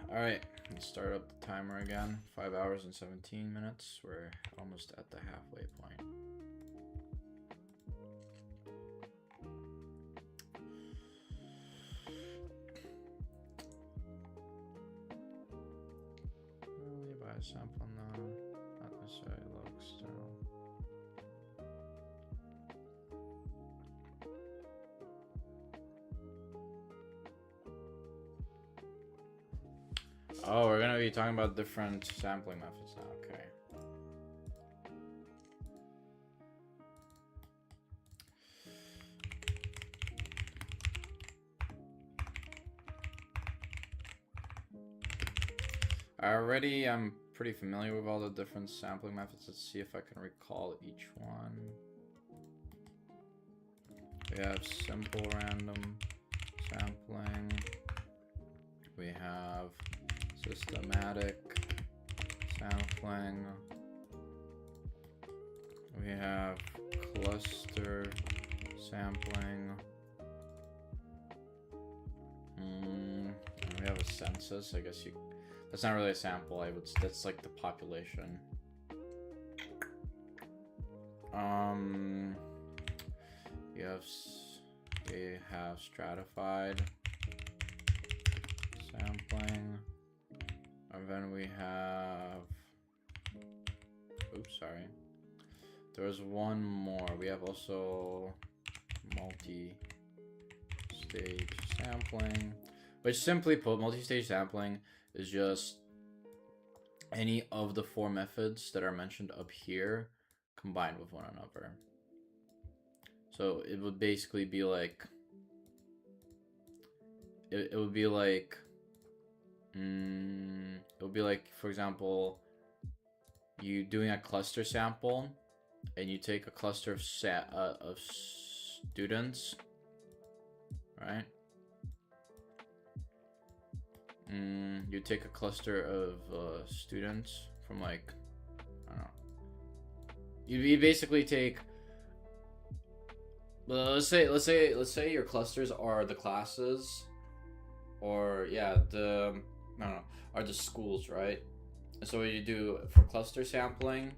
Alright, let's start up the timer again. 5 hours and 17 minutes. We're almost at the halfway point. Only by a sample, no. Not necessarily looks still. Oh, we're gonna be talking about different sampling methods now, okay. I'm pretty familiar with all the different sampling methods. Let's see if I can recall each one. We have simple random sampling. We have systematic sampling. We have cluster sampling. And we have a census. I guess that's not really a sample. That's like the population. We have stratified sampling, and then we have. Oops, sorry. There's one more. We have also multi-stage sampling, which simply put, multi-stage sampling is just any of the 4 methods that are mentioned up here combined with one another. So it would basically be like it would be like for example, you doing a cluster sample, and you take a cluster of students, right? You take a cluster of students from, like, I don't know. You basically take. Let's say your clusters are the classes, or yeah, are the schools, right? And so what you do for cluster sampling.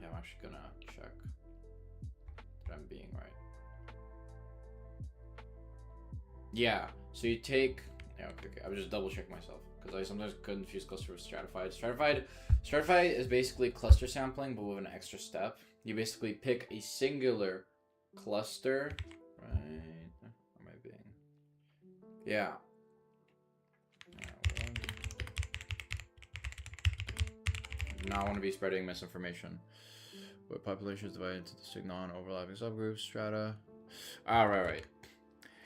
Yeah, I'm actually gonna check that I'm being right. Yeah, so you take. Yeah, okay. I would just double check myself because I sometimes confuse cluster with stratified. Stratified is basically cluster sampling, but with an extra step. You basically pick a singular cluster, right? Am I being? Yeah. Now I want to be spreading misinformation. Where population is divided into distinct non-overlapping subgroups, strata. Right.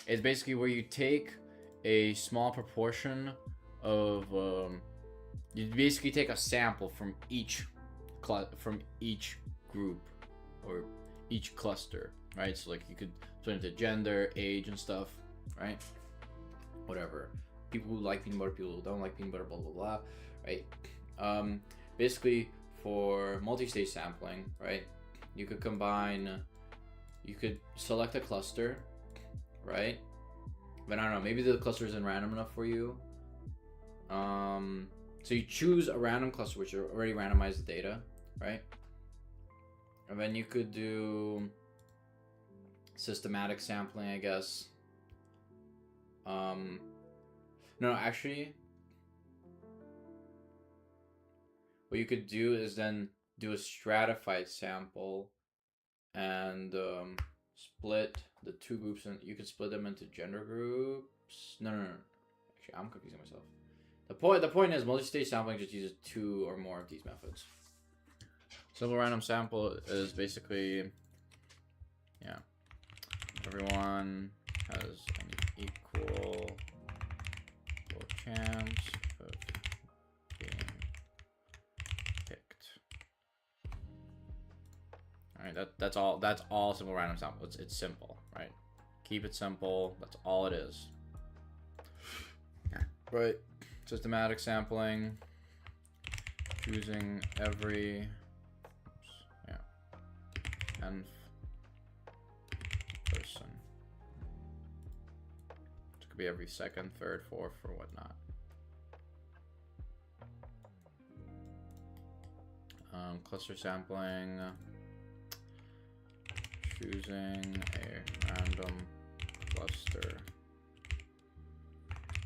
It's basically where you take a small proportion of you basically take a sample from each group or each cluster, right? So like you could split into gender, age, and stuff, right? Whatever. People who like peanut butter, people who don't like peanut butter, blah blah blah, right? Basically for multi-stage sampling, right? You could select a cluster, right? But I don't know, maybe the cluster isn't random enough for you. So you choose a random cluster, which already randomized the data, right? And then you could do systematic sampling, I guess. No, actually, what you could do is then do a stratified sample and split the 2 groups, and you could split them into gender groups. No. Actually, I'm confusing myself. The point is multi-stage sampling just uses 2 or more of these methods. Simple random sample is basically, yeah, everyone has an equal chance of being picked. All right, that's all simple random sample. It's simple, right? Keep it simple. That's all it is. Right. Systematic sampling. Choosing every nth person. It could be every 2nd, 3rd, 4th, or whatnot. Cluster sampling. Choosing a random cluster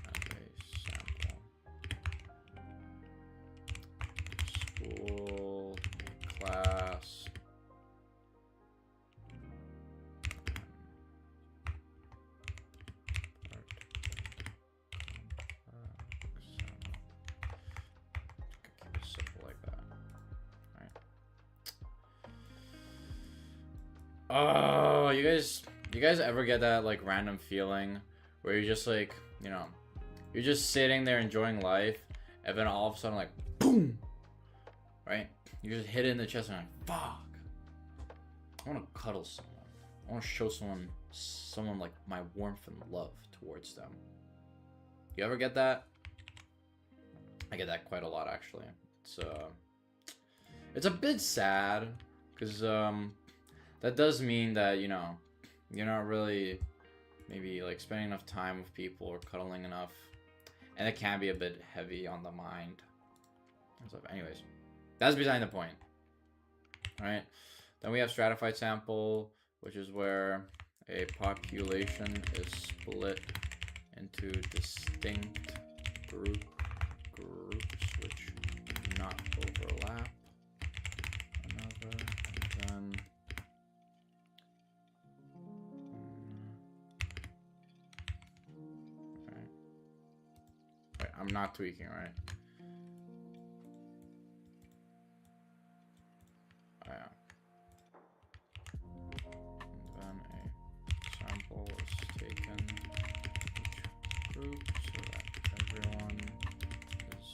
as a sample. School, class. Keep it simple like that. Oh, you guys ever get that like random feeling where you're just like, you're just sitting there enjoying life, and then all of a sudden, like, boom, right? You just hit it in the chest and like, fuck. I want to cuddle someone. I want to show someone like my warmth and love towards them. You ever get that? I get that quite a lot, actually. It's a bit sad, because that does mean that, you know, you're not really maybe like spending enough time with people or cuddling enough, and it can be a bit heavy on the mind. So anyways, that's beside the point. All right, then we have stratified sample, which is where a population is split into distinct groups which do not overlap another. Then right, I'm not tweaking, right? I am. And then a sample is taken each group so that everyone is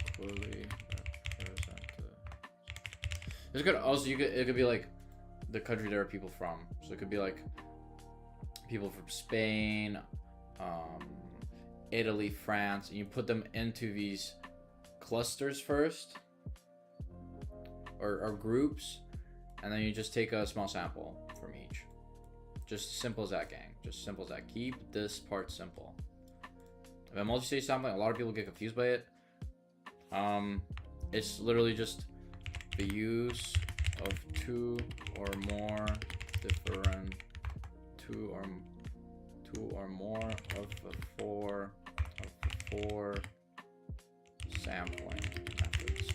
equally represented. This could also it could be like the country there are people from. So it could be like people from Spain, Italy, France, and you put them into these clusters first, or groups, and then you just take a small sample from each. Just simple as that, gang. Just simple as that. Keep this part simple. If I'm multi-stage sampling, a lot of people get confused by it. It's literally just the use of two or more of the four sampling methods.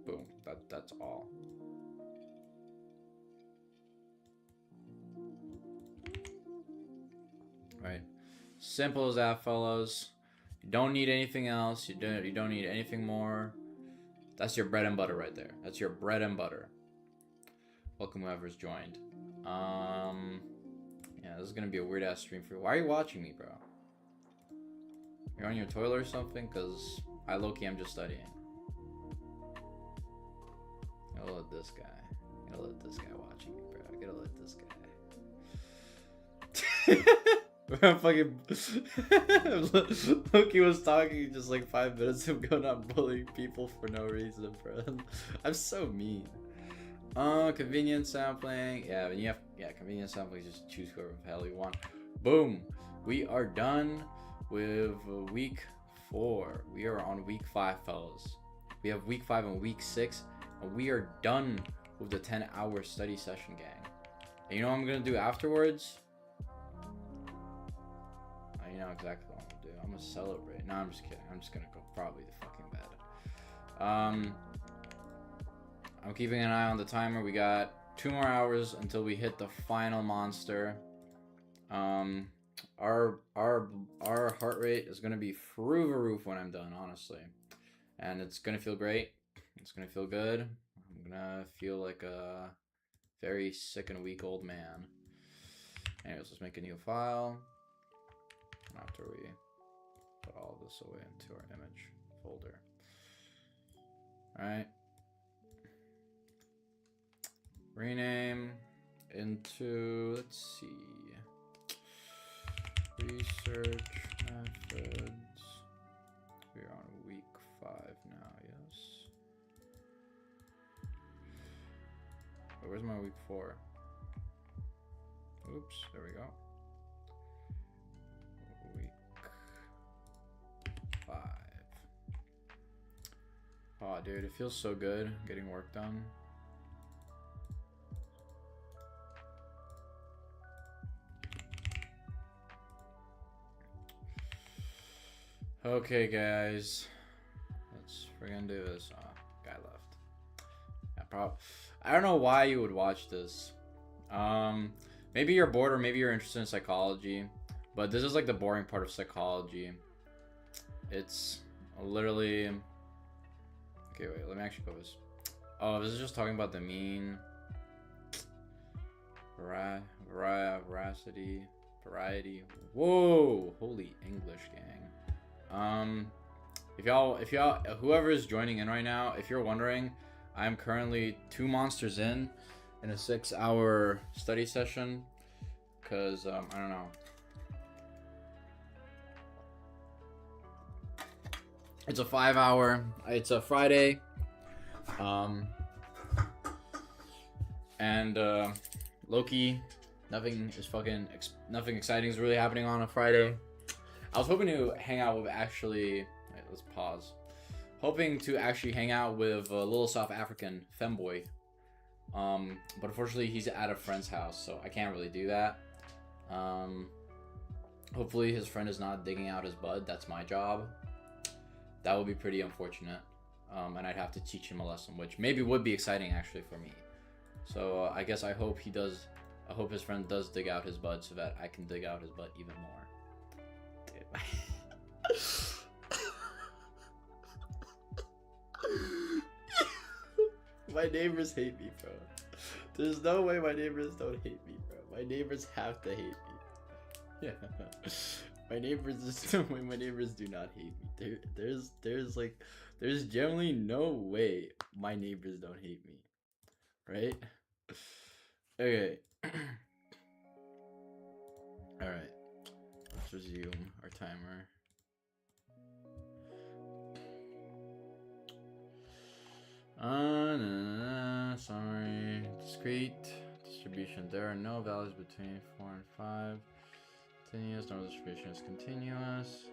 Boom. That's all. Right. Simple as that, fellas. You don't need anything else. You don't need anything more. That's your bread and butter right there. That's your bread and butter. Welcome whoever's joined. Yeah, this is gonna be a weird ass stream for you. Why are you watching me, bro? You're on your toilet or something? Cause I low-key am just studying. Gotta let this guy watching me, bro. I gotta let this guy. Fucking Loki was talking just like 5 minutes ago, not bullying people for no reason, bro. I'm so mean. Convenience sampling. Yeah, when you have convenience sampling, just choose whoever the hell you want. Boom. We are done with week 4. We are on week 5, fellas. We have week 5 and week 6, and we are done with the 10-hour study session, gang. And you know what I'm gonna do afterwards? You know exactly what I'm gonna do. I'm gonna celebrate. No, I'm just kidding. I'm just gonna go probably to fucking bed. I'm keeping an eye on the timer. We got 2 more hours until we hit the final monster. Our heart rate is gonna be through the roof when I'm done, honestly, and it's gonna feel great. It's gonna feel good. I'm gonna feel like a very sick and weak old man. Anyways, let's make a new file. After we put all this away into our image folder. Alright. Rename into, let's see, research methods. We're on week 5 now, yes. Oh, where's my week 4? Oops, there we go. Week 5. Oh, dude, it feels so good getting work done. Okay, guys, let's friggin' do this. Oh, guy left. I don't know why you would watch this. Maybe you're bored, or maybe you're interested in psychology, but this is like the boring part of psychology. It's literally... Okay, wait, let me actually put this. Oh, this is just talking about the mean variety. Whoa, holy English, gang. if y'all, whoever is joining in right now, if you're wondering, I'm currently 2 monsters in a 6-hour study session, cause I don't know. It's a 5-hour. It's a Friday. And Loki, nothing exciting is really happening on a Friday. I was hoping to hang out with wait, let's pause. Hoping to actually hang out with a little South African femboy. But unfortunately he's at a friend's house, so I can't really do that. Hopefully his friend is not digging out his bud. That's my job. That would be pretty unfortunate. And I'd have to teach him a lesson, which maybe would be exciting actually for me. So I guess I hope he does. I hope his friend does dig out his butt so that I can dig out his butt even more. My neighbors hate me, bro. There's no way my neighbors don't hate me, bro. My neighbors have to hate me. Yeah. My neighbors, there's no way my neighbors do not hate me. There's generally no way my neighbors don't hate me. Right? Okay. Alright. Let's resume our timer. Summary. Discrete distribution. There are no values between 4 and 5. Continuous. Normal distribution is continuous.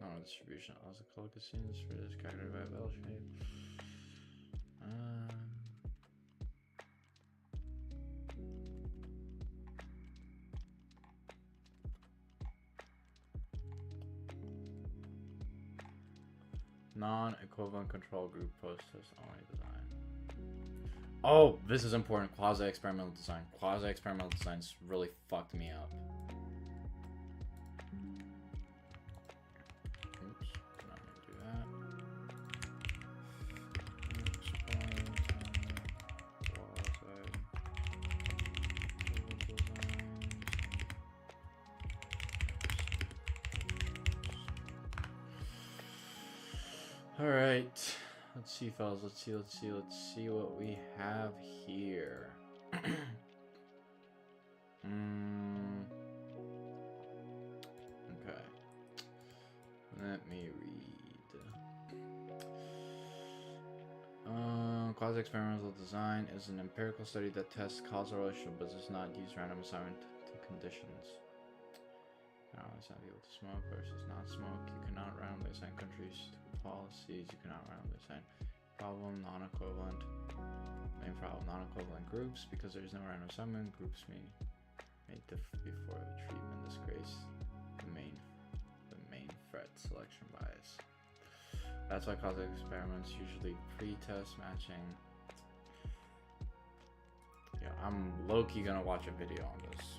Normal distribution also called Cassini distribution is calculated by a bell shape. Non-equivalent control group process only design. Oh, this is important. Quasi-experimental design. Quasi-experimental designs really fucked me up. Oops, not gonna do that. Alright, let's see, fellas. Let's see what we have here. Okay. Let me read. Quasi-experimental design is an empirical study that tests causal relationship but does not use random assignment to conditions. Now, assign people to smoke versus not smoke. You cannot randomly assign countries to policies. You cannot randomly assign problem, non-equivalent, main problem, non-equivalent groups. Because there is no random assignment, groups may differ before the treatment disgrace the main threat selection bias. That's why causal experiments usually pre-test matching. Yeah, I'm low-key gonna watch a video on this.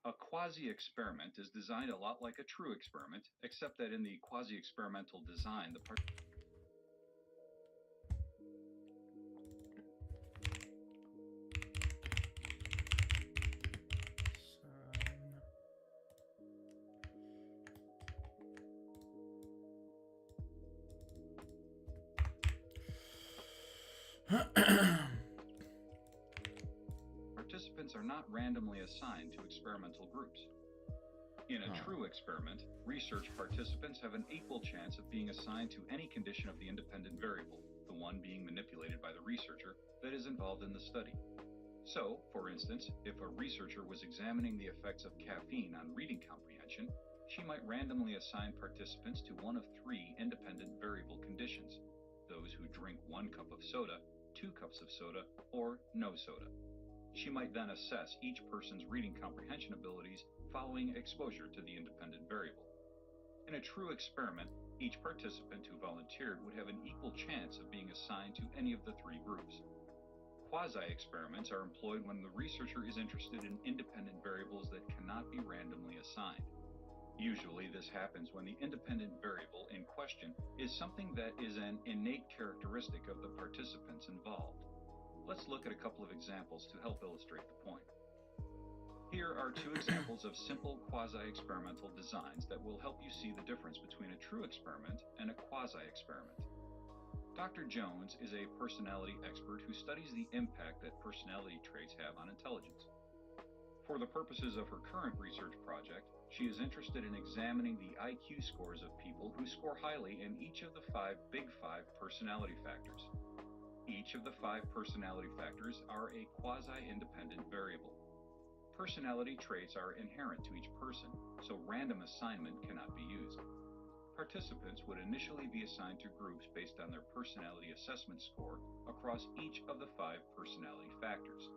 A quasi-experiment is designed a lot like a true experiment, except that in the quasi-experimental design, the participants are not randomly assigned to experimental groups. In a true experiment, research participants have an equal chance of being assigned to any condition of the independent variable, the one being manipulated by the researcher, that is involved in the study. So, for instance, if a researcher was examining the effects of caffeine on reading comprehension, she might randomly assign participants to one of 3 independent variable conditions: those who drink 1 cup of soda, 2 cups of soda, or no soda. She might then assess each person's reading comprehension abilities following exposure to the independent variable. In a true experiment, each participant who volunteered would have an equal chance of being assigned to any of the three groups. Quasi-experiments are employed when the researcher is interested in independent variables that cannot be randomly assigned. Usually, this happens when the independent variable in question is something that is an innate characteristic of the participants involved. Let's look at a couple of examples to help illustrate the point. Here are two examples of simple quasi-experimental designs that will help you see the difference between a true experiment and a quasi-experiment. Dr. Jones is a personality expert who studies the impact that personality traits have on intelligence. For the purposes of her current research project, she is interested in examining the IQ scores of people who score highly in each of the Big Five personality factors. Each of the 5 personality factors are a quasi-independent variable. Personality traits are inherent to each person, so random assignment cannot be used. Participants would initially be assigned to groups based on their personality assessment score across each of the 5 personality factors.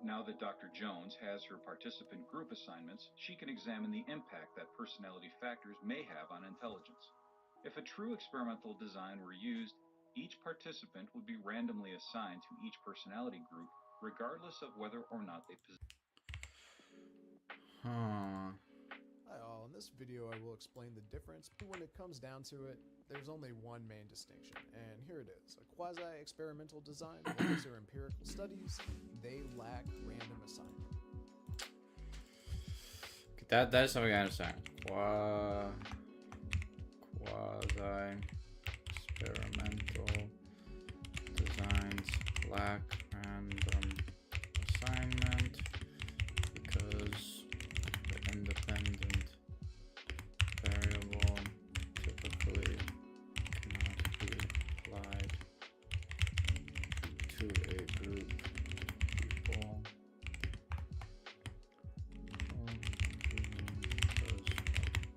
Now that Dr. Jones has her participant group assignments, she can examine the impact that personality factors may have on intelligence. If a true experimental design were used, each participant would be randomly assigned to each personality group, regardless of whether or not they possess. Hi all, in this video I will explain the difference. When it comes down to it, there's only one main distinction, and here it is. A quasi-experimental design, these are empirical studies, they lack random assignment. That is something I understand. Quasi-experimental designs lack random assignment because the independent variable typically cannot be applied to a group of people because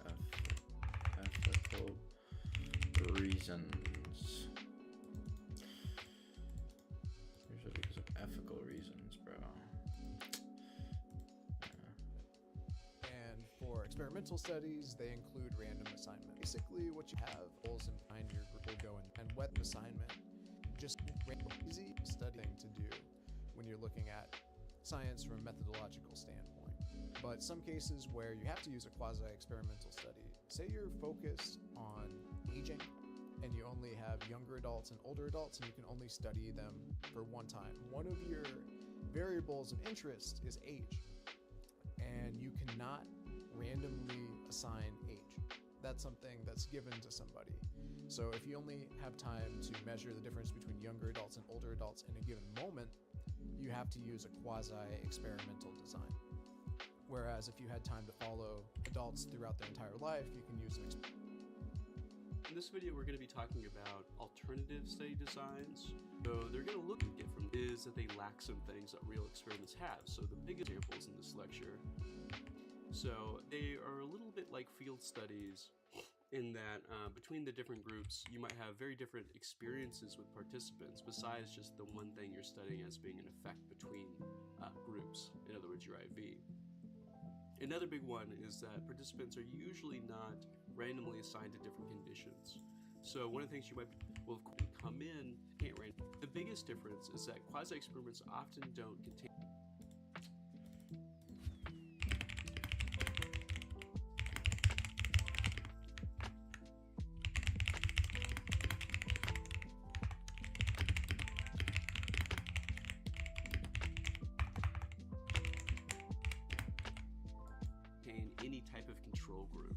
of ethical reasons. Usually because of ethical reasons, bro. And for experimental studies, they include random assignment. Basically, what you have goals and find your group will go in, and what assignment just random easy studying to do when you're looking at science from a methodological standpoint. But some cases where you have to use a quasi-experimental study, say you're focused on aging and you only have younger adults and older adults and you can only study them for one time. One of your variables of interest is age, and you cannot randomly assign age. That's something that's given to somebody. So if you only have time to measure the difference between younger adults and older adults in a given moment, you have to use a quasi-experimental design. Whereas if you had time to follow adults throughout their entire life, you can use an In this video, we're going to be talking about alternative study designs. So they're going to look at from is that they lack some things that real experiments have. So the biggest examples in this lecture. So they are a little bit like field studies in that between the different groups, you might have very different experiences with participants besides just the one thing you're studying as being an effect between groups, in other words, your IV. Another big one is that participants are usually not randomly assigned to different conditions. So one of the things you might will come in can't random. The biggest difference is that quasi-experiments often don't contain any type of control group.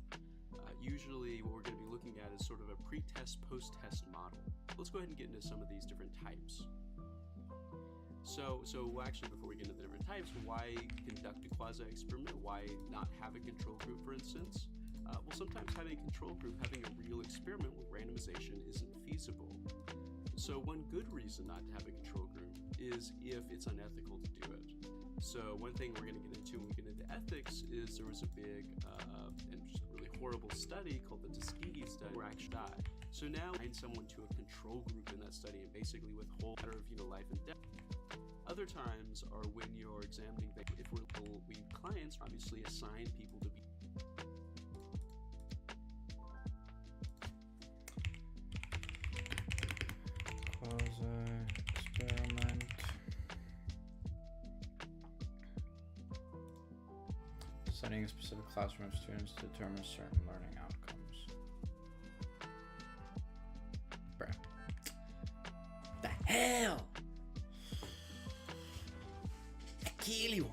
Usually what we're going to be looking at is sort of a pre-test, post-test model. Let's go ahead and get into some of these different types. So actually before we get into the different types, why conduct a quasi-experiment? Why not have a control group, for instance? Well, sometimes having a control group, having a real experiment with randomization isn't feasible. So one good reason not to have a control group is if it's unethical to do it. So one thing we're going to get into when we get into ethics is there was a big and just really horrible study called the Tuskegee study where actually died. So now assign someone to a control group in that study and basically withhold a matter of life and death. Other times are when you're examining, if we clients obviously assign people to be Studying a specific classroom of students to determine certain learning outcomes. Bruh. The hell? Aquilo.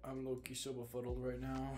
I'm low-key so befuddled right now.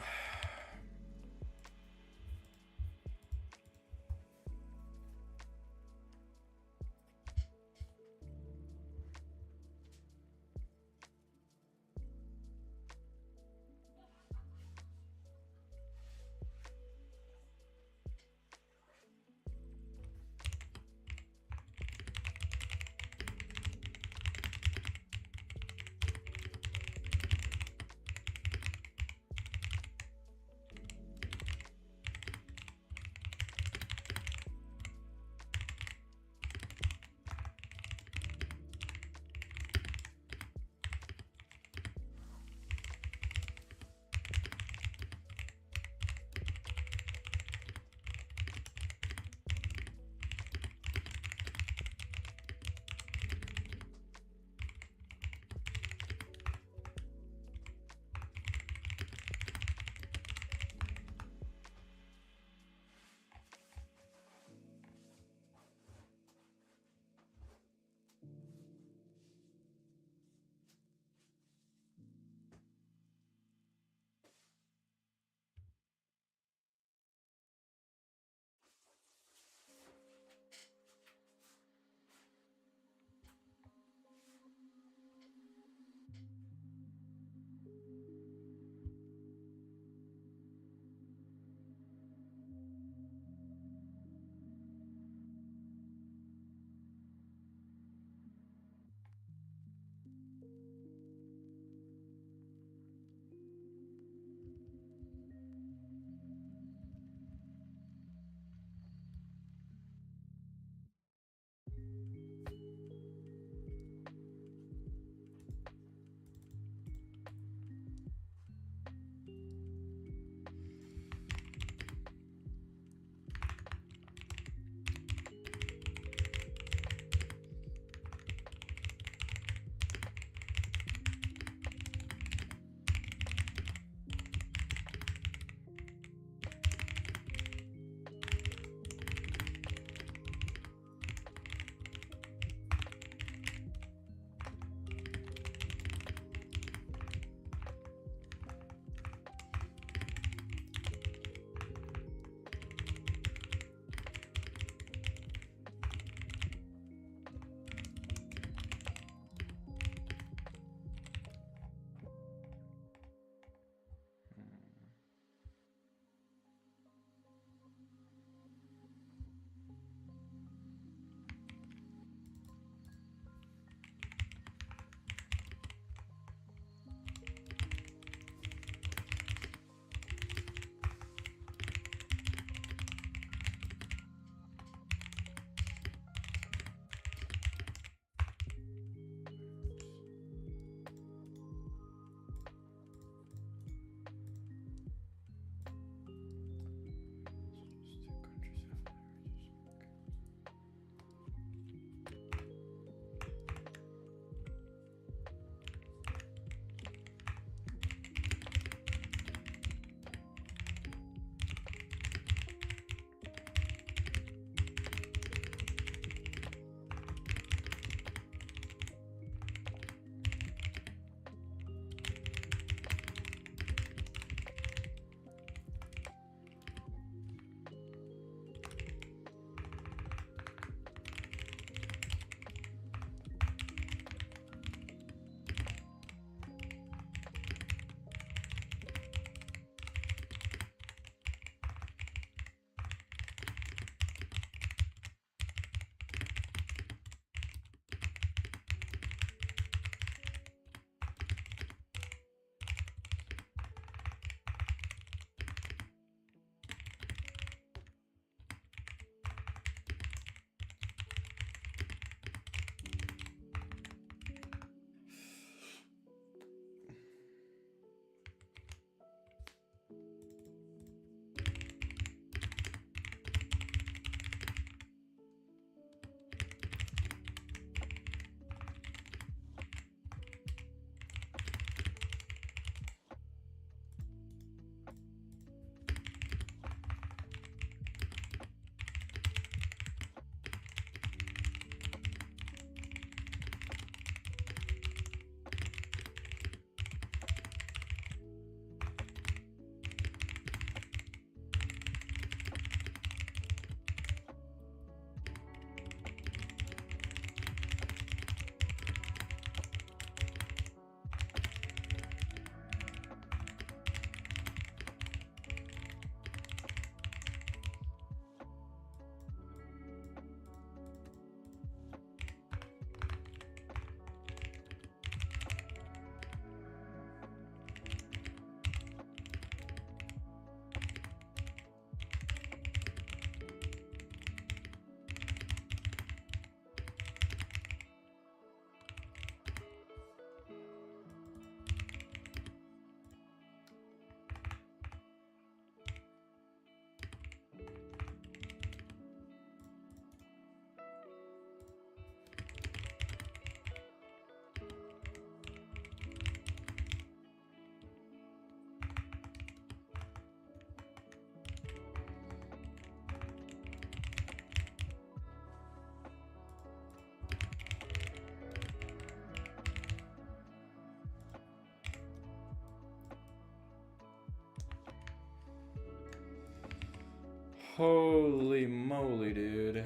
Holy moly, dude.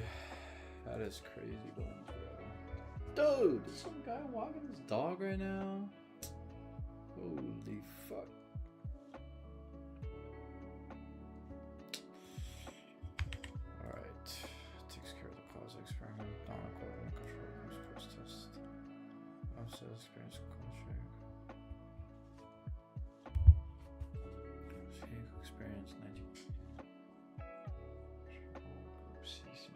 That is crazy bones, bro. Dude, is some guy walking his dog right now? Holy fuck. Alright. Takes care of the cause experiment. Non-equivalent control groups post-test. Offset experience culture. Experience 19. Group C season.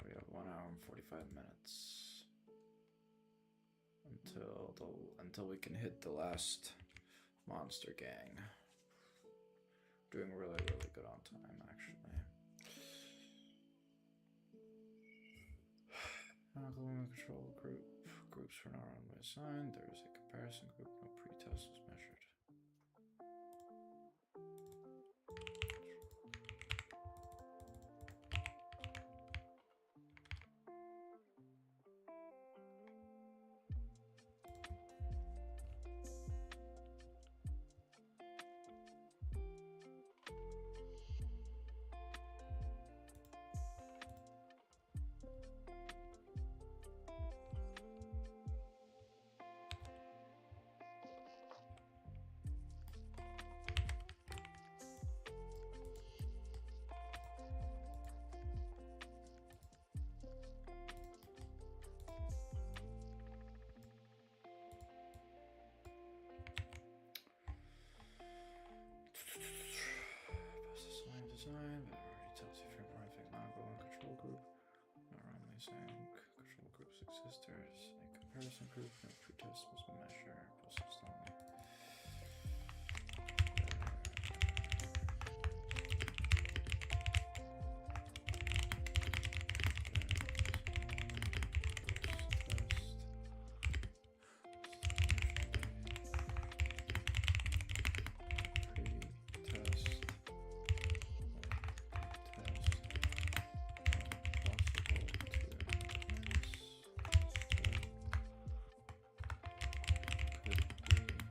We have 1 hour and 45 minutes until we can hit the last monster gang. Doing really good on time, actually. Control groups were not runway assigned. There is a comparison group. No pretest was measured. Design, but it already tells you if you're more non-equivalent control group. Not wrongly saying control groups exist. There is a comparison group. No pretest was measure. Process only. Could be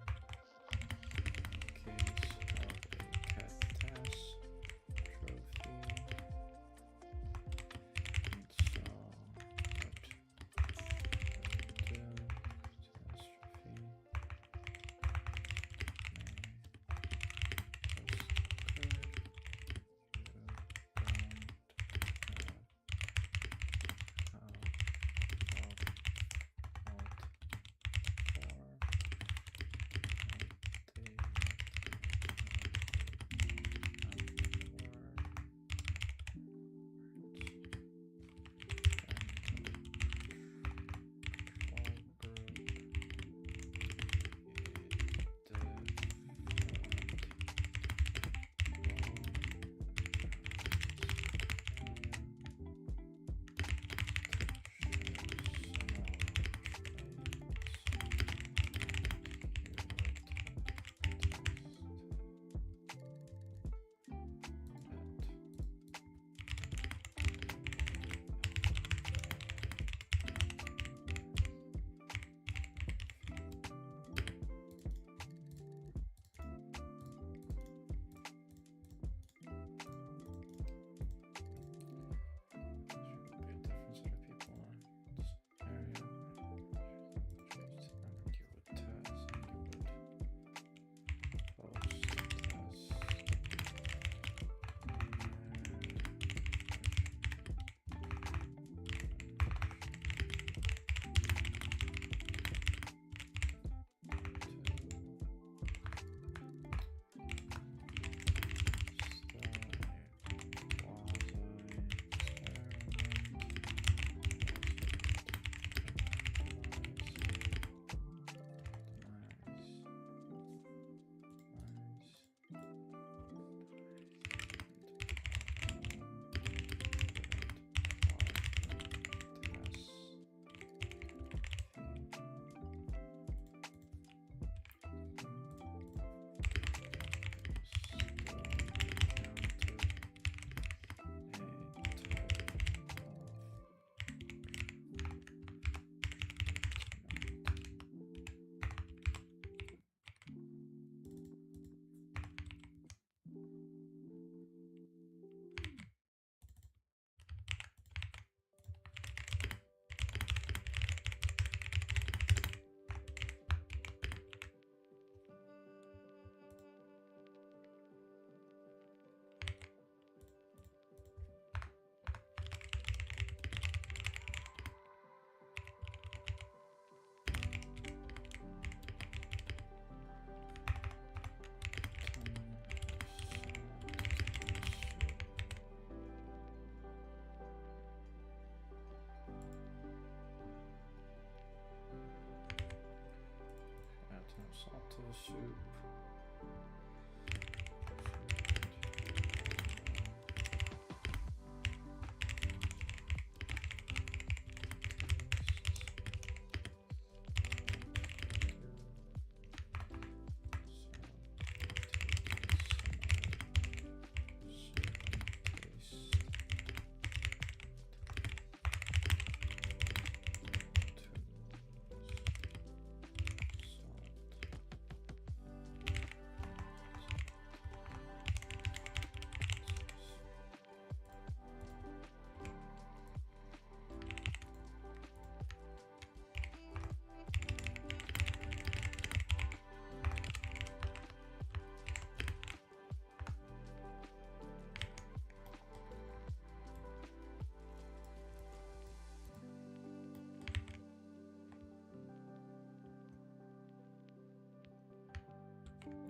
soup.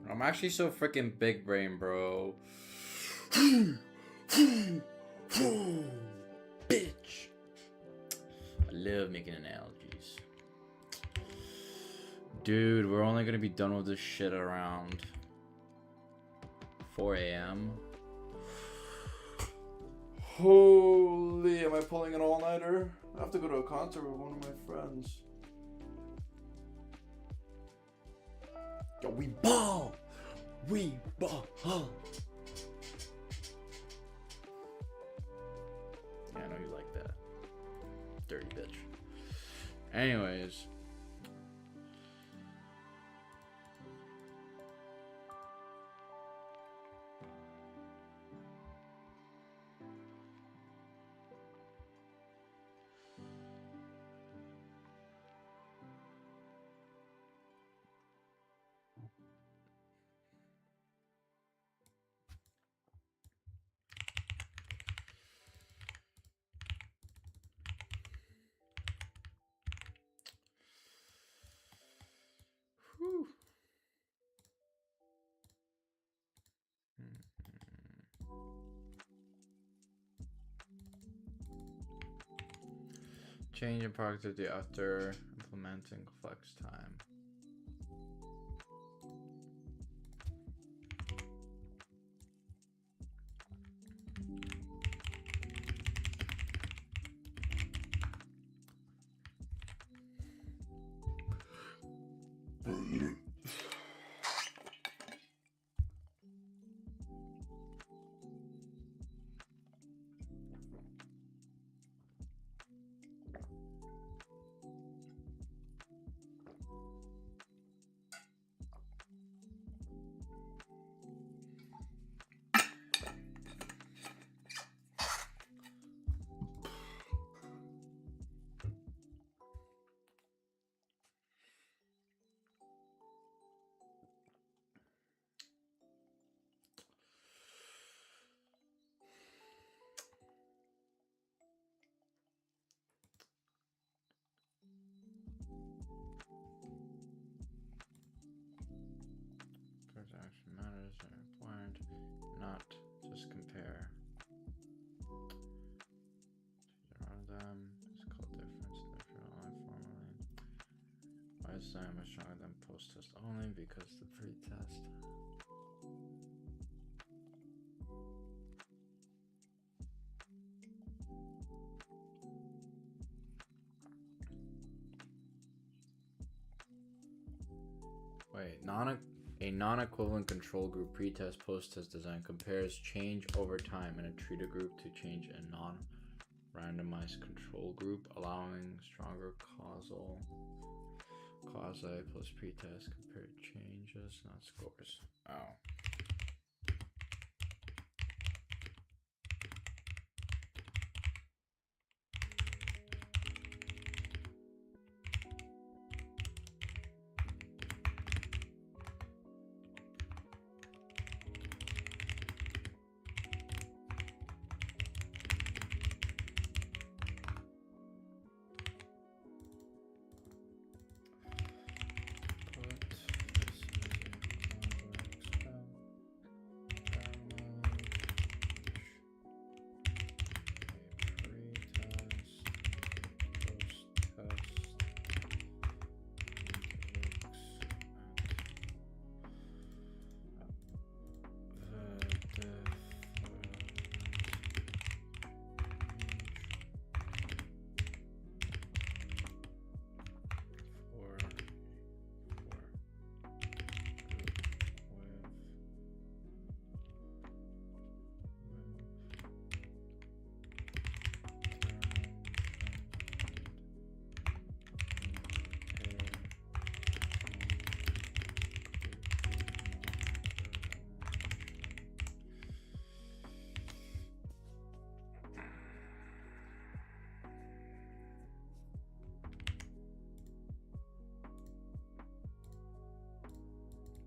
I'm actually so freaking big brain, bro. Bitch. I love making analogies. Dude, we're only gonna be done with this shit around 4 a.m. Holy, am I pulling an all-nighter? I have to go to a concert with one of my friends. Yo, we ball! We ball! Yeah, I know you like that. Dirty bitch. Anyways. Whew. Change in productivity after implementing flex time. Transaction matters are important, not just compare. Around them is called difference. Therefore, only formally. Why is I much stronger than post-test only? Because the pre-test. Wait, a non-equivalent control group pre-test post-test design compares change over time in a treated group to change in non-randomized control group, allowing stronger causal quasi plus pre-test compared changes, not scores. Oh.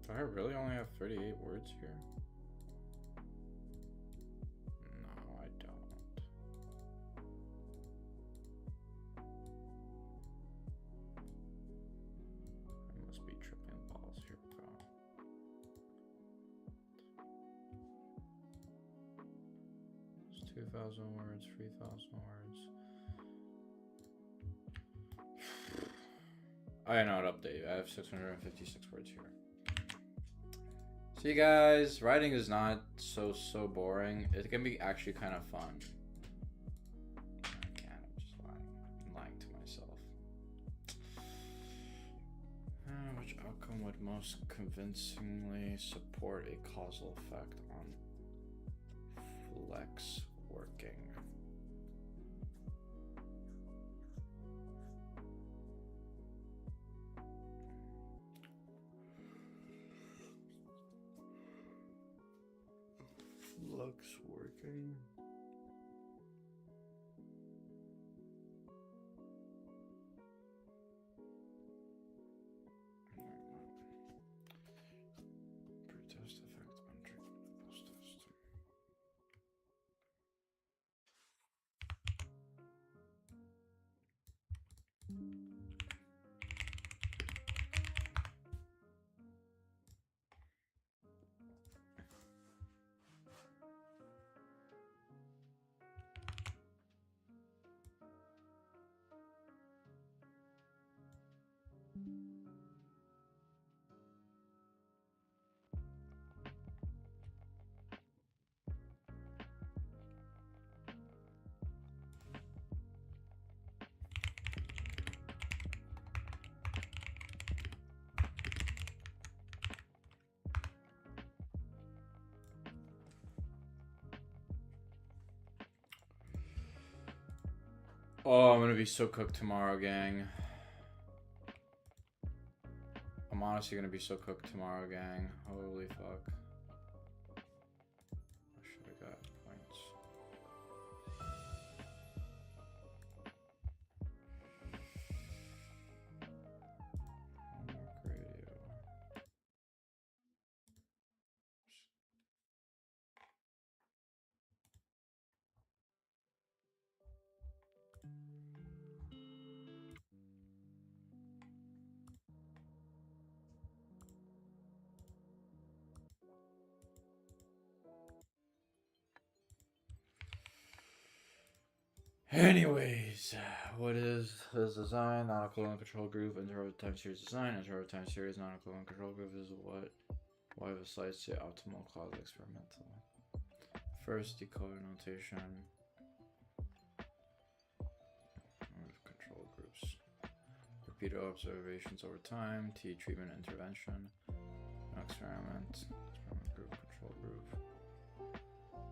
Do I really only have 38 words here? No, I don't. I must be tripping balls here, bro. It's 2,000 words, 3,000 words. I know what update. I have 656 words here. See, guys, writing is not so boring. It can be actually kind of fun. I can't. I'm just lying. I'm lying to myself. Which outcome would most convincingly support a causal effect on flex working? Flux working. Pre-test effect on treatment, post-test. Oh, I'm gonna be so cooked tomorrow, gang. I'm honestly gonna be so cooked tomorrow, gang. Holy fuck. I should have got points. Homework radio. Anyways, what is this design? Non-equivalent control group, interval time series design. Interval time series non-equivalent control group is what besides the optimal clause experimental. First, decoder notation. Control groups. Repeated observations over time. T treatment intervention. Experiment. Experiment group. Control group.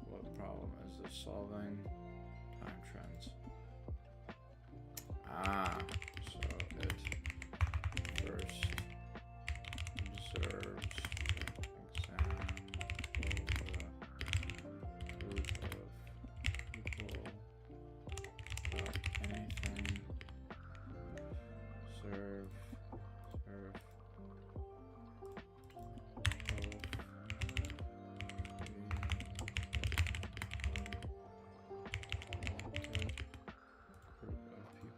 What problem is this solving? Time trends. So it first observes exam the group of people without anything. Observe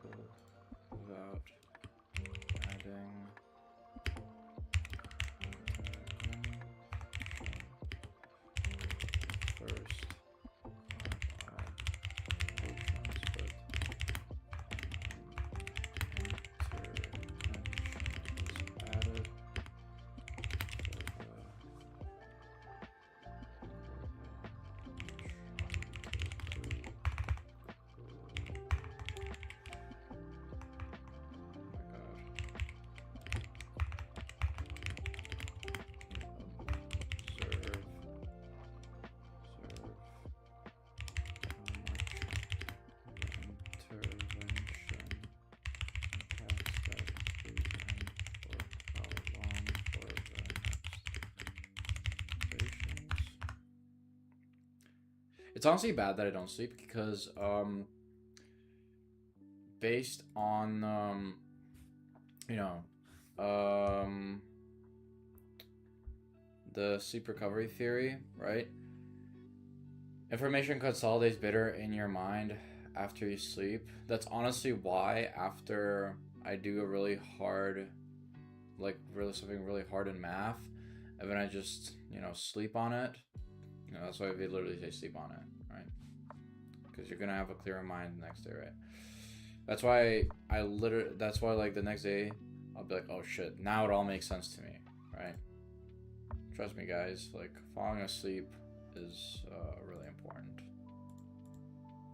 both. Without adding first added It's honestly bad that I don't sleep because based on the sleep recovery theory, right? Information consolidates better in your mind after you sleep. That's honestly why after I do a really hard, like really something really hard in math, and then I just, you know, sleep on it. You know, that's why they literally say sleep on it, right? Because you're gonna have a clearer mind the next day, right? That's why that's why like the next day I'll be like, oh shit, now it all makes sense to me, right? Trust me, guys, like falling asleep is really important.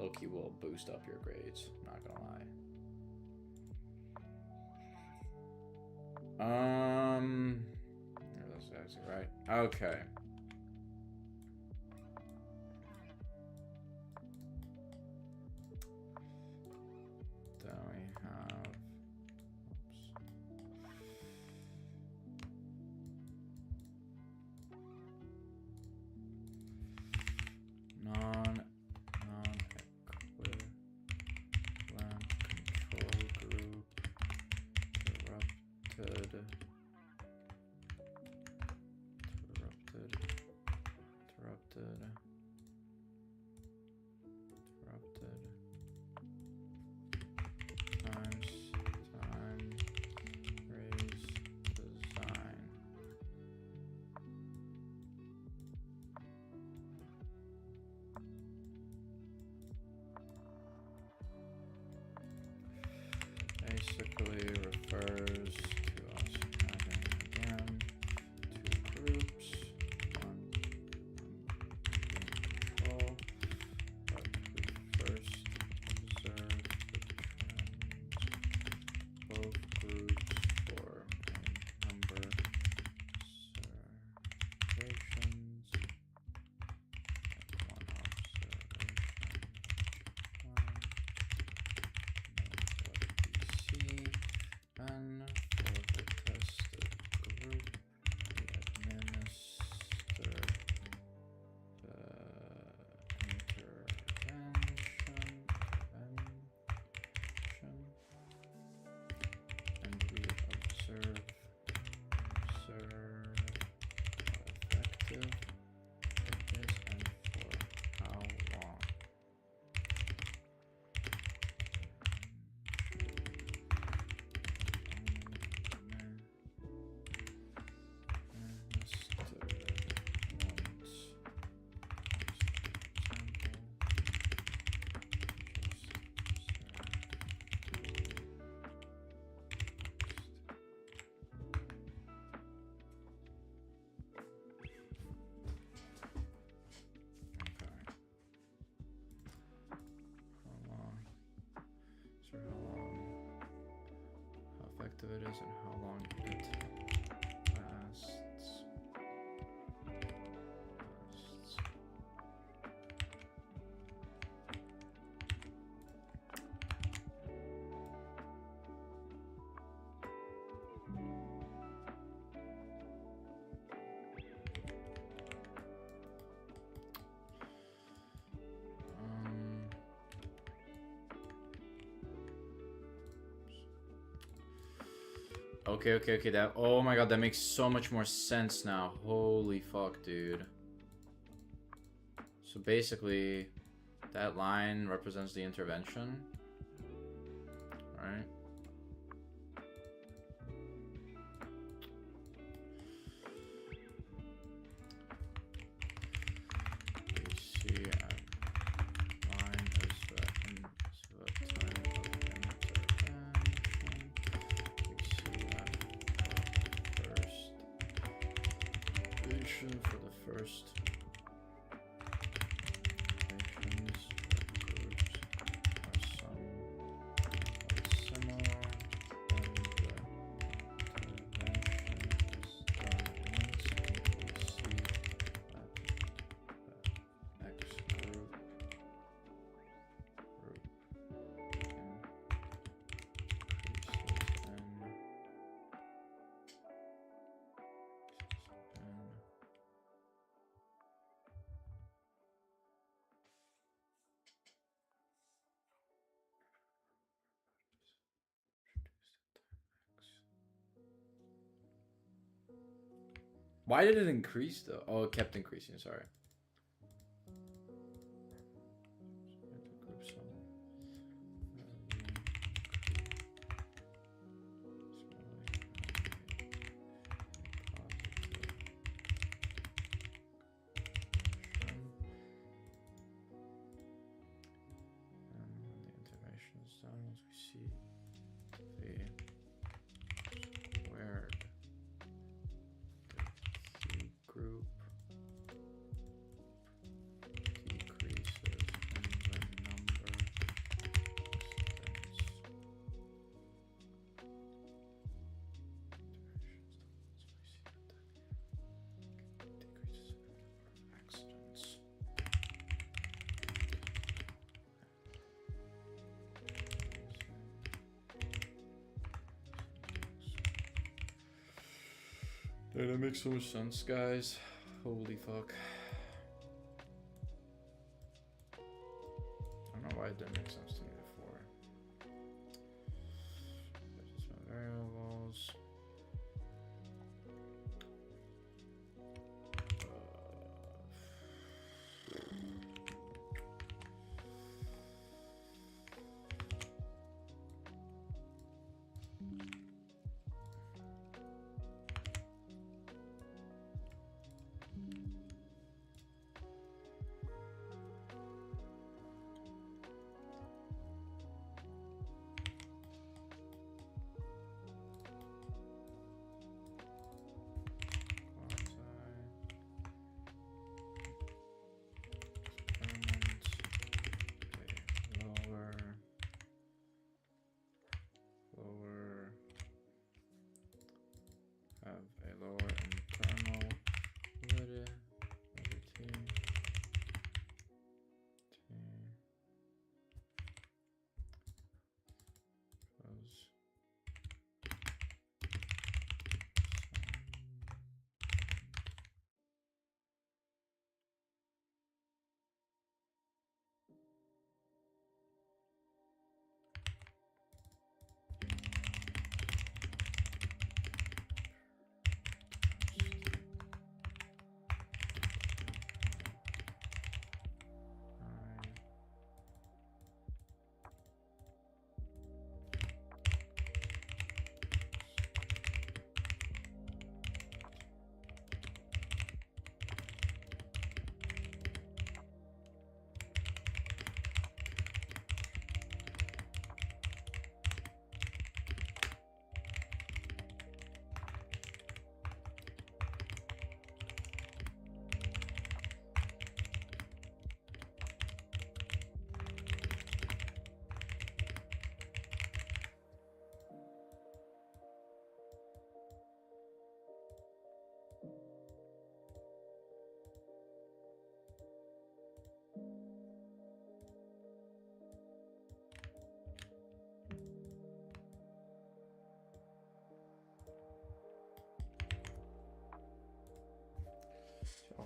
Low-key will boost up your grades, not gonna lie. That's actually right. Okay. Then we have, non-equivalent control group, interrupted, times time raise design. Basically refers to us having again two groups, one in control, but we first observe the trends, both groups for a number of observations, like one observation, and for the tested group, we administer the intervention, and we observe how effective it is and for how long. How effective it is and how long it lasts. Okay, that, oh my god, that makes so much more sense now. Holy fuck, dude. So basically, that line represents the intervention, right? We see a line as the time of intervention. We see that for the first operations for groups are somewhat similar, and the intervention is done instantly. We see that the X group increases Why did it increase though? Oh, it kept increasing. Sorry. The intervention is done once we see the squared. The group decreases when the number extends. Decreases when the number accidents. Dude, that makes so much sense, guys. Holy fuck. I don't know why it didn't make sense to me before. Adjustment variables. Have a lower internal validity.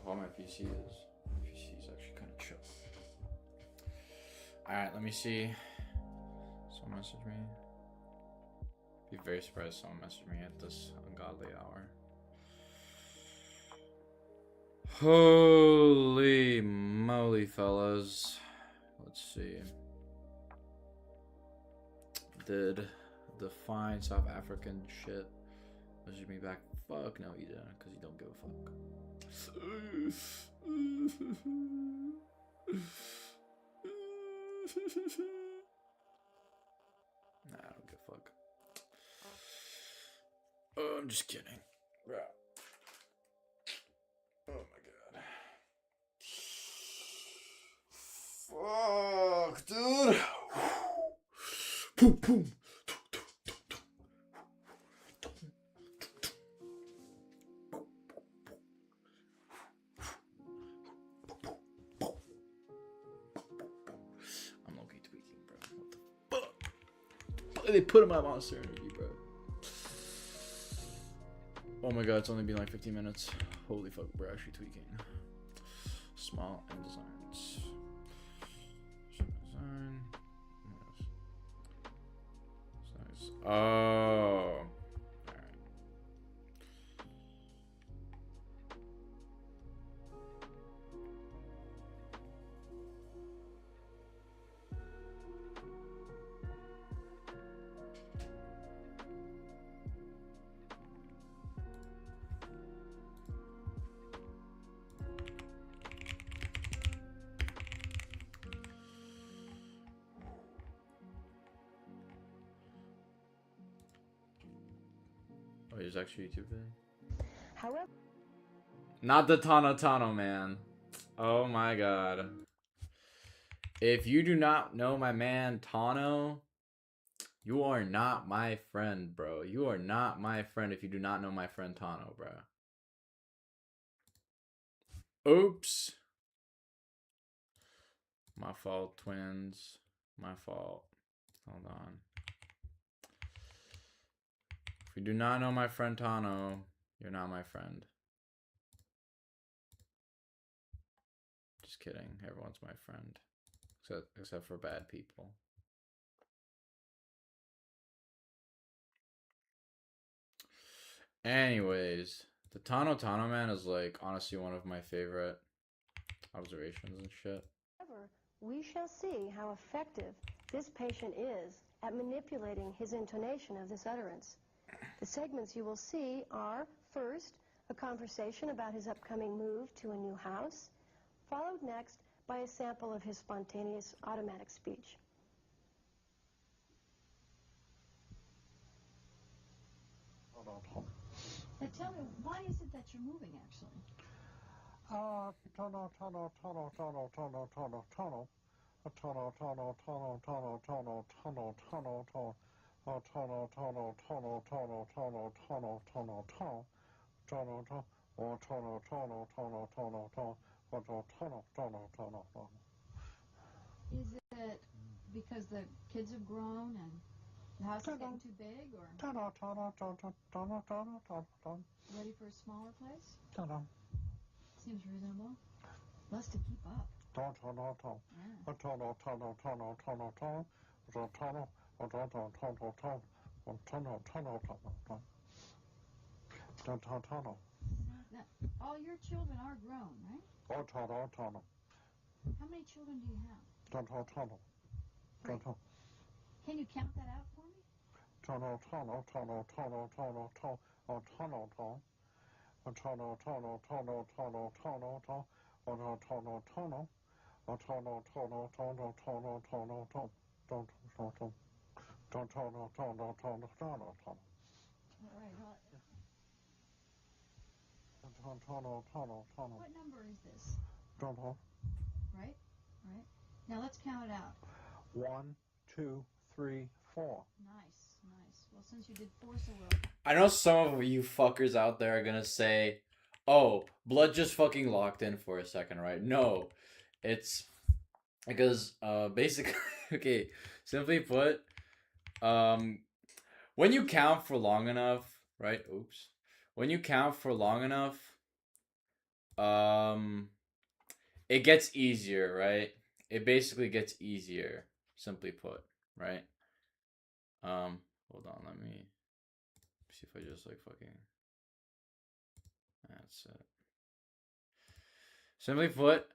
How my PC is. My PC is actually kind of chill. Alright, let me see. Someone message me. Be very surprised if someone messaged me at this ungodly hour. Holy moly, fellas. Let's see. Did the fine South African shit message me back? Fuck no, you didn't, because you don't give a fuck. Nah, I don't give a fuck. Oh, I'm just kidding. Bro. Oh my god. Fuck, dude. Boom, boom. I'm low-key tweaking, bro. What the fuck? They put him at Monster Energy, bro. Oh my god, it's only been like 15 minutes. Holy fuck, we're actually tweaking. Small and designs. Design. Size. Oh. Alright. he's actually YouTube video. However, Not the Tano man. Oh my god. If you do not know my man Tano, you are not my friend, bro. You are not my friend if you do not know my friend Tano, bro. Oops. My fault, twins. My fault. Hold on. If you do not know my friend Tano, you're not my friend. Just kidding. Everyone's my friend. Except for bad people. Anyways, the Tano man is like honestly one of my favorite observations and shit. we shall see how effective this patient is at manipulating his intonation of this utterance. The segments you will see are, first, a conversation about his upcoming move to a new house, followed next by a sample of his spontaneous automatic speech. Now tell me, why is it that you're moving, actually? Is it because the kids have grown and the house is getting too big, or ready for a smaller place? Seems reasonable. Less to keep up. Yeah. Now, all your children are grown, right? How many children do you have? Three. Can you count that out for me? All right. What number is this? Right? Right. Now let's count it out. 1, 2, 3, 4. Nice, nice. Well, since you did 4 so well. I know some of you fuckers out there are gonna say, oh, blood just fucking locked in for a second, right? No. It's because basically okay, simply put, when you count for long enough, right? Oops. When you count for long enough, it gets easier, right? It basically gets easier, simply put, right? Hold on, let me see if I just like fucking. That's it. Simply put,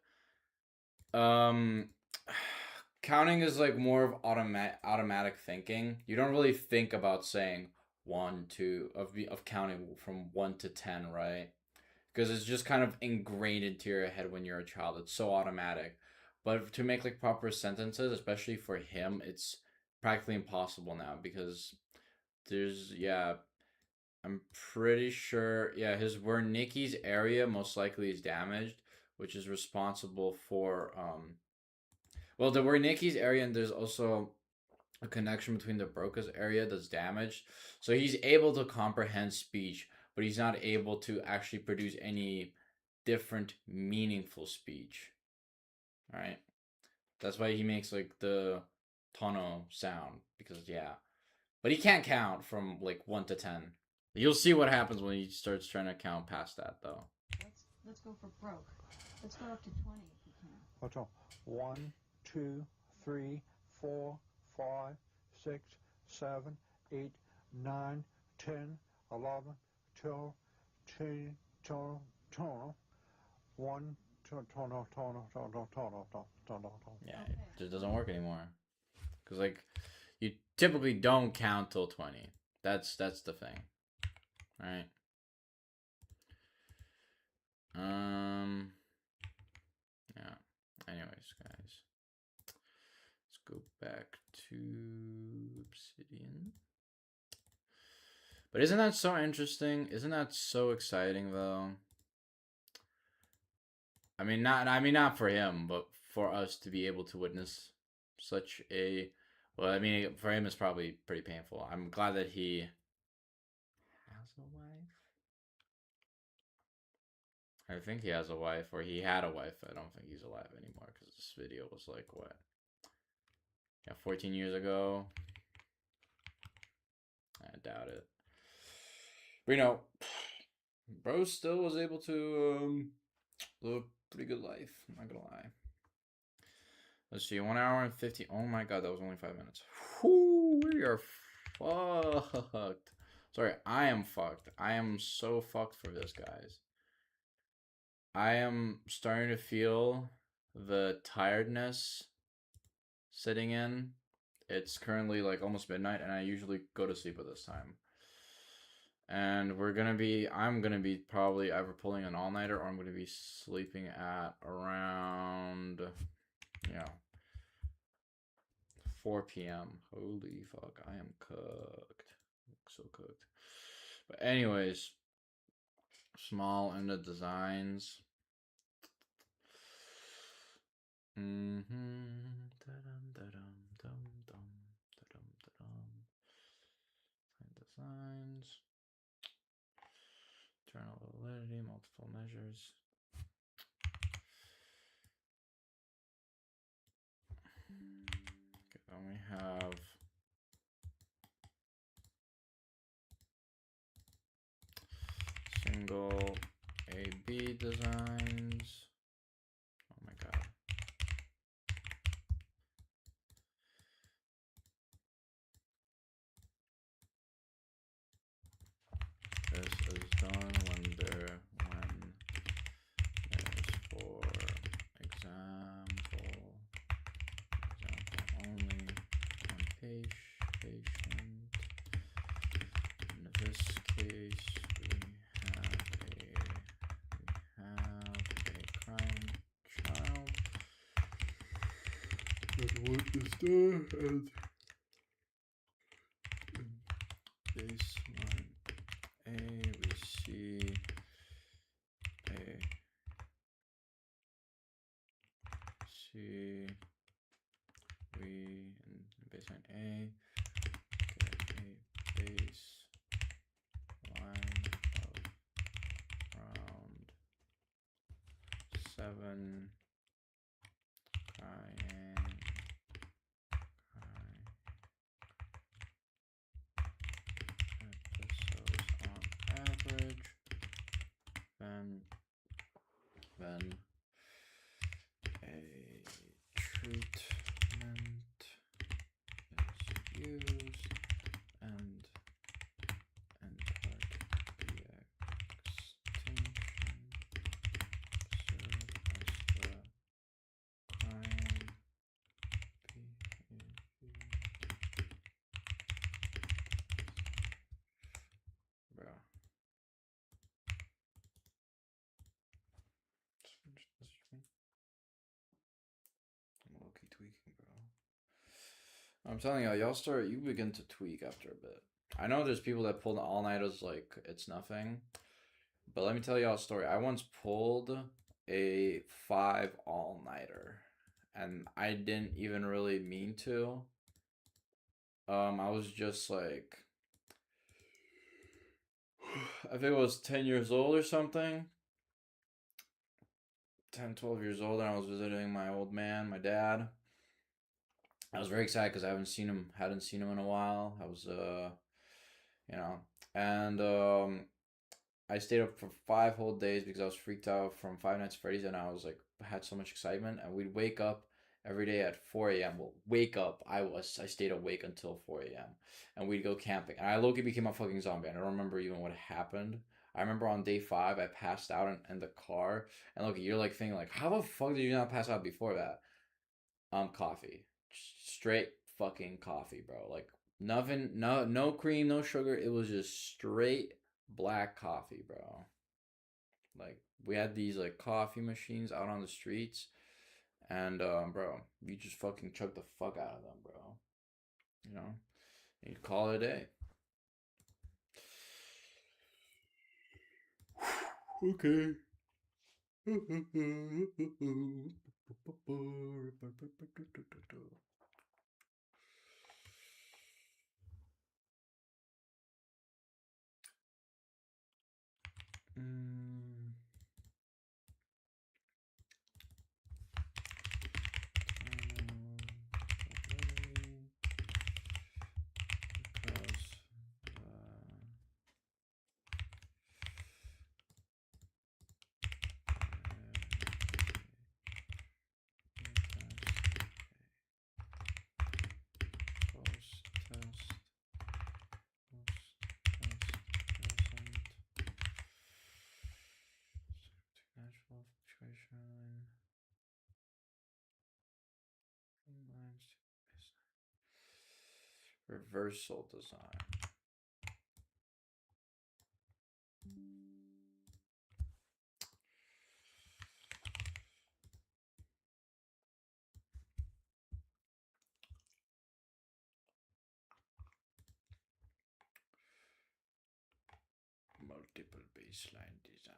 counting is like more of automatic thinking. You don't really think about saying 1, 2 of counting from 1 to 10, right? Because it's just kind of ingrained into your head when you're a child. It's so automatic. But to make like proper sentences, especially for him, it's practically impossible now because there's I'm pretty sure his Wernicke's area most likely is damaged, which is responsible for well, the Wernicke's area, and there's also a connection between the Broca's area that's damaged. So he's able to comprehend speech, but he's not able to actually produce any different meaningful speech. All right? That's why he makes like the tono sound, because but he can't count from like 1 to 10. You'll see what happens when he starts trying to count past that, though. Let's go for broke. Let's go up to 20 if you can. What's all? 1, 2, 3, 4, 5, 6, 7, 8, 9, 10, 11, 12, 13, 1, Yeah, it just doesn't work anymore. Because like, you typically don't count till 20. That's the thing. Right. Yeah. Anyways, guys, let's go back to Obsidian. But isn't that so interesting? Isn't that so exciting though? I mean, not for him, but for us to be able to witness such a. Well, I mean, for him, it's probably pretty painful. I'm glad that he has a wife. I think he has a wife, or he had a wife. I don't think he's alive anymore because this video was like what? Yeah, 14 years ago. I doubt it. But you know, bro still was able to live a pretty good life. I'm not gonna lie. Let's see, 1 hour and 50. Oh my god, that was only 5 minutes. Whoo, we are fucked. Sorry, I am fucked. I am so fucked for this, guys. I am starting to feel the tiredness sitting in. It's currently like almost midnight, and I usually go to sleep at this time. And I'm gonna be probably either pulling an all-nighter, or I'm gonna be sleeping at around, 4 p.m. Holy fuck, I am cooked. So cooked. But anyways, small ended designs. Designs. Internal validity, multiple measures. Okay, then we have single A/B designs. Oh my god. This is done when there's for example only one patient. In this case, we have a crying child. And what is done as baseline A, we see in baseline A get a baseline of around 7 crying episodes on average. Then a treatment is used, and in part the extinction serve as the crime behavior. Bro. I'm low-key tweaking, bro. I'm telling you begin to tweak after a bit. I know there's people that pull the all-nighters like it's nothing. But let me tell y'all a story. I once pulled a 5 all-nighter. And I didn't even really mean to. I was just like, I think I was 10 years old or something. 10, 12 years old, and I was visiting my old man, my dad. I was very excited because I hadn't seen him in a while. I was, and I stayed up for 5 whole days because I was freaked out from Five Nights at Freddy's, and I was like, had so much excitement, and we'd wake up every day at 4 a.m. Well, wake up. I stayed awake until 4 a.m. and we'd go camping. And I low-key became a fucking zombie. I don't remember even what happened. I remember on day 5, I passed out in the car. And look, you're like thinking like, how the fuck did you not pass out before that? Coffee. Straight fucking coffee, bro. Like nothing, no cream, no sugar. It was just straight black coffee, bro. Like we had these like coffee machines out on the streets. And, bro, you just fucking chug the fuck out of them, bro. You know? And you'd call it a day. Okay. Natural fluctuation. Reversal design. Multiple baseline design.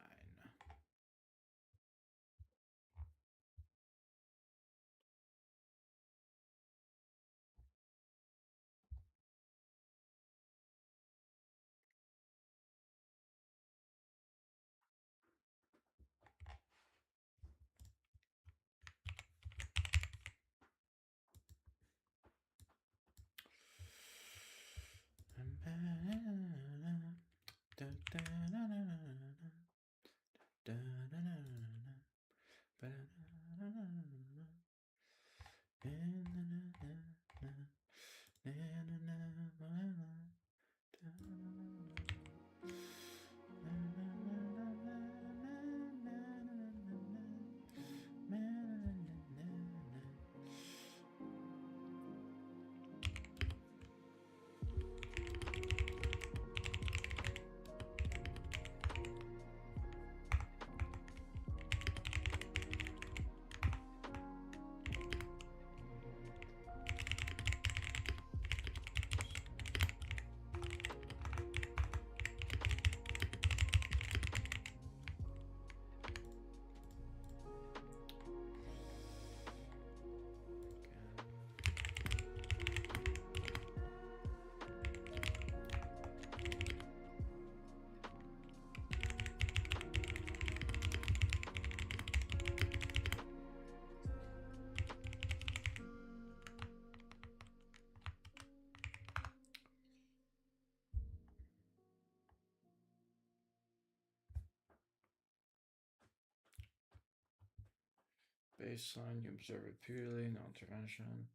Baseline, you observe it purely, no intervention.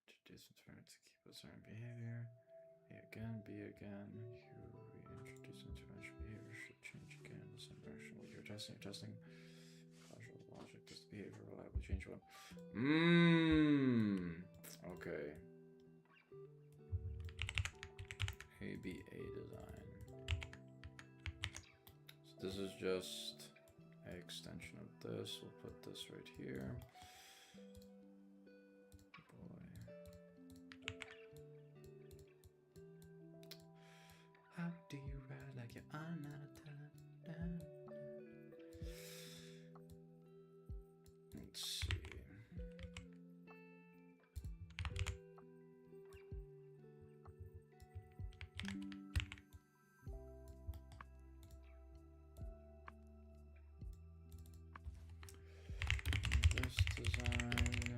Introduce interference to keep a certain behavior. A again, B again. You reintroduce intervention behavior should change again in the same direction. What you're testing, causal logic. Does the behavior reliably change one? Okay. ABA design. So this is just an extension of this. We'll put this right here. How do you ride like you're on out of time? Let's see. This design.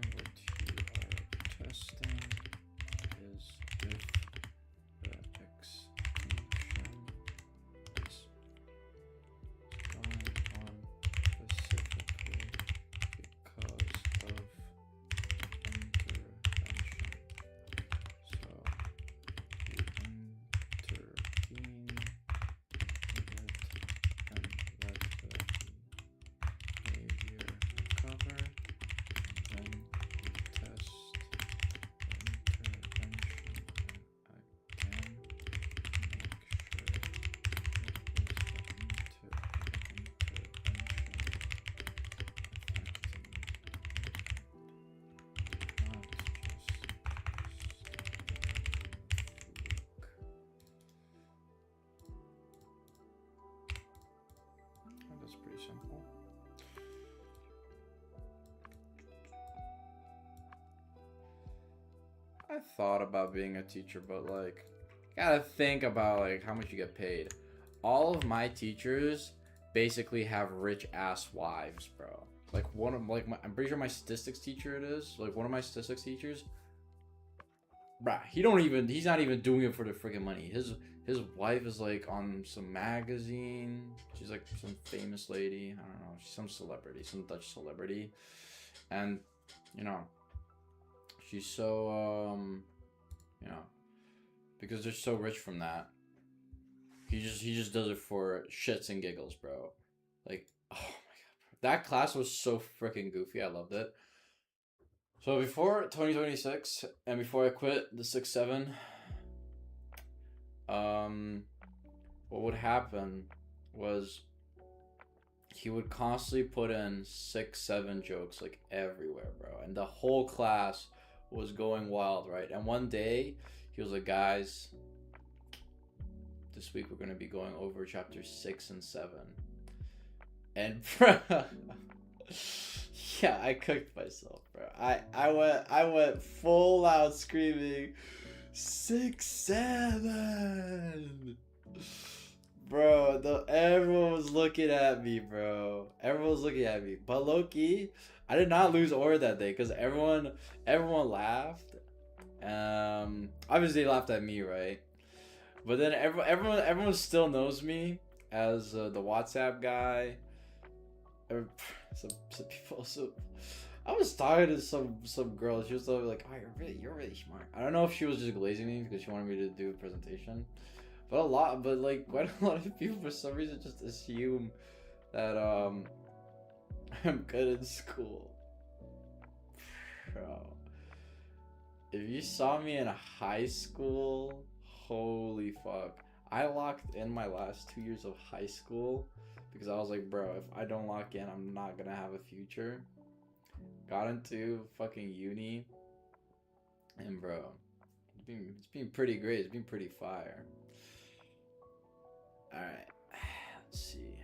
I thought about being a teacher, but like, gotta think about like how much you get paid. All of my teachers basically have rich ass wives, bro. Like I'm pretty sure my statistics teacher it is. Like one of my statistics teachers, bruh, he's not even doing it for the freaking money. His wife is like on some magazine. She's like some famous lady. I don't know. She's some celebrity, some Dutch celebrity. And, you know, she's so, you know, because they're so rich from that. He just does it for shits and giggles, bro. Like, oh my god, bro. That class was so freaking goofy. I loved it. So before 2026 and before I quit the 6-7, what would happen was he would constantly put in 6-7 jokes like everywhere, bro, and the whole class was going wild, right? And one day he was like, guys, this week we're gonna be going over chapters 6 and 7, and bro, yeah, I cooked myself, bro. I went full out screaming 6-7, bro. Everyone was looking at me, bro. Everyone was looking at me. But low-key, I did not lose order that day because everyone laughed. Obviously they laughed at me, right? But then everyone still knows me as the WhatsApp guy. Some people also. I was talking to some girl. She was like, "Oh, you're really smart." I don't know if she was just glazing me because she wanted me to do a presentation, but quite a lot of people for some reason just assume that I'm good in school. Bro, if you saw me in high school, holy fuck! I locked in my last 2 years of high school because I was like, bro, if I don't lock in, I'm not gonna have a future. Got into fucking uni, and bro, it's been pretty great. It's been pretty fire. All right, let's see.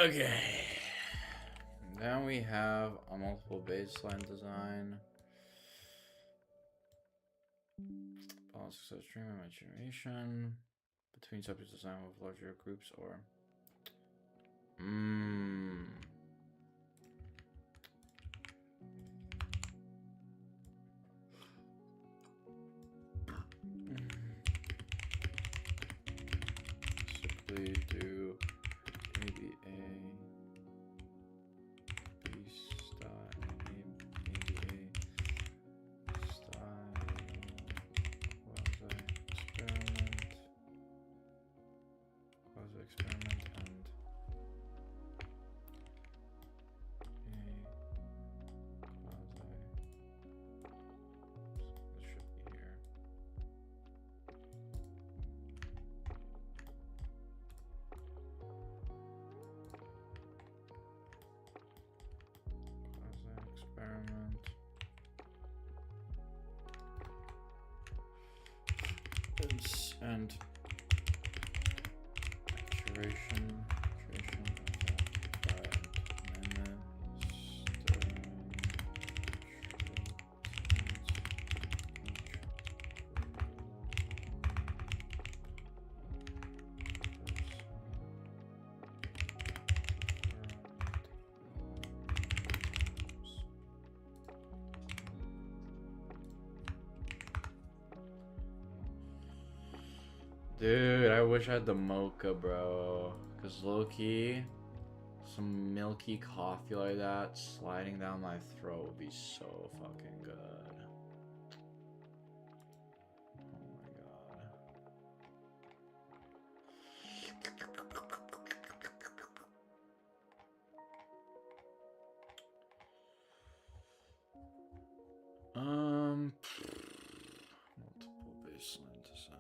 Okay. Then we have a multiple baseline design. Balance success stream and maturation between subject design with larger groups or simply do maybe a B style, maybe a style quasi experiment and this should be here. Experiment and duration Dude, I wish I had the mocha, bro. Cause low-key, some milky coffee like that sliding down my throat would be so fucking good. Oh my god. Multiple baseline design.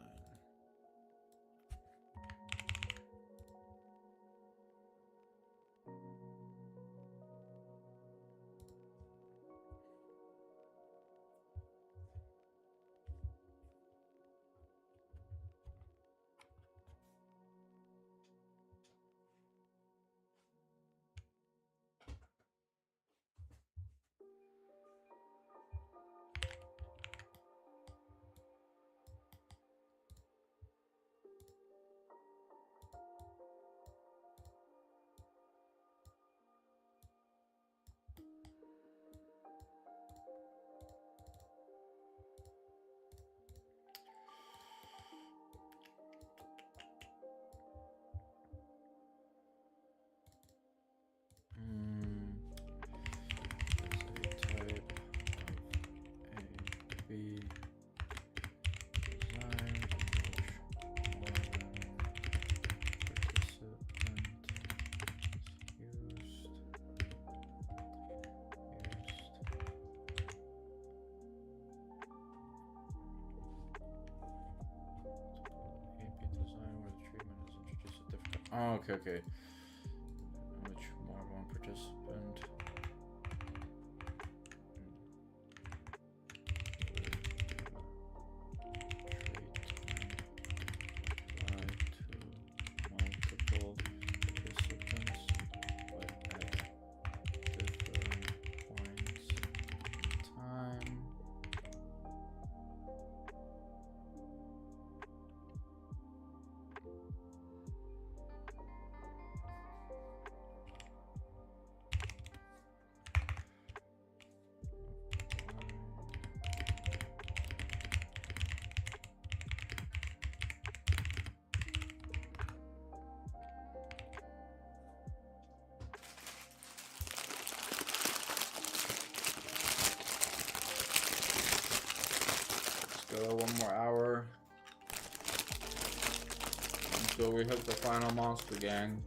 Oh, okay, okay. Which more one participant? Multiple participants, but at different points in time. Let's go 1 more hour until we hit the final monster gang.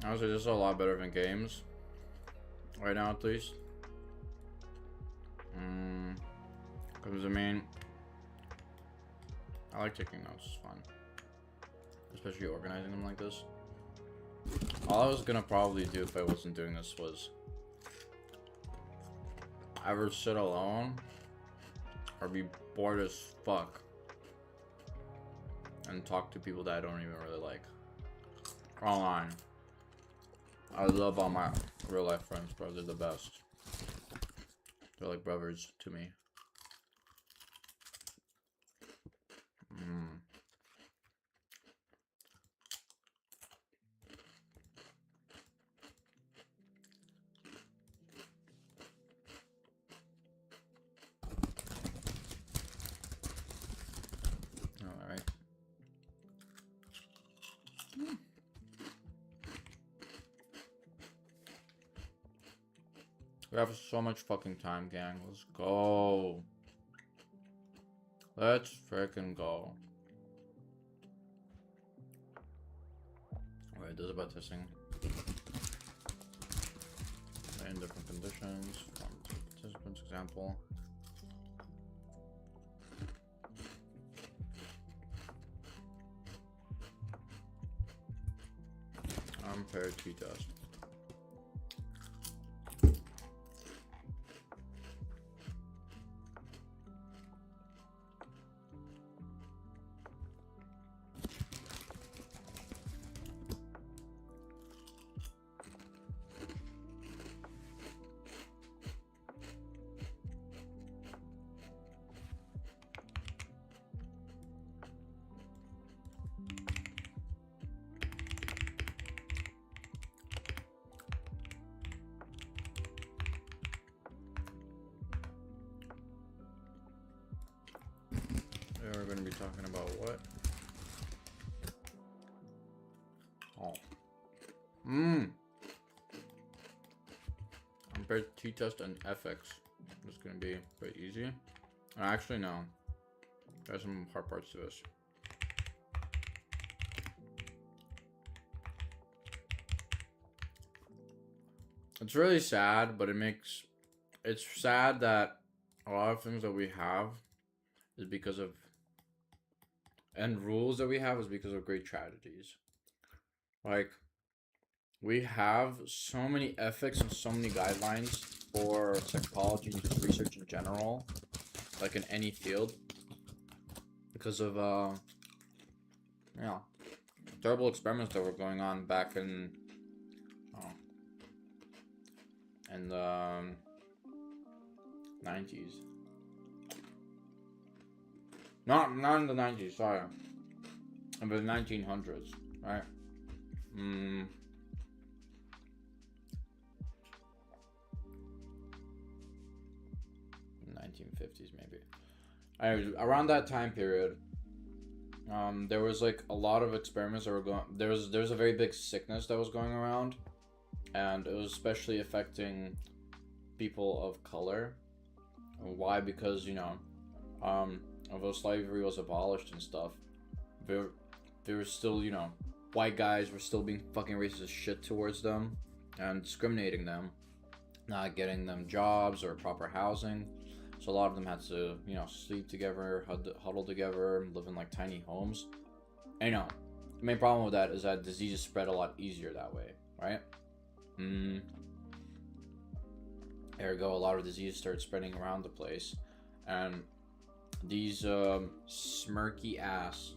Honestly, this is a lot better than games. Right now, at least. Because, I mean, I like taking notes, it's fun. Especially organizing them like this. All I was gonna probably do if I wasn't doing this was either sit alone or be bored as fuck and talk to people that I don't even really like online. I love all my real life friends, bro. They're the best. They're like brothers to me. Alright. We have so much fucking time, gang. Let's go. Let's freaking go. Alright, this is about testing. In different conditions. From participants example. Paired t-test. going to be talking about what? Oh. Compared to t-test and FX. It's going to be pretty easy. Actually, no. There's some hard parts to this. It's really sad, but it's sad that a lot of things that we have is because of, and rules that we have is because of great tragedies. Like, we have so many ethics and so many guidelines for psychology and just research in general, like in any field, because of terrible experiments that were going on back in the 90s. Not in the 90s, sorry. In the 1900s, right? 1950s maybe. Anyways, around that time period, there was like a lot of experiments that were going. There's a very big sickness that was going around, and it was especially affecting people of color. And why? Because although slavery was abolished and stuff, there were still white guys were still being fucking racist as shit towards them and discriminating them, not getting them jobs or proper housing. So a lot of them had to, sleep together, huddle together, live in like tiny homes. And the main problem with that is that diseases spread a lot easier that way, right? Ergo, a lot of diseases started spreading around the place. And these smirky ass,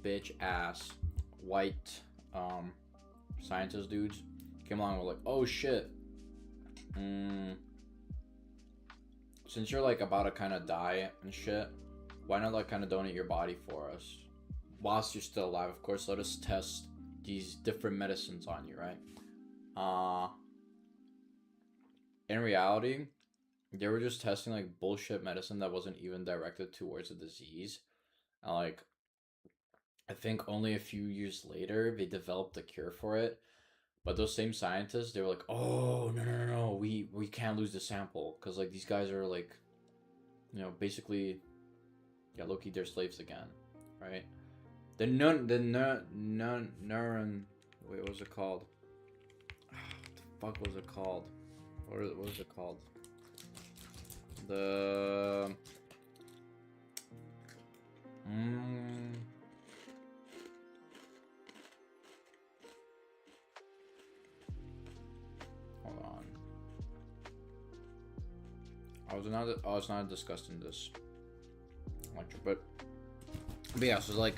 bitch ass, white scientist dudes came along and were like, oh shit. Since you're like about to kind of die and shit, why not like kind of donate your body for us whilst you're still alive? Of course, let us test these different medicines on you, right? In reality, they were just testing like bullshit medicine that wasn't even directed towards the disease. And like, I think only a few years later they developed a cure for it. But those same scientists, they were like, oh, no, we can't lose the sample. Because, like, these guys are, like, basically, low-key, they're slaves again, right? The neuron, wait, what was it called? What the fuck was it called? What was it called? The... Hold on. I was not discussed in this lecture, but yeah, so like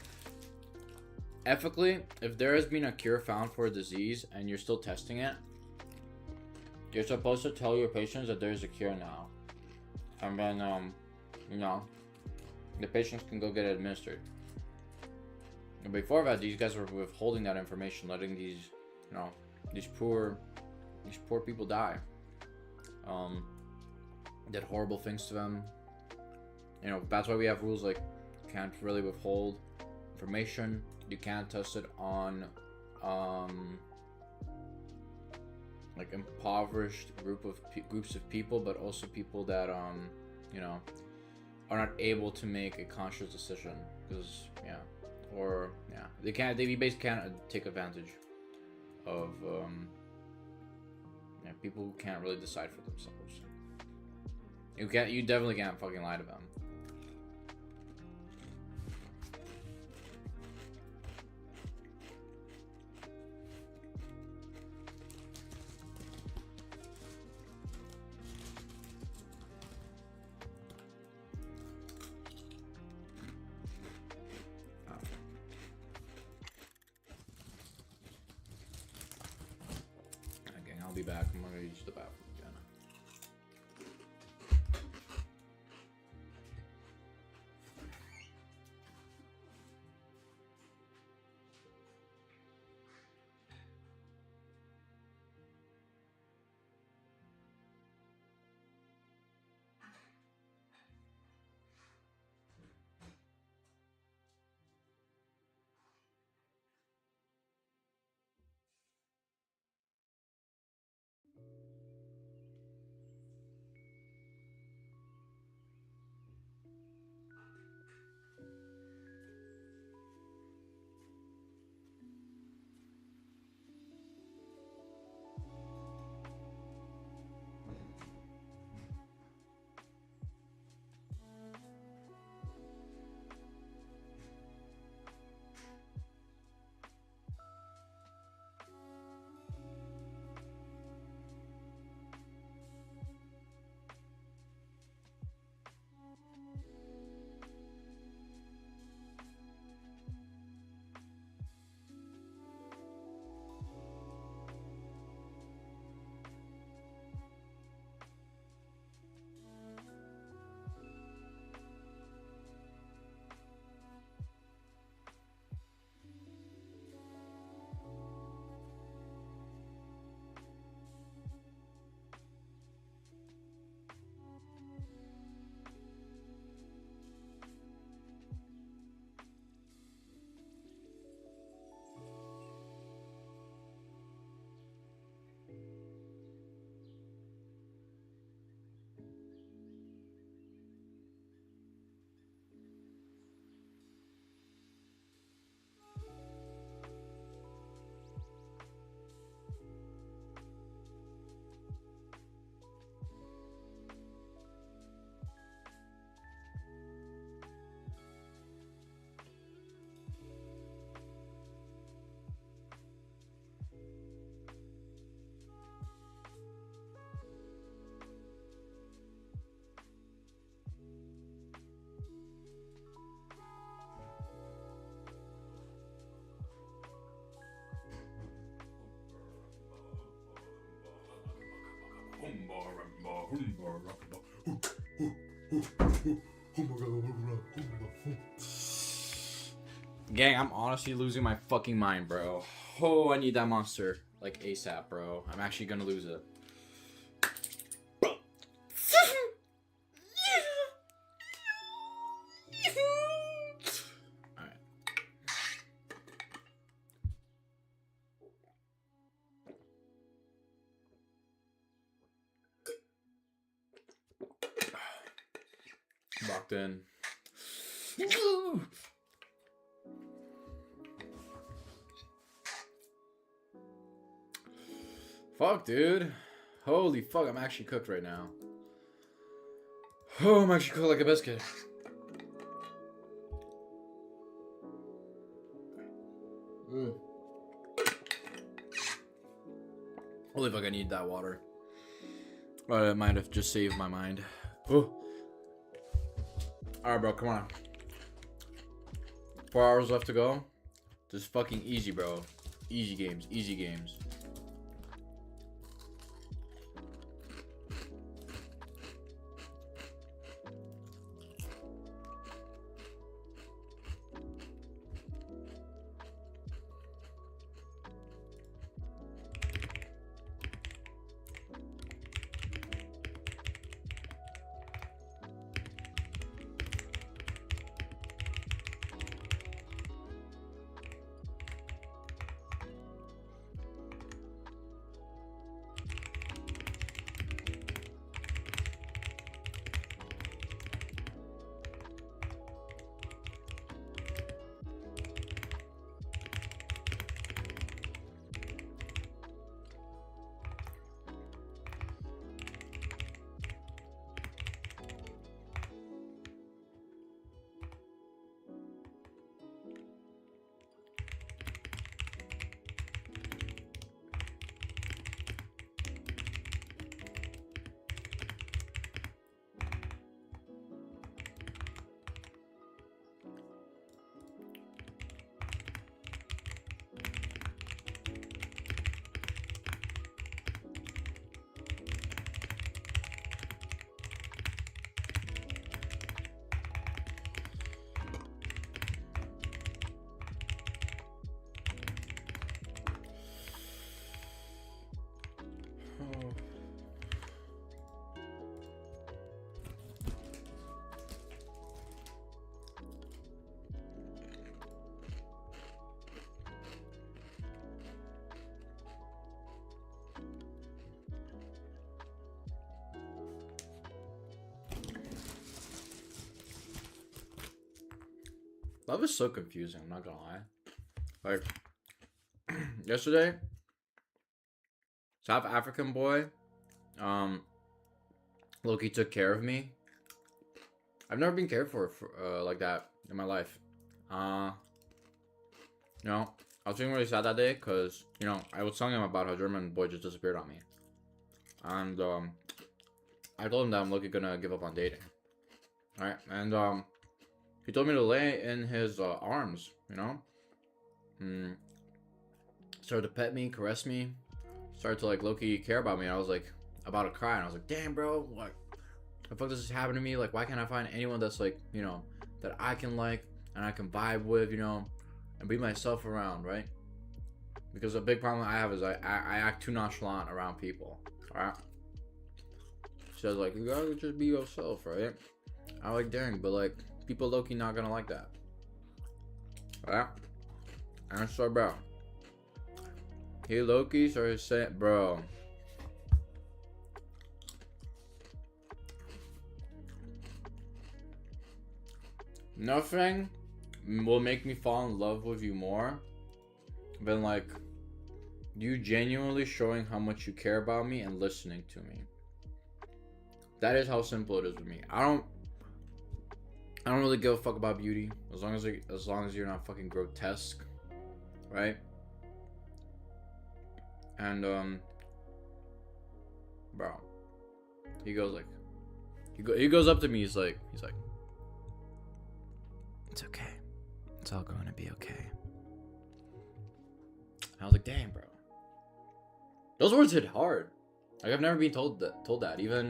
ethically, if there has been a cure found for a disease and you're still testing it, you're supposed to tell your patients that there's a cure now, and then the patients can go get it administered. And before that, these guys were withholding that information, letting these these poor people die. Did horrible things to them. That's why we have rules like you can't really withhold information. You can't test it on like impoverished groups of people, but also people that are not able to make a conscious decision because they basically can't take advantage of people who can't really decide for themselves. You definitely can't fucking lie to them. Okay, I'll be back. I'm gonna use the bathroom again. Gang, I'm honestly losing my fucking mind, bro. Oh, I need that monster. Like, ASAP, bro. I'm actually gonna lose it. Alright. Locked in. Fuck, dude. Holy fuck, I'm actually cooked right now. Oh, I'm actually cooked like a biscuit. Holy fuck, I need that water. But it might have just saved my mind. Oh. Alright, bro, come on. 4 hours left to go. Just fucking easy, bro. Easy games, easy games. Love is so confusing, I'm not gonna lie. Like, yesterday, South African boy, Loki took care of me. I've never been cared for like that in my life. You know, I was feeling really sad that day because, you know, I was telling him about how German boy just disappeared on me. And, I told him that I'm Loki gonna give up on dating. Alright, and, he told me to lay in his arms, you know? Started to pet me, caress me. Started to, like, low-key care about me. I was, like, about to cry. And I was like, damn, bro. Like, the fuck does this happen to me? Like, why can't I find anyone that's, like, you know, that I can like and I can vibe with, you know? And be myself around, right? Because a big problem I have is I act too nonchalant around people, alright? She was like, you gotta just be yourself, right? I'm like, dang, but, like, people low-key not gonna like that. Alright? And so, bro. He low-key started saying, bro. Nothing will make me fall in love with you more than, like, you genuinely showing how much you care about me and listening to me. That is how simple it is with me. I don't really give a fuck about beauty as long as you're not fucking grotesque, right? And bro, he goes like, he goes up to me. He's like, it's okay. It's all going to be okay. I was like, damn, bro. Those words hit hard. Like I've never been told that. Even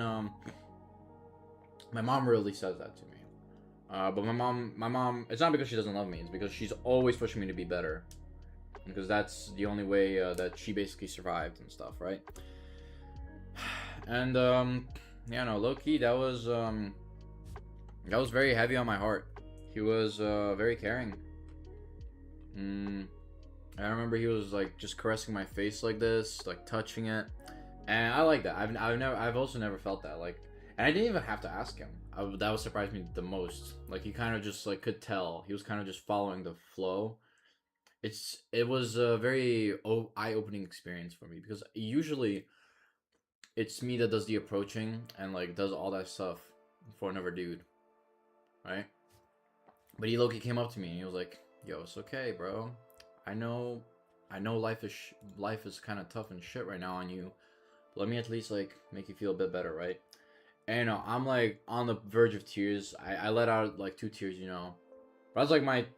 my mom really says that to me. But my mom, it's not because she doesn't love me. It's because she's always pushing me to be better. Because that's the only way that she basically survived and stuff, right? And yeah, no, low-key, that was very heavy on my heart. He was very caring. I remember he was like just caressing my face like this, like touching it, and I like that. I've also never felt that, like, and I didn't even have to ask him. That would surprise me the most. Like, he kind of just like could tell. He was kind of just following the flow. It was a very eye-opening experience for me, because usually it's me that does the approaching and like does all that stuff for another dude, right? But he low-key came up to me and he was like, "Yo, it's okay, bro. I know life is kind of tough and shit right now on you. Let me at least like make you feel a bit better, right?" And you know, I'm like on the verge of tears. I let out like 2 tears, you know. But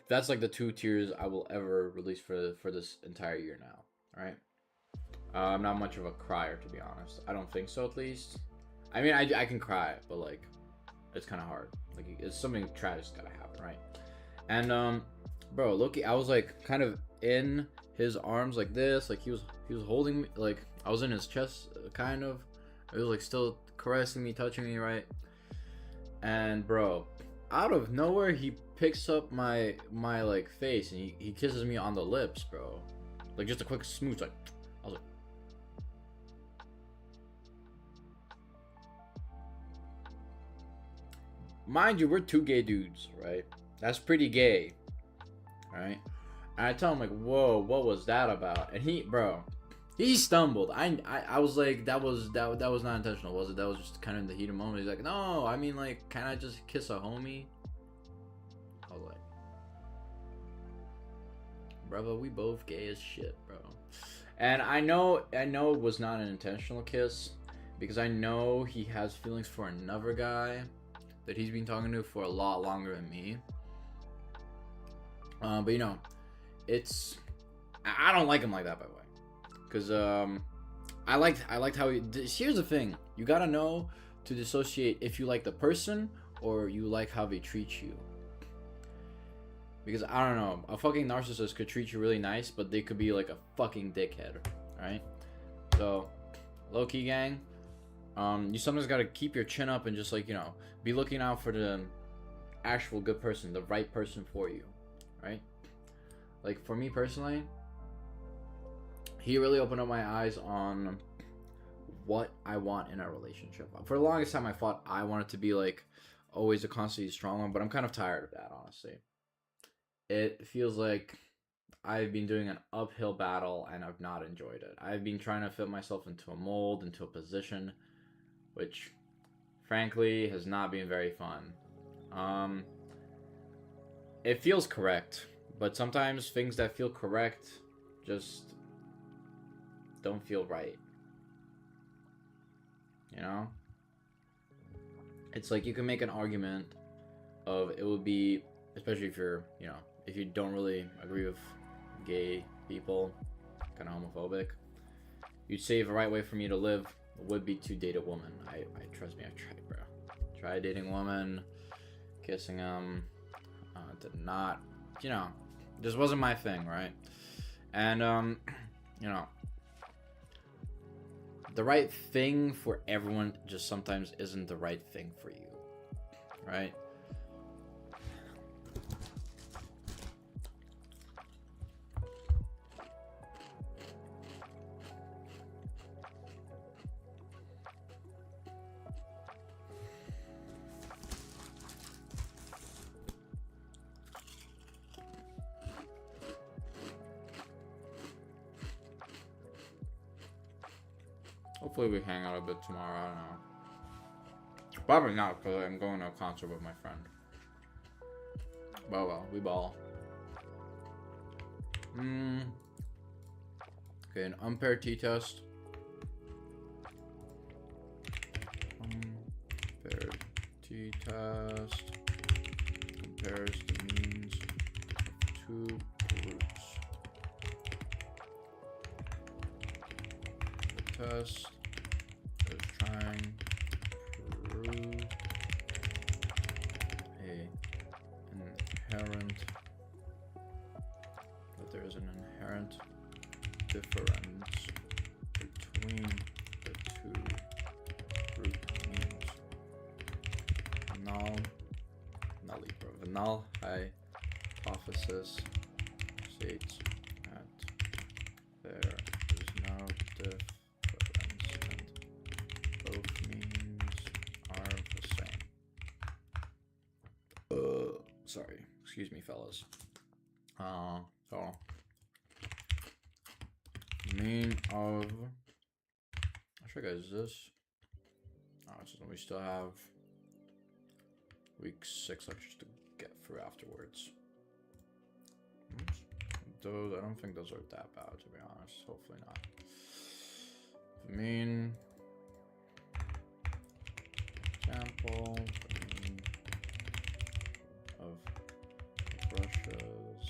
that's like the 2 tears I will ever release for this entire year now, right? I'm not much of a crier, to be honest. I don't think so, at least. I mean, I can cry, but like, it's kind of hard. Like, it's something tragic's gotta happen, right? And bro, Loki, I was like kind of in his arms like this, like he was holding me, like I was in his chest, kind of. It was like still caressing me, touching me, right? And bro, out of nowhere, he picks up my like face and he kisses me on the lips, bro. Like just a quick smooch, like I was like, mind you, we're 2 gay dudes, right? That's pretty gay, right? And I tell him like, whoa, what was that about? And he stumbled. I was like, that was not intentional, was it? That was just kind of in the heat of the moment. He's like, no, I mean, like, can I just kiss a homie? I was like, brother, we both gay as shit, bro. And I know it was not an intentional kiss, because I know he has feelings for another guy that he's been talking to for a lot longer than me. But you know, I don't like him like that, by the way. Because I liked how here's the thing, you gotta know to dissociate if you like the person or you like how they treat you. Because I don't know, a fucking narcissist could treat you really nice, but they could be like a fucking dickhead, right? So, low-key gang, you sometimes gotta keep your chin up and just like, you know, be looking out for the actual good person, the right person for you, right? Like for me personally, he really opened up my eyes on what I want in a relationship. For the longest time, I thought I wanted to be like always a constantly strong one, but I'm kind of tired of that, honestly. It feels like I've been doing an uphill battle and I've not enjoyed it. I've been trying to fit myself into a mold, into a position, which frankly has not been very fun. It feels correct, but sometimes things that feel correct just don't feel right. You know? It's like you can make an argument of it would be, especially if you're, you know, if you don't really agree with gay people, kind of homophobic, you'd say the right way for me to live would be to date a woman. I trust me, I've tried, bro. Tried dating a woman, kissing them, did not, you know, this wasn't my thing, right? And, you know, the right thing for everyone just sometimes isn't the right thing for you, right? Hopefully we hang out a bit tomorrow, I don't know. Probably not, because I'm going to a concert with my friend. Well, we ball. Okay, an unpaired t-test. Unpaired t-test compares the means of 2 groups. The test Define, prove a inherent, that there is an inherent difference between the two group means. The null hypothesis states that there is no difference and both means are the same. Sorry, excuse me, fellas. So mean of, I should guys this. Oh, so we still have week 6 lectures to get through afterwards. Those, I don't think those are that bad, to be honest. Hopefully not. The mean example, the mean of brushes,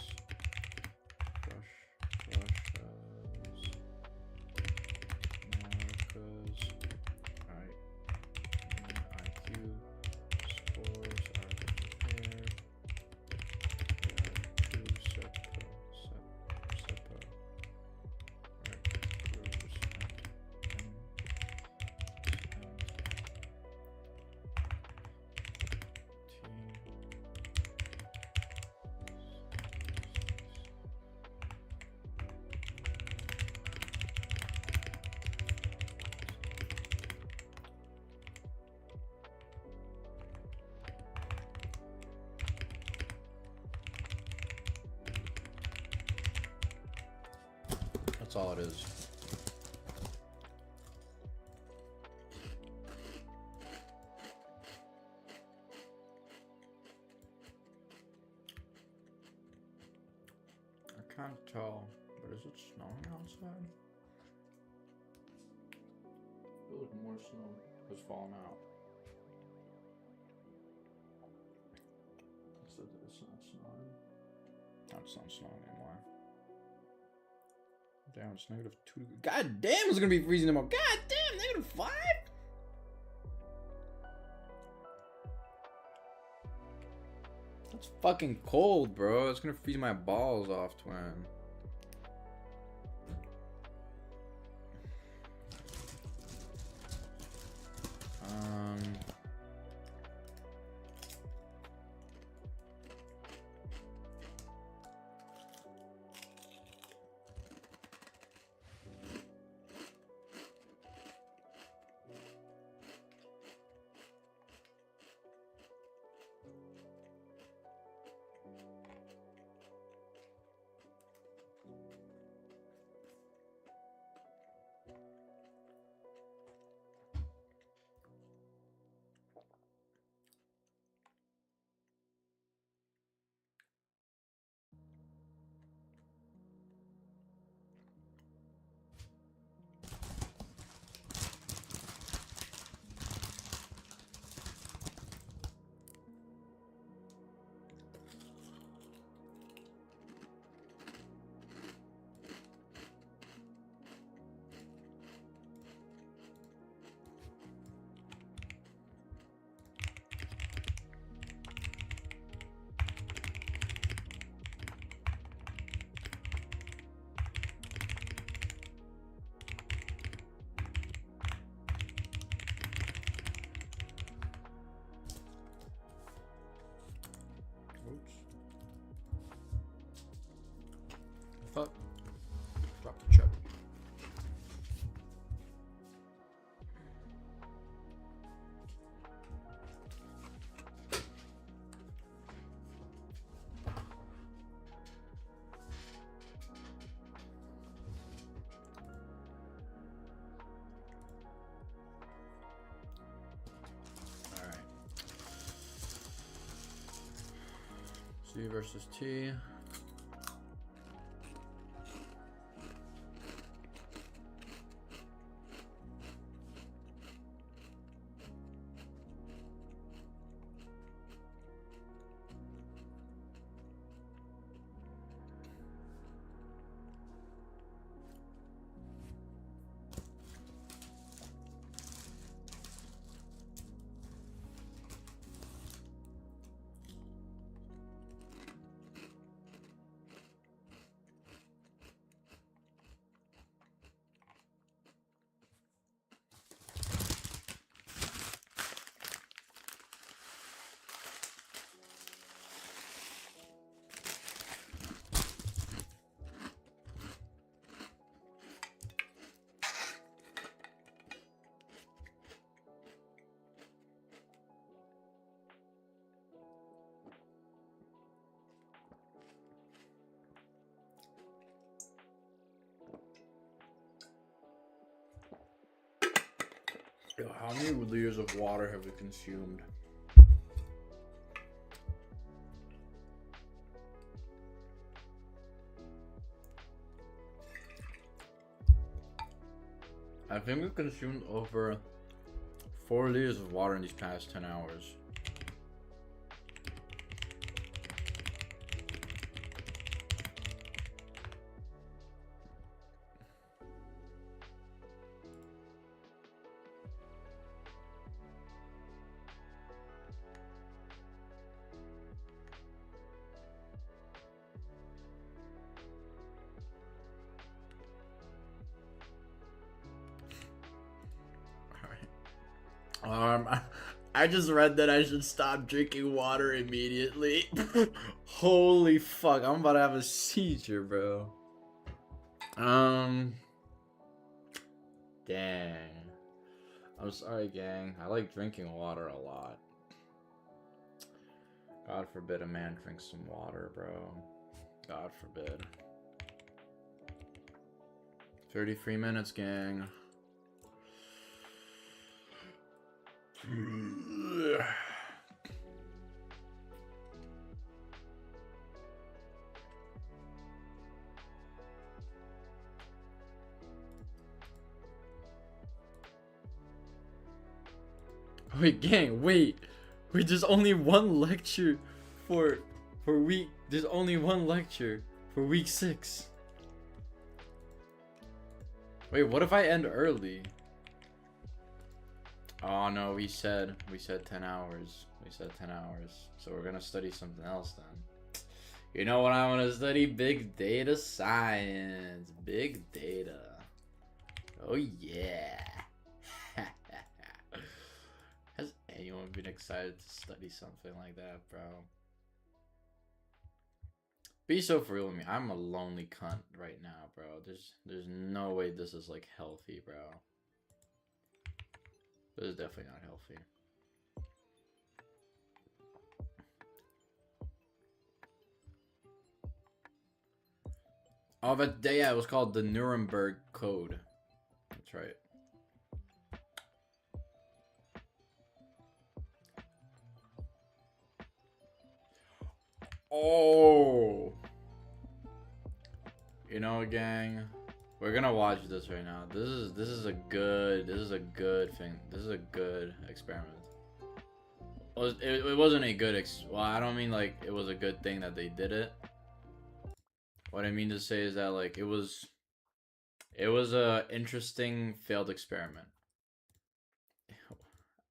markers, alright, IQ scores are compared. There are two separate groups That's all it is. I can't tell, but is it snowing outside? I feel like more snow has fallen out. It's not snowing. No, it's not snowing anymore. Damn, it's -2. God damn, it's gonna be freezing tomorrow. God damn, -5? That's fucking cold, bro. It's gonna freeze my balls off, twin. I thought drop the chip. All right. C versus T. Yo, how many liters of water have we consumed? I think we consumed over 4 liters of water in these past 10 hours. I just read that I should stop drinking water immediately. Holy fuck, I'm about to have a seizure, bro. Dang. I'm sorry, gang. I like drinking water a lot. God forbid a man drinks some water, bro. God forbid. 33 minutes, gang. Wait, gang, wait. Wait, there's only one lecture for week. There's only one lecture for week 6. Wait, what if I end early? Oh no, we said 10 hours. We said 10 hours. So we're gonna study something else then. You know what I want to study? Big data science. Big data. Oh yeah. Has anyone been excited to study something like that, bro? Be so for real with me. I'm a lonely cunt right now, bro. There's no way this is like healthy, bro. This is definitely not healthy. Oh, but yeah, it was called the Nuremberg Code. That's right. Oh, you know, gang, we're gonna watch this right now. This is a good thing. This is a good experiment. It wasn't a good well, I don't mean like it was a good thing that they did it. What I mean to say is that like it was a interesting failed experiment.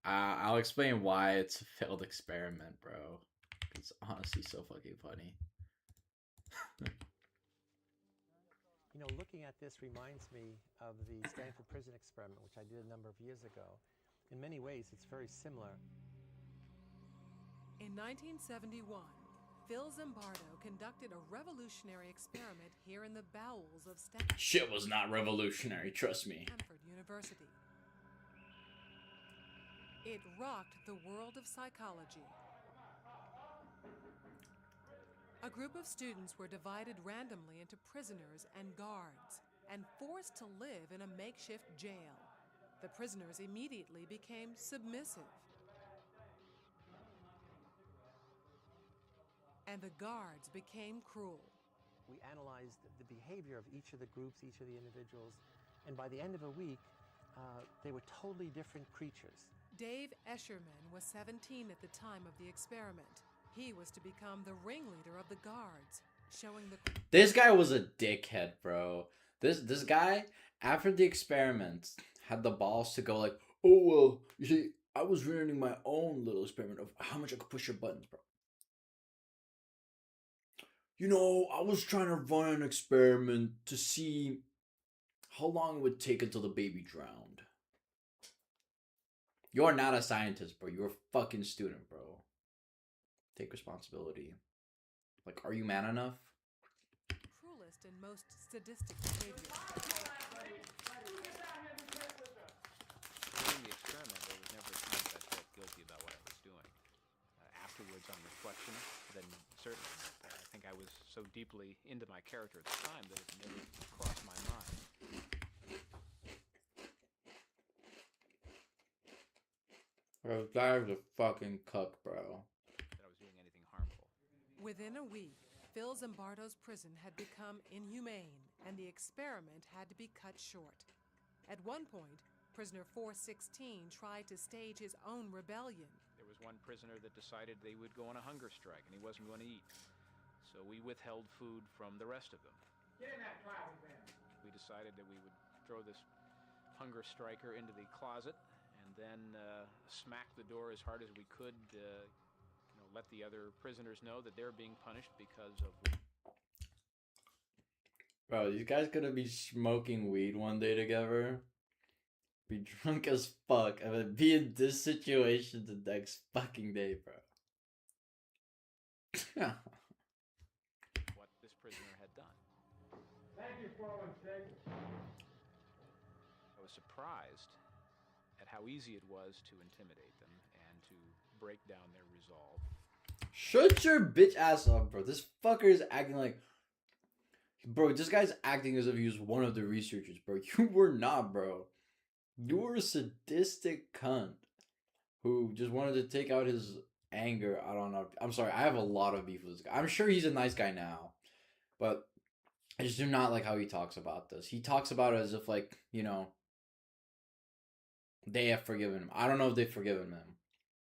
I'll explain why it's a failed experiment, bro. It's honestly so fucking funny. You know, looking at this reminds me of the Stanford Prison Experiment, which I did a number of years ago. In many ways, it's very similar. In 1971, Phil Zimbardo conducted a revolutionary experiment here in the bowels of Stanford. Shit was not revolutionary, trust me. Stanford University. It rocked the world of psychology. A group of students were divided randomly into prisoners and guards and forced to live in a makeshift jail. The prisoners immediately became submissive. And the guards became cruel. We analyzed the behavior of each of the groups, each of the individuals, and by the end of a week, they were totally different creatures. Dave Escherman was 17 at the time of the experiment. He was to become the ringleader of the guards, showing the... This guy was a dickhead, bro. This guy, after the experiment, had the balls to go like, oh, well, you see, I was running my own little experiment of how much I could push your buttons, bro. You know, I was trying to run an experiment to see how long it would take until the baby drowned. You're not a scientist, bro. You're a fucking student, bro. Take responsibility. Like, are you man enough? Cruelest and most sadistic behavior. During the experiment, there was never a time that I felt guilty about what I was doing. Afterwards, on reflection, then certainly. I think I was so deeply into my character at the time that it never crossed my mind. Bro, that was a fucking cuck, bro. that I was doing anything harmful. Within a week, Phil Zimbardo's prison had become inhumane, and the experiment had to be cut short. At one point, prisoner 416 tried to stage his own rebellion. There was one prisoner that decided they would go on a hunger strike, and he wasn't going to eat. So we withheld food from the rest of them. Get in that closet then. We decided that we would throw this hunger striker into the closet and then smack the door as hard as we could, let the other prisoners know that they're being punished because of... Bro, these guys gonna be smoking weed one day together, be drunk as fuck, and then be in this situation the next fucking day, bro. what this prisoner had done. Thank you, 416. I was surprised at how easy it was to intimidate them and to break down their resolve. Shut your bitch ass up, bro. This fucker is acting like... Bro, this guy's acting as if he was one of the researchers, bro. You were not, bro. You were a sadistic cunt who just wanted to take out his anger out on... I'm sorry, I have a lot of beef with this guy. I'm sure he's a nice guy now, but I just do not like how he talks about this. He talks about it as if, like, they have forgiven him. I don't know if they've forgiven him,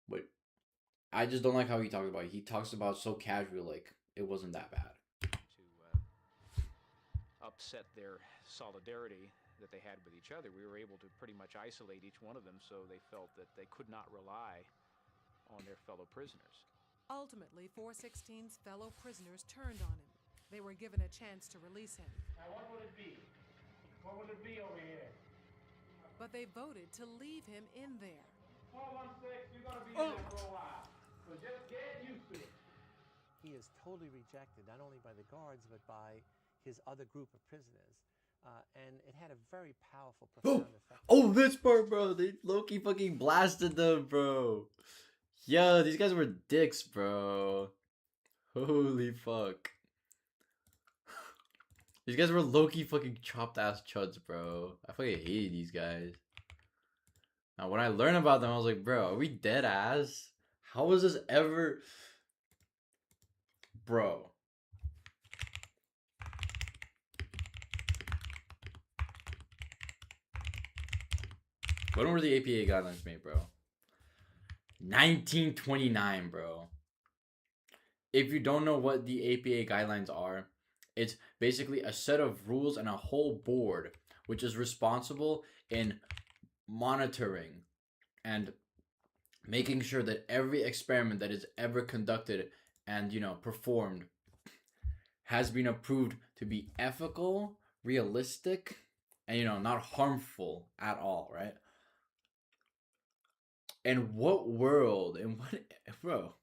but I just don't like how he talks about it. He talks about it so casual, like it wasn't that bad. To upset their solidarity that they had with each other, we were able to pretty much isolate each one of them so they felt that they could not rely on their fellow prisoners. Ultimately, 416's fellow prisoners turned on him. They were given a chance to release him. Now what would it be? What would it be over here? But they voted to leave him in there. 416, you're gonna be in there for a while. So just get used to it. He is totally rejected, not only by the guards, but by his other group of prisoners. And it had a very powerful, profound effect. Oh, this part, bro. They low-key fucking blasted them, bro. Yo, these guys were dicks, bro. Holy fuck. These guys were low-key fucking chopped-ass chuds, bro. I fucking hated these guys. Now, when I learned about them, I was like, bro, are we dead ass? How was this ever... Bro. When were the APA guidelines made, bro? 1929, bro. If you don't know what the APA guidelines are, it's basically a set of rules and a whole board which is responsible in monitoring and making sure that every experiment that is ever conducted and, performed has been approved to be ethical, realistic, and, not harmful at all, right? And what world and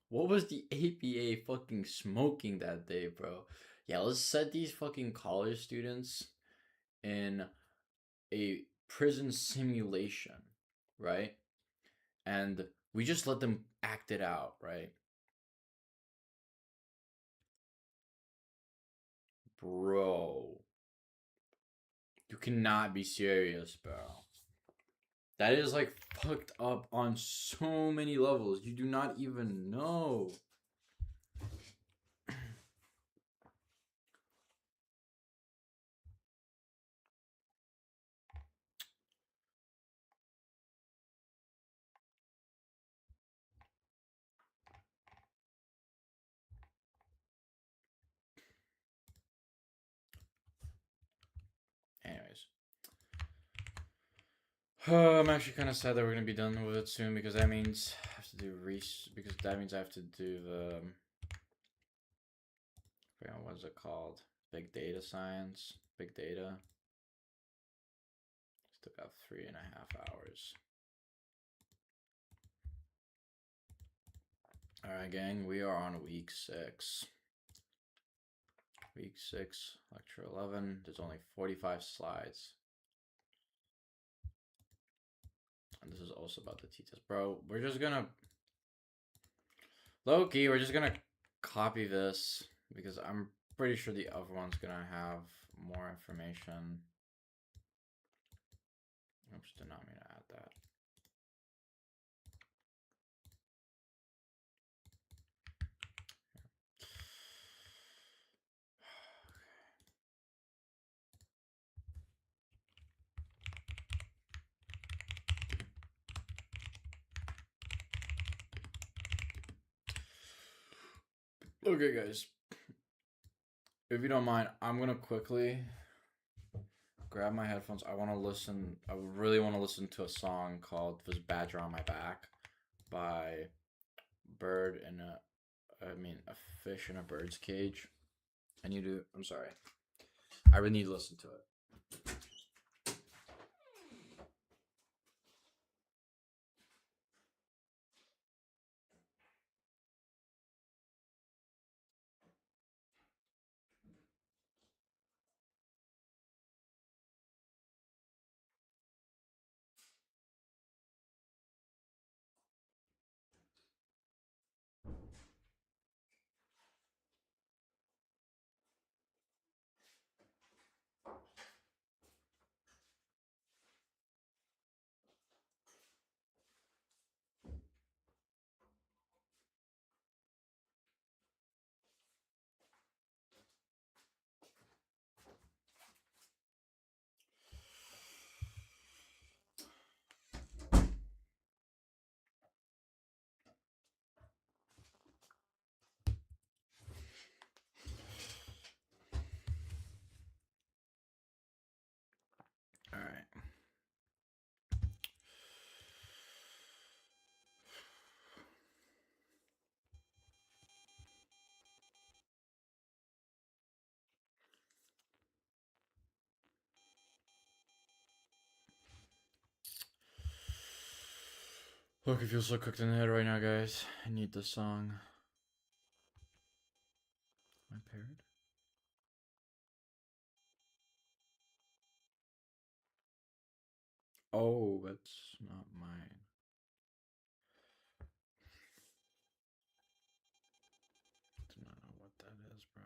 what was the APA fucking smoking that day, bro? Yeah, let's set these fucking college students in a prison simulation, right? And we just let them act it out, right? Bro. You cannot be serious, bro. That is like fucked up on so many levels. You do not even know. Anyways. I'm actually kind of sad that we're going to be done with it soon because that means I have to do I have to do the I forgot what is it called? Big data science, big data. Still got 3.5 hours. Alright, gang, we are on week 6. Week 6, lecture 11. There's only 45 slides. And this is also about the t-test. Bro, we're just gonna... Low-key, we're just gonna copy this. Because I'm pretty sure the other one's gonna have more information. Oops, did not mean to add that. Okay, guys. If you don't mind, I'm gonna quickly grab my headphones. I want to listen. I really want to listen to a song called "This Badger on My Back" by Bird and a fish in a bird's cage. I need to. I'm sorry. I really need to listen to it. All right. Look, I feel so cooked in the head right now, guys. I need this song. My parrot? Oh, that's not mine. Do not know what that is, bro.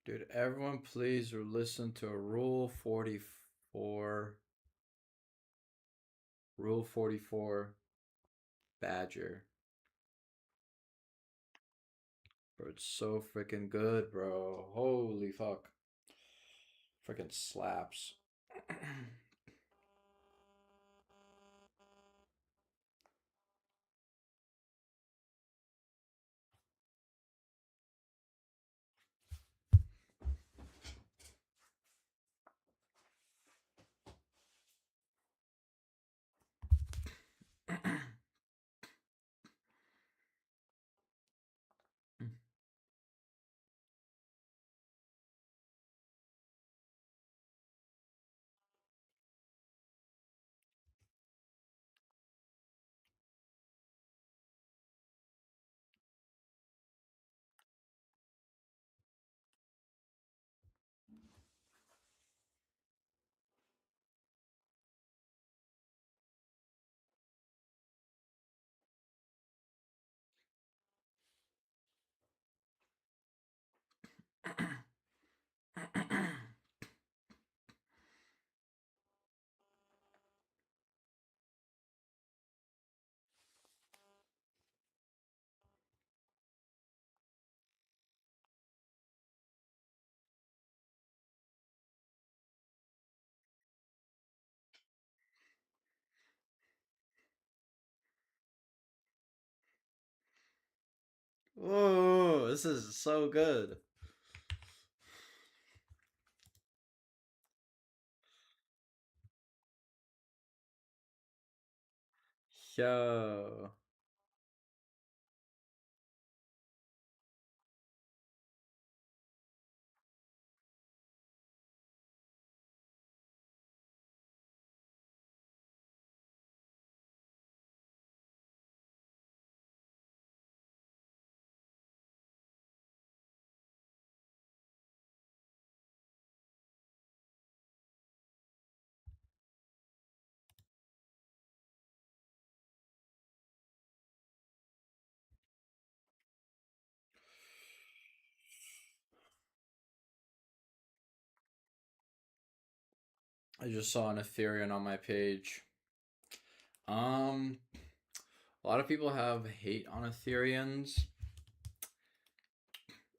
Dude, everyone please listen to Rule 44. Rule 44 Badger. Bro, it's so freaking good, bro. Holy fuck. Freaking slaps. Whoa, this is so good. Yo. I just saw an Ethereum on my page. A lot of people have hate on Ethereans.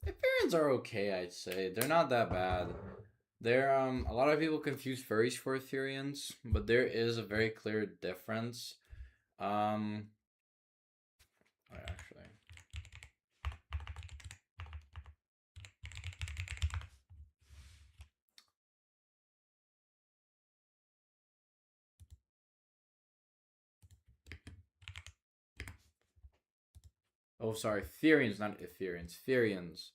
Ethereans are okay, I'd say. They're not that bad. They're a lot of people confuse furries for Ethereans, but there is a very clear difference. Actually. Oh, sorry, Therians, not Ethereans. Therians.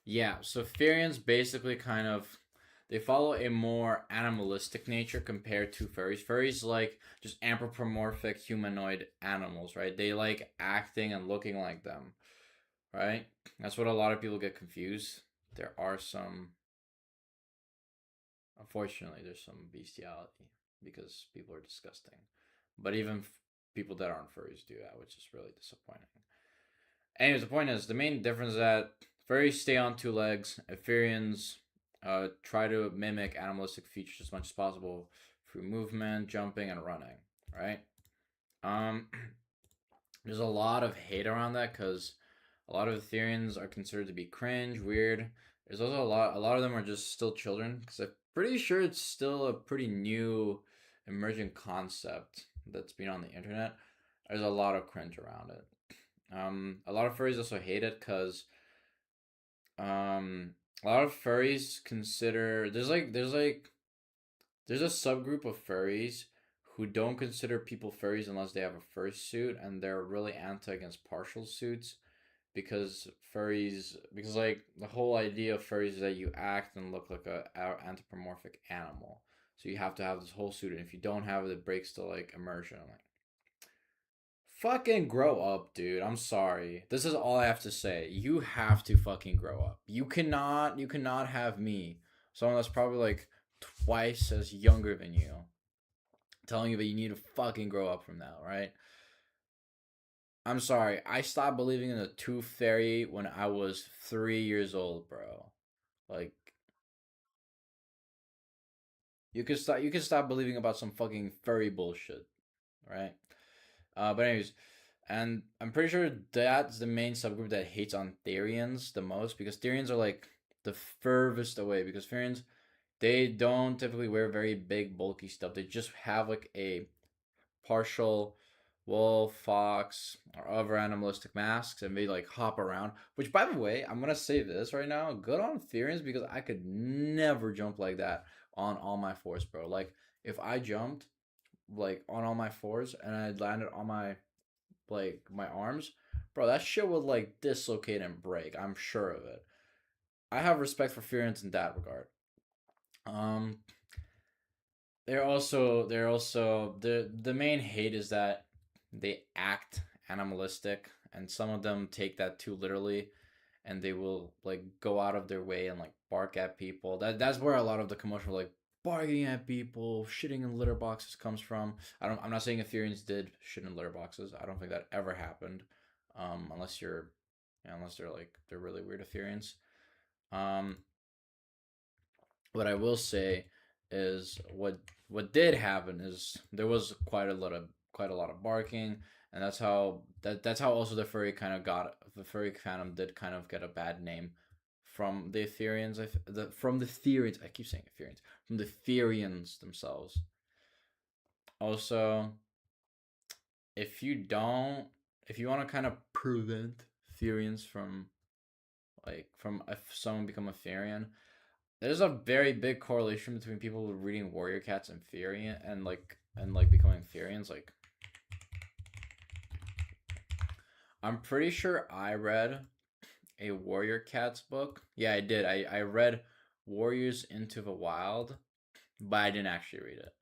Yeah, so Therians basically kind of they follow a more animalistic nature compared to furries. Furries like just anthropomorphic humanoid animals, right? They like acting and looking like them, right? That's what a lot of people get confused. There are some, unfortunately, there's some bestiality because people are disgusting. But even people that aren't furries do that, which is really disappointing. Anyways, the point is the main difference is that furries stay on two legs. Ethereans try to mimic animalistic features as much as possible through movement, jumping, and running. Right? There's a lot of hate around that because a lot of Ethereans are considered to be cringe, weird. There's also a lot of them are just still children because I'm pretty sure it's still a pretty new emerging concept that's been on the internet. There's a lot of cringe around it. A lot of furries also hate it because a lot of furries consider there's a subgroup of furries who don't consider people furries unless they have a fursuit, and they're really anti against partial suits because like the whole idea of furries is that you act and look like a anthropomorphic animal, so you have to have this whole suit, and if you don't have it, it breaks the like immersion. I'm like, fucking grow up, dude. I'm sorry. This is all I have to say. You have to fucking grow up. You cannot have me, someone that's probably like twice as younger than you, telling you that you need to fucking grow up from now, right? I'm sorry. I stopped believing in the tooth fairy when I was 3 years old, bro. Like, you can stop believing about some fucking furry bullshit, right? But anyways, and I'm pretty sure that's the main subgroup that hates on Therians the most, because Therians are like the furthest away, because Therians, they don't typically wear very big bulky stuff. They just have like a partial wolf, fox, or other animalistic masks, and they like hop around. Which, by the way, I'm gonna say this right now: good on Therians, because I could never jump like that on all my fours, bro. Like if I jumped like on all my fours and I landed on my like my arms, bro, that shit would like dislocate and break. I'm sure of it. I have respect for Therians in that regard. Um, they're also the main hate is that they act animalistic, and some of them take that too literally, and they will like go out of their way and like bark at people. That's where a lot of the commotion, like barking at people, shitting in litter boxes, comes from. I'm not saying Ethereans did shit in litter boxes. I don't think that ever happened, unless you're, unless they're really weird Ethereans. Um, what I will say is what did happen is there was quite a lot of barking, and that's how also the furry fandom did kind of get a bad name from the Ethereans. From the Therians, I keep saying Ethereans, from the Therians themselves. Also, if you want to kind of prevent Therians from if someone become a Therian, there's a very big correlation between people reading Warrior Cats and Therian and becoming Therians. Like, I'm pretty sure I read a Warrior Cats book. Yeah, I did. I read Warriors Into the Wild, but I didn't actually read it.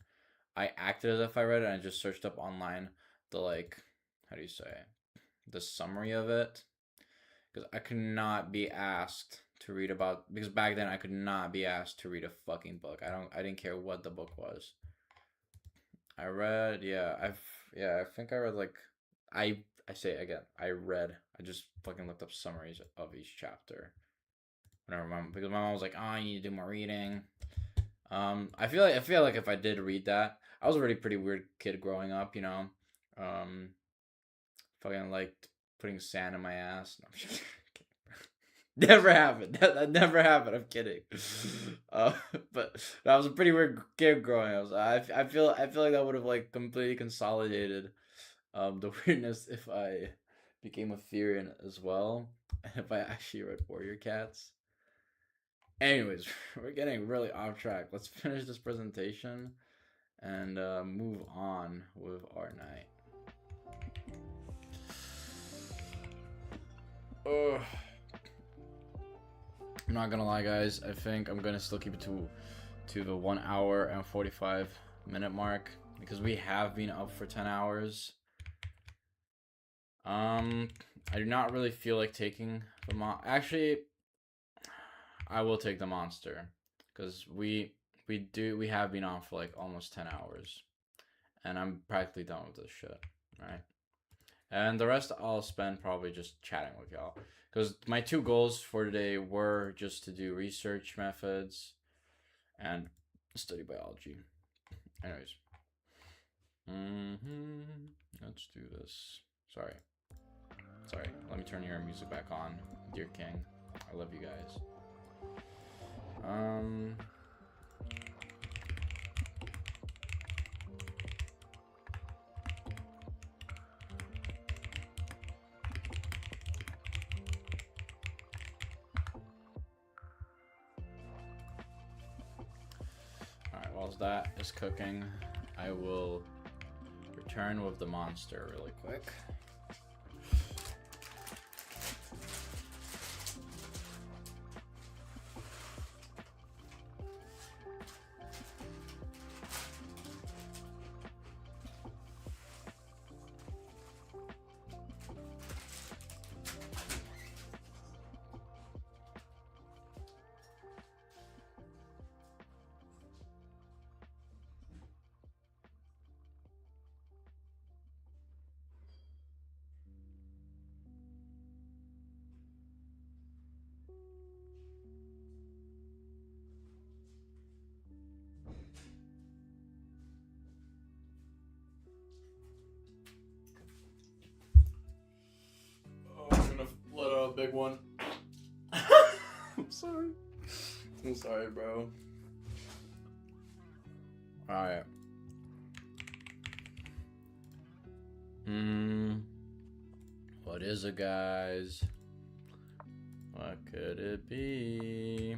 I acted as if I read it, and I just searched up online the how do you say, the summary of it, because I could not be asked to read about, because back then I could not be asked to read a fucking book. I didn't care what the book was. I read, I think I read I say it again, I just fucking looked up summaries of each chapter. Whenever because my mom was like, "Oh, you need to do more reading." I feel like if I did read that, I was already a pretty weird kid growing up, you know. Fucking liked putting sand in my ass. No, I'm just kidding. Never happened. That never happened. I'm kidding. But I was a pretty weird kid growing up. So I feel like that would have like completely consolidated the weirdness if I became a Therian as well, if I actually read Warrior Cats. Anyways, we're getting really off track. Let's finish this presentation and move on with our night. I'm not gonna lie, guys. I think I'm gonna still keep it to the 1 hour and 45-minute mark, because we have been up for 10 hours. I do not really feel like taking the actually, I will take the monster, because we have been on for like almost 10 hours, and I'm practically done with this shit, right? And the rest I'll spend probably just chatting with y'all, because my two goals for today were just to do research methods and study biology. Anyways, let's do this. Sorry, let me turn your music back on, dear king. I love you guys. Alright, whilst that is cooking, I will return with the monster really quick. big one. I'm sorry. I'm sorry, bro. Alright. What is it, guys? What could it be?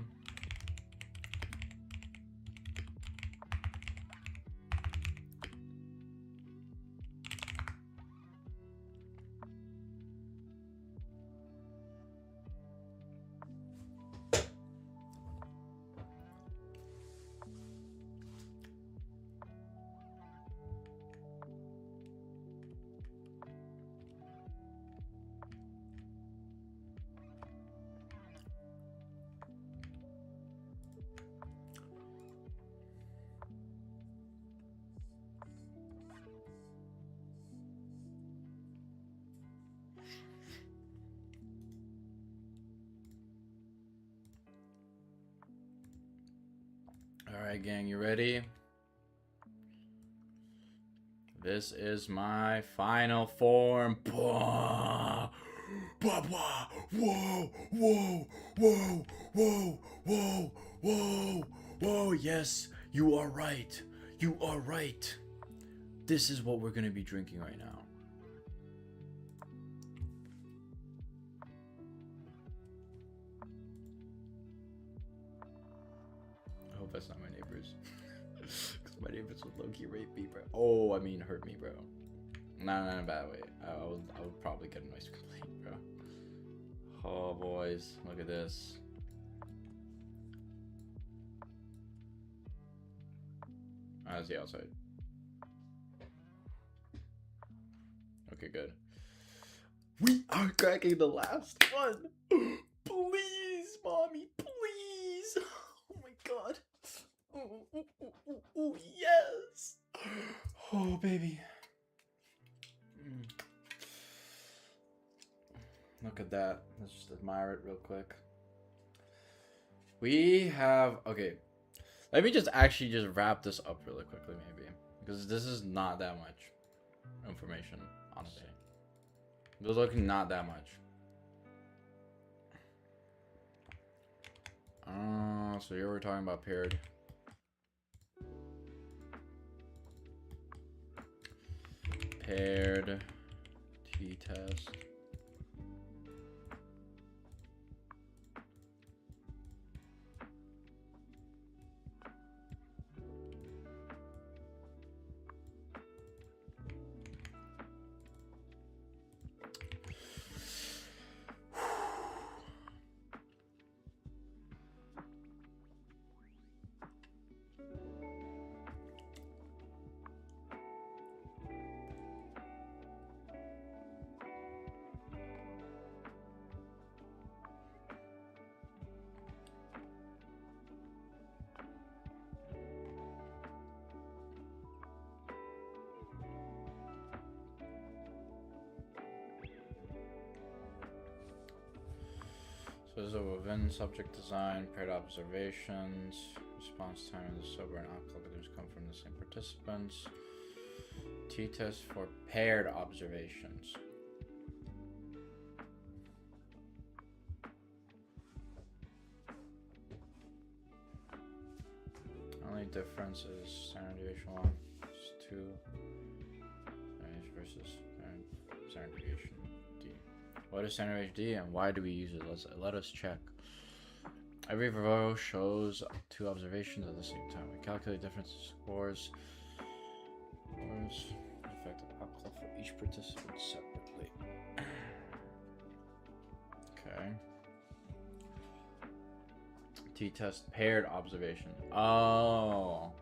Alright, gang, you ready? This is my final form. Whoa, whoa, whoa, whoa, whoa, whoa, whoa, whoa. Yes, you are right. You are right. This is what we're going to be drinking right now. I hope that's not my neighbors. Because my neighbors would low-key rape me, bro. Oh, I mean hurt me, bro. Not in a bad way. I would probably get a noise complaint, bro. Oh, boys. Look at this. That's the outside. Okay, good. We are cracking the last one. Please, mommy, please. Oh my god. Oh, yes. Oh, baby. Look at that. Let's just admire it real quick. We have... Okay. Let me just actually just wrap this up really quickly, maybe. Because this is not that much information, honestly. It was looking not that much. So here we're talking about paired. Paired t-test. So this is within subject design, paired observations, response time of the sober and alcoholic come from the same participants. T-test for paired observations. Only difference is standard deviation 1 is 2 versus standard deviation D. What is standard deviation D and why do we use it? Let us check. Every row shows 2 observations at the same time. We calculate differences scores. Effective alcohol for each participant separately. Okay. T-test paired observation. Oh.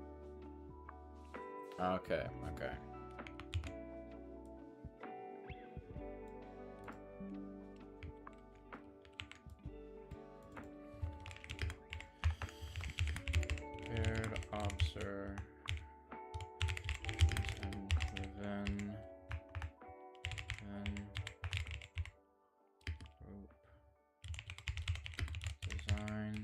Okay, okay. Paired observer. Within group design,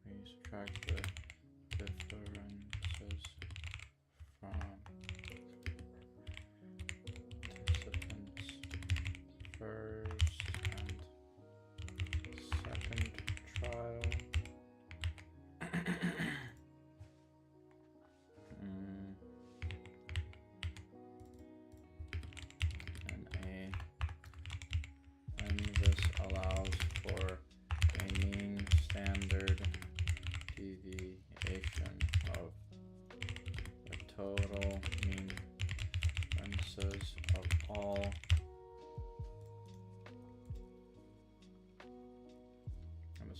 we subtract the differences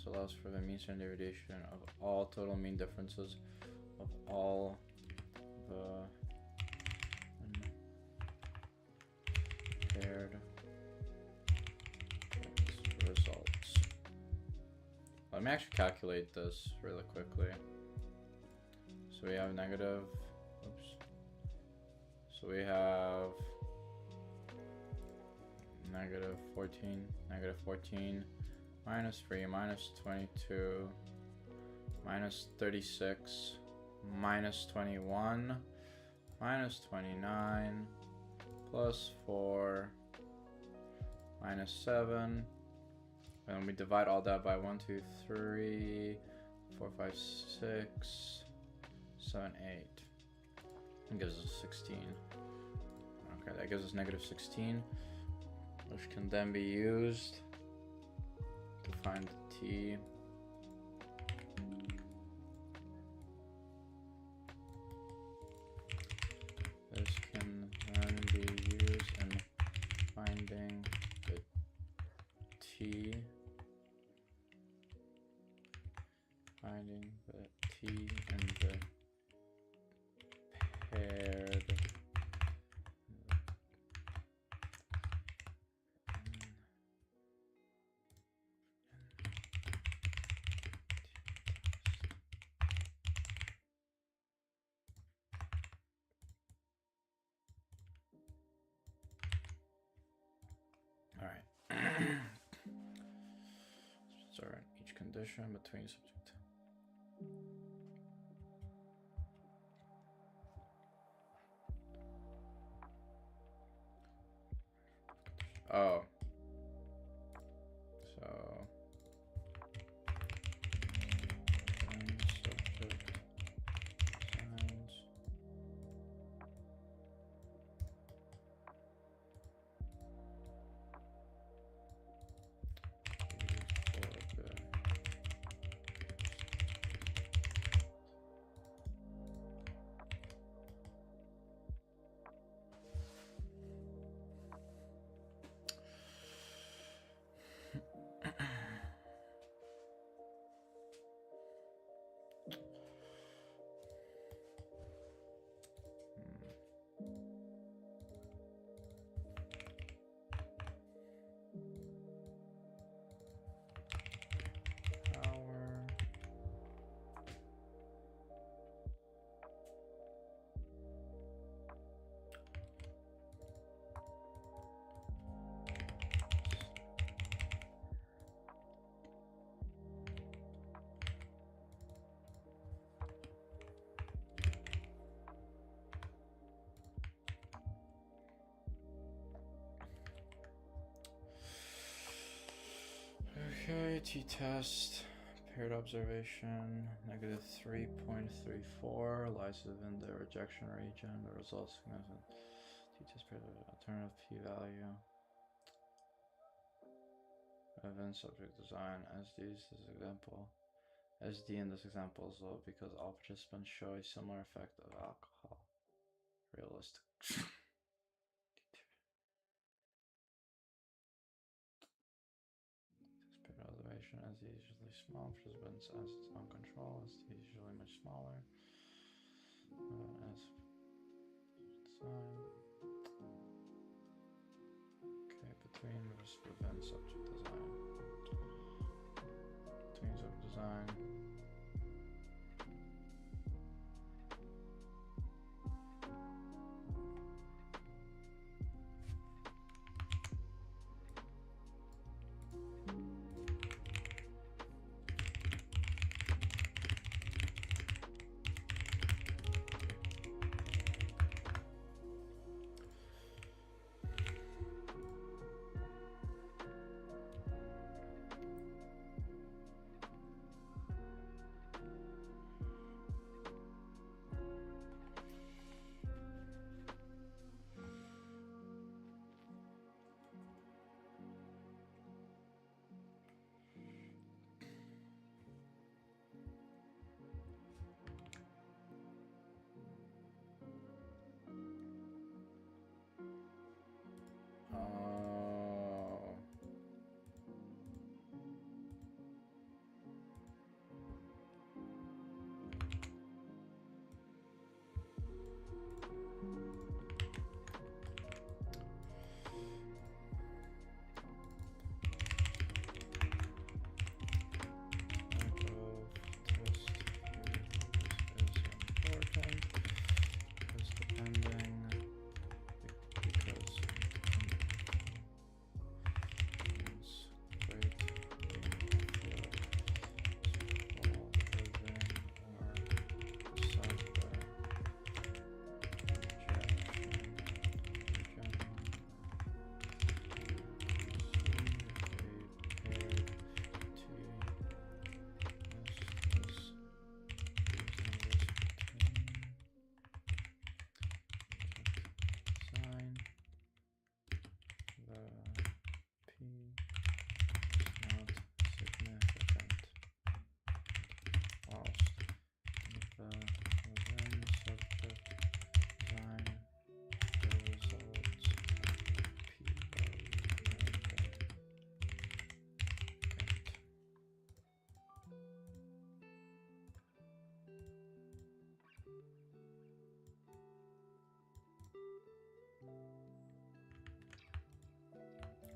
This allows for the mean standard deviation of all total mean differences of all the paired results. Let me actually calculate this really quickly. So we have negative, oops. So we have negative 14, minus 3, minus 22, minus 36, minus 21, minus 29, plus 4, minus 7, and we divide all that by 1, 2, 3, 4, 5, 6, 7, 8. It gives us 16. Okay, that gives us negative 16, which can then be used to find t. This can then be used in finding the t. Finding the t and the paired all right. So each condition between subject. Oh. So subject signs. Okay, t-test, paired observation, negative 3.34 lies within the rejection region. The results significant. T-test paired alternative p-value. Event subject design. SD is this example. SD in this example is low because all participants show a similar effect of alcohol. Realistic. Observation as the usually small, participants as its own control, as the usually much smaller, as design. Okay, between versus prevent subject design. Between subject design.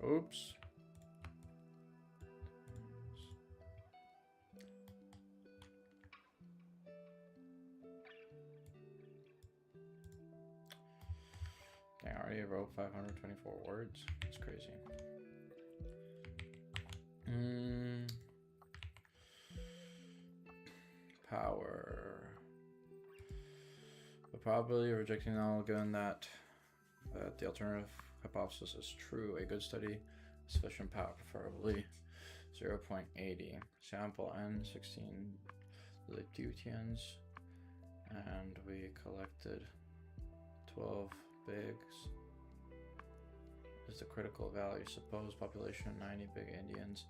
Oops. Dang, I already wrote 524 words. That's crazy. Power. The probability of rejecting null given that the alternative hypothesis is true. A good study, sufficient power, preferably 0.80. Sample n 16 Lilliputians, and we collected 12 bigs. Is the critical value. Suppose population 90 big Indians.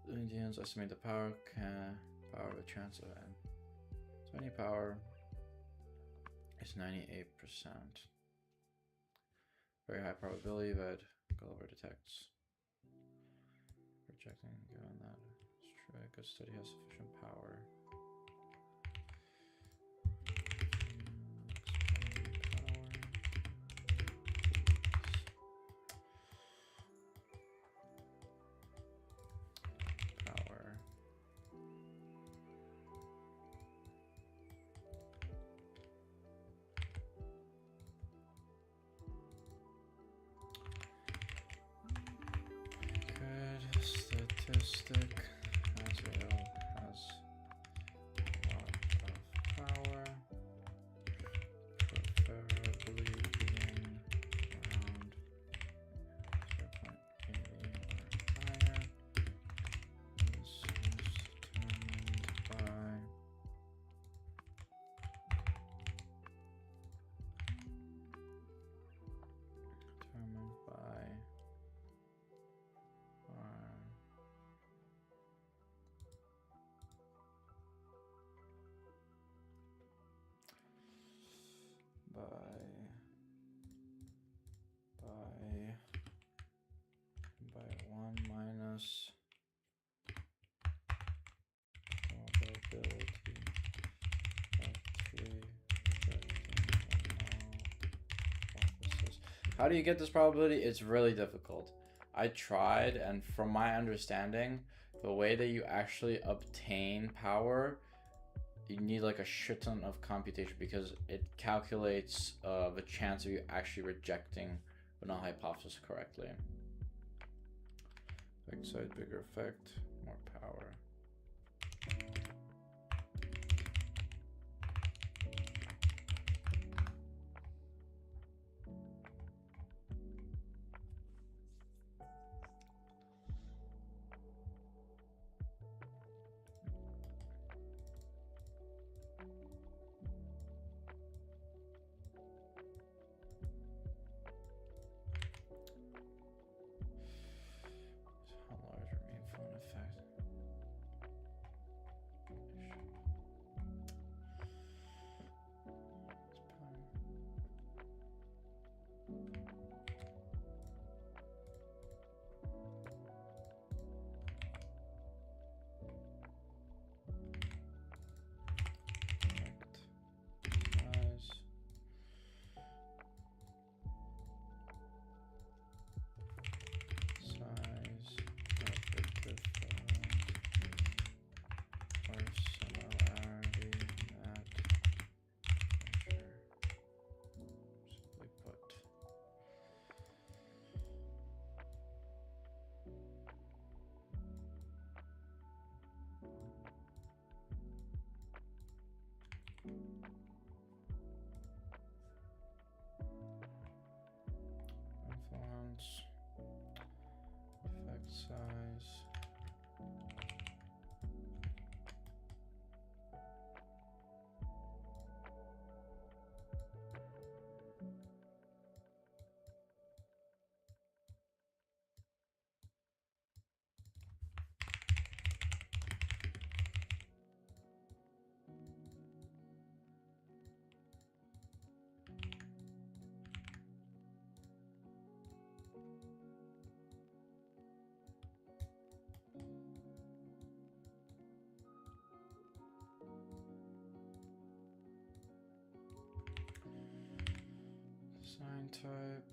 The Indians estimate the power of a chance of n. So any power is 98%. Very high probability that Gulliver detects. Rejecting, given that it's true. A good study has sufficient power. Statistic Azrael has a lot of power, preferably being around 0.80 or higher. This is determined by by 1 minus probability of 3 hypothesis. How do you get this probability? It's really difficult. I tried, and from my understanding, the way that you actually obtain power, you need like a shit ton of computation because it calculates the chance of you actually rejecting the null hypothesis correctly. Big side, bigger effect, more power. Influence, effect size. Sign type.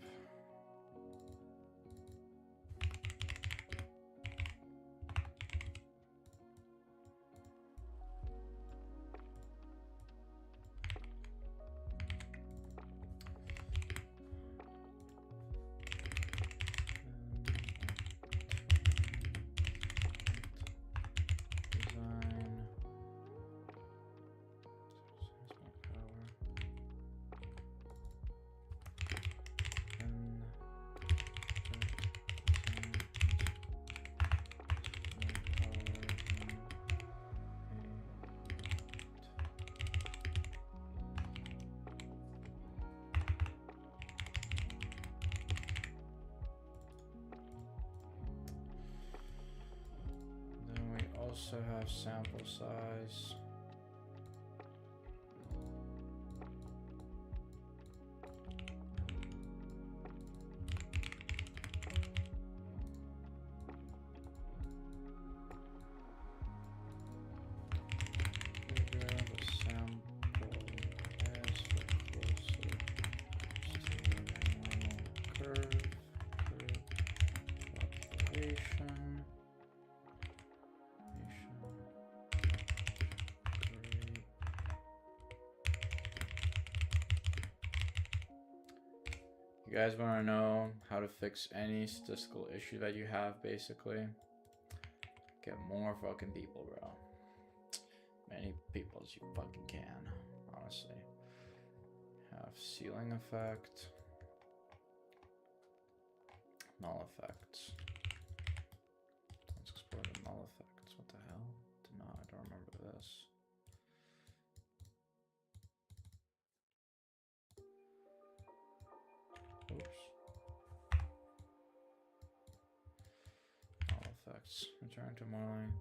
also have sample size. You guys want to know how to fix any statistical issue that you have, basically? Get more fucking people, bro. Many people as you fucking can, honestly. Have ceiling effect. Null effects. Let's explore the null effects. What the hell? No, I don't remember this. Oops. Null effects. Return to modeling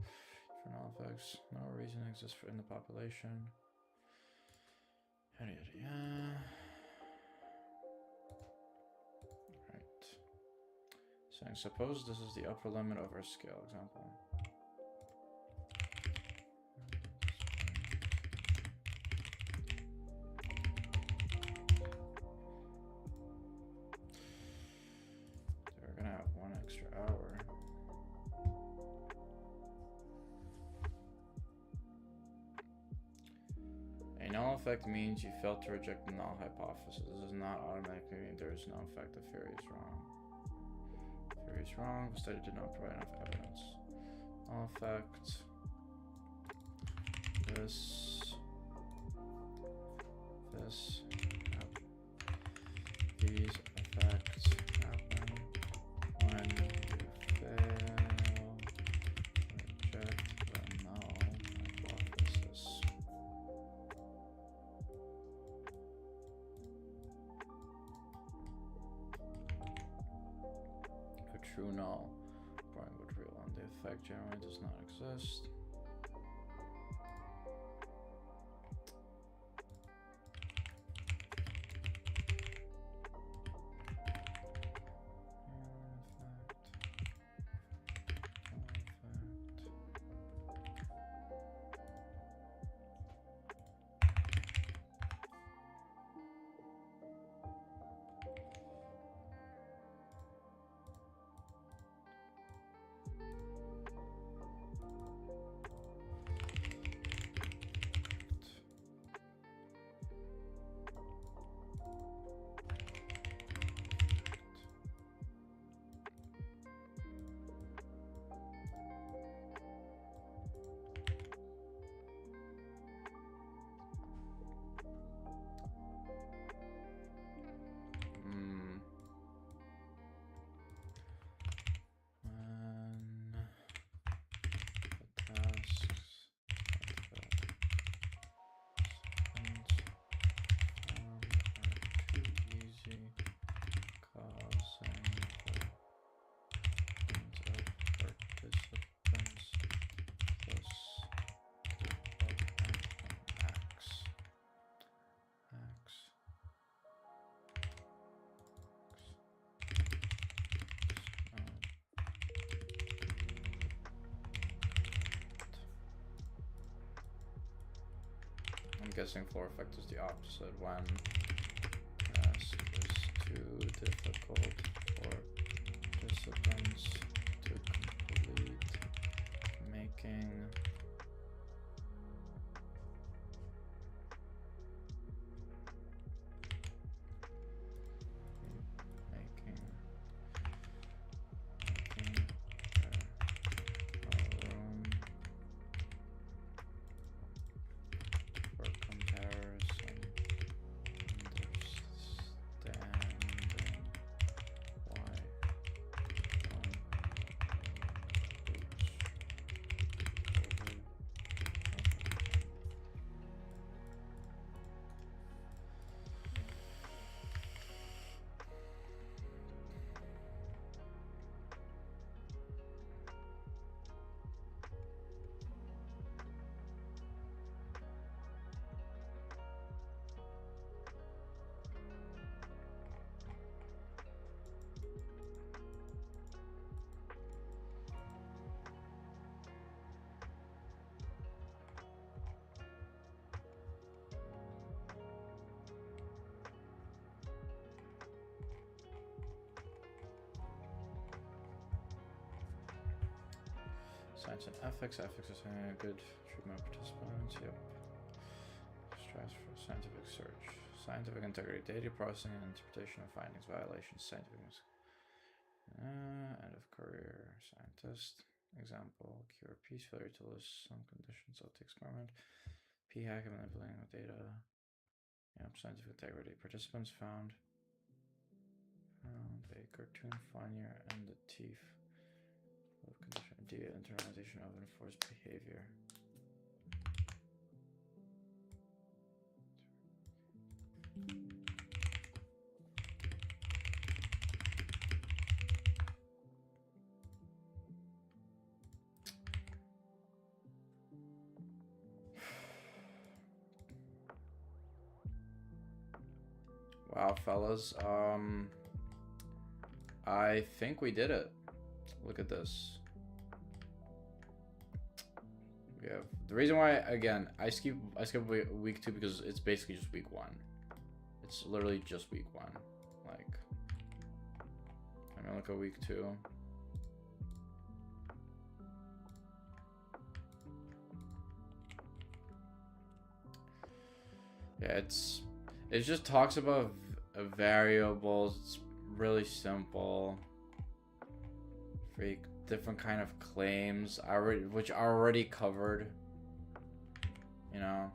for null effects. No reason exists for in the population. Yada yada yada. Right. Saying suppose this is the upper limit of our scale example. We're gonna have 1 extra hour. A null effect means you failed to reject the null hypothesis. This does not automatically mean there is no effect. The theory is wrong. The theory is wrong. The study did not provide enough evidence. Null effect. This. These effects happen when you fail to reject the null hypothesis. A true null, Brian would real one. The effect generally does not exist. I'm guessing floor effect is the opposite when task is too difficult for participants to complete, making room for comparison, understanding why one groups Science and ethics. Ethics is a good treatment of participants. Yep. Strives for scientific research. Scientific integrity. Data processing and interpretation of findings. Violations. Scientific. End of career. Scientist. Example. Cure peace failure to list some conditions of the experiment. P-hack and manipulating of data. Yep. Scientific integrity. Participants found a cartoon funnier and the teeth. Condition data internalization of enforced behavior. Wow, fellas. I think we did it. Look at this. We have the reason why, again, I skip week 2 because it's basically just week 1. It's literally just week 1. Like, I'm gonna look at week 2. Yeah, it just talks about variables. It's really simple. Freak different kind of claims which are already covered, you know.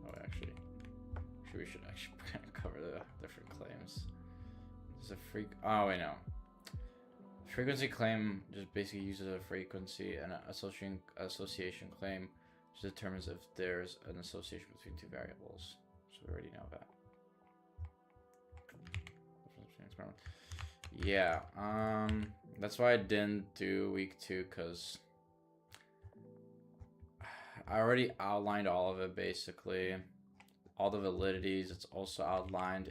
Oh, actually we should actually cover the different claims. There's a oh wait, no. Frequency claim just basically uses a frequency and an association claim, which determines if there's an association between two variables. So we already know that. Yeah, that's why I didn't do week 2, because I already outlined all of it basically. All the validities, it's also outlined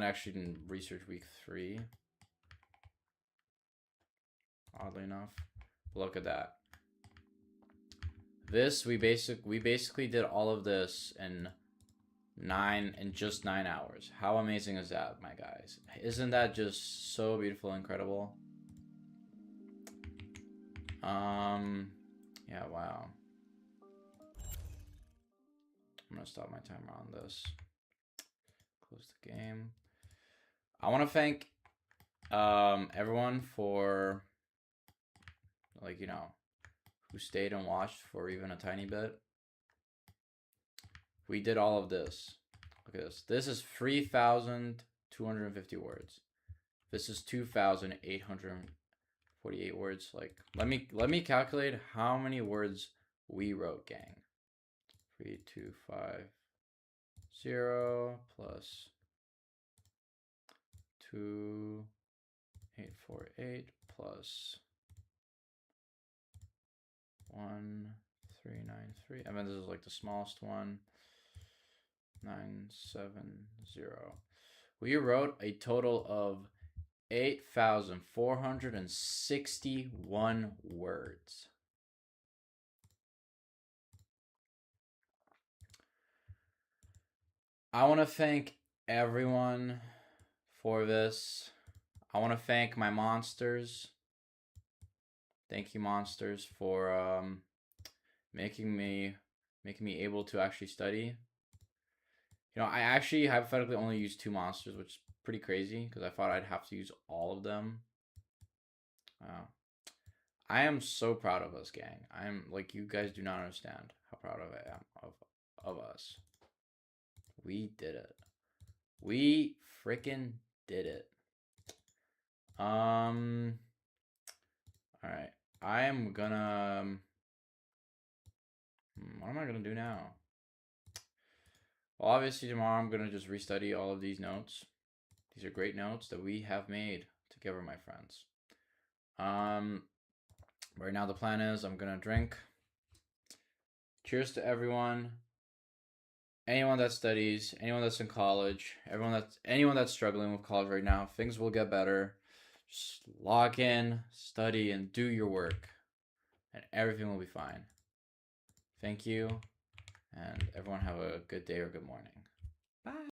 actually in research week 3. Oddly enough. Look at that. This we basically did all of this in just 9 hours. How amazing is that, my guys? Isn't that just so beautiful and incredible? Yeah, wow. I'm gonna stop my timer on this. Close the game. I want to thank everyone for, like, you know, who stayed and watched for even a tiny bit. We did all of this. Look at this. This is 3,250 words. This is 2,848 words. Like, let me calculate how many words we wrote, gang. 3250 plus 2848 plus 1393. I mean, this is like the smallest one. 970. We wrote a total of 8,461 words. I want to thank everyone for this. I want to thank my monsters. Thank you, monsters, for making me able to actually study. You know, I actually hypothetically only used 2 monsters, which is pretty crazy because I thought I'd have to use all of them. I am so proud of us, gang. I am, like, you guys do not understand how proud I am of us. We did it. We freaking did it. All right. I am gonna. What am I gonna do now? Well, obviously tomorrow I'm gonna just restudy all of these notes. These are great notes that we have made together, my friends. Right now the plan is I'm gonna drink. Cheers to everyone. Anyone that studies, anyone that's in college, anyone that's struggling with college right now, things will get better. Just log in, study, and do your work, and everything will be fine. Thank you, and everyone have a good day or good morning. Bye.